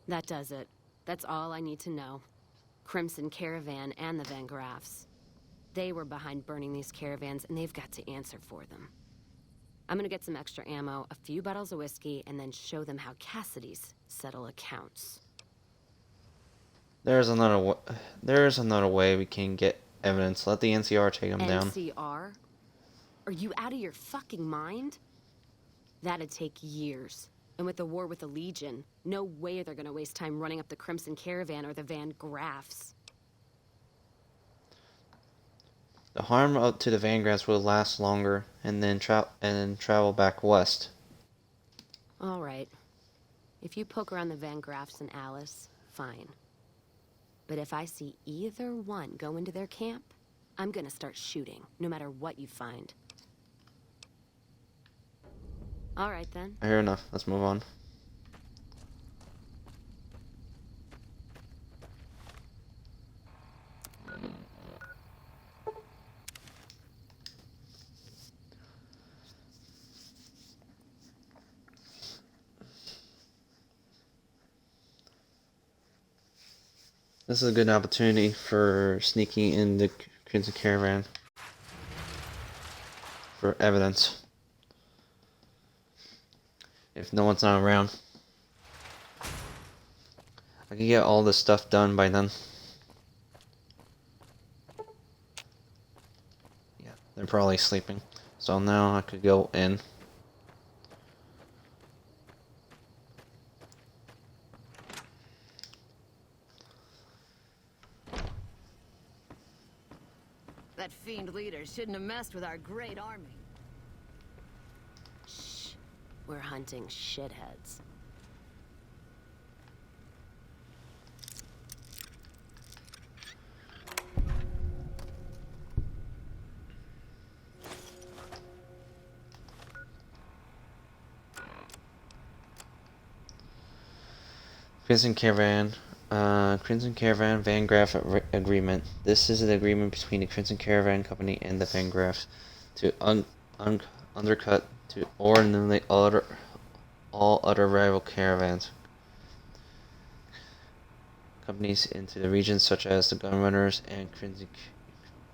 Speaker 6: That does it. That's all I need to know. Crimson Caravan and the Van Graffs. They were behind burning these caravans, and they've got to answer for them. I'm gonna get some extra ammo, a few bottles of whiskey, and then show them how Cassidy's settle accounts.
Speaker 1: There's another way we can get evidence. Let the NCR take them down.
Speaker 6: NCR? Are you out of your fucking mind? That'd take years. And with the war with the Legion, no way they're gonna waste time running up the Crimson Caravan or the Van Graffs.
Speaker 1: The harm up to the Van Graffs will last longer, and then travel back west.
Speaker 6: All right. If you poke around the Van Graffs and Alice, fine. But if I see either one go into their camp, I'm gonna start shooting, no matter what you find. All right, then.
Speaker 1: I hear enough. Let's move on. This is a good opportunity for sneaking in the Crimson Caravan for evidence. If no one's not around, I can get all this stuff done by then. Yeah, they're probably sleeping. So now I could go in.
Speaker 7: That fiend leader shouldn't have messed with our great army.
Speaker 6: Shh. We're hunting shitheads.
Speaker 1: Crimson Caravan Van Graff Agreement. This is an agreement between the Crimson Caravan Company and the Van Graffs to undercut to or eliminate all other rival caravans companies into the regions, such as the Gunrunners and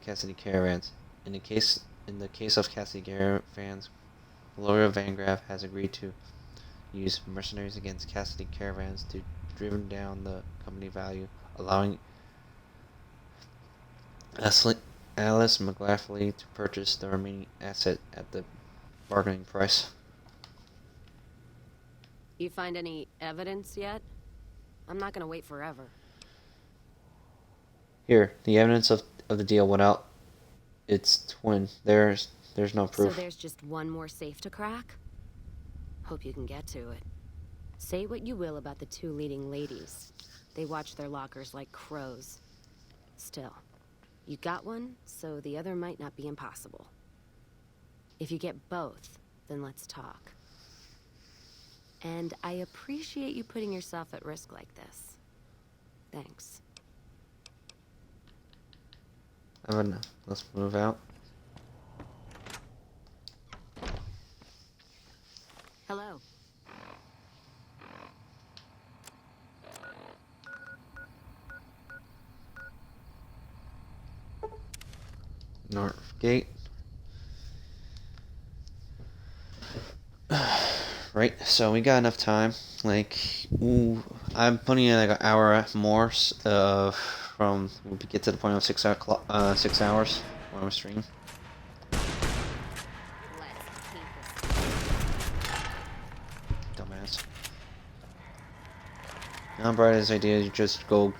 Speaker 1: Cassidy Caravans. In the case of Cassidy Caravans, Gloria Van Graff has agreed to use mercenaries against Cassidy Caravans to driven down the company value, allowing Alice McLaughlin to purchase the remaining asset at the bargaining price.
Speaker 6: You find any evidence yet? I'm not gonna wait forever.
Speaker 1: Here, the evidence of the deal went out. It's twin. There's no proof.
Speaker 6: So there's just one more safe to crack? Hope you can get to it. Say what you will about the two leading ladies. They watch their lockers like crows. Still, you got one, so the other might not be impossible. If you get both, then let's talk. And I appreciate you putting yourself at risk like this. Thanks.
Speaker 1: Evan, let's move out.
Speaker 6: Hello.
Speaker 1: North Gate. Right, so we got enough time. Like, I'm putting in like an hour more from we get to the point of 6 hours when we stream. Dumbass. Now, Brian's idea is just go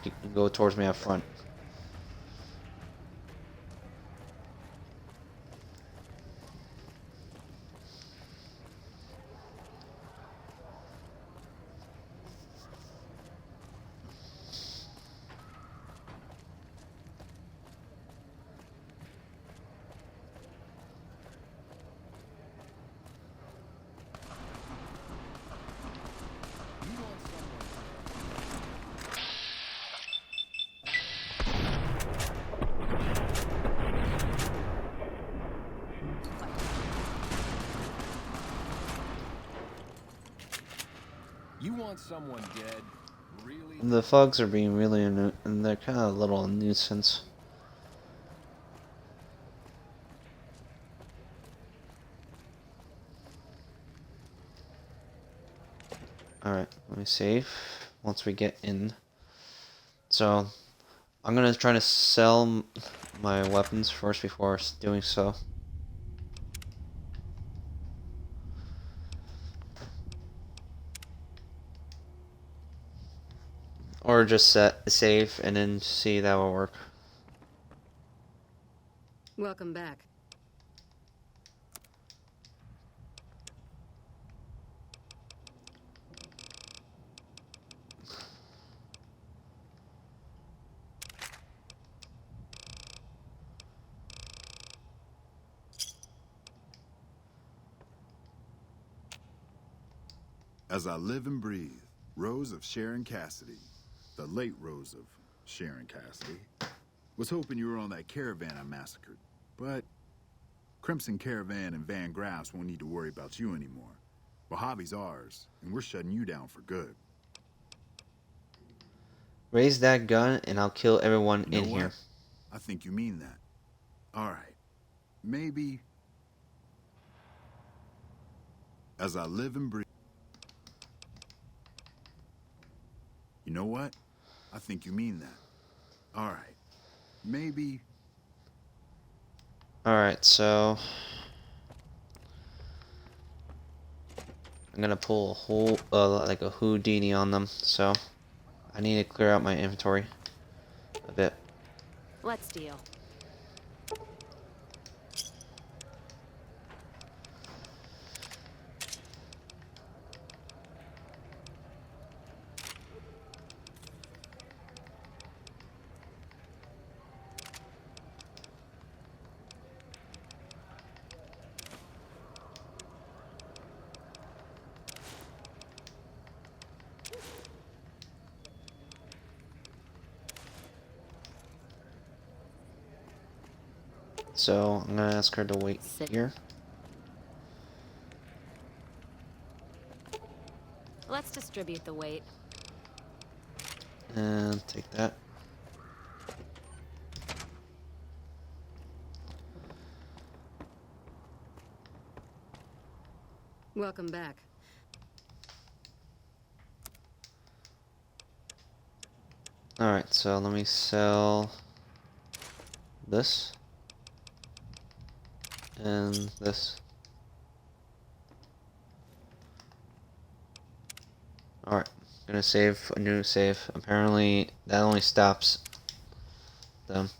Speaker 1: towards me up front.
Speaker 13: You want someone dead? Really?
Speaker 1: The thugs are being really and they're kind of a little nuisance. Alright, let me save once we get in. So, I'm gonna try to sell my weapons first before doing so. Or just save and then see that will work.
Speaker 6: Welcome back.
Speaker 19: As I live and breathe, Rose of Sharon Cassidy, the late Rose of Sharon Cassidy, was hoping you were on that caravan I massacred. But Crimson Caravan and Van Graffs won't need to worry about you anymore. Mojave's ours, and we're shutting you down for good.
Speaker 1: Raise that gun and I'll kill everyone
Speaker 19: You know
Speaker 1: in
Speaker 19: what?
Speaker 1: here.
Speaker 19: I think you mean that. All right. Maybe... As I live and breathe... You know what? I think you mean that. All right. Maybe...
Speaker 1: Alright, so... I'm gonna pull a whole, like a Houdini on them, so... I need to clear out my inventory a bit.
Speaker 6: Let's deal.
Speaker 1: So, I'm gonna ask her to wait here.
Speaker 6: Let's distribute the weight.
Speaker 1: And take that.
Speaker 6: Welcome back.
Speaker 1: Alright, so let me sell this and this. Alright, gonna save a new save. Apparently that only stops them.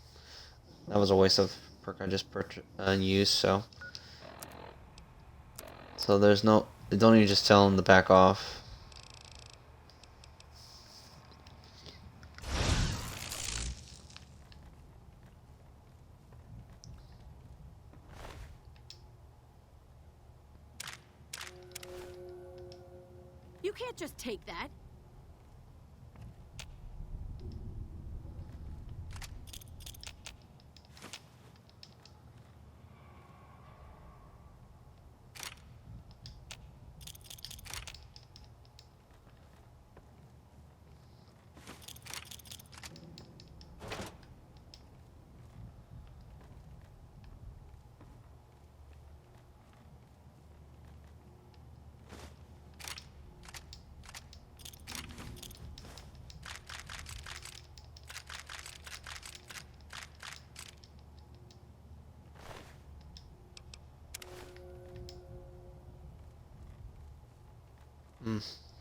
Speaker 1: That was a waste of perk I just used, so. So there's no, don't even just tell them to back off.
Speaker 20: You can't just take that.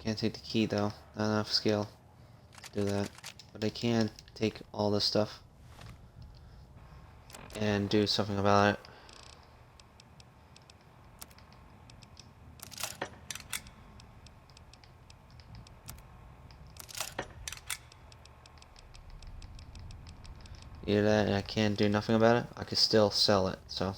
Speaker 1: Can't take the key though. Not enough skill to do that. But I can take all this stuff and do something about it. Either that and I can't do nothing about it, I could still sell it, so.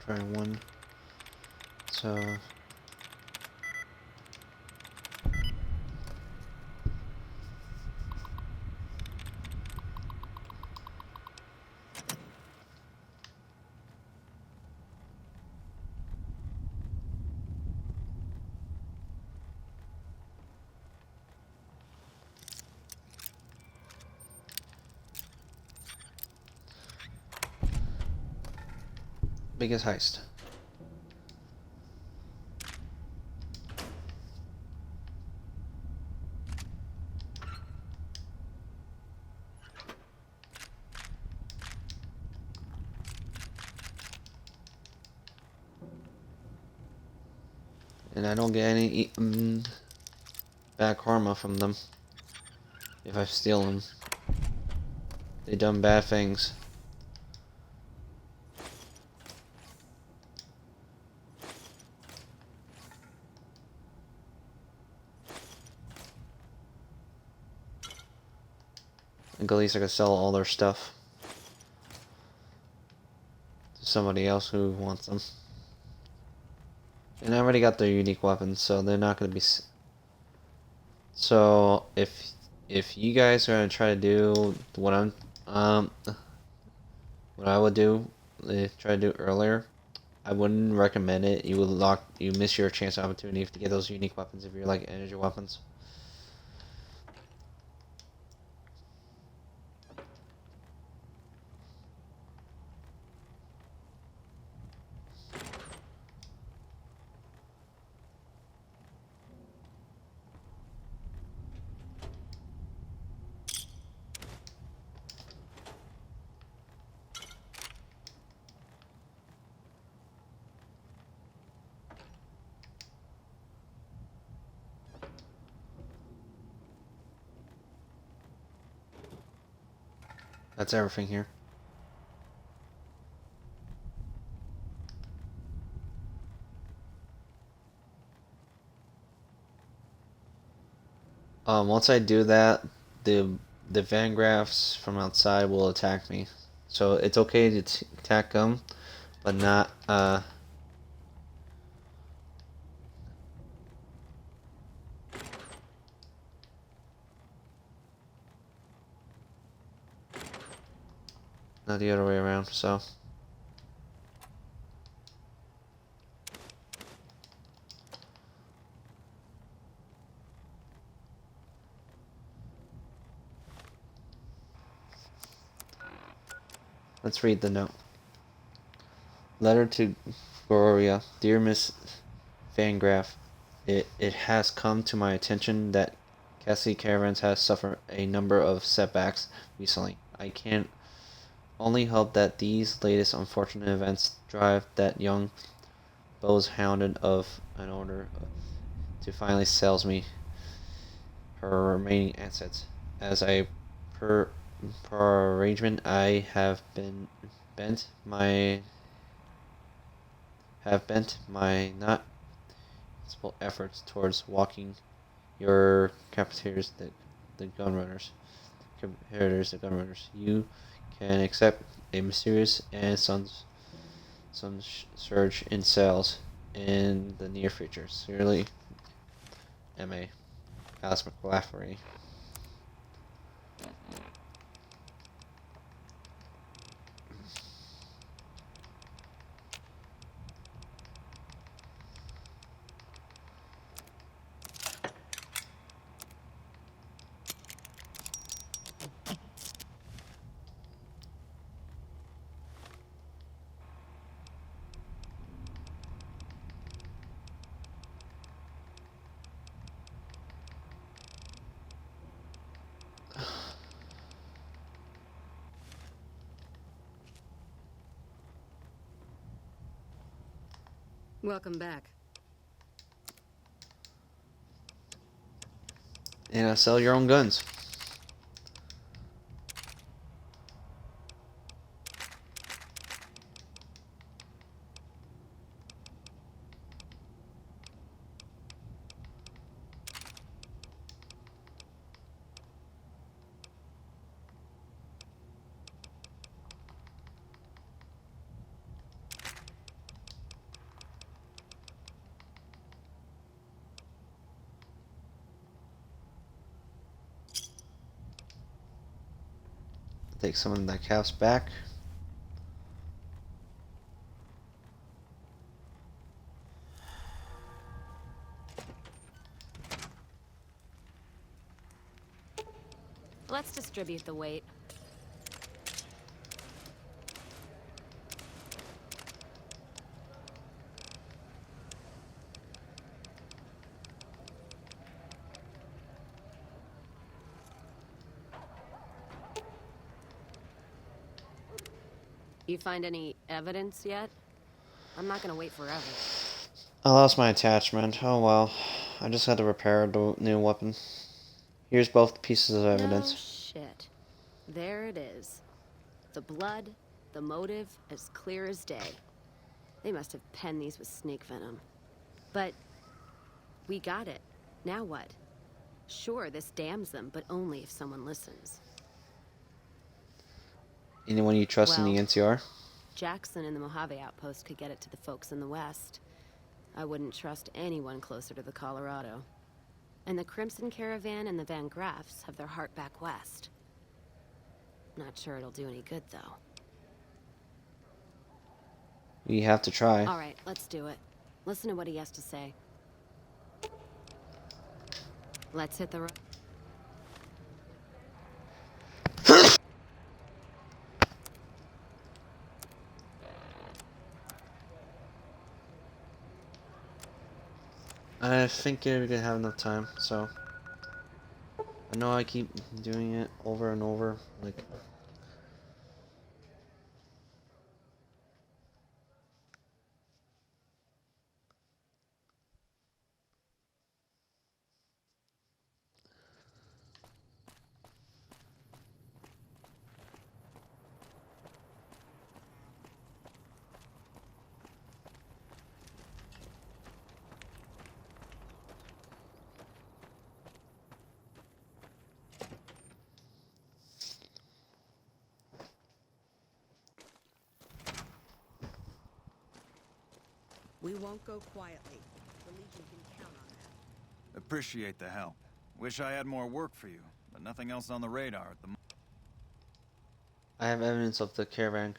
Speaker 1: Try one. So biggest heist. And I don't get any bad karma from them if I steal them. They done bad things. And at least I could sell all their stuff to somebody else who wants them. And I already got their unique weapons, so they're not going to be... So, if you guys are going to try to do what what I would do, try to do earlier, I wouldn't recommend it. You miss your chance opportunity to get those unique weapons if you're like energy weapons. That's everything here. Once I do that, the Vangraffs from outside will attack me. So it's okay to attack them, but not not the other way around, so. Let's read the note. Letter to Gloria. Dear Miss Vangraff, it has come to my attention that Cassie Caravans has suffered a number of setbacks recently. I can't only hope that these latest unfortunate events drive that young Bose hounded of an owner to finally sell me her remaining assets. As per arrangement, I have bent my not possible efforts towards walking your competitors, the gunrunners. You can accept a mysterious and some surge in sales in the near future. Sincerely, M.A. Alice McLafferty.
Speaker 6: Welcome back.
Speaker 1: And sell your own guns. Take some of that caps back.
Speaker 6: Let's distribute the weight. You find any evidence yet? I'm not gonna wait forever.
Speaker 1: I lost my attachment. Oh well. I just had to repair the new weapon. Here's both pieces of
Speaker 6: No
Speaker 1: evidence.
Speaker 6: shit. There it is. The blood, the motive, as clear as day. They must have penned these with snake venom. But we got it. Now what? Sure, this damns them, but only if someone listens.
Speaker 1: Anyone you trust in the
Speaker 6: Well,
Speaker 1: NCR?
Speaker 6: Jackson and the Mojave outpost could get it to the folks in the west. I wouldn't trust anyone closer to the Colorado. And the Crimson Caravan and the Van Graffs have their heart back west. Not sure it'll do any good, though.
Speaker 1: We have to try.
Speaker 6: All right, let's do it. Listen to what he has to say. Let's hit the road.
Speaker 1: I think we're gonna have enough time, so I know I keep doing it over and over, like
Speaker 15: We won't go quietly. The Legion can count on that.
Speaker 5: Appreciate the help. Wish I had more work for you, but nothing else on the radar at the moment.
Speaker 1: I have evidence of the caravan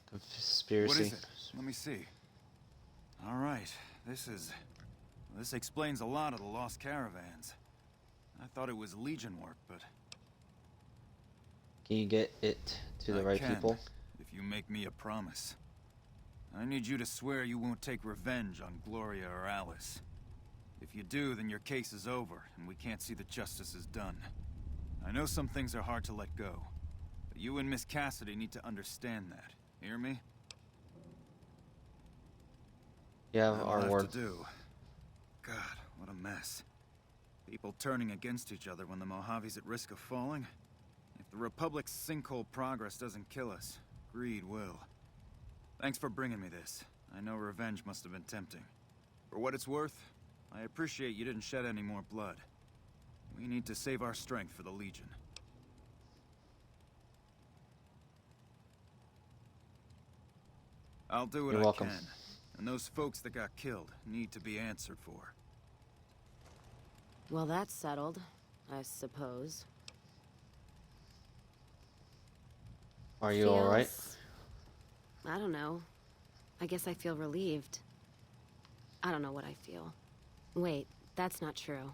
Speaker 1: conspiracy.
Speaker 5: What is it? Let me see. All right, this explains a lot of the lost caravans. I thought it was Legion work, but
Speaker 1: Can you get it to the
Speaker 5: I
Speaker 1: right
Speaker 5: can,
Speaker 1: people?
Speaker 5: if you make me a promise. I need you to swear you won't take revenge on Gloria or Alice. If you do, then your case is over, and we can't see that justice is done. I know some things are hard to let go, but you and Miss Cassidy need to understand that. Hear me?
Speaker 1: Yeah,
Speaker 5: That'll
Speaker 1: our
Speaker 5: have
Speaker 1: word.
Speaker 5: to do. God, what a mess. People turning against each other when the Mojave's at risk of falling. If the Republic's sinkhole progress doesn't kill us, greed will. Thanks for bringing me this. I know revenge must have been tempting. For what it's worth, I appreciate you didn't shed any more blood. We need to save our strength for the Legion. I'll do what
Speaker 1: You're
Speaker 5: I
Speaker 1: welcome.
Speaker 5: can. And those folks that got killed need to be answered for.
Speaker 6: Well, that's settled, I suppose.
Speaker 1: Are you alright?
Speaker 6: Feels- I don't know. I guess I feel relieved. I don't know what I feel. Wait, that's not true.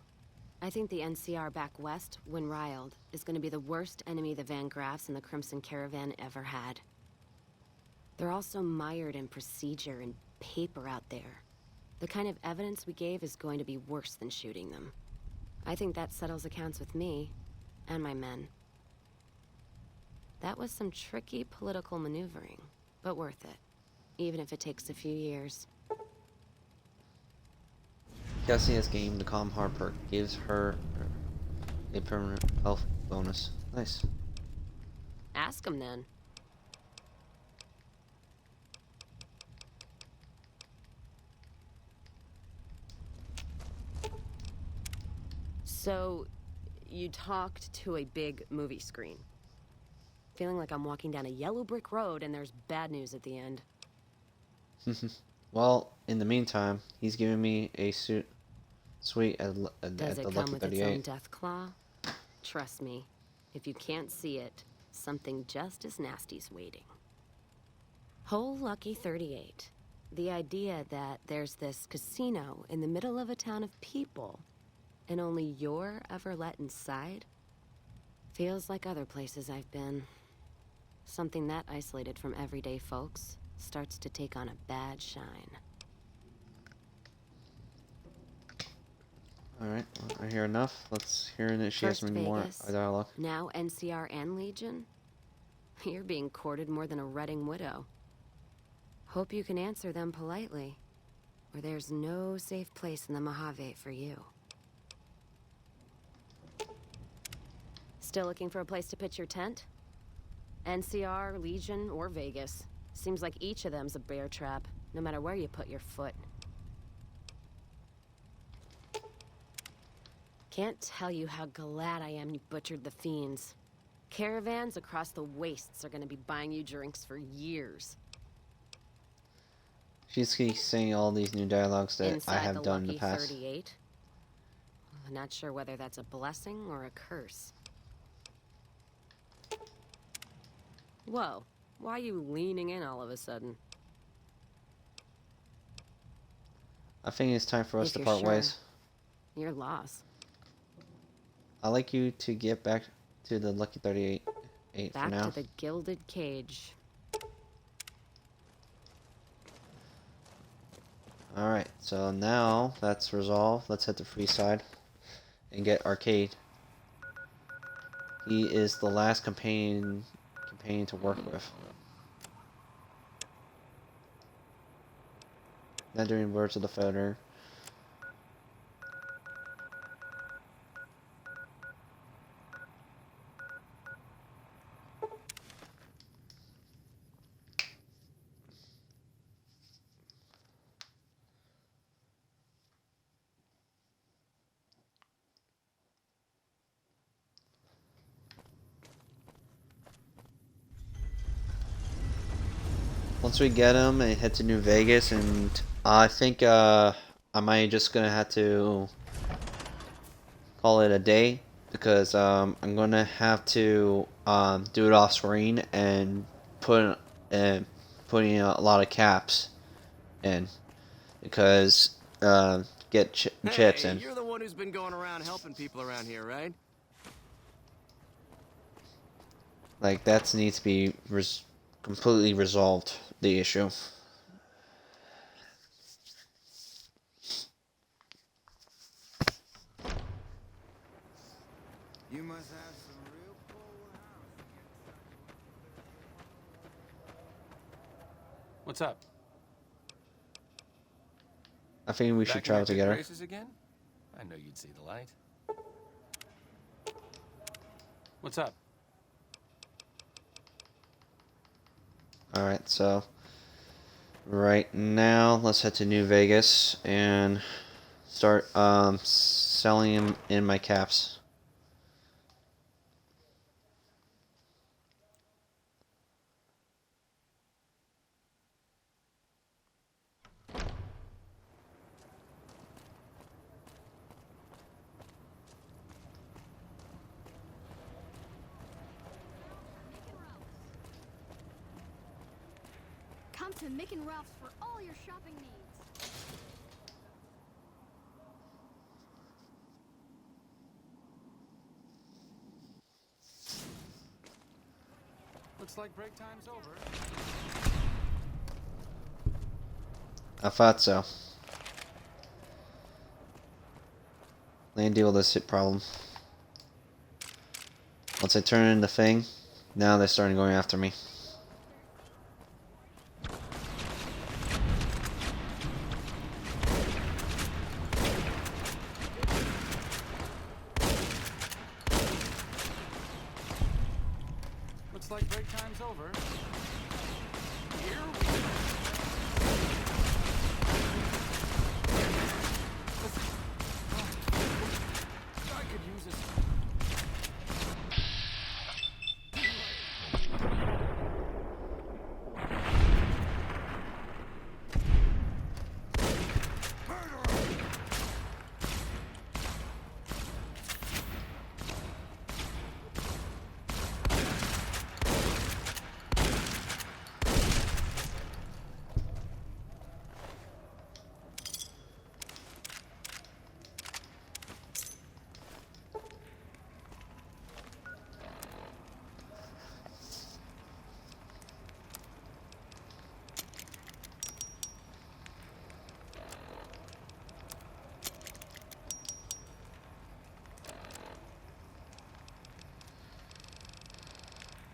Speaker 6: I think the NCR back west, when riled, is going to be the worst enemy the Van Graffs and the Crimson Caravan ever had. They're also mired in procedure and paper out there. The kind of evidence we gave is going to be worse than shooting them. I think that settles accounts with me and my men. That was some tricky political maneuvering, but worth it, even if it takes a few years.
Speaker 1: Cassie has gained the Calm Heart perk. Gives her a permanent health bonus. Nice.
Speaker 6: Ask him then. So, you talked to a big movie screen. Feeling like I'm walking down a yellow brick road and there's bad news at the end.
Speaker 1: Well, in the meantime, he's giving me a suite at
Speaker 6: Does
Speaker 1: the
Speaker 6: it come
Speaker 1: Lucky
Speaker 6: with its own
Speaker 1: 38.
Speaker 6: death claw? Trust me, if you can't see it, something just as nasty's waiting. Whole Lucky 38. The idea that there's this casino in the middle of a town of people, and only you're ever let inside, feels like other places I've been. Something that isolated from everyday folks starts to take on a bad shine.
Speaker 1: Alright, well, I hear enough. Let's hear that she has
Speaker 6: First
Speaker 1: some more
Speaker 6: Vegas,
Speaker 1: dialogue.
Speaker 6: now NCR and Legion. You're being courted more than a Redding widow. Hope you can answer them politely. where there's no safe place in the Mojave for you. Still looking for a place to pitch your tent? NCR, Legion, or Vegas. Seems like each of them's a bear trap, no matter where you put your foot. Can't tell you how glad I am you butchered the fiends. Caravans across the wastes are gonna be buying you drinks for years.
Speaker 1: She's keeps saying all these new dialogues that
Speaker 6: Inside
Speaker 1: I have
Speaker 6: the
Speaker 1: done in the
Speaker 6: Lucky
Speaker 1: past.
Speaker 6: 38. I'm not sure whether that's a blessing or a curse. Whoa, why are you leaning in all of a sudden?
Speaker 1: I think it's time for us
Speaker 6: If
Speaker 1: to
Speaker 6: you're
Speaker 1: part
Speaker 6: sure,
Speaker 1: ways.
Speaker 6: your loss.
Speaker 1: I'd like you to get back to the Lucky 38 for
Speaker 6: Back
Speaker 1: now.
Speaker 6: to the gilded cage.
Speaker 1: Alright, so now that's resolved. Let's hit the free side and get Arcade. He is the last companion to work with. Not doing words of the photo. Once we get him and head to New Vegas, and I think I might just gonna have to call it a day because I'm gonna have to do it off screen and putting a lot of caps in because get chips in.
Speaker 9: You're the one who's been going around helping people around here, right?
Speaker 1: Like that needs to be completely resolved, the issue.
Speaker 5: You must have some real cold house.
Speaker 13: What's up?
Speaker 1: I think we should
Speaker 13: Back in my
Speaker 1: travel
Speaker 13: good
Speaker 1: together.
Speaker 13: graces again? I know you'd see the light. What's up?
Speaker 1: Alright, so right now let's head to New Vegas and start selling them in my caps.
Speaker 16: Come to Mick and Ralph's for all your shopping needs.
Speaker 13: Looks like break time's over.
Speaker 1: I thought so. Let me deal with this hit problem. Once I turn in the thing, now they're starting going after me.
Speaker 13: Looks like break time's over. Here I could use this.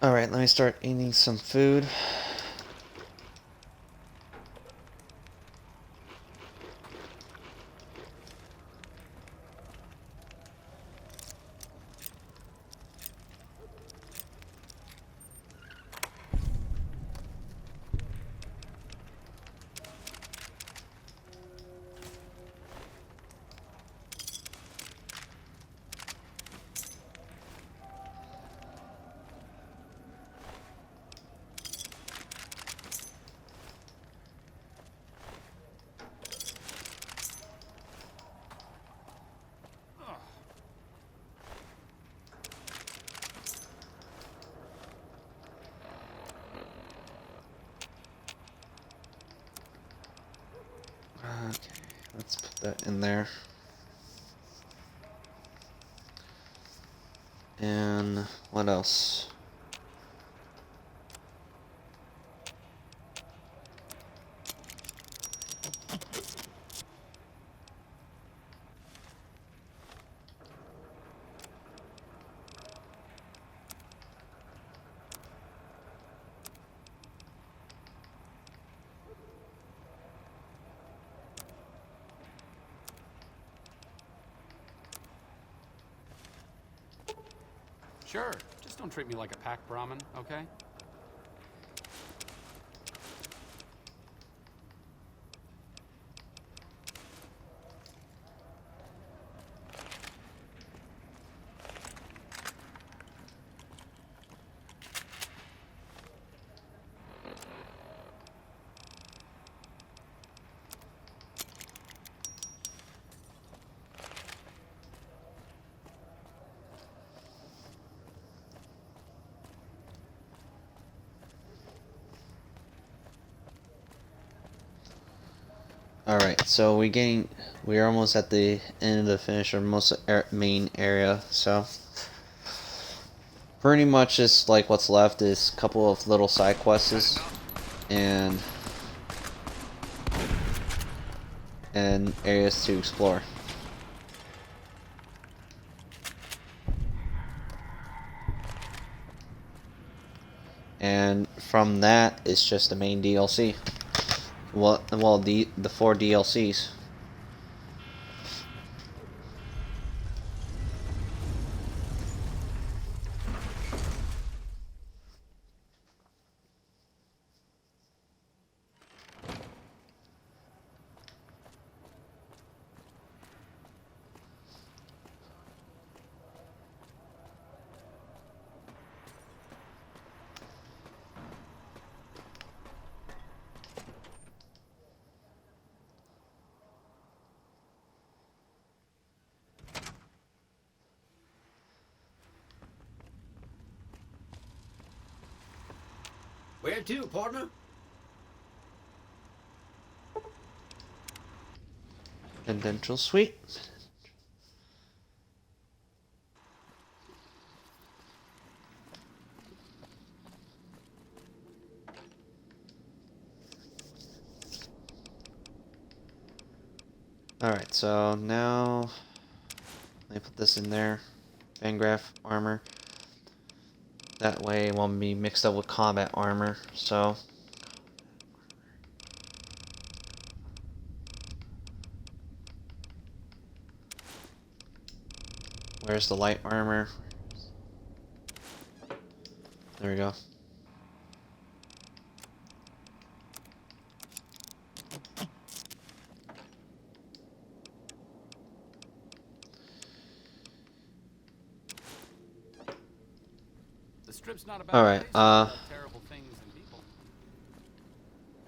Speaker 1: Alright, let me start eating some food. that in there. And what else?
Speaker 13: Sure, just don't treat me like a pack Brahmin, okay?
Speaker 1: Alright, so we're almost at the end of the finish or most main area, so pretty much just like what's left is a couple of little side quests and areas to explore. And from that, it's just the main DLC. Well, the 4 DLCs.
Speaker 11: Where to, partner?
Speaker 1: Residential suite. Alright, so now let me put this in there. Vangraf armor. That way it won't be mixed up with combat armor, so where's the light armor? There we go.
Speaker 13: The strip's not about
Speaker 1: Alright,
Speaker 13: terrible things and people.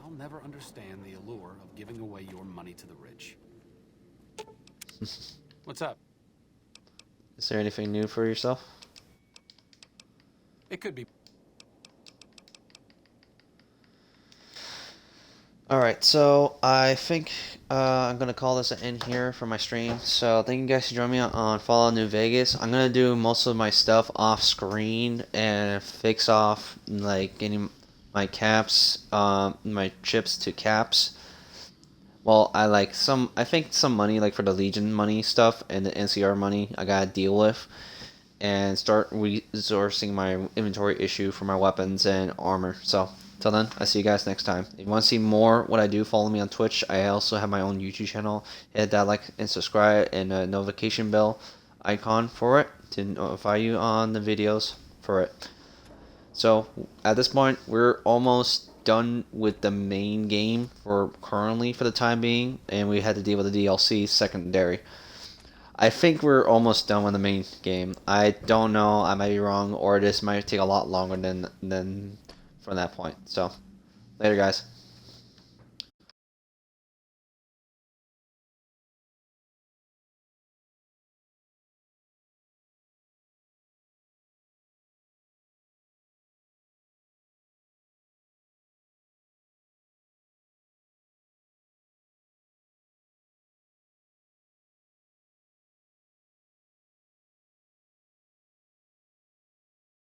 Speaker 13: I'll never understand the allure of giving away your money to the rich. What's up?
Speaker 1: Is there anything new for yourself?
Speaker 13: It could be.
Speaker 1: Alright, so I think I'm going to call this an end here for my stream. So thank you guys for joining me on Fallout New Vegas. I'm going to do most of my stuff off screen and fix off like getting my caps, my chips to caps. Well, I think some money like for the Legion money stuff and the NCR money I got to deal with. And start resourcing my inventory issue for my weapons and armor. So, till then, I'll see you guys next time. If you want to see more what I do, follow me on Twitch. I also have my own YouTube channel. Hit that like and subscribe and a notification bell icon for it to notify you on the videos for it. So, at this point, we're almost done with the main game for the time being. And we had to deal with the DLC secondary. I think we're almost done with the main game. I don't know. I might be wrong, or this might take a lot longer than from that point. So, later, guys.